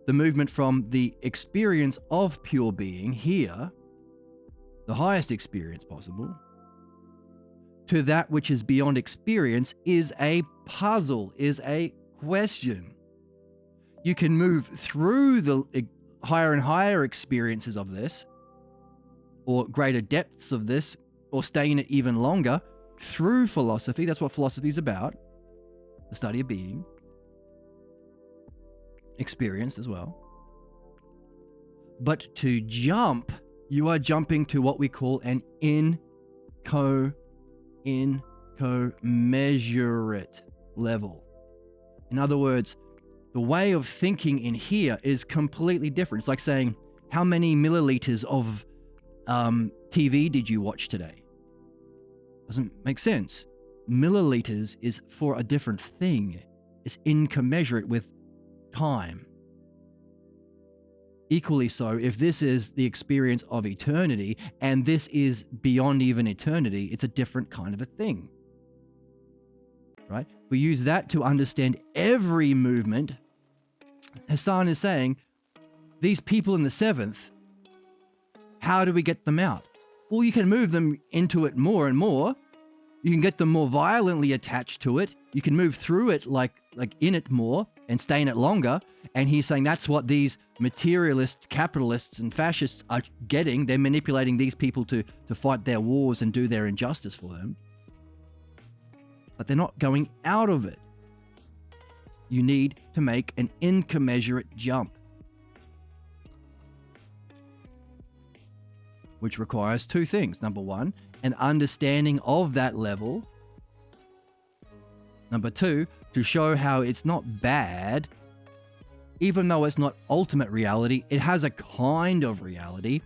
the movement from the experience of pure being here, the highest experience possible, to that which is beyond experience is a puzzle, is a question. You can move through the higher and higher experiences of this, or greater depths of this, or stay in it even longer through philosophy. That's what philosophy is about. The study of being. Experience as well. But to jump, you are jumping to what we call an incommensurate level. In other words, the way of thinking in here is completely different. It's like saying, how many milliliters of TV did you watch today? Doesn't make sense. Milliliters is for a different thing. It's incommensurate with time. Equally so, if this is the experience of eternity and this is beyond even eternity, it's a different kind of a thing. Right? We use that to understand every movement. Hassan is saying, these people in the seventh, how do we get them out? Well, you can move them into it more and more. You can get them more violently attached to it. You can move through it like in it more and stay in it longer. And he's saying that's what these materialist capitalists and fascists are getting. They're manipulating these people to fight their wars and do their injustice for them. But they're not going out of it. You need to make an incommensurate jump, which requires two things. Number one, an understanding of that level. Number two, to show how it's not bad, even though it's not ultimate reality, it has a kind of reality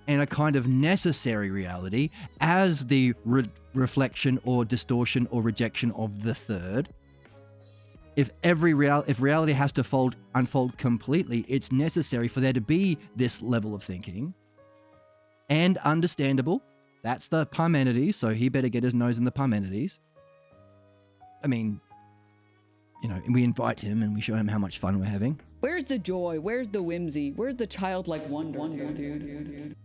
and a kind of necessary reality as the reflection or distortion or rejection of the third. If reality has to unfold completely, it's necessary for there to be this level of thinking. And understandable. That's the Parmenides, so he better get his nose in the Parmenides. I mean, we invite him and we show him how much fun we're having. Where's the joy? Where's the whimsy? Where's the childlike wonder, dude?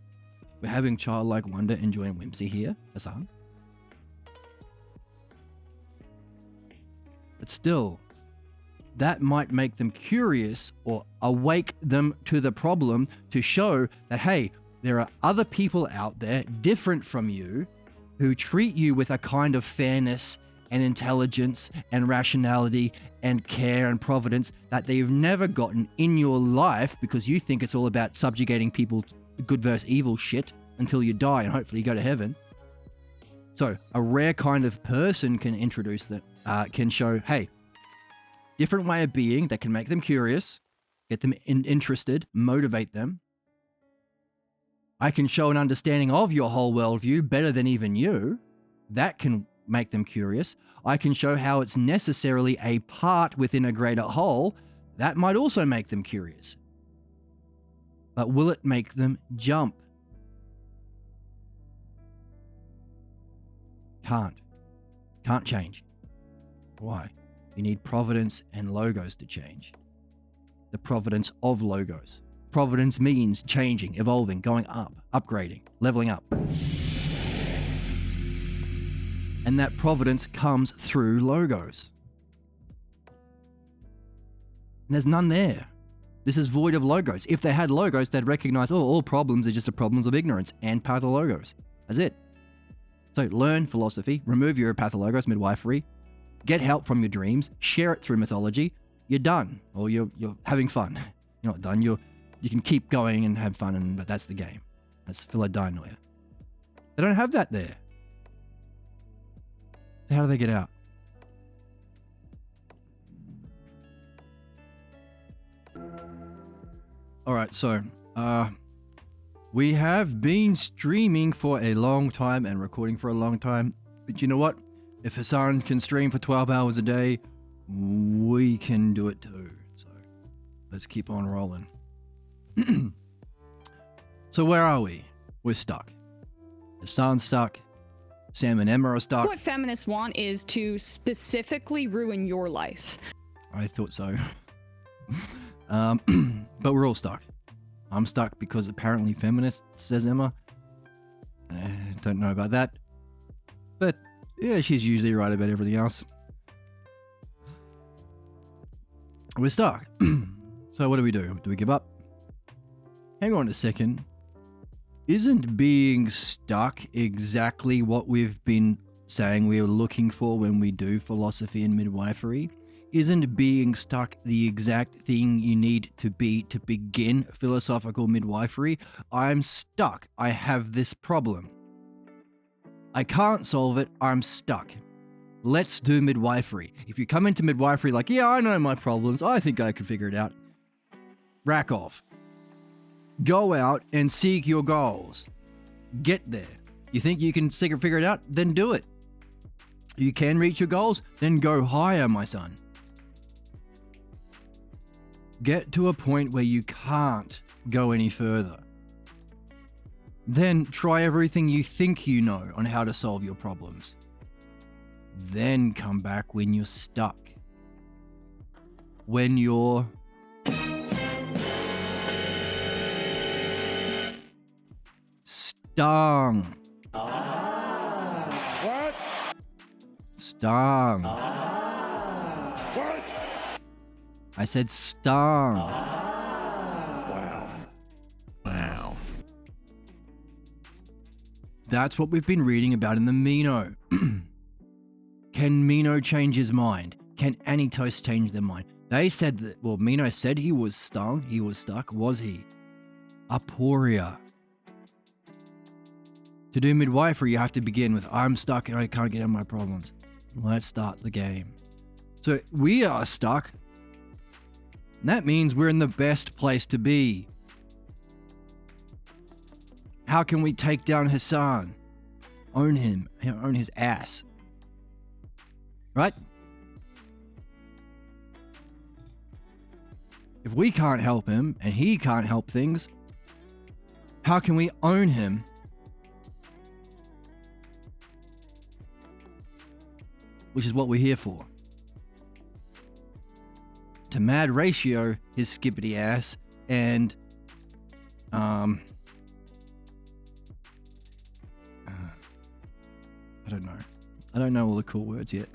We're having childlike wonder, enjoying whimsy here, Hassan. But still, that might make them curious or awake them to the problem to show that, hey, there are other people out there different from you who treat you with a kind of fairness and intelligence and rationality and care and providence that they've never gotten in your life because you think it's all about subjugating people to good versus evil shit until you die and hopefully you go to heaven. So a rare kind of person can introduce that, can show, hey, different way of being that can make them curious, get them interested, motivate them. I can show an understanding of your whole worldview better than even you. That can make them curious. I can show how it's necessarily a part within a greater whole. That might also make them curious. But will it make them jump? Can't change. Why? You need providence and logos to change. The providence of logos. Providence means changing, evolving, going up, upgrading, leveling up. And that providence comes through logos. And there's none there. This is void of logos. If they had logos, they'd recognize, all problems are just the problems of ignorance and pathologos. That's it. So learn philosophy, remove your pathologos, midwifery, get help from your dreams, share it through mythology. You're done, or you're having fun. You're not done. You can keep going and have fun, but that's the game. That's Philodynoia. They don't have that there. So how do they get out? All right, so we have been streaming for a long time and recording for a long time. But you know what? If Hassan can stream for 12 hours a day, we can do it too. So let's keep on rolling. So where are we? We're stuck. Hassan's stuck. Sam and Emma are stuck. What feminists want is to specifically ruin your life. I thought so. But we're all stuck. I'm stuck because apparently feminists, says Emma. Don't know about that. But yeah, she's usually right about everything else. We're stuck. So what do? Do we give up? Hang on a second. Isn't being stuck exactly what we've been saying we were looking for when we do philosophy and midwifery? Isn't being stuck the exact thing you need to be to begin philosophical midwifery? I'm stuck. I have this problem. I can't solve it. I'm stuck. Let's do midwifery. If you come into midwifery like, yeah, I know my problems. I think I can figure it out. Rack off. Go out and seek your goals. Get there. You think you can figure it out? Then do it. You can reach your goals? Then go higher, my son. Get to a point where you can't go any further. Then try everything you think you know on how to solve your problems. Then come back when you're stuck. When you're stung. What? Stung. What? I said stung. Wow. That's what we've been reading about in the Meno. Can Meno change his mind? Can Anytos change their mind? They said that, well, Meno said he was stung, he was stuck. Was he? Aporia. To do midwifery, you have to begin with, I'm stuck and I can't get out of my problems. Let's start the game. So we are stuck. And that means we're in the best place to be. How can we take down Hassan? Own him. Own his ass. Right? If we can't help him and he can't help things, how can we own him? Which is what we're here for. To mad ratio his skippity ass and I don't know. I don't know all the cool words yet.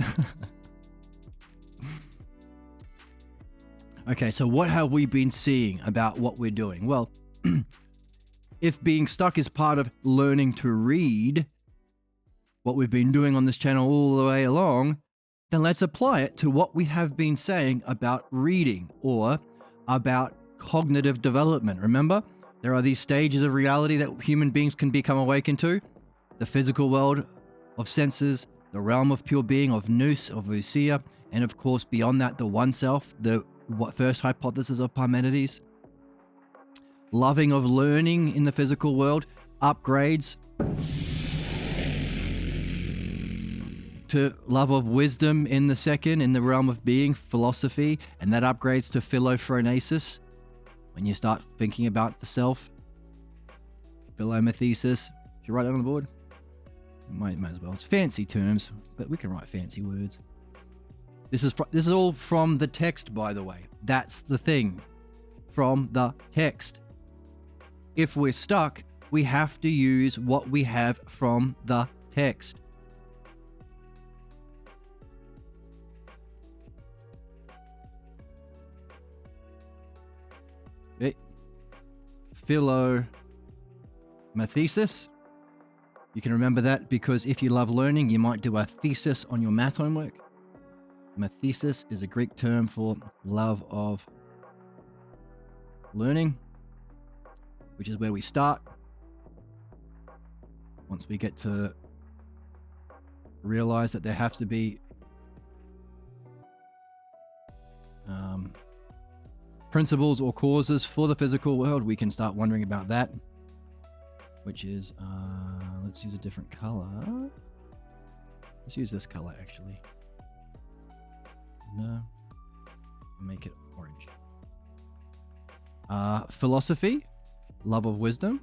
Okay, so what have we been seeing about what we're doing? Well, if being stuck is part of learning to read, what we've been doing on this channel all the way along, then let's apply it to what we have been saying about reading or about cognitive development. Remember, there are these stages of reality that human beings can become awakened to. The physical world of senses, the realm of pure being, of nous, of ousia, and of course beyond that, the one self, the first hypothesis of Parmenides. Loving of learning in the physical world upgrades to love of wisdom in the second, in the realm of being, philosophy, and that upgrades to philophronesis, when you start thinking about the self. Philomathesis. Should you write that on the board? Might as well. It's fancy terms, but we can write fancy words. This is all from the text, by the way. That's the thing. From the text. If we're stuck, we have to use what we have from the text. Philomathesis. You can remember that because if you love learning, you might do a thesis on your math homework. Mathesis is a Greek term for love of learning, which is where we start. Once we get to realize that there have to be principles or causes for the physical world, we can start wondering about that, which is, let's use a different color. Let's use this color, actually. No. Make it orange. Philosophy, love of wisdom,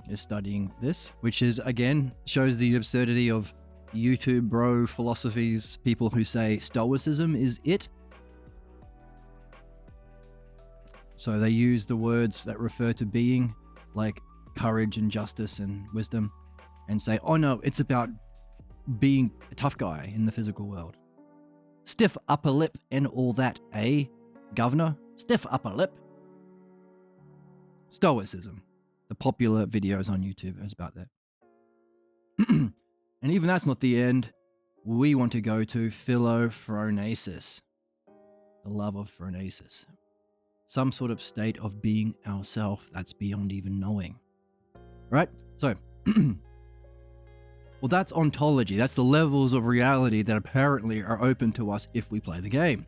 is studying this, which is, again, shows the absurdity of YouTube bro philosophies, people who say Stoicism is it. So they use the words that refer to being, like courage and justice and wisdom and say, oh no, it's about being a tough guy in the physical world. Stiff upper lip and all that, eh, governor? Stiff upper lip. Stoicism. The popular videos on YouTube is about that. And even that's not the end. We want to go to philophronesis, the love of phronesis. Some sort of state of being ourself that's beyond even knowing. Right? So, well, that's ontology. That's the levels of reality that apparently are open to us if we play the game.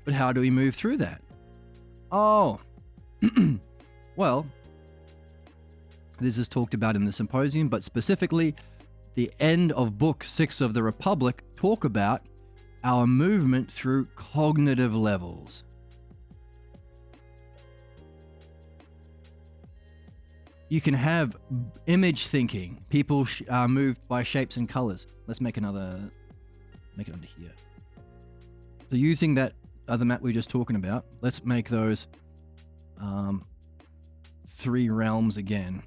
But how do we move through that? Oh, well, this is talked about in the symposium, but specifically the end of Book 6 of the Republic talk about our movement through cognitive levels. You can have image thinking. People are moved by shapes and colors. Let's make it under here. So using that other map we were just talking about, let's make those 3 realms again.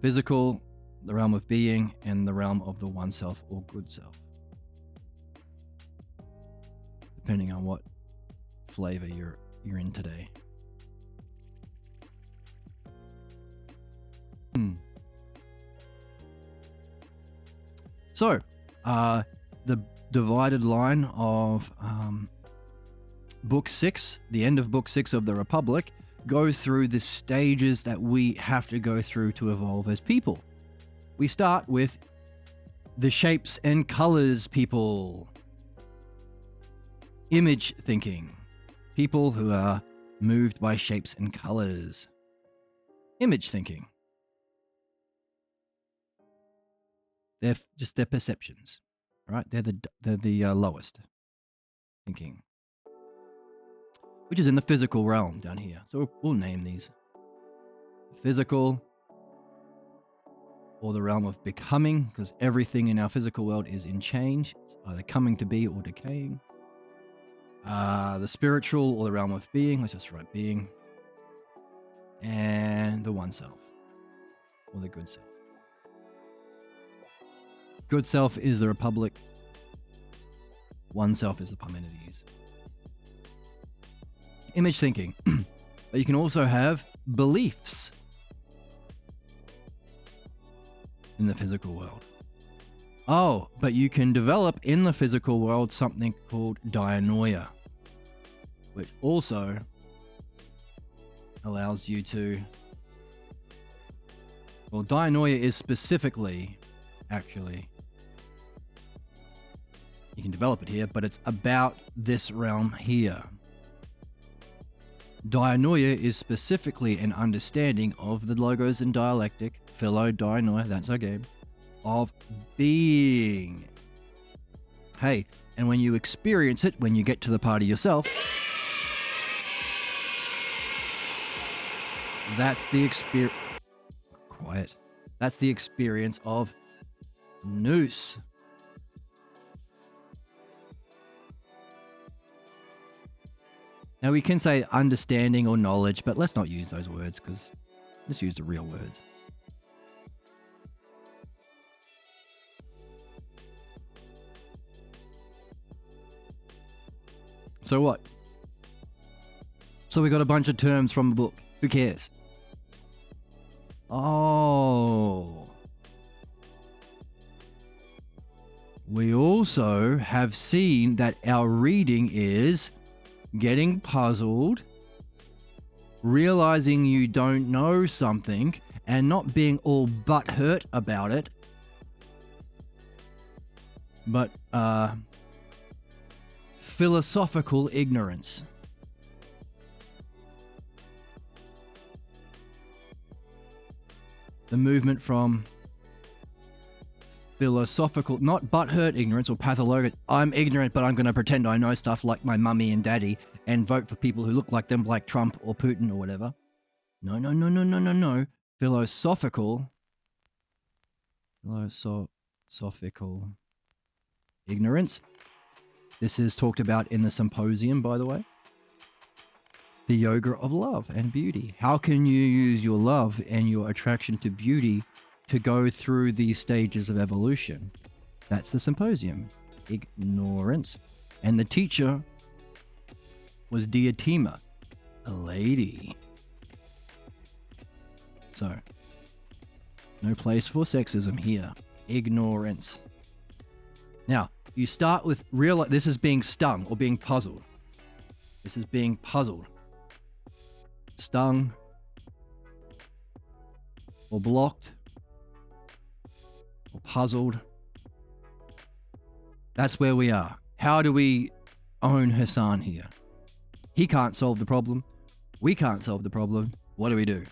Physical, the realm of being, and the realm of the one self or good self. Depending on what flavor you're in today. So, the divided line of Book 6, the end of Book 6 of the Republic, goes through the stages that we have to go through to evolve as people. We start with the shapes and colors people. Image thinking. People who are moved by shapes and colors. Image thinking. They're just their perceptions, right? They're the lowest thinking, which is in the physical realm down here. So we'll name these physical, or the realm of becoming, because everything in our physical world is in change. It's either coming to be or decaying. The spiritual, or the realm of being. Let's just write being. And the one self, or the good self. Good self is the Republic. One self is the Parmenides. Image thinking. But you can also have beliefs in the physical world. Oh, but you can develop in the physical world something called dianoia, which also allows you to... Well, dianoia is specifically, actually... You can develop it here, but it's about this realm here. Dianoia is specifically an understanding of the logos and dialectic, philo-dianoia, that's our game, of being. Hey, and when you experience it, when you get to the party yourself, that's the experience... Quiet. That's the experience of nous. Now we can say understanding or knowledge, but let's not use those words, because let's use the real words. So what? So we got a bunch of terms from the book. Who cares? Oh. We also have seen that our reading is getting puzzled, realizing you don't know something, and not being all butthurt about it, but philosophical ignorance. The movement from philosophical, not butthurt ignorance or pathological, I'm ignorant but I'm going to pretend I know stuff like my mummy and daddy and vote for people who look like them, like Trump or Putin or whatever. No. Philosophical ignorance. This is talked about in the symposium, by the way. The yoga of love and beauty. How can you use your love and your attraction to beauty to go through these stages of evolution? That's the symposium. Ignorance. And the teacher was Diotima, a lady. So, no place for sexism here. Ignorance. Now, you start with this is being stung or being puzzled. This is being puzzled. Stung or blocked or puzzled. That's where we are. How do we own Hassan here? He can't solve the problem. We can't solve the problem. What do?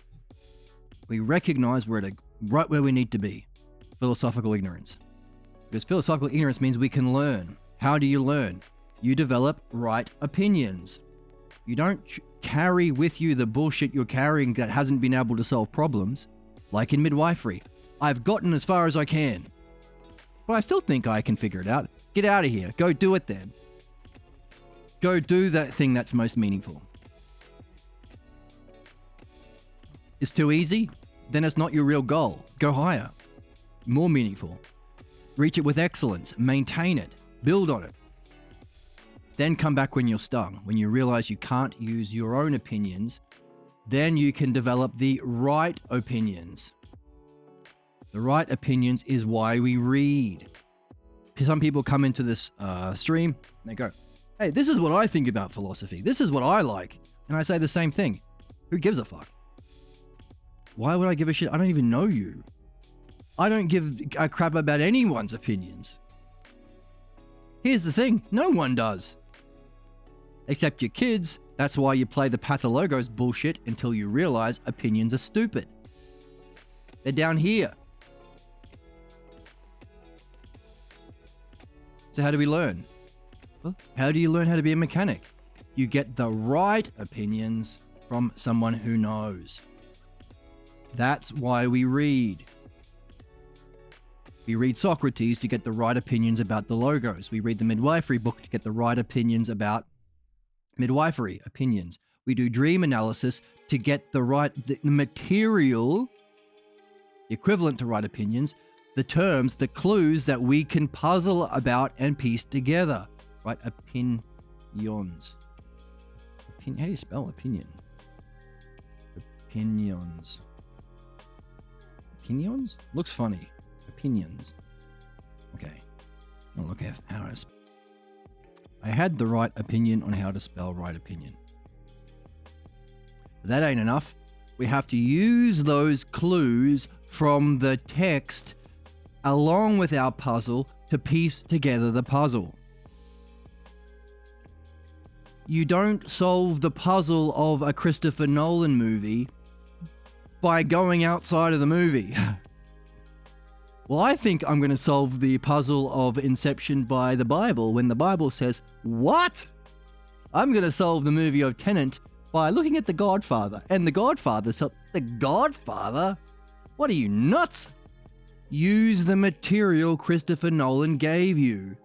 We recognize we're at right where we need to be. Philosophical ignorance. Because philosophical ignorance means we can learn. How do you learn? You develop right opinions. You don't carry with you the bullshit you're carrying that hasn't been able to solve problems. Like in midwifery. I've gotten as far as I can. But I still think I can figure it out. Get out of here. Go do it then. Go do that thing that's most meaningful. It's too easy? Then it's not your real goal. Go higher. More meaningful. Reach it with excellence. Maintain it. Build on it. Then come back when you're stung. When you realize you can't use your own opinions, then you can develop the right opinions. The right opinions is why we read. Some people come into this stream and they go, hey, this is what I think about philosophy. This is what I like. And I say the same thing. Who gives a fuck? Why would I give a shit? I don't even know you. I don't give a crap about anyone's opinions. Here's the thing. No one does. Except your kids. That's why you play the pathologos bullshit until you realize opinions are stupid. They're down here. So how do we learn? Well, how do you learn how to be a mechanic? You get the right opinions from someone who knows. That's why we read. We read Socrates to get the right opinions about the logos. We read the midwifery book to get the right opinions about midwifery opinions. We do dream analysis to get the material, the equivalent to right opinions, the terms, the clues that we can puzzle about and piece together. Right? Opinions. How do you spell opinion? Opinions. Opinions? Looks funny. Opinions. Okay. I'll look at how to spell. I had the right opinion on how to spell right opinion. But that ain't enough. We have to use those clues from the text along with our puzzle to piece together the puzzle. You don't solve the puzzle of a Christopher Nolan movie by going outside of the movie. Well, I think I'm going to solve the puzzle of Inception by the Bible when the Bible says, what? I'm going to solve the movie of Tenet by looking at The Godfather. And The Godfather, The Godfather? What are you, nuts? Use the material Christopher Nolan gave you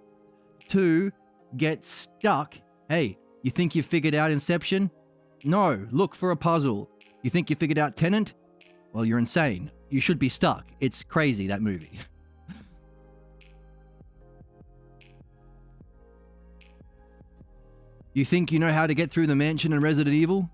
to get stuck. Hey, you think you figured out Inception? No, look for a puzzle. You think you figured out Tenet? Well, you're insane. You should be stuck. It's crazy, that movie. You think you know how to get through the mansion in Resident Evil?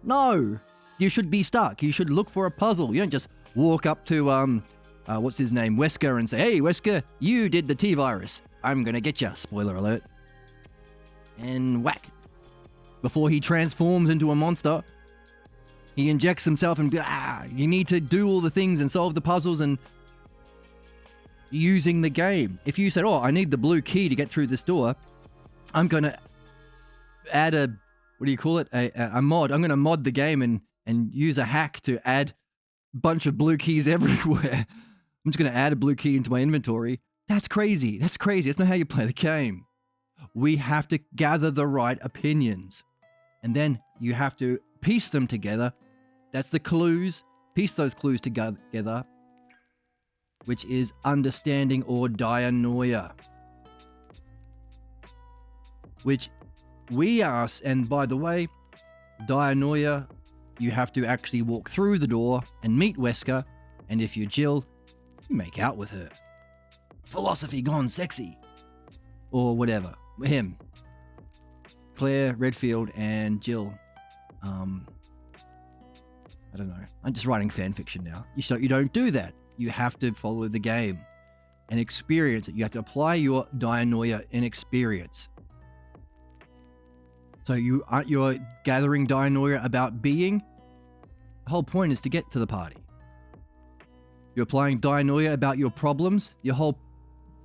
No, you should be stuck. You should look for a puzzle. You don't just walk up to, what's his name, Wesker, and say, hey, Wesker, you did the T-virus. I'm gonna get you. Spoiler alert. And whack. Before he transforms into a monster, he injects himself and you need to do all the things and solve the puzzles and using the game. If you said, oh, I need the blue key to get through this door, I'm going to add a, what do you call it? A mod. I'm going to mod the game and use a hack to add a bunch of blue keys everywhere. I'm just going to add a blue key into my inventory. That's crazy. That's crazy. That's not how you play the game. We have to gather the right opinions. And then you have to piece them together. That's the clues. Piece those clues together, which is understanding or dianoia. which we are, and by the way, Dianoia, you have to actually walk through the door and meet Wesker, and if you're Jill, you make out with her. Philosophy gone sexy. Or whatever. Him. Claire Redfield and Jill. I don't know. I'm just writing fan fiction now. You don't do that. You have to follow the game and experience it. You have to apply your Dianoia in experience. So you're gathering Dianoia about being. The whole point is to get to the party. You're applying Dianoia about your problems. Your whole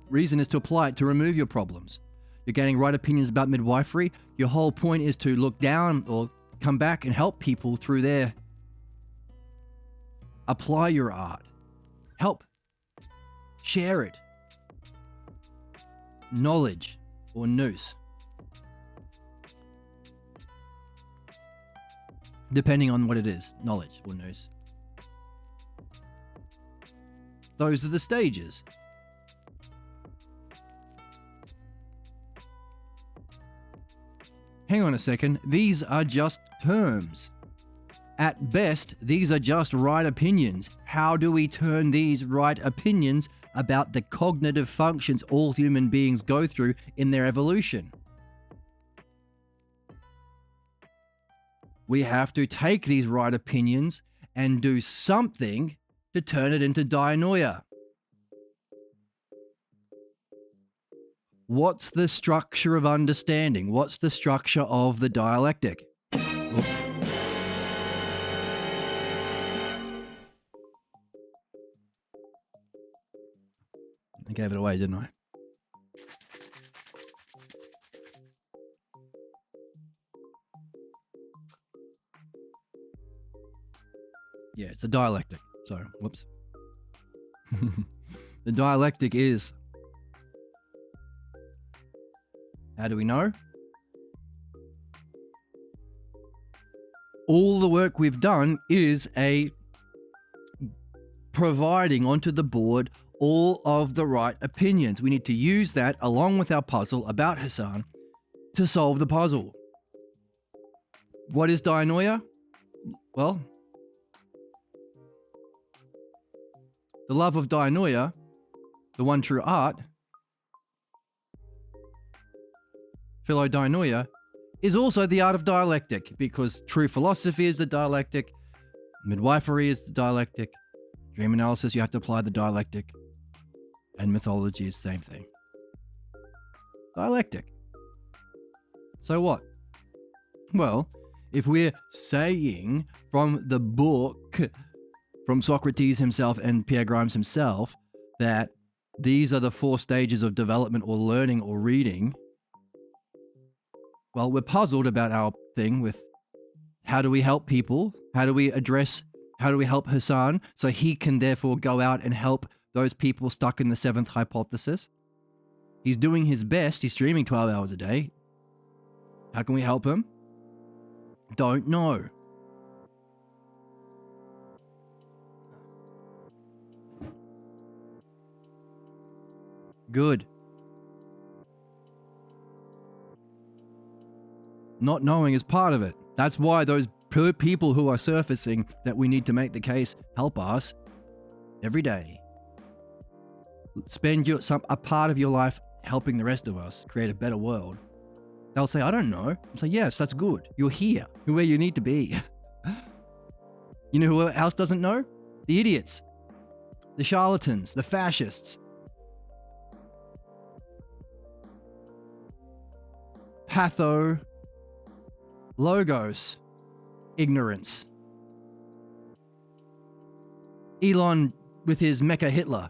reason is to apply it to remove your problems. You're gaining right opinions about midwifery. Your whole point is to look down or come back and help people through their. Apply your art. Help. Share it. Knowledge or nous. Depending on what it is. Knowledge or nous. Those are the stages. Hang on a second. These are just terms. At best, these are just right opinions. How do we turn these right opinions about the cognitive functions all human beings go through in their evolution? We have to take these right opinions and do something to turn it into Dianoia. What's the structure of understanding? What's the structure of the dialectic? Oops. I gave it away, didn't I? Yeah, it's a dialectic. So, whoops. The dialectic is... How do we know? All the work we've done is providing onto the board all of the right opinions. We need to use that along with our puzzle about Hassan to solve the puzzle. What is Dianoia? Well, the love of Dianoia, the one true art, Philodianoia, is also the art of dialectic, because true philosophy is the dialectic, midwifery is the dialectic, dream analysis, you have to apply the dialectic, and mythology is the same thing. Dialectic. So what? Well, if we're saying from the book, from Socrates himself and Pierre Grimes himself, that these are the 4 stages of development or learning or reading, well, we're puzzled about our thing with how do we help people? How do we help Hassan so he can therefore go out and help those people stuck in the 7th hypothesis? He's doing his best. He's streaming 12 hours a day. How can we help him? Don't know. Good. Not knowing is part of it. That's why those people who are surfacing that we need to make the case help us every day. Spend a part of your life helping the rest of us create a better world. They'll say, I don't know. I'll say, yes, that's good. You're here. You're where you need to be. You know who else doesn't know? The idiots. The charlatans. The fascists. Patho. Logos. Ignorance. Elon with his Mecha Hitler.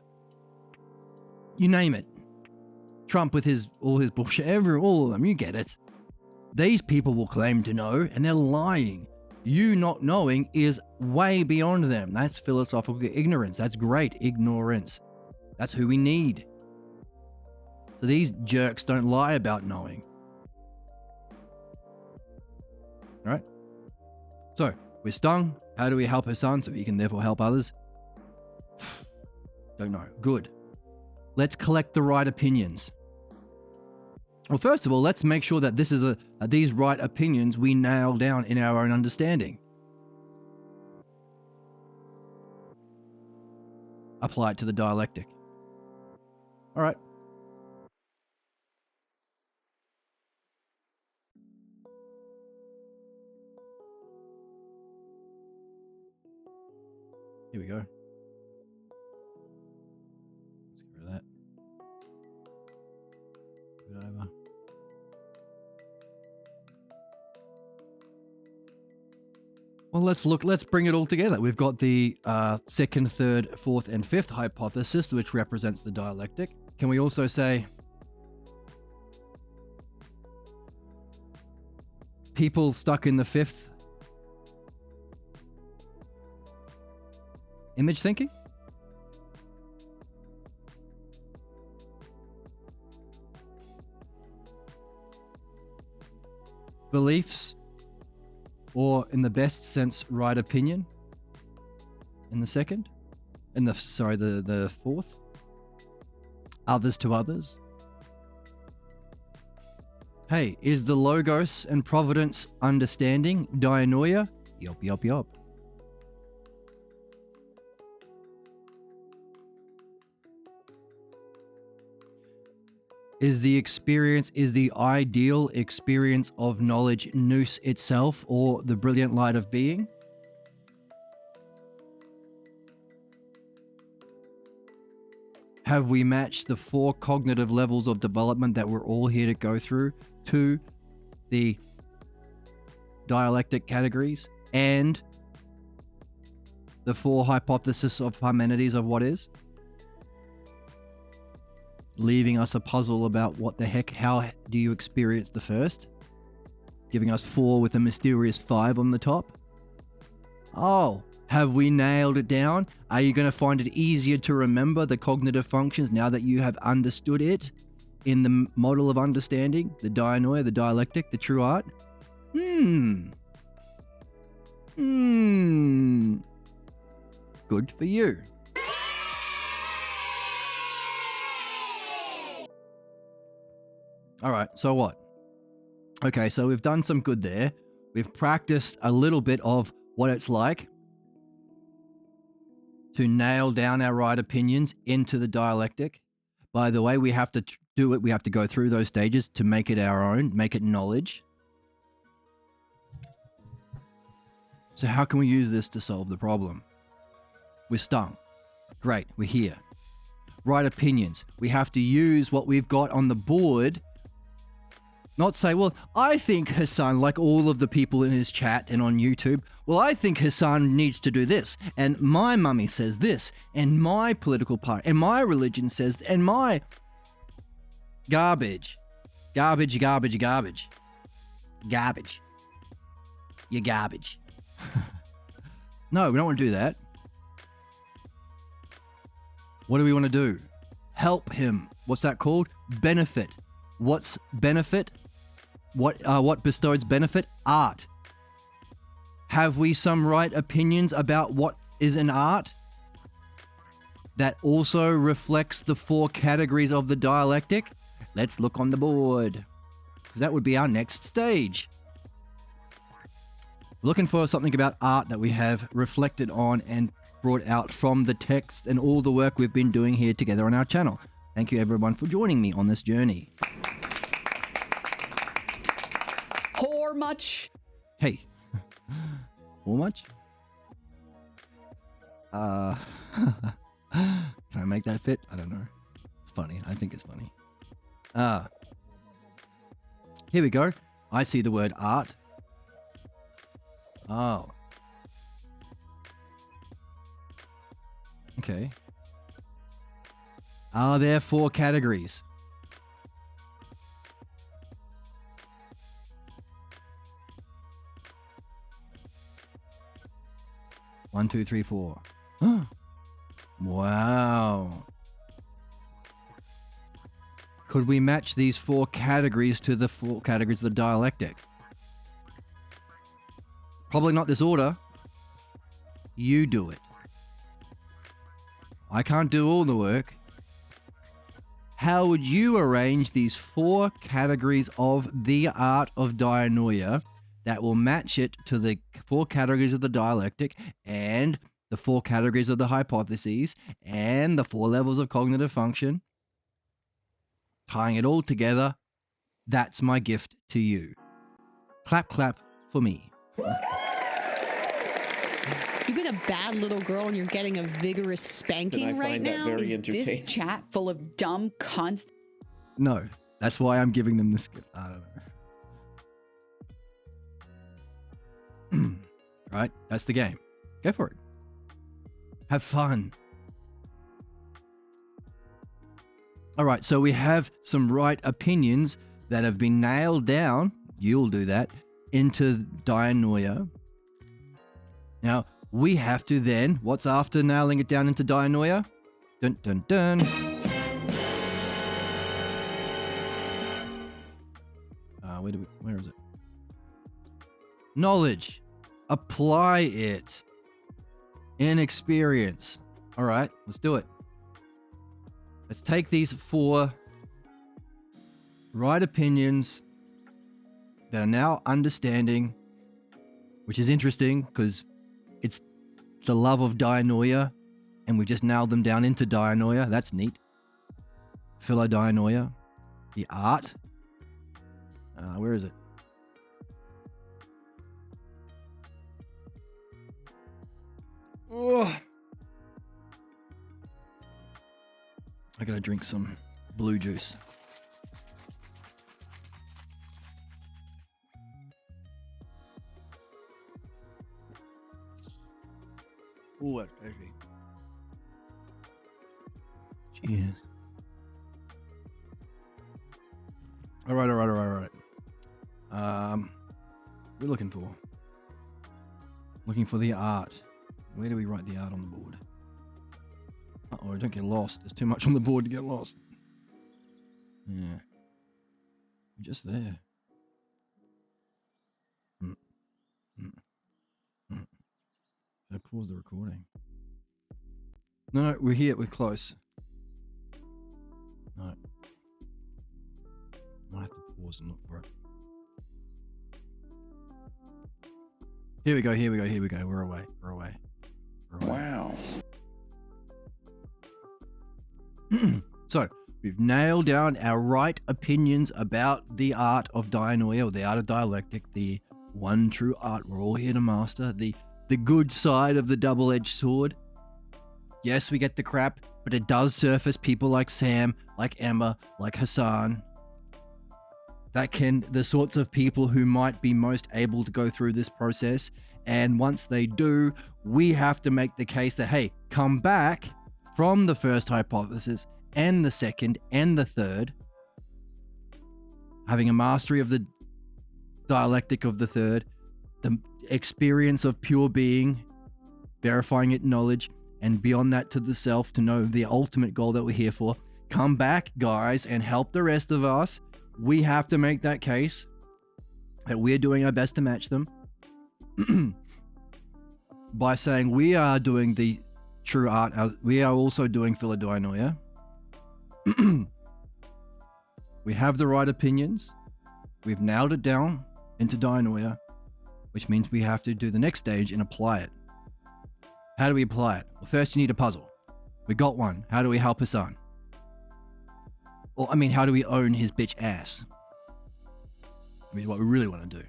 You name it. Trump with all his bullshit. All of them. You get it. These people will claim to know, and they're lying. You not knowing is way beyond them. That's philosophical ignorance. That's great ignorance. That's who we need. So these jerks don't lie about knowing. All right? So, we're stung. How do we help Hassan so he can therefore help others? Don't know. Good. Let's collect the right opinions. Well, first of all, let's make sure that this is these right opinions we nail down in our own understanding. Apply it to the dialectic. All right. Here we go. Let's get rid of that. Move it over. Well, let's bring it all together. We've got the second, third, fourth, and fifth hypothesis, which represents the dialectic. Can we also say people stuck in the fifth? Image thinking? Beliefs? Or in the best sense, right opinion in the second? In the, sorry, the fourth? Others to others? Hey, is the Logos and Providence understanding dianoia? Yup, yup, yup. Is the experience, is the ideal experience of knowledge nous itself, or the brilliant light of being? Have we matched the 4 cognitive levels of development that we're all here to go through to the dialectic categories and the 4 hypotheses of Parmenides of what is? Leaving us a puzzle about what the heck, how do you experience the first? Giving us 4 with a mysterious 5 on the top. Oh, have we nailed it down? Are you going to find it easier to remember the cognitive functions now that you have understood it in the model of understanding, the dianoia, the dialectic, the true art? Good for you. All right, so what? Okay, so we've done some good there. We've practiced a little bit of what it's like to nail down our right opinions into the dialectic. By the way, we have to do it. We have to go through those stages to make it our own, make it knowledge. So how can we use this to solve the problem? We're stung. Great, we're here. Right opinions. We have to use what we've got on the board. Not say, well, I think Hassan, like all of the people in his chat and on YouTube, well, I think Hassan needs to do this, and my mummy says this, and my political party, and my religion says, and my garbage. Garbage, garbage, garbage. Garbage. You're garbage. No, we don't want to do that. What do we want to do? Help him. What's that called? Benefit. What's benefit? What bestows benefit? Art. Have we some right opinions about what is an art that also reflects the 4 categories of the dialectic? Let's look on the board, because that would be our next stage. We're looking for something about art that we have reflected on and brought out from the text and all the work we've been doing here together on our channel. Thank you everyone for joining me on this journey. Pour much. Hey. How much? Can I make that fit? I don't know. It's funny. I think it's funny. Here we go. I see the word art. Oh. Okay. Are there 4 categories? One, two, three, 4. Wow. Could we match these 4 categories to the 4 categories of the dialectic? Probably not this order. You do it. I can't do all the work. how would you arrange these 4 categories of the art of dianoia that will match it to the 4 categories of the dialectic and the 4 categories of the hypotheses and the 4 levels of cognitive function? Tying it all together, that's my gift to you. Clap, clap for me. You've been a bad little girl and you're getting a vigorous spanking I right find that now. very Is entertaining. this chat full of dumb cunts? No, that's why I'm giving them this gift. I don't know. Right? That's the game. Go for it. Have fun. All right, so we have some right opinions that have been nailed down. You'll do that into dianoia. Now, we have to then, what's after nailing it down into dianoia? Dun, dun, dun. Where is it? Knowledge. Apply it. In experience. All right, let's do it. Let's take these 4 right opinions that are now understanding, which is interesting because it's the love of dianoia, and we just nailed them down into dianoia. That's neat. Philodianoia, the art. Where is it? Oh. I gotta drink some blue juice. Oh, that's tasty. Cheers. All right. We're looking for the art. Where do we write the art on the board? Uh-oh, don't get lost. There's too much on the board to get lost. Yeah. I'm just there. Should I pause the recording? No, we're here. We're close. No. I have to pause and look for it. Here we go. We're away. Wow. So, we've nailed down our right opinions about the art of dianoia, or the art of dialectic, the one true art we're all here to master, the good side of the double-edged sword. Yes, we get the crap, but it does surface people like Sam, like Emma, like Hassan. The sorts of people who might be most able to go through this process. And once they do, we have to make the case that, hey, come back from the first hypothesis and the second and the third, having a mastery of the dialectic of the third, the experience of pure being, verifying it knowledge, and beyond that to the self, to know the ultimate goal that we're here for. Come back, guys, and help the rest of us. We have to make that case that we're doing our best to match them by saying we are doing the true art. We are also doing philodianoia. We have the right opinions. We've nailed it down into dianoia, which means we have to do the next stage and apply it. How do we apply it? Well, first you need a puzzle. We got one. How do we help Hassan? Or, how do we own his bitch ass? Which is what we really want to do.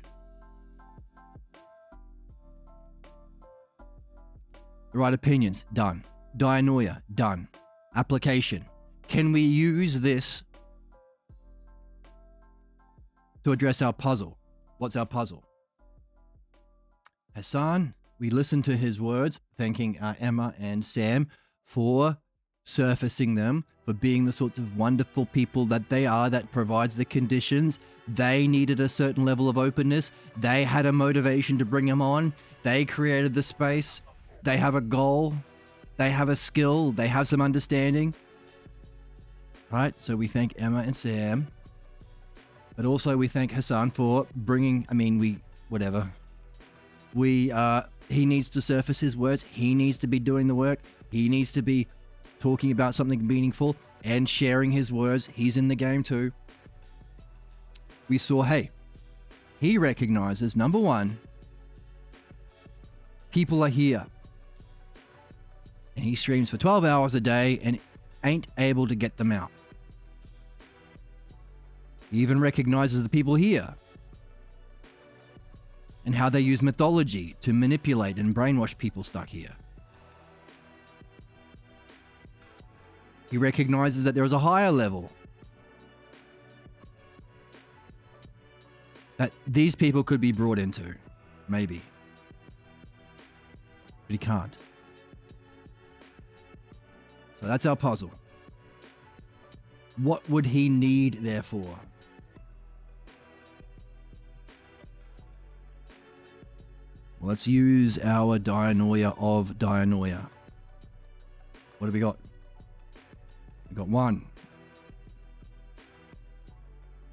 The right opinions, done. Dianoia, done. Application. Can we use this to address our puzzle? What's our puzzle? Hassan, we listened to his words, thanking Emma and Sam for surfacing them, for being the sorts of wonderful people that they are, that provides the conditions. They needed a certain level of openness. They had a motivation to bring him on. They created the space. They have a goal. They have a skill. They have some understanding. Right? So we thank Emma and Sam. But also we thank Hassan for bringing, he needs to surface his words. He needs to be doing the work. He needs to be talking about something meaningful and sharing his words. He's in the game too. We saw, hey, he recognizes, number one, people are here. And he streams for 12 hours a day and ain't able to get them out. He even recognizes the people here and how they use mythology to manipulate and brainwash people stuck here. He recognizes that there is a higher level that these people could be brought into, maybe. But he can't. So that's our puzzle. What would he need, therefore? Well, let's use our Dianoia of Dianoia. What have we got? We got 1.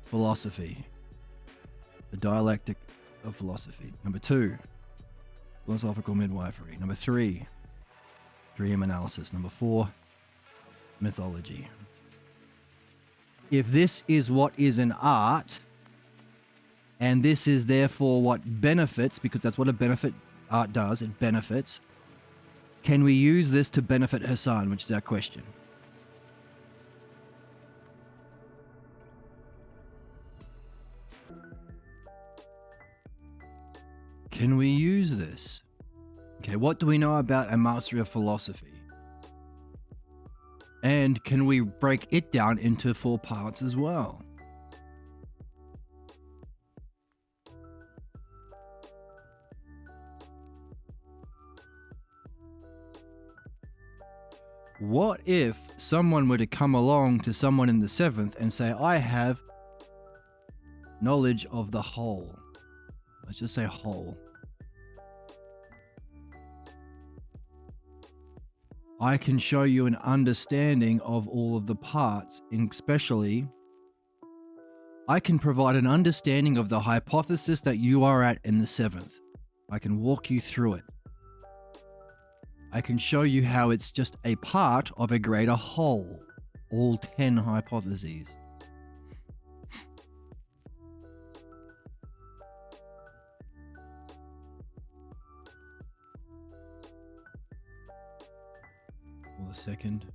Philosophy. The dialectic of philosophy. Number 2. Philosophical midwifery. Number 3. Dream analysis. Number 4. Mythology. If this is what is an art, and this is therefore what benefits, because that's what art does, it benefits, can we use this to benefit Hassan, which is our question. Can we use this? Okay, what do we know about a mastery of philosophy? And can we break it down into 4 parts as well? What if someone were to come along to someone in the 7th and say, I have knowledge of the whole. Let's just say whole. I can show you an understanding of all of the parts, especially I can provide an understanding of the hypothesis that you are at in the 7th. I can walk you through it. I can show you how it's just a part of a greater whole, all 10 hypotheses. Or the second.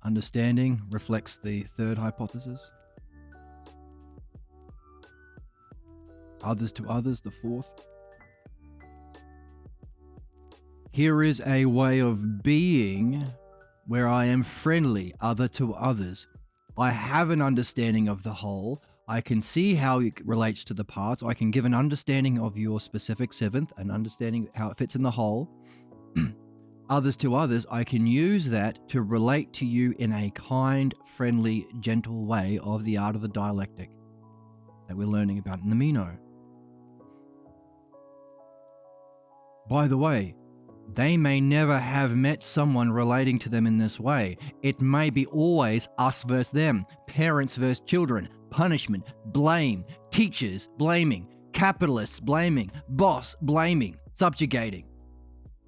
Understanding reflects the 3rd hypothesis. Others to others, the 4th. Here is a way of being where I am friendly, other to others. I have an understanding of the whole. I can see how it relates to the parts. I can give an understanding of your specific 7th, an understanding how it fits in the whole. Others to others, I can use that to relate to you in a kind, friendly, gentle way of the art of the dialectic that we're learning about in the Meno. By the way, they may never have met someone relating to them in this way. It may be always us versus them, parents versus children, punishment, blame, teachers blaming, capitalists blaming, boss blaming, subjugating.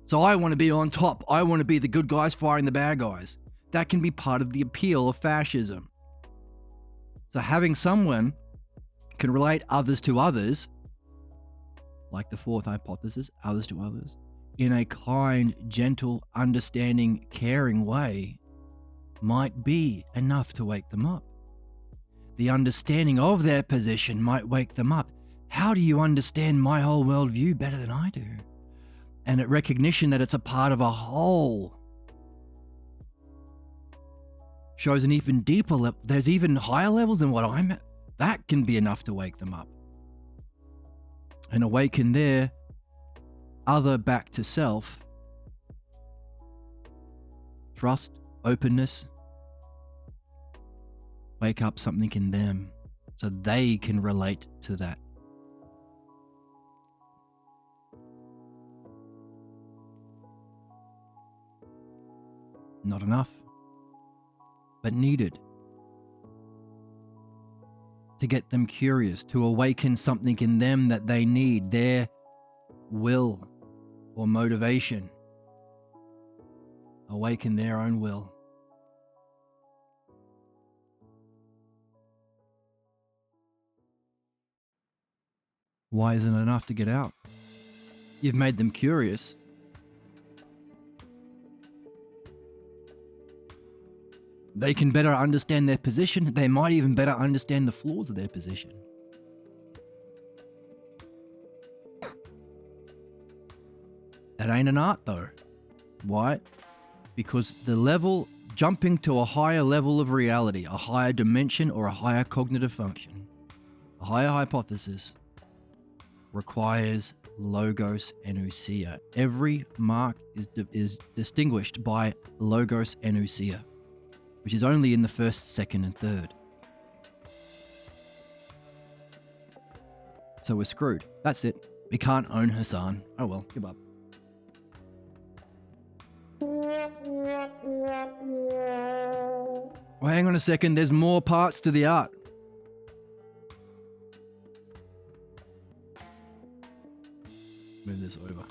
So I want to be on top. I want to be the good guys firing the bad guys. That can be part of the appeal of fascism. So having someone can relate others to others, like the 4th hypothesis, others to others, in a kind, gentle, understanding, caring way, might be enough to wake them up. The understanding of their position might wake them up. How do you understand my whole worldview better than I do? And a recognition that it's a part of a whole shows an even deeper level. There's even higher levels than what I'm at. That can be enough to wake them up. And awaken their other back to self, trust, openness, wake up something in them so they can relate to that. Not enough, but needed to get them curious, to awaken something in them that they need, their will or motivation. awaken their own will. Why isn't it enough to get out? You've made them curious. They can better understand their position. They might even better understand the flaws of their position. That ain't an art though. Why? Because jumping to a higher level of reality, a higher dimension or a higher cognitive function, a higher hypothesis, requires logos and ousia. Every mark is distinguished by logos and ousia, which is only in the first, second, and third. So we're screwed. That's it. We can't own Hassan. Oh well, give up. Well, hang on a second. There's more parts to the art. Move this over.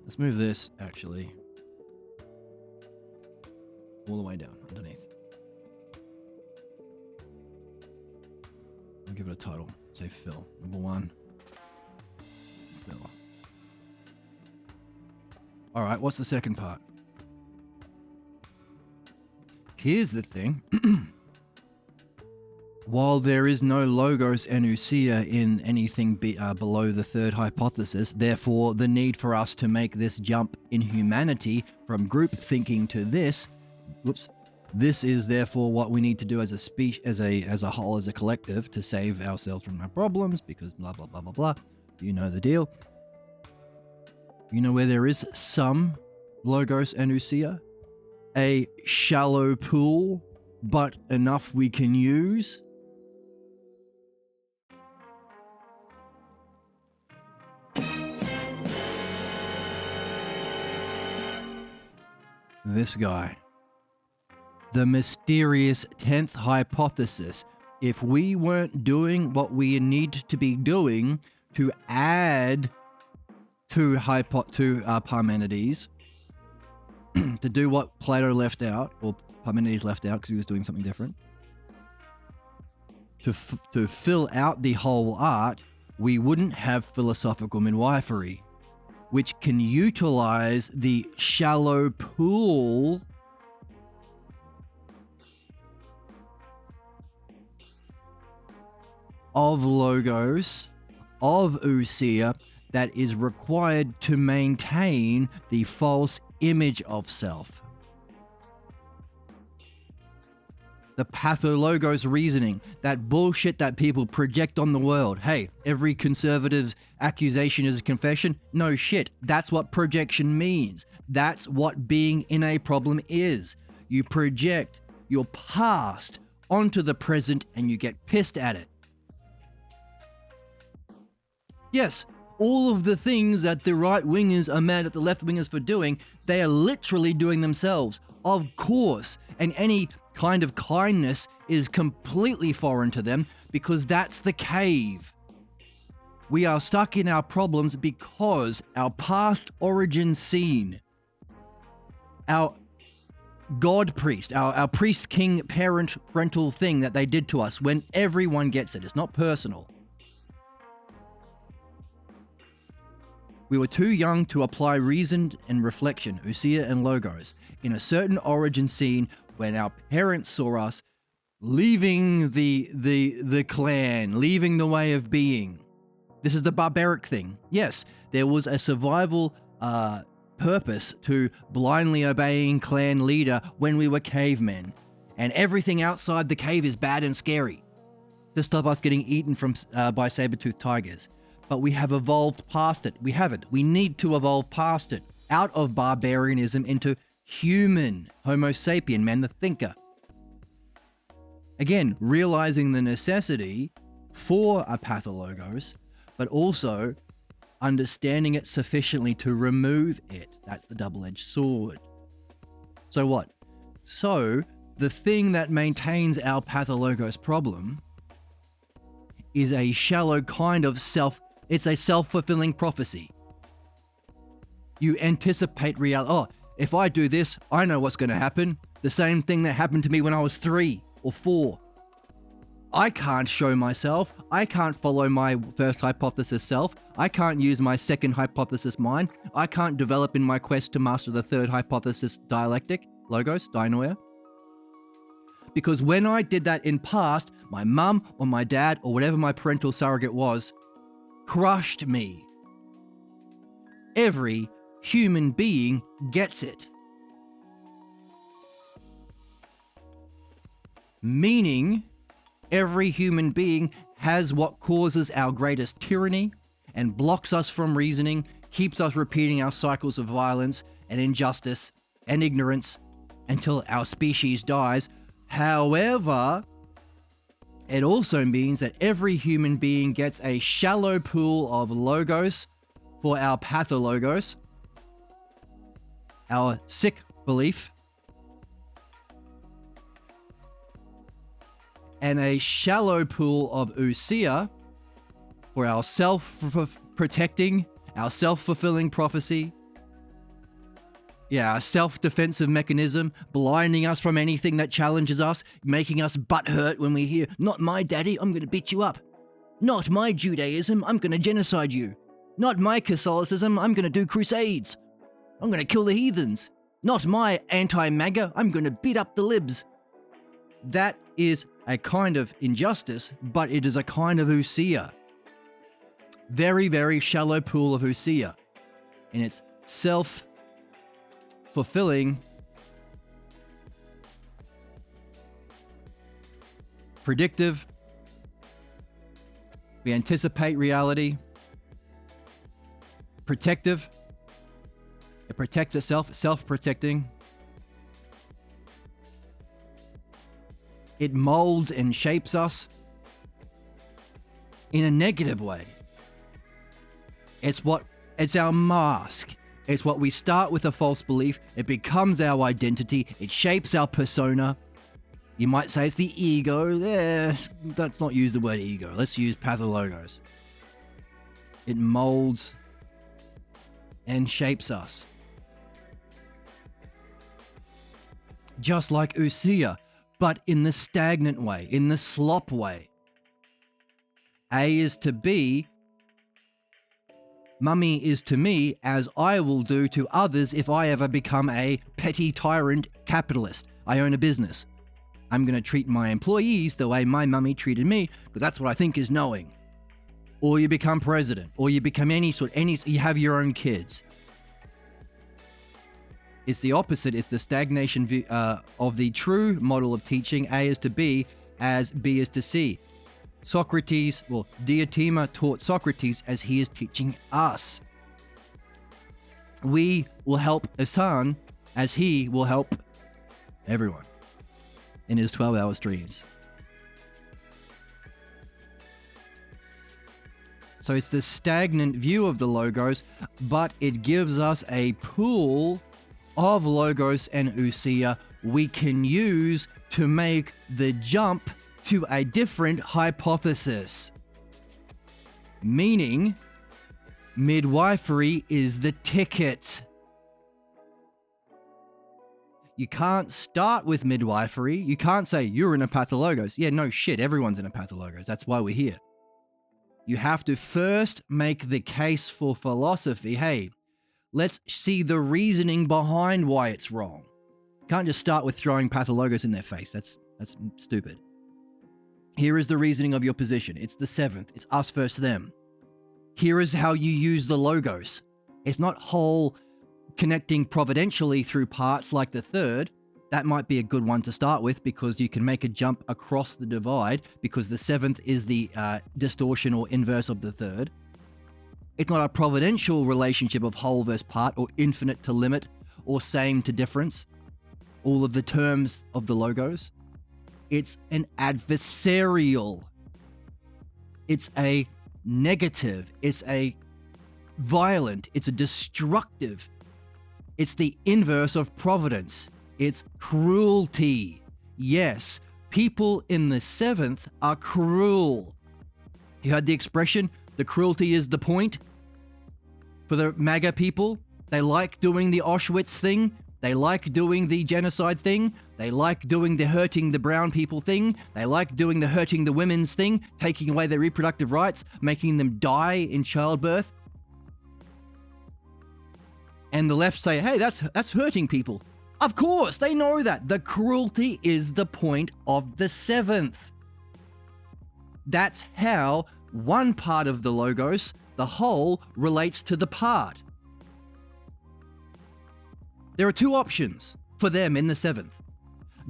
Let's move this, actually, all the way down, underneath. I'll give it a title. Say Phil. Number 1. Phil. All right, what's the second part? Here's the thing. While there is no logos and ousia in anything below the third hypothesis, therefore the need for us to make this jump in humanity from group thinking to this is therefore what we need to do as a species, as a whole, as a collective, to save ourselves from our problems, because blah blah blah blah blah. You know the deal. You know where there is some logos and ousia? A shallow pool, but enough we can use. This guy. The mysterious 10th hypothesis. If we weren't doing what we need to be doing to add to Parmenides, to do what Plato left out, or Parmenides left out because he was doing something different, to fill out the whole art, we wouldn't have philosophical midwifery, which can utilize the shallow pool of logos, of ousia, that is required to maintain the false image of self. The pathologos reasoning, that bullshit that people project on the world. Hey, every conservative accusation is a confession. No shit. That's what projection means. That's what being in a problem is. You project your past onto the present and you get pissed at it. Yes, all of the things that the right wingers are mad at the left wingers for doing, they are literally doing themselves. Of course. And any kind of kindness is completely foreign to them, because that's the cave. We are stuck in our problems because our past origin scene, our God priest, our priest king parental thing that they did to us, when everyone gets it, it's not personal. We were too young to apply reason and reflection, ousia and logos, in a certain origin scene when our parents saw us leaving the clan, leaving the way of being. This is the barbaric thing. Yes, there was a survival purpose to blindly obeying clan leader when we were cavemen. And everything outside the cave is bad and scary to stop us getting eaten by saber-toothed tigers. But we have evolved past it. We haven't. We need to evolve past it. Out of barbarianism into human, Homo sapien, man, the thinker. Again, realizing the necessity for a pathologos, but also understanding it sufficiently to remove it. That's the double-edged sword. So what? So the thing that maintains our pathologos problem is a shallow kind of It's a self-fulfilling prophecy. You anticipate reality. Oh, if I do this, I know what's going to happen. The same thing that happened to me when I was 3 or 4. I can't show myself. I can't follow my first hypothesis self. I can't use my second hypothesis mind. I can't develop in my quest to master the third hypothesis dialectic, logos, dianoia. Because when I did that in past, my mum or my dad or whatever my parental surrogate was, crushed me. Every human being gets it. Meaning, every human being has what causes our greatest tyranny and blocks us from reasoning, keeps us repeating our cycles of violence and injustice and ignorance until our species dies. However, it also means that every human being gets a shallow pool of logos for our pathologos, our sick belief, and a shallow pool of ousia for our self-protecting, our self-fulfilling prophecy, our self-defensive mechanism, blinding us from anything that challenges us, making us butthurt when we hear, "Not my daddy, I'm going to beat you up. Not my Judaism, I'm going to genocide you. Not my Catholicism, I'm going to do crusades. I'm going to kill the heathens. Not my anti-MAGA, I'm going to beat up the libs." That is a kind of injustice, but it is a kind of ousia. Very, very shallow pool of ousia. And it's self-fulfilling, predictive. We anticipate reality. Protective. It protects itself, self-protecting. It molds and shapes us in a negative way. It's our mask. It's what we start with a false belief. It becomes our identity. It shapes our persona. You might say it's the ego. Let's not use the word ego. Let's use pathologos. It molds and shapes us. Just like ousia, but in the stagnant way, in the slop way. A is to B, mummy is to me, as I will do to others if I ever become a petty tyrant capitalist. I own a business. I'm going to treat my employees the way my mummy treated me, because that's what I think is knowing. Or you become president, or you become you have your own kids. It's the opposite. It's the stagnation view, of the true model of teaching. A is to B, as B is to C. Diotima taught Socrates as he is teaching us. We will help Hassan as he will help everyone in his 12-hour streams. So it's the stagnant view of the logos, but it gives us a pool of logos and ousia we can use to make the jump to a different hypothesis. Meaning, midwifery is the ticket. You can't start with midwifery. You can't say, you're in a pathologos. Yeah, no shit, everyone's in a pathologos. That's why we're here. You have to first make the case for philosophy. Hey, let's see the reasoning behind why it's wrong. You can't just start with throwing pathologos in their face. That's stupid. Here is the reasoning of your position. It's the seventh. It's us versus them. Here is how you use the logos. It's not whole connecting providentially through parts like the third. That might be a good one to start with because you can make a jump across the divide because the seventh is the distortion or inverse of the third. It's not a providential relationship of whole versus part or infinite to limit or same to difference. All of the terms of the logos. It's an adversarial. It's a negative. It's a violent. It's a destructive. It's the inverse of providence. It's cruelty. Yes, people in the seventh are cruel. You heard the expression, The cruelty is the point. For the MAGA people, they like doing the Auschwitz thing. They like doing the genocide thing. They like doing the hurting the brown people thing. They like doing the hurting the women's thing, taking away their reproductive rights, making them die in childbirth. And the left say, hey, that's hurting people. Of course, they know that. The cruelty is the point of the seventh. That's how one part of the logos, the whole, relates to the part. There are two options for them in the seventh.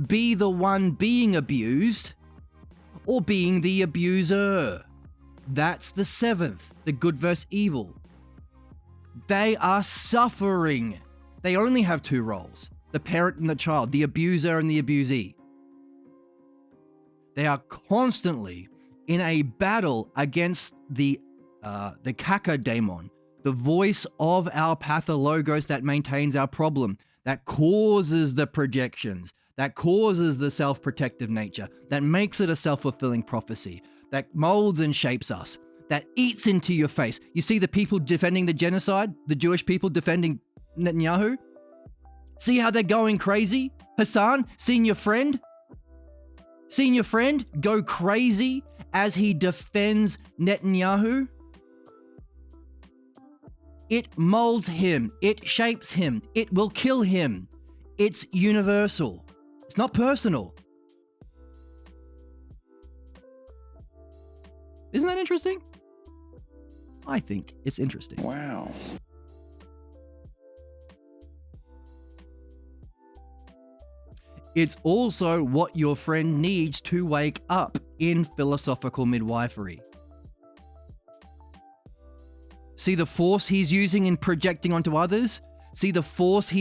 Be the one being abused, or being the abuser. That's the seventh, the good versus evil. They are suffering. They only have two roles, the parent and the child, the abuser and the abusee. They are constantly in a battle against the Kaka-daemon, the voice of our pathologos that maintains our problem, that causes the projections, that causes the self-protective nature, that makes it a self-fulfilling prophecy, that molds and shapes us, that eats into your face. You see the people defending the genocide, the Jewish people defending Netanyahu? See how they're going crazy? Hassan, seeing your friend go crazy as he defends Netanyahu? It molds him. It shapes him. It will kill him. It's universal. It's not personal. Isn't that interesting? I think it's interesting. Wow. It's also what your friend needs to wake up in philosophical midwifery. See the force he's using in projecting onto others? See the force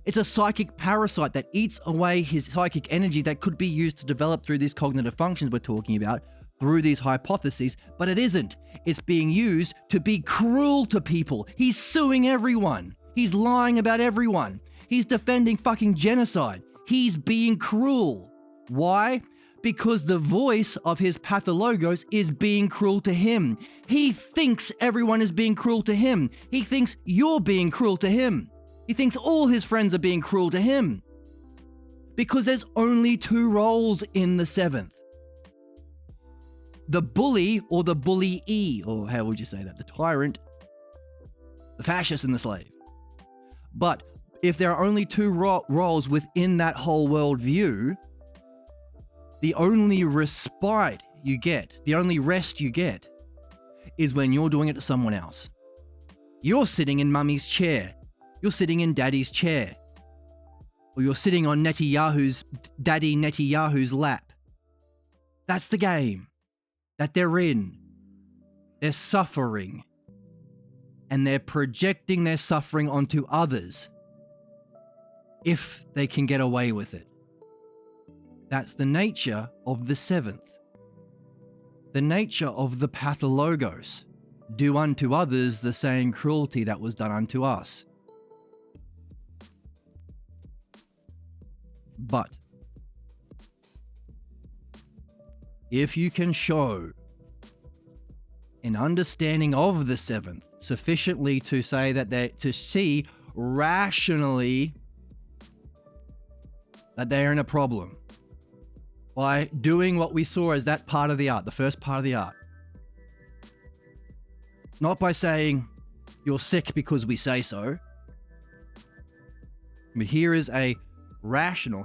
it's a psychic parasite that eats away his psychic energy that could be used to develop through these cognitive functions we're talking about, through these hypotheses, but it isn't. It's being used to be cruel to people. He's suing everyone. He's lying about everyone. He's defending fucking genocide. He's being cruel. Why? Because the voice of his pathologos is being cruel to him. He thinks everyone is being cruel to him. He thinks you're being cruel to him. He thinks all his friends are being cruel to him. Because there's only two roles in the seventh. The bully or the bully-ee, or how would you say that? The tyrant, the fascist, and the slave. But if there are only two roles within that whole worldview, the only respite you get, the only rest you get, is when you're doing it to someone else. You're sitting in mummy's chair. You're sitting in daddy's chair. Or you're sitting on daddy Netanyahu's lap. That's the game that they're in. They're suffering. And they're projecting their suffering onto others. If they can get away with it. That's the nature of the seventh. The nature of the pathologos. Do unto others the same cruelty that was done unto us. But if you can show an understanding of the seventh sufficiently to say that to see rationally that they're in a problem by doing what we saw as that part of the art, the first part of the art. Not by saying you're sick because we say so. But here is a rational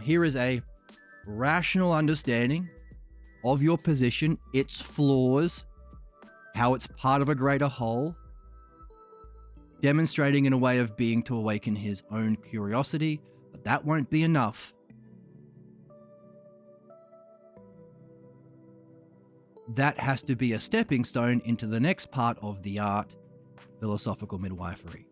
understanding of your position, its flaws, how it's part of a greater whole, demonstrating in a way of being to awaken his own curiosity, but that won't be enough. That has to be a stepping stone into the next part of the art, philosophical midwifery.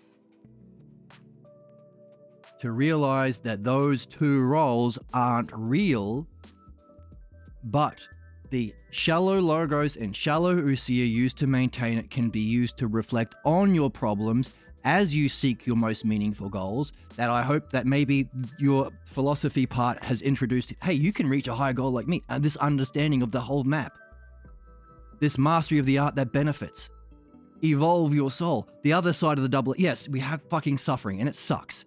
To realize that those two roles aren't real, but the shallow logos and shallow ousia used to maintain it can be used to reflect on your problems as you seek your most meaningful goals, that I hope that maybe your philosophy part has introduced, hey, you can reach a higher goal like me, and this understanding of the whole map. This mastery of the art that benefits. evolve your soul. The other side of the double, yes, we have fucking suffering and it sucks.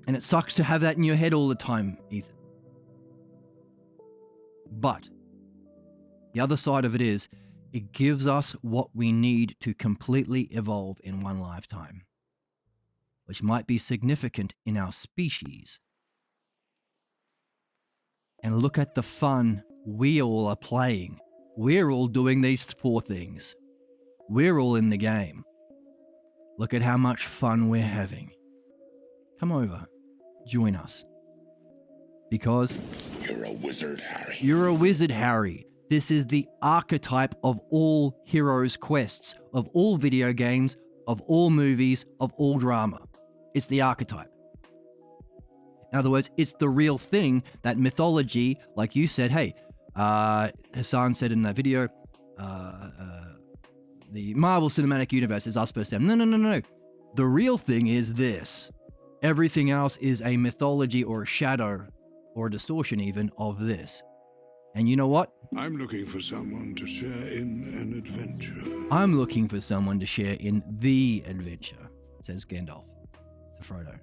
And it sucks to have that in your head all the time, Ethan. But the other side of it is, it gives us what we need to completely evolve in one lifetime, which might be significant in our species. And look at the fun we all are playing. We're all doing these 4 things. We're all in the game. Look at how much fun we're having. Come over. Join us. Because You're a wizard, Harry. you're a wizard, Harry. This is the archetype of all heroes' quests, of all video games, of all movies, of all drama. It's the archetype. In other words, it's the real thing that mythology, like you said, hey, Hassan said in that video, the Marvel Cinematic Universe is us versus them. No. The real thing is this. Everything else is a mythology or a shadow or a distortion even of this. And you know what? I'm looking for someone to share in an adventure. I'm looking for someone to share in the adventure, says Gandalf to Frodo.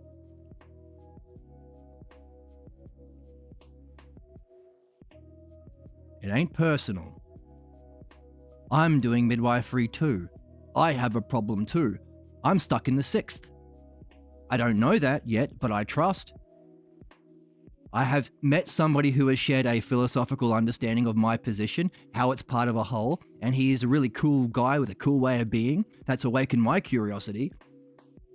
It ain't personal. I'm doing midwifery too. I have a problem too. I'm stuck in the 6th. I don't know that yet, but I trust. I have met somebody who has shared a philosophical understanding of my position, how it's part of a whole, and he is a really cool guy with a cool way of being. That's awakened my curiosity,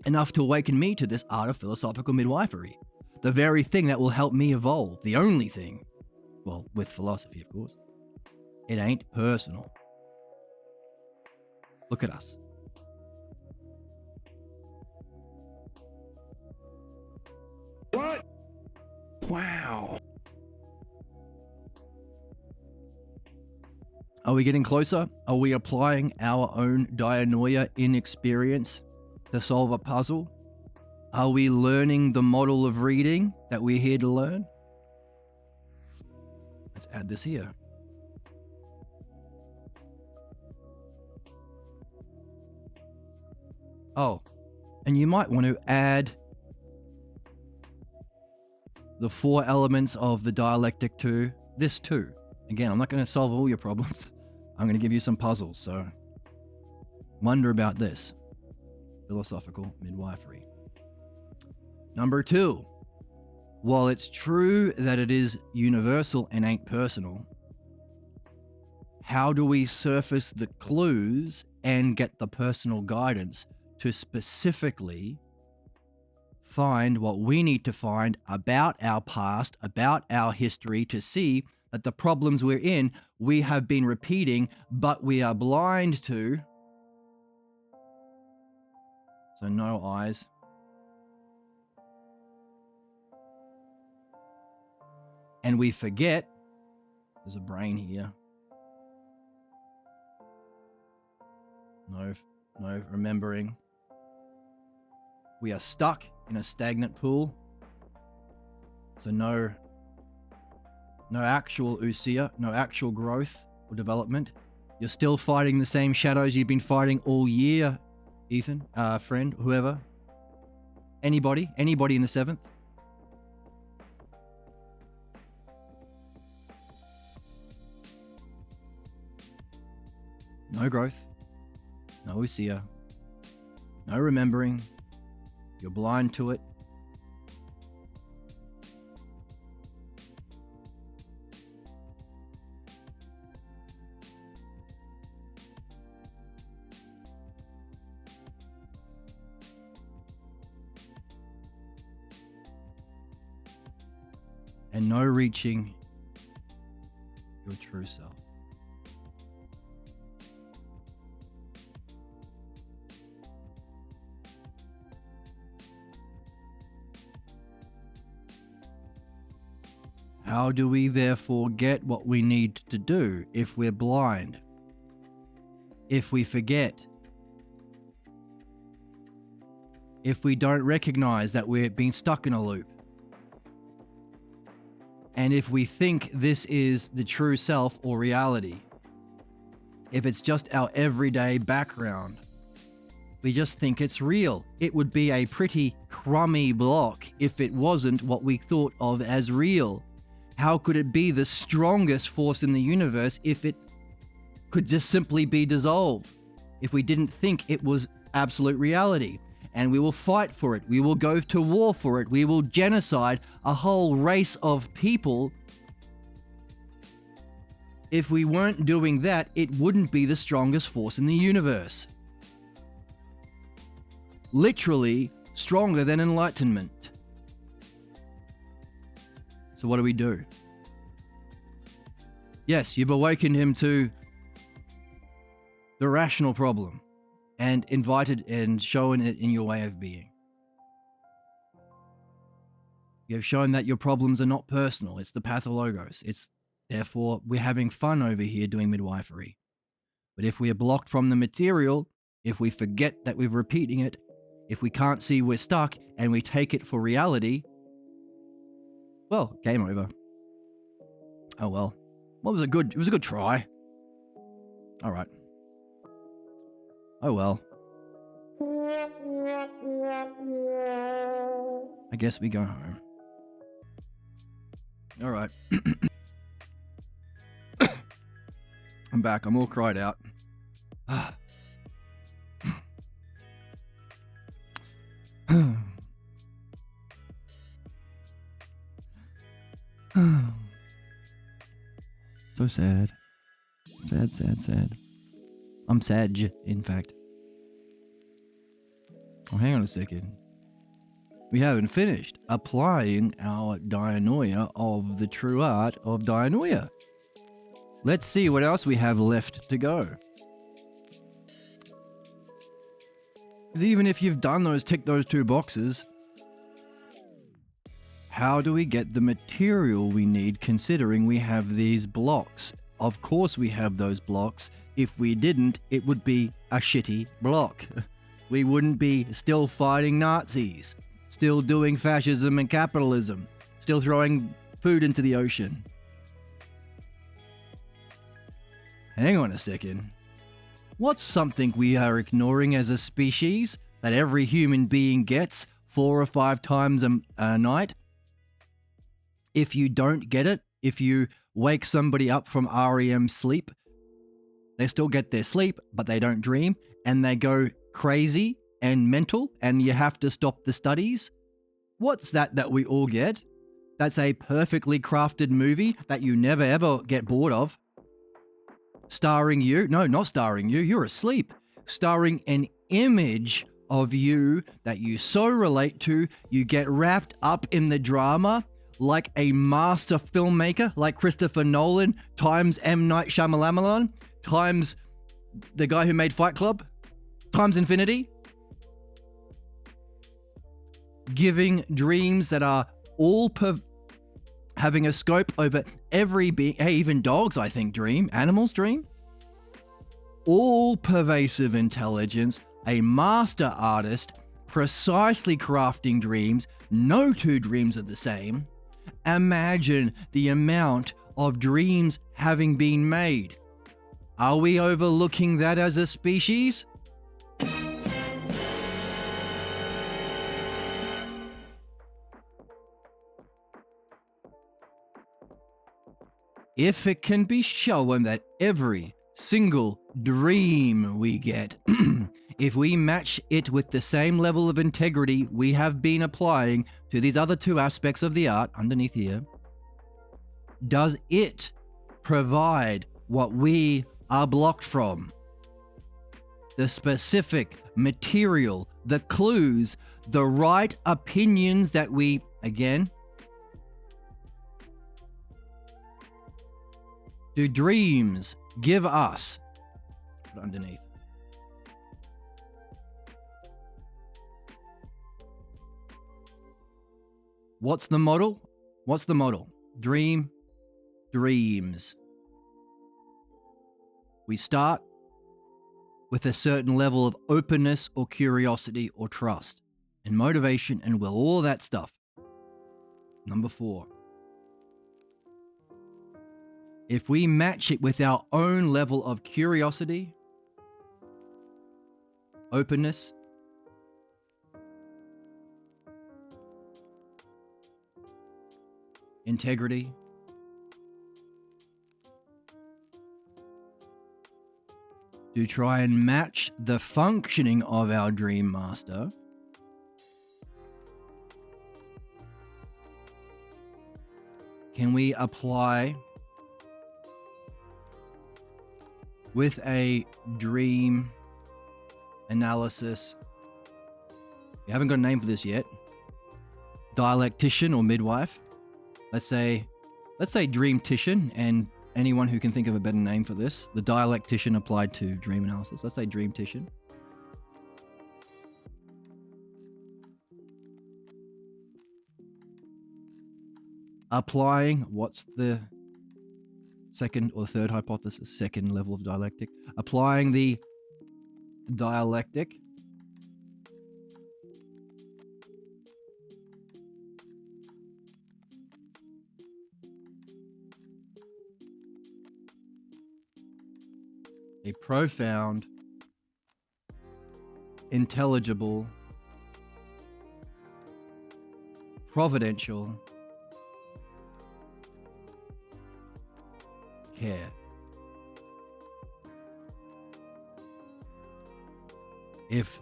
enough to awaken me to this art of philosophical midwifery. The very thing that will help me evolve, the only thing. Well, with philosophy, of course. It ain't personal. Look at us. What? Wow. Are we getting closer? Are we applying our own dianoia inexperience to solve a puzzle? Are we learning the model of reading that we're here to learn? Let's add this here. Oh, and you might want to add the 4 elements of the dialectic to this too. Again, I'm not going to solve all your problems. I'm going to give you some puzzles, so wonder about this. Philosophical midwifery. Number 2. While it's true that it is universal and ain't personal, how do we surface the clues and get the personal guidance to specifically find what we need to find about our past, about our history, to see that the problems we're in, we have been repeating, but we are blind to. So no eyes. And we forget, there's a brain here. No remembering. We are stuck in a stagnant pool. So no actual Usia, no actual growth or development. You're still fighting the same shadows you've been fighting all year, Ethan, friend, whoever. Anybody in the 7th? No growth, no Usia, no remembering. You're blind to it. And no reaching your true self. How do we therefore get what we need to do if we're blind? If we forget? If we don't recognize that we're being stuck in a loop? And if we think this is the true self or reality? if it's just our everyday background. We just think it's real. It would be a pretty crummy block if it wasn't what we thought of as real. How could it be the strongest force in the universe if it could just simply be dissolved? If we didn't think it was absolute reality? And we will fight for it. We will go to war for it. We will genocide a whole race of people. If we weren't doing that, it wouldn't be the strongest force in the universe. Literally stronger than enlightenment. So what do? Yes, you've awakened him to the rational problem and invited and shown it in your way of being. You have shown that your problems are not personal. It's the pathologos. Therefore, we're having fun over here doing midwifery. But if we are blocked from the material, if we forget that we're repeating it, if we can't see we're stuck and we take it for reality, well, game over. Oh well. It was a good try. All right. Oh well. I guess we go home. All right. I'm back. I'm all cried out. So sad. Sad. I'm sad, in fact. Oh, hang on a second. We haven't finished applying our dianoia of the true art of dianoia. Let's see what else we have left to go. Because even if you've ticked those 2 boxes, how do we get the material we need considering we have these blocks? Of course we have those blocks. If we didn't, it would be a shitty block. We wouldn't be still fighting Nazis, still doing fascism and capitalism, still throwing food into the ocean. Hang on a second. What's something we are ignoring as a species that every human being gets 4 or 5 times a night? If you don't get it, if you wake somebody up from REM sleep, they still get their sleep, but they don't dream, and they go crazy and mental, and you have to stop the studies. What's that we all get? That's a perfectly crafted movie that you never ever get bored of. Starring you. No, not starring you. You're asleep. Starring an image of you that you so relate to, you get wrapped up in the drama like a master filmmaker, like Christopher Nolan, times M. Night Shyamalan, times the guy who made Fight Club, times infinity. Giving dreams that are all having a scope over every being. Hey, even dogs, I think, dream. Animals dream. All pervasive intelligence, a master artist, precisely crafting dreams. No 2 dreams are the same. Imagine the amount of dreams having been made. Are we overlooking that as a species? If it can be shown that every single dream we get, if we match it with the same level of integrity we have been applying to these other 2 aspects of the art underneath here, does it provide what we are blocked from? The specific material, the clues, the right opinions that we, again, do dreams give us? Put it underneath. What's the model? What's the model? Dreams. We start with a certain level of openness or curiosity or trust and motivation and will, all that stuff. Number 4. if we match it with our own level of curiosity, openness, integrity, to try and match the functioning of our Dream Master, can we apply with a dream analysis? We haven't got a name for this yet. Dialectician or midwife. Let's say dreamtician, and anyone who can think of a better name for this. The dialectician applied to dream analysis. Let's say dreamtician. Applying, what's the second or third hypothesis? Second level of dialectic. Applying the dialectic a profound, intelligible, providential care. If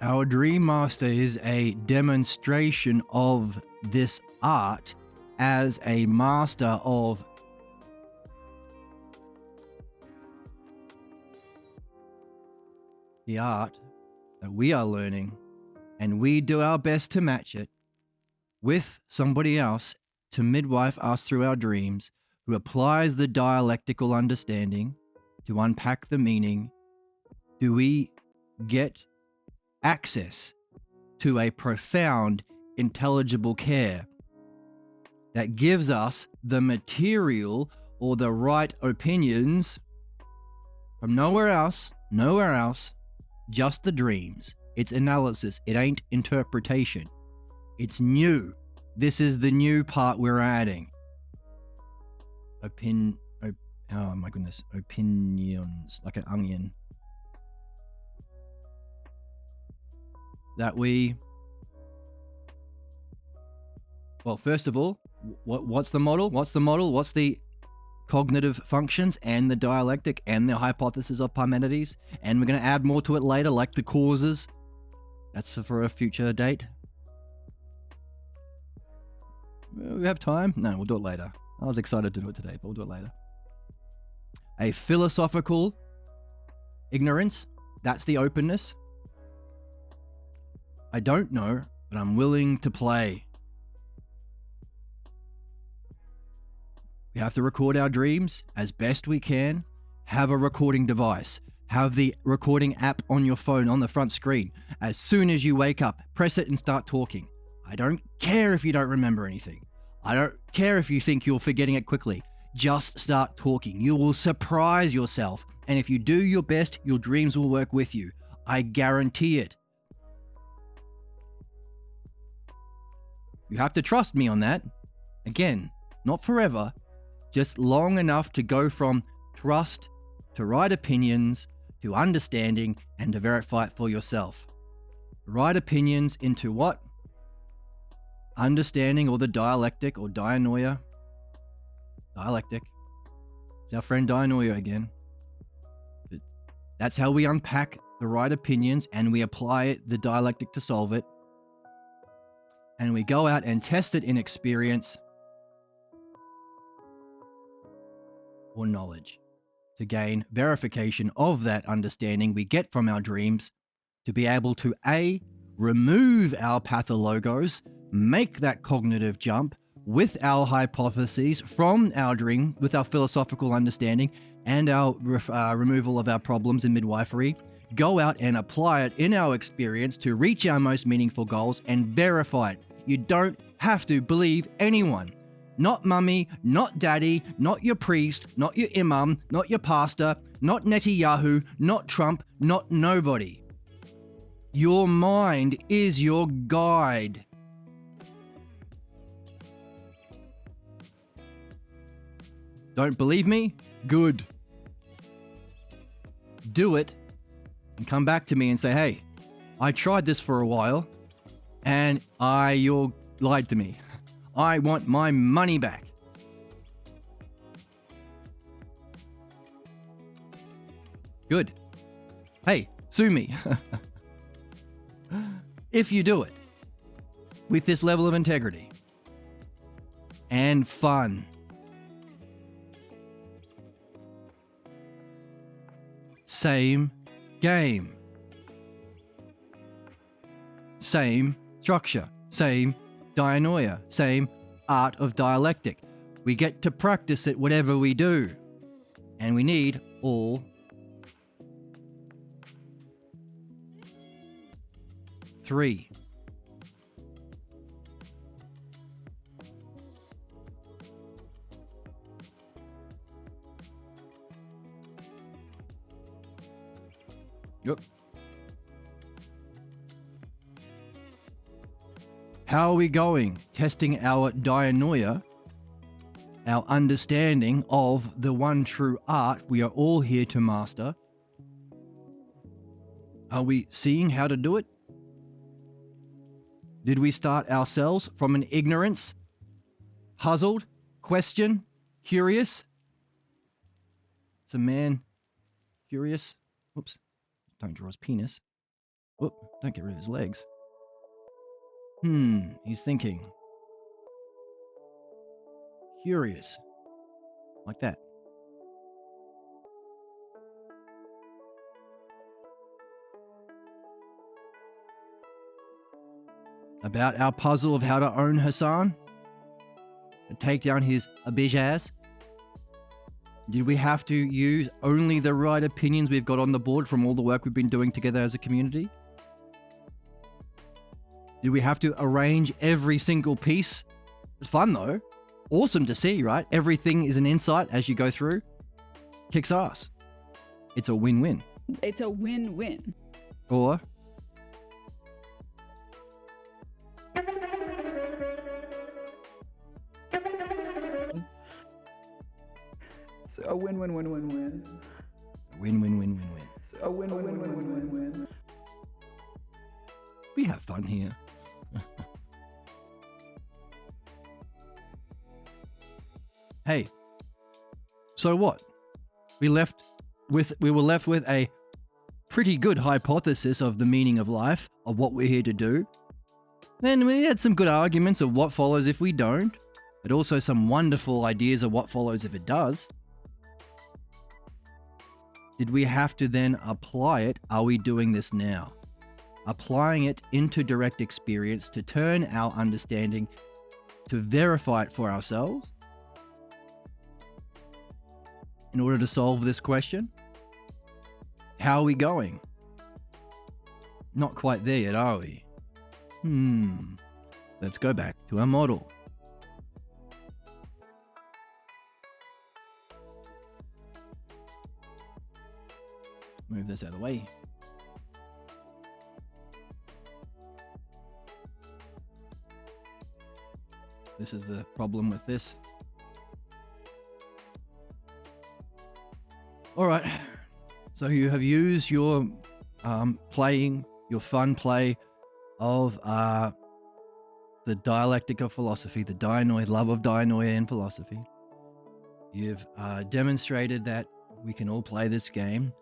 our Dream Master is a demonstration of this art as a master of the art that we are learning, and we do our best to match it with somebody else to midwife us through our dreams, who applies the dialectical understanding to unpack the meaning, do we get access to a profound, intelligible care that gives us the material or the right opinions from nowhere else, just the dreams. It's analysis. It ain't interpretation. It's new. This is the new part we're adding. Oh my goodness. Opinions. Like an onion. That we... Well, first of all, what's the model? What's the cognitive functions and the dialectic and the hypothesis of Parmenides? And we're going to add more to it later, like the causes. That's for a future date. We have time? No, we'll do it later. I was excited to do it today, but we'll do it later. A philosophical ignorance. That's the openness. I don't know, but I'm willing to play. We have to record our dreams as best we can. Have a recording device. Have the recording app on your phone on the front screen. As soon as you wake up, press it and start talking. I don't care if you don't remember anything. I don't care if you think you're forgetting it quickly. Just start talking. You will surprise yourself. And if you do your best, your dreams will work with you. I guarantee it. You have to trust me on that. Again, not forever. Just long enough to go from trust to right opinions to understanding and to verify it for yourself. Right opinions into what? Understanding, or the dialectic, or dianoia. Dialectic. It's our friend Dianoia again. But that's how we unpack the right opinions and we apply the dialectic to solve it. And we go out and test it in experience or knowledge to gain verification of that understanding we get from our dreams, to be able to A, remove our pathologos, make that cognitive jump with our hypotheses from our dream, with our philosophical understanding and our removal of our problems in midwifery, go out and apply it in our experience to reach our most meaningful goals and verify it. You don't have to believe anyone. Not mummy, not daddy, not your priest, not your imam, not your pastor, not Netanyahu, not Trump, not nobody. Your mind is your guide. Don't believe me? Good. Do it and come back to me and say, hey, I tried this for a while and you lied to me. I want my money back. Good. Hey, sue me. If you do it with this level of integrity and fun, same game, same structure, same dianoia, same art of dialectic. We get to practice it whatever we do, and we need all three. Yep. How are we going? Testing our dianoia, our understanding of the one true art we are all here to master. Are we seeing how to do it? Did we start ourselves from an ignorance? Puzzled? Question? Curious? It's a man curious. Whoops. Don't draw his penis. Whoop. Don't get rid of his legs. He's thinking. Curious. Like that. About our puzzle of how to own Hassan? And take down his bitch ass? Did we have to use only the right opinions we've got on the board from all the work we've been doing together as a community? Did we have to arrange every single piece? It's fun though. Awesome to see, right? Everything is an insight as you go through. Kicks ass. It's a win-win. It's a win-win. Or A win-win-win-win-win. win-win-win-win-win. A win-win-win-win-win-win. We have fun here. Hey, so what? We were left with a pretty good hypothesis of the meaning of life, of what we're here to do. Then we had some good arguments of what follows if we don't, but also some wonderful ideas of what follows if it does. Did we have to then apply it? Are we doing this now? Applying it into direct experience to turn our understanding, to verify it for ourselves in order to solve this question? How are we going? Not quite there yet, are we? Let's go back to our model. Move this out of the way. This is the problem with this. All right. So you have used your your fun play of the dialectic of philosophy, the dianoid, love of dianoia in philosophy. You've demonstrated that we can all play this game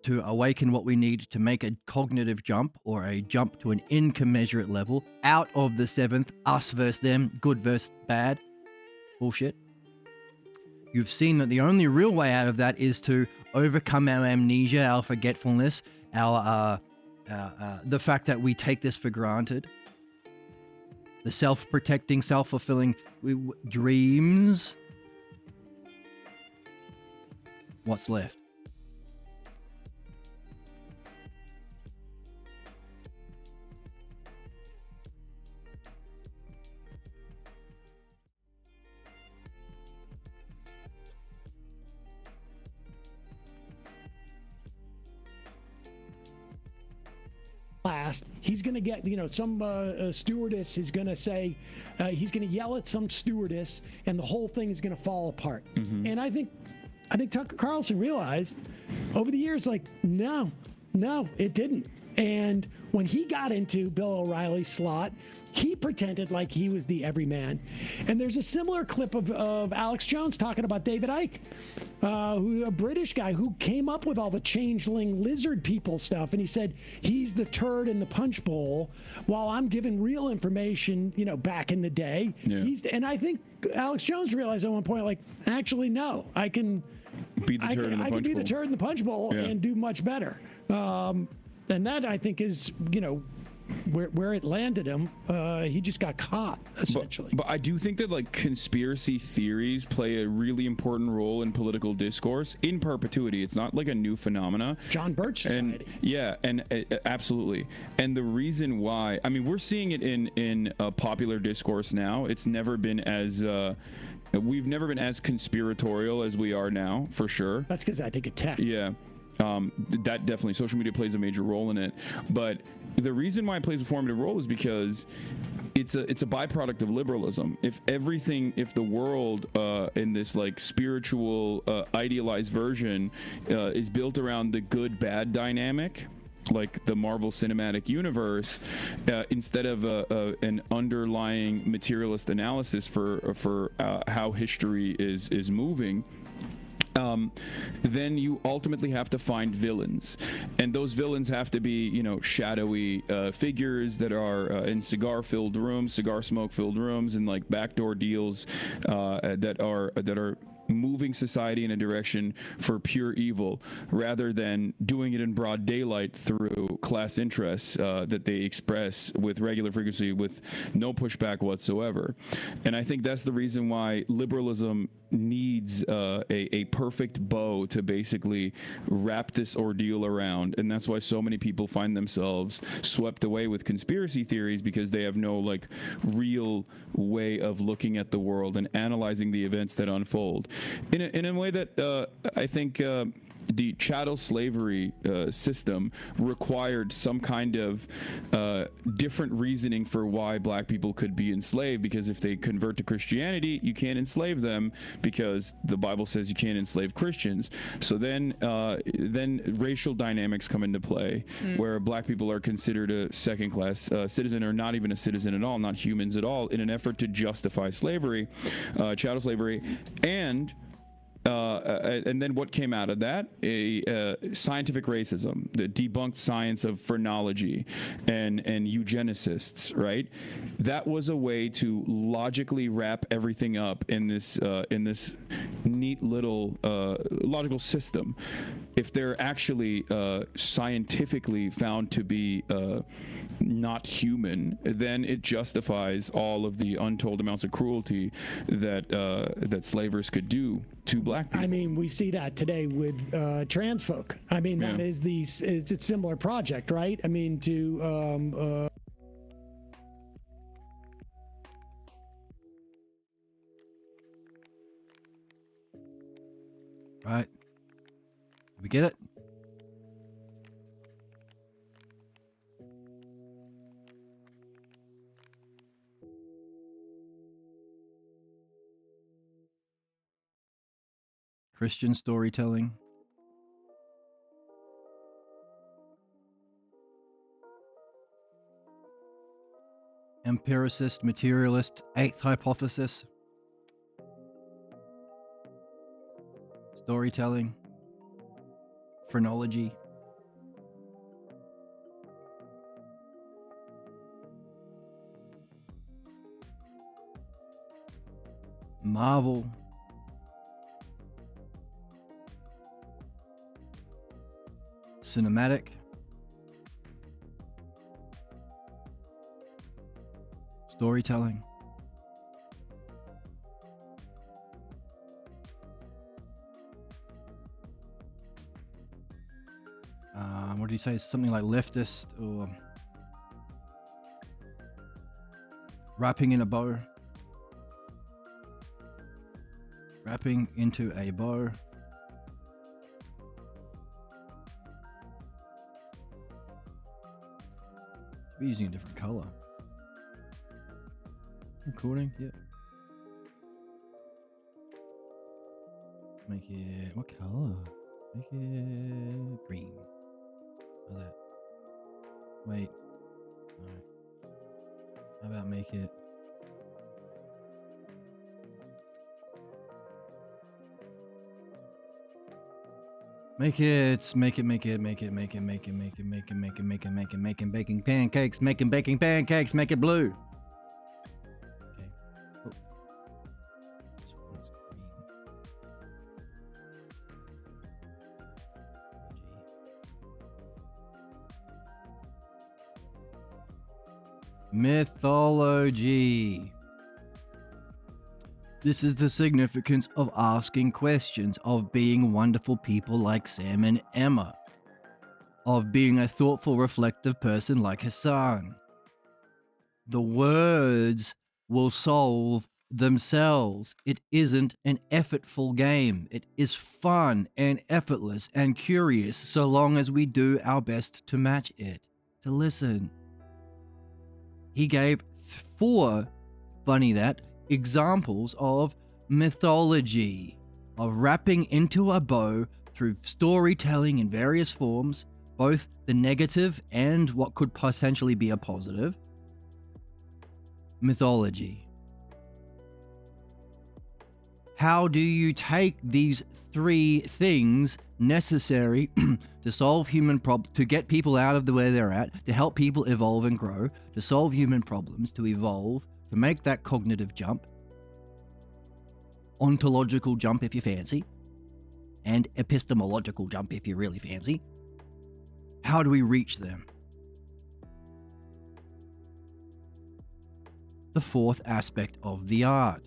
to awaken what we need to make a cognitive jump, or a jump to an incommensurate level, out of the seventh, us versus them, good versus bad bullshit. You've seen that the only real way out of that is to overcome our amnesia, our forgetfulness, our the fact that we take this for granted, the self-protecting, self-fulfilling dreams. What's left? last. He's going to get, some stewardess is going to say, he's going to yell at some stewardess, and the whole thing is going to fall apart. And I think Tucker Carlson realized over the years, like, no, it didn't. And when he got into Bill O'Reilly's slot, he pretended like he was the everyman. And there's a similar clip of Alex Jones talking about David Icke, a British guy who came up with all the changeling lizard people stuff. And he said, he's the turd in the punch bowl while I'm giving real information, back in the day. Yeah. And I think Alex Jones realized at one point, like, actually, no, I can Be the turd in the I can punch be bowl. the turd in the punch bowl Yeah. and do much better. And that, I think, is, where it landed him. He just got caught, essentially. But I do think that, like, conspiracy theories play a really important role in political discourse in perpetuity. It's not like a new phenomena. John Birch Society. Absolutely. And the reason why, I mean, we're seeing it in popular discourse now. It's never been as we've never been as conspiratorial as we are now, for sure. That's because I think of tech. Yeah. That definitely, social media plays a major role in it. But the reason why it plays a formative role is because it's a byproduct of liberalism. If the world in this, like, spiritual idealized version is built around the good bad dynamic, like the Marvel Cinematic Universe, instead of an underlying materialist analysis for how history is moving, then you ultimately have to find villains, and those villains have to be, shadowy figures that are in cigar smoke filled rooms, and, like, backdoor deals that are moving society in a direction for pure evil, rather than doing it in broad daylight through class interests that they express with regular frequency with no pushback whatsoever. And I think that's the reason why liberalism needs a perfect bow to basically wrap this ordeal around. And that's why so many people find themselves swept away with conspiracy theories, because they have no, like, real way of looking at the world and analyzing the events that unfold in a way that I think the chattel slavery system required some kind of different reasoning for why black people could be enslaved, because if they convert to Christianity, you can't enslave them because the Bible says you can't enslave Christians. So then racial dynamics come into play, where black people are considered a second-class citizen, or not even a citizen at all, not humans at all, in an effort to justify slavery, chattel slavery. And then what came out of that? Scientific racism, the debunked science of phrenology and eugenicists, right? That was a way to logically wrap everything up in this neat little logical system. If they're actually scientifically found to be not human, then it justifies all of the untold amounts of cruelty that slavers could do to black people. I mean, we see that today with trans folk. I mean, that is it's a similar project, right? I mean, to Right. We get it? Christian storytelling. Empiricist, materialist, eighth hypothesis. Storytelling. Phrenology. Marvel. Cinematic. Storytelling. What do you say? Something like leftist or wrapping in a bow. Wrapping into a bow. We're using a different color. Recording, yeah. Make it, what color? Make it green. How's that? Wait. No. How about make it... Making baking pancakes, making baking pancakes, make it blue. Okay. Oh. This one's green. Mythology. This is the significance of asking questions, of being wonderful people like Sam and Emma, of being a thoughtful, reflective person like Hassan. The words will solve themselves. It isn't an effortful game. It is fun and effortless and curious so long as we do our best to match it, to listen. He gave 4, funny that, examples of mythology, of wrapping into a bow through storytelling in various forms, both the negative and what could potentially be a positive. Mythology. How do you take these 3 things necessary to solve human problems, to get people out of the where they're at, to help people evolve and grow, to solve human problems, to evolve, to make that cognitive jump, ontological jump if you fancy, and epistemological jump if you really fancy? How do we reach them? The 4th aspect of the art.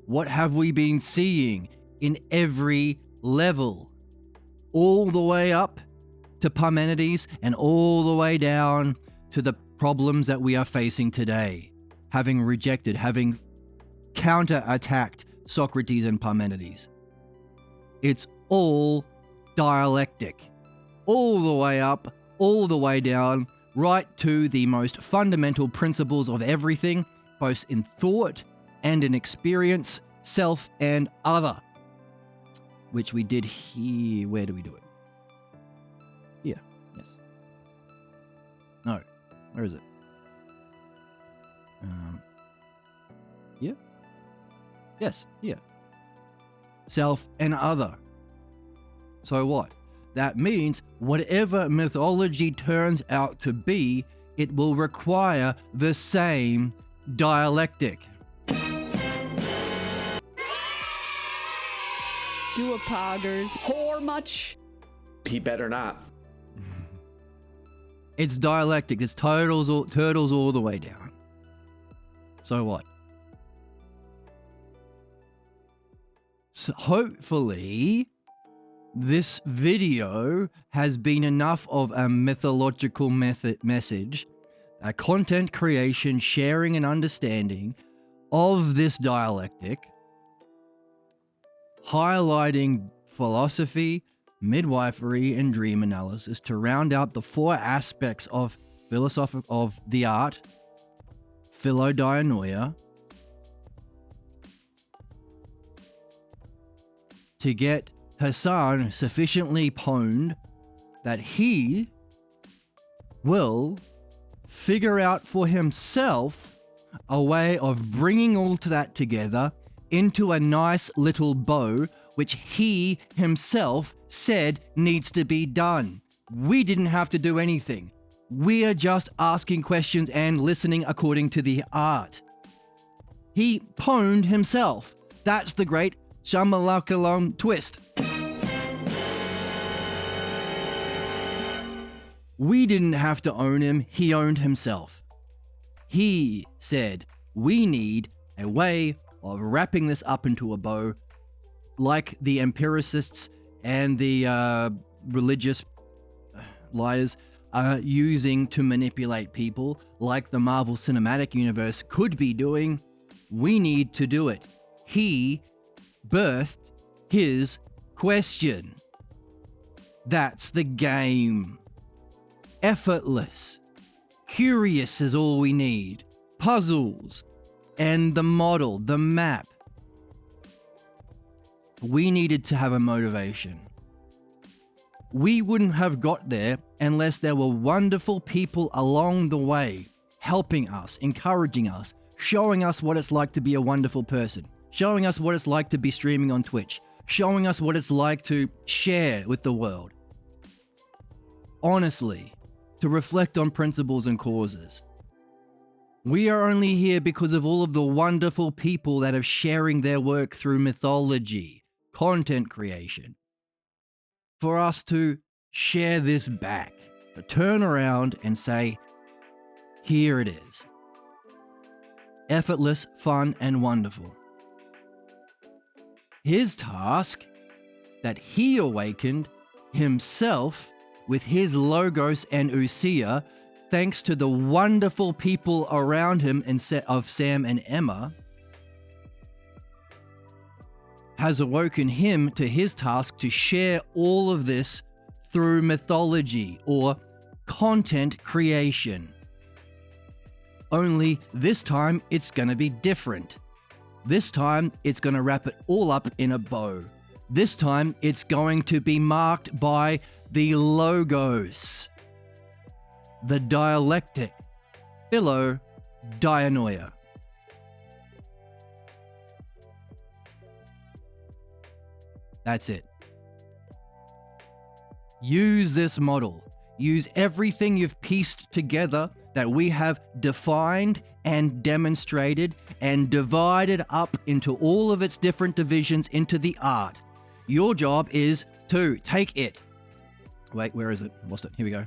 What have we been seeing in every level? All the way up to Parmenides and all the way down to the problems that we are facing today. Having rejected, having counter-attacked Socrates and Parmenides. It's all dialectic. All the way up, all the way down, right to the most fundamental principles of everything, both in thought and in experience, self and other. Which we did here. Where do we do it? Here. Yes. No. Where is it? Here? Yes, here. Self and other. So what? That means whatever mythology turns out to be, it will require the same dialectic. Do a poggers whore much? He better not. It's dialectic. It's turtles all the way down. So what? So hopefully, this video has been enough of a mythological message, a content creation, sharing and understanding of this dialectic, highlighting philosophy, midwifery, and dream analysis to round out the 4 aspects of the art, philodianoia, to get Hassan sufficiently pwned that he will figure out for himself a way of bringing all to that together into a nice little bow, which he himself said needs to be done. We didn't have to do anything. We are just asking questions and listening according to the art. He pwned himself. That's the great Shamalakalon twist. We didn't have to own him, he owned himself. He said, we need a way of wrapping this up into a bow, like the empiricists and the religious liars are using to manipulate people, like the Marvel Cinematic Universe could be doing. We need to do it. He birthed his question. That's the game. Effortless, Curious is all we need. Puzzles and the model, the map. We needed to have a motivation. We wouldn't have got there unless there were wonderful people along the way, helping us, encouraging us, showing us what it's like to be a wonderful person, showing us what it's like to be streaming on Twitch, showing us what it's like to share with the world. Honestly, to reflect on principles and causes. We are only here because of all of the wonderful people that are sharing their work through mythology, content creation. For us to share this back, to turn around and say, here it is. Effortless, fun, and wonderful. His task that he awakened himself with his Logos and Usia, thanks to the wonderful people around him of Sam and Emma, has awoken him to his task to share all of this through mythology or content creation. Only this time it's going to be different. This time it's going to wrap it all up in a bow. This time it's going to be marked by the Logos, the dialectic, Dianoia. That's it. Use this model. Use everything you've pieced together that we have defined and demonstrated and divided up into all of its different divisions into the art. Your job is to take it. Wait, where is it? Lost it. Here we go.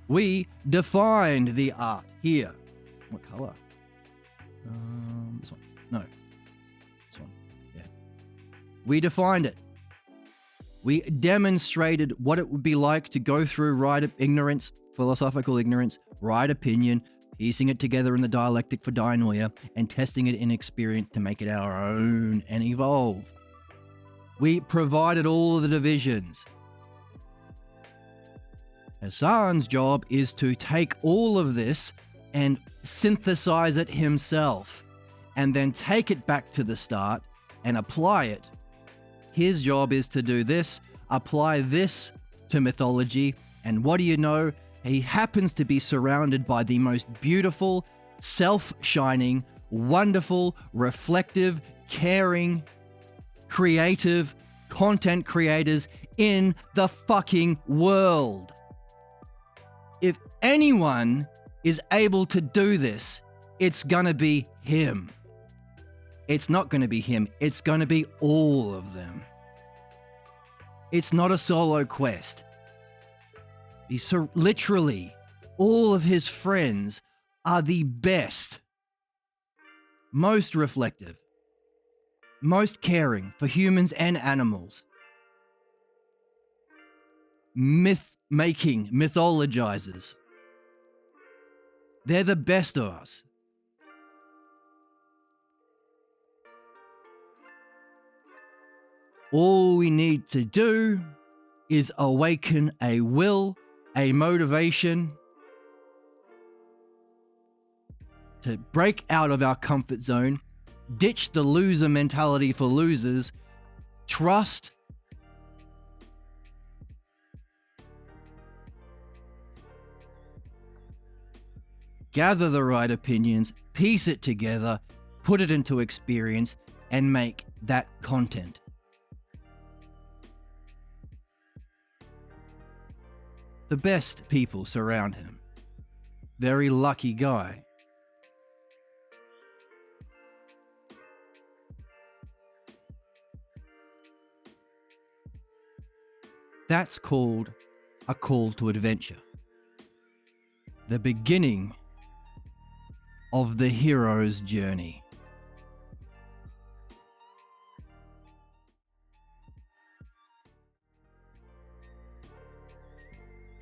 We defined the art here. What color? This one. No. This one. Yeah. We defined it. We demonstrated what it would be like to go through right ignorance, philosophical ignorance, right opinion, piecing it together in the dialectic for Dianoia, and testing it in experience to make it our own and evolve. We provided all of the divisions. Hassan's job is to take all of this and synthesize it himself, and then take it back to the start and apply it. His job is to do this, apply this to mythology, and what do you know? He happens to be surrounded by the most beautiful, self-shining, wonderful, reflective, caring, creative content creators in the fucking world. If anyone is able to do this, it's gonna be him. It's not gonna be him, it's gonna be all of them. It's not a solo quest. Literally, all of his friends are the best, most reflective, most caring for humans and animals. Myth-making mythologizers. They're the best of us. All we need to do is awaken a will, a motivation to break out of our comfort zone, ditch the loser mentality for losers, trust, gather the right opinions, piece it together, put it into experience, and make that content. The best people surround him. Very lucky guy. That's called a call to adventure. The beginning of the hero's journey.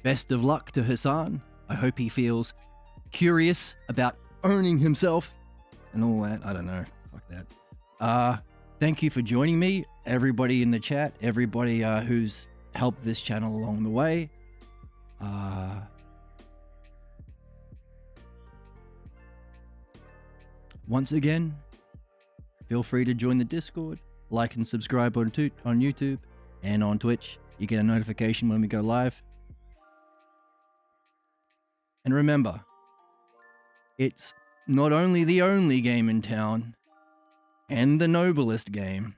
Best of luck to Hassan. I hope he feels curious about owning himself and all that. I don't know. Fuck that. Thank you for joining me, everybody in the chat, everybody who's helped this channel along the way. once again, feel free to join the Discord, like and subscribe on YouTube and on Twitch. You get a notification when we go live. And remember, it's not only the only game in town and the noblest game,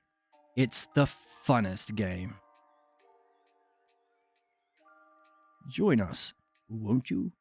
it's the funnest game. Join us, won't you?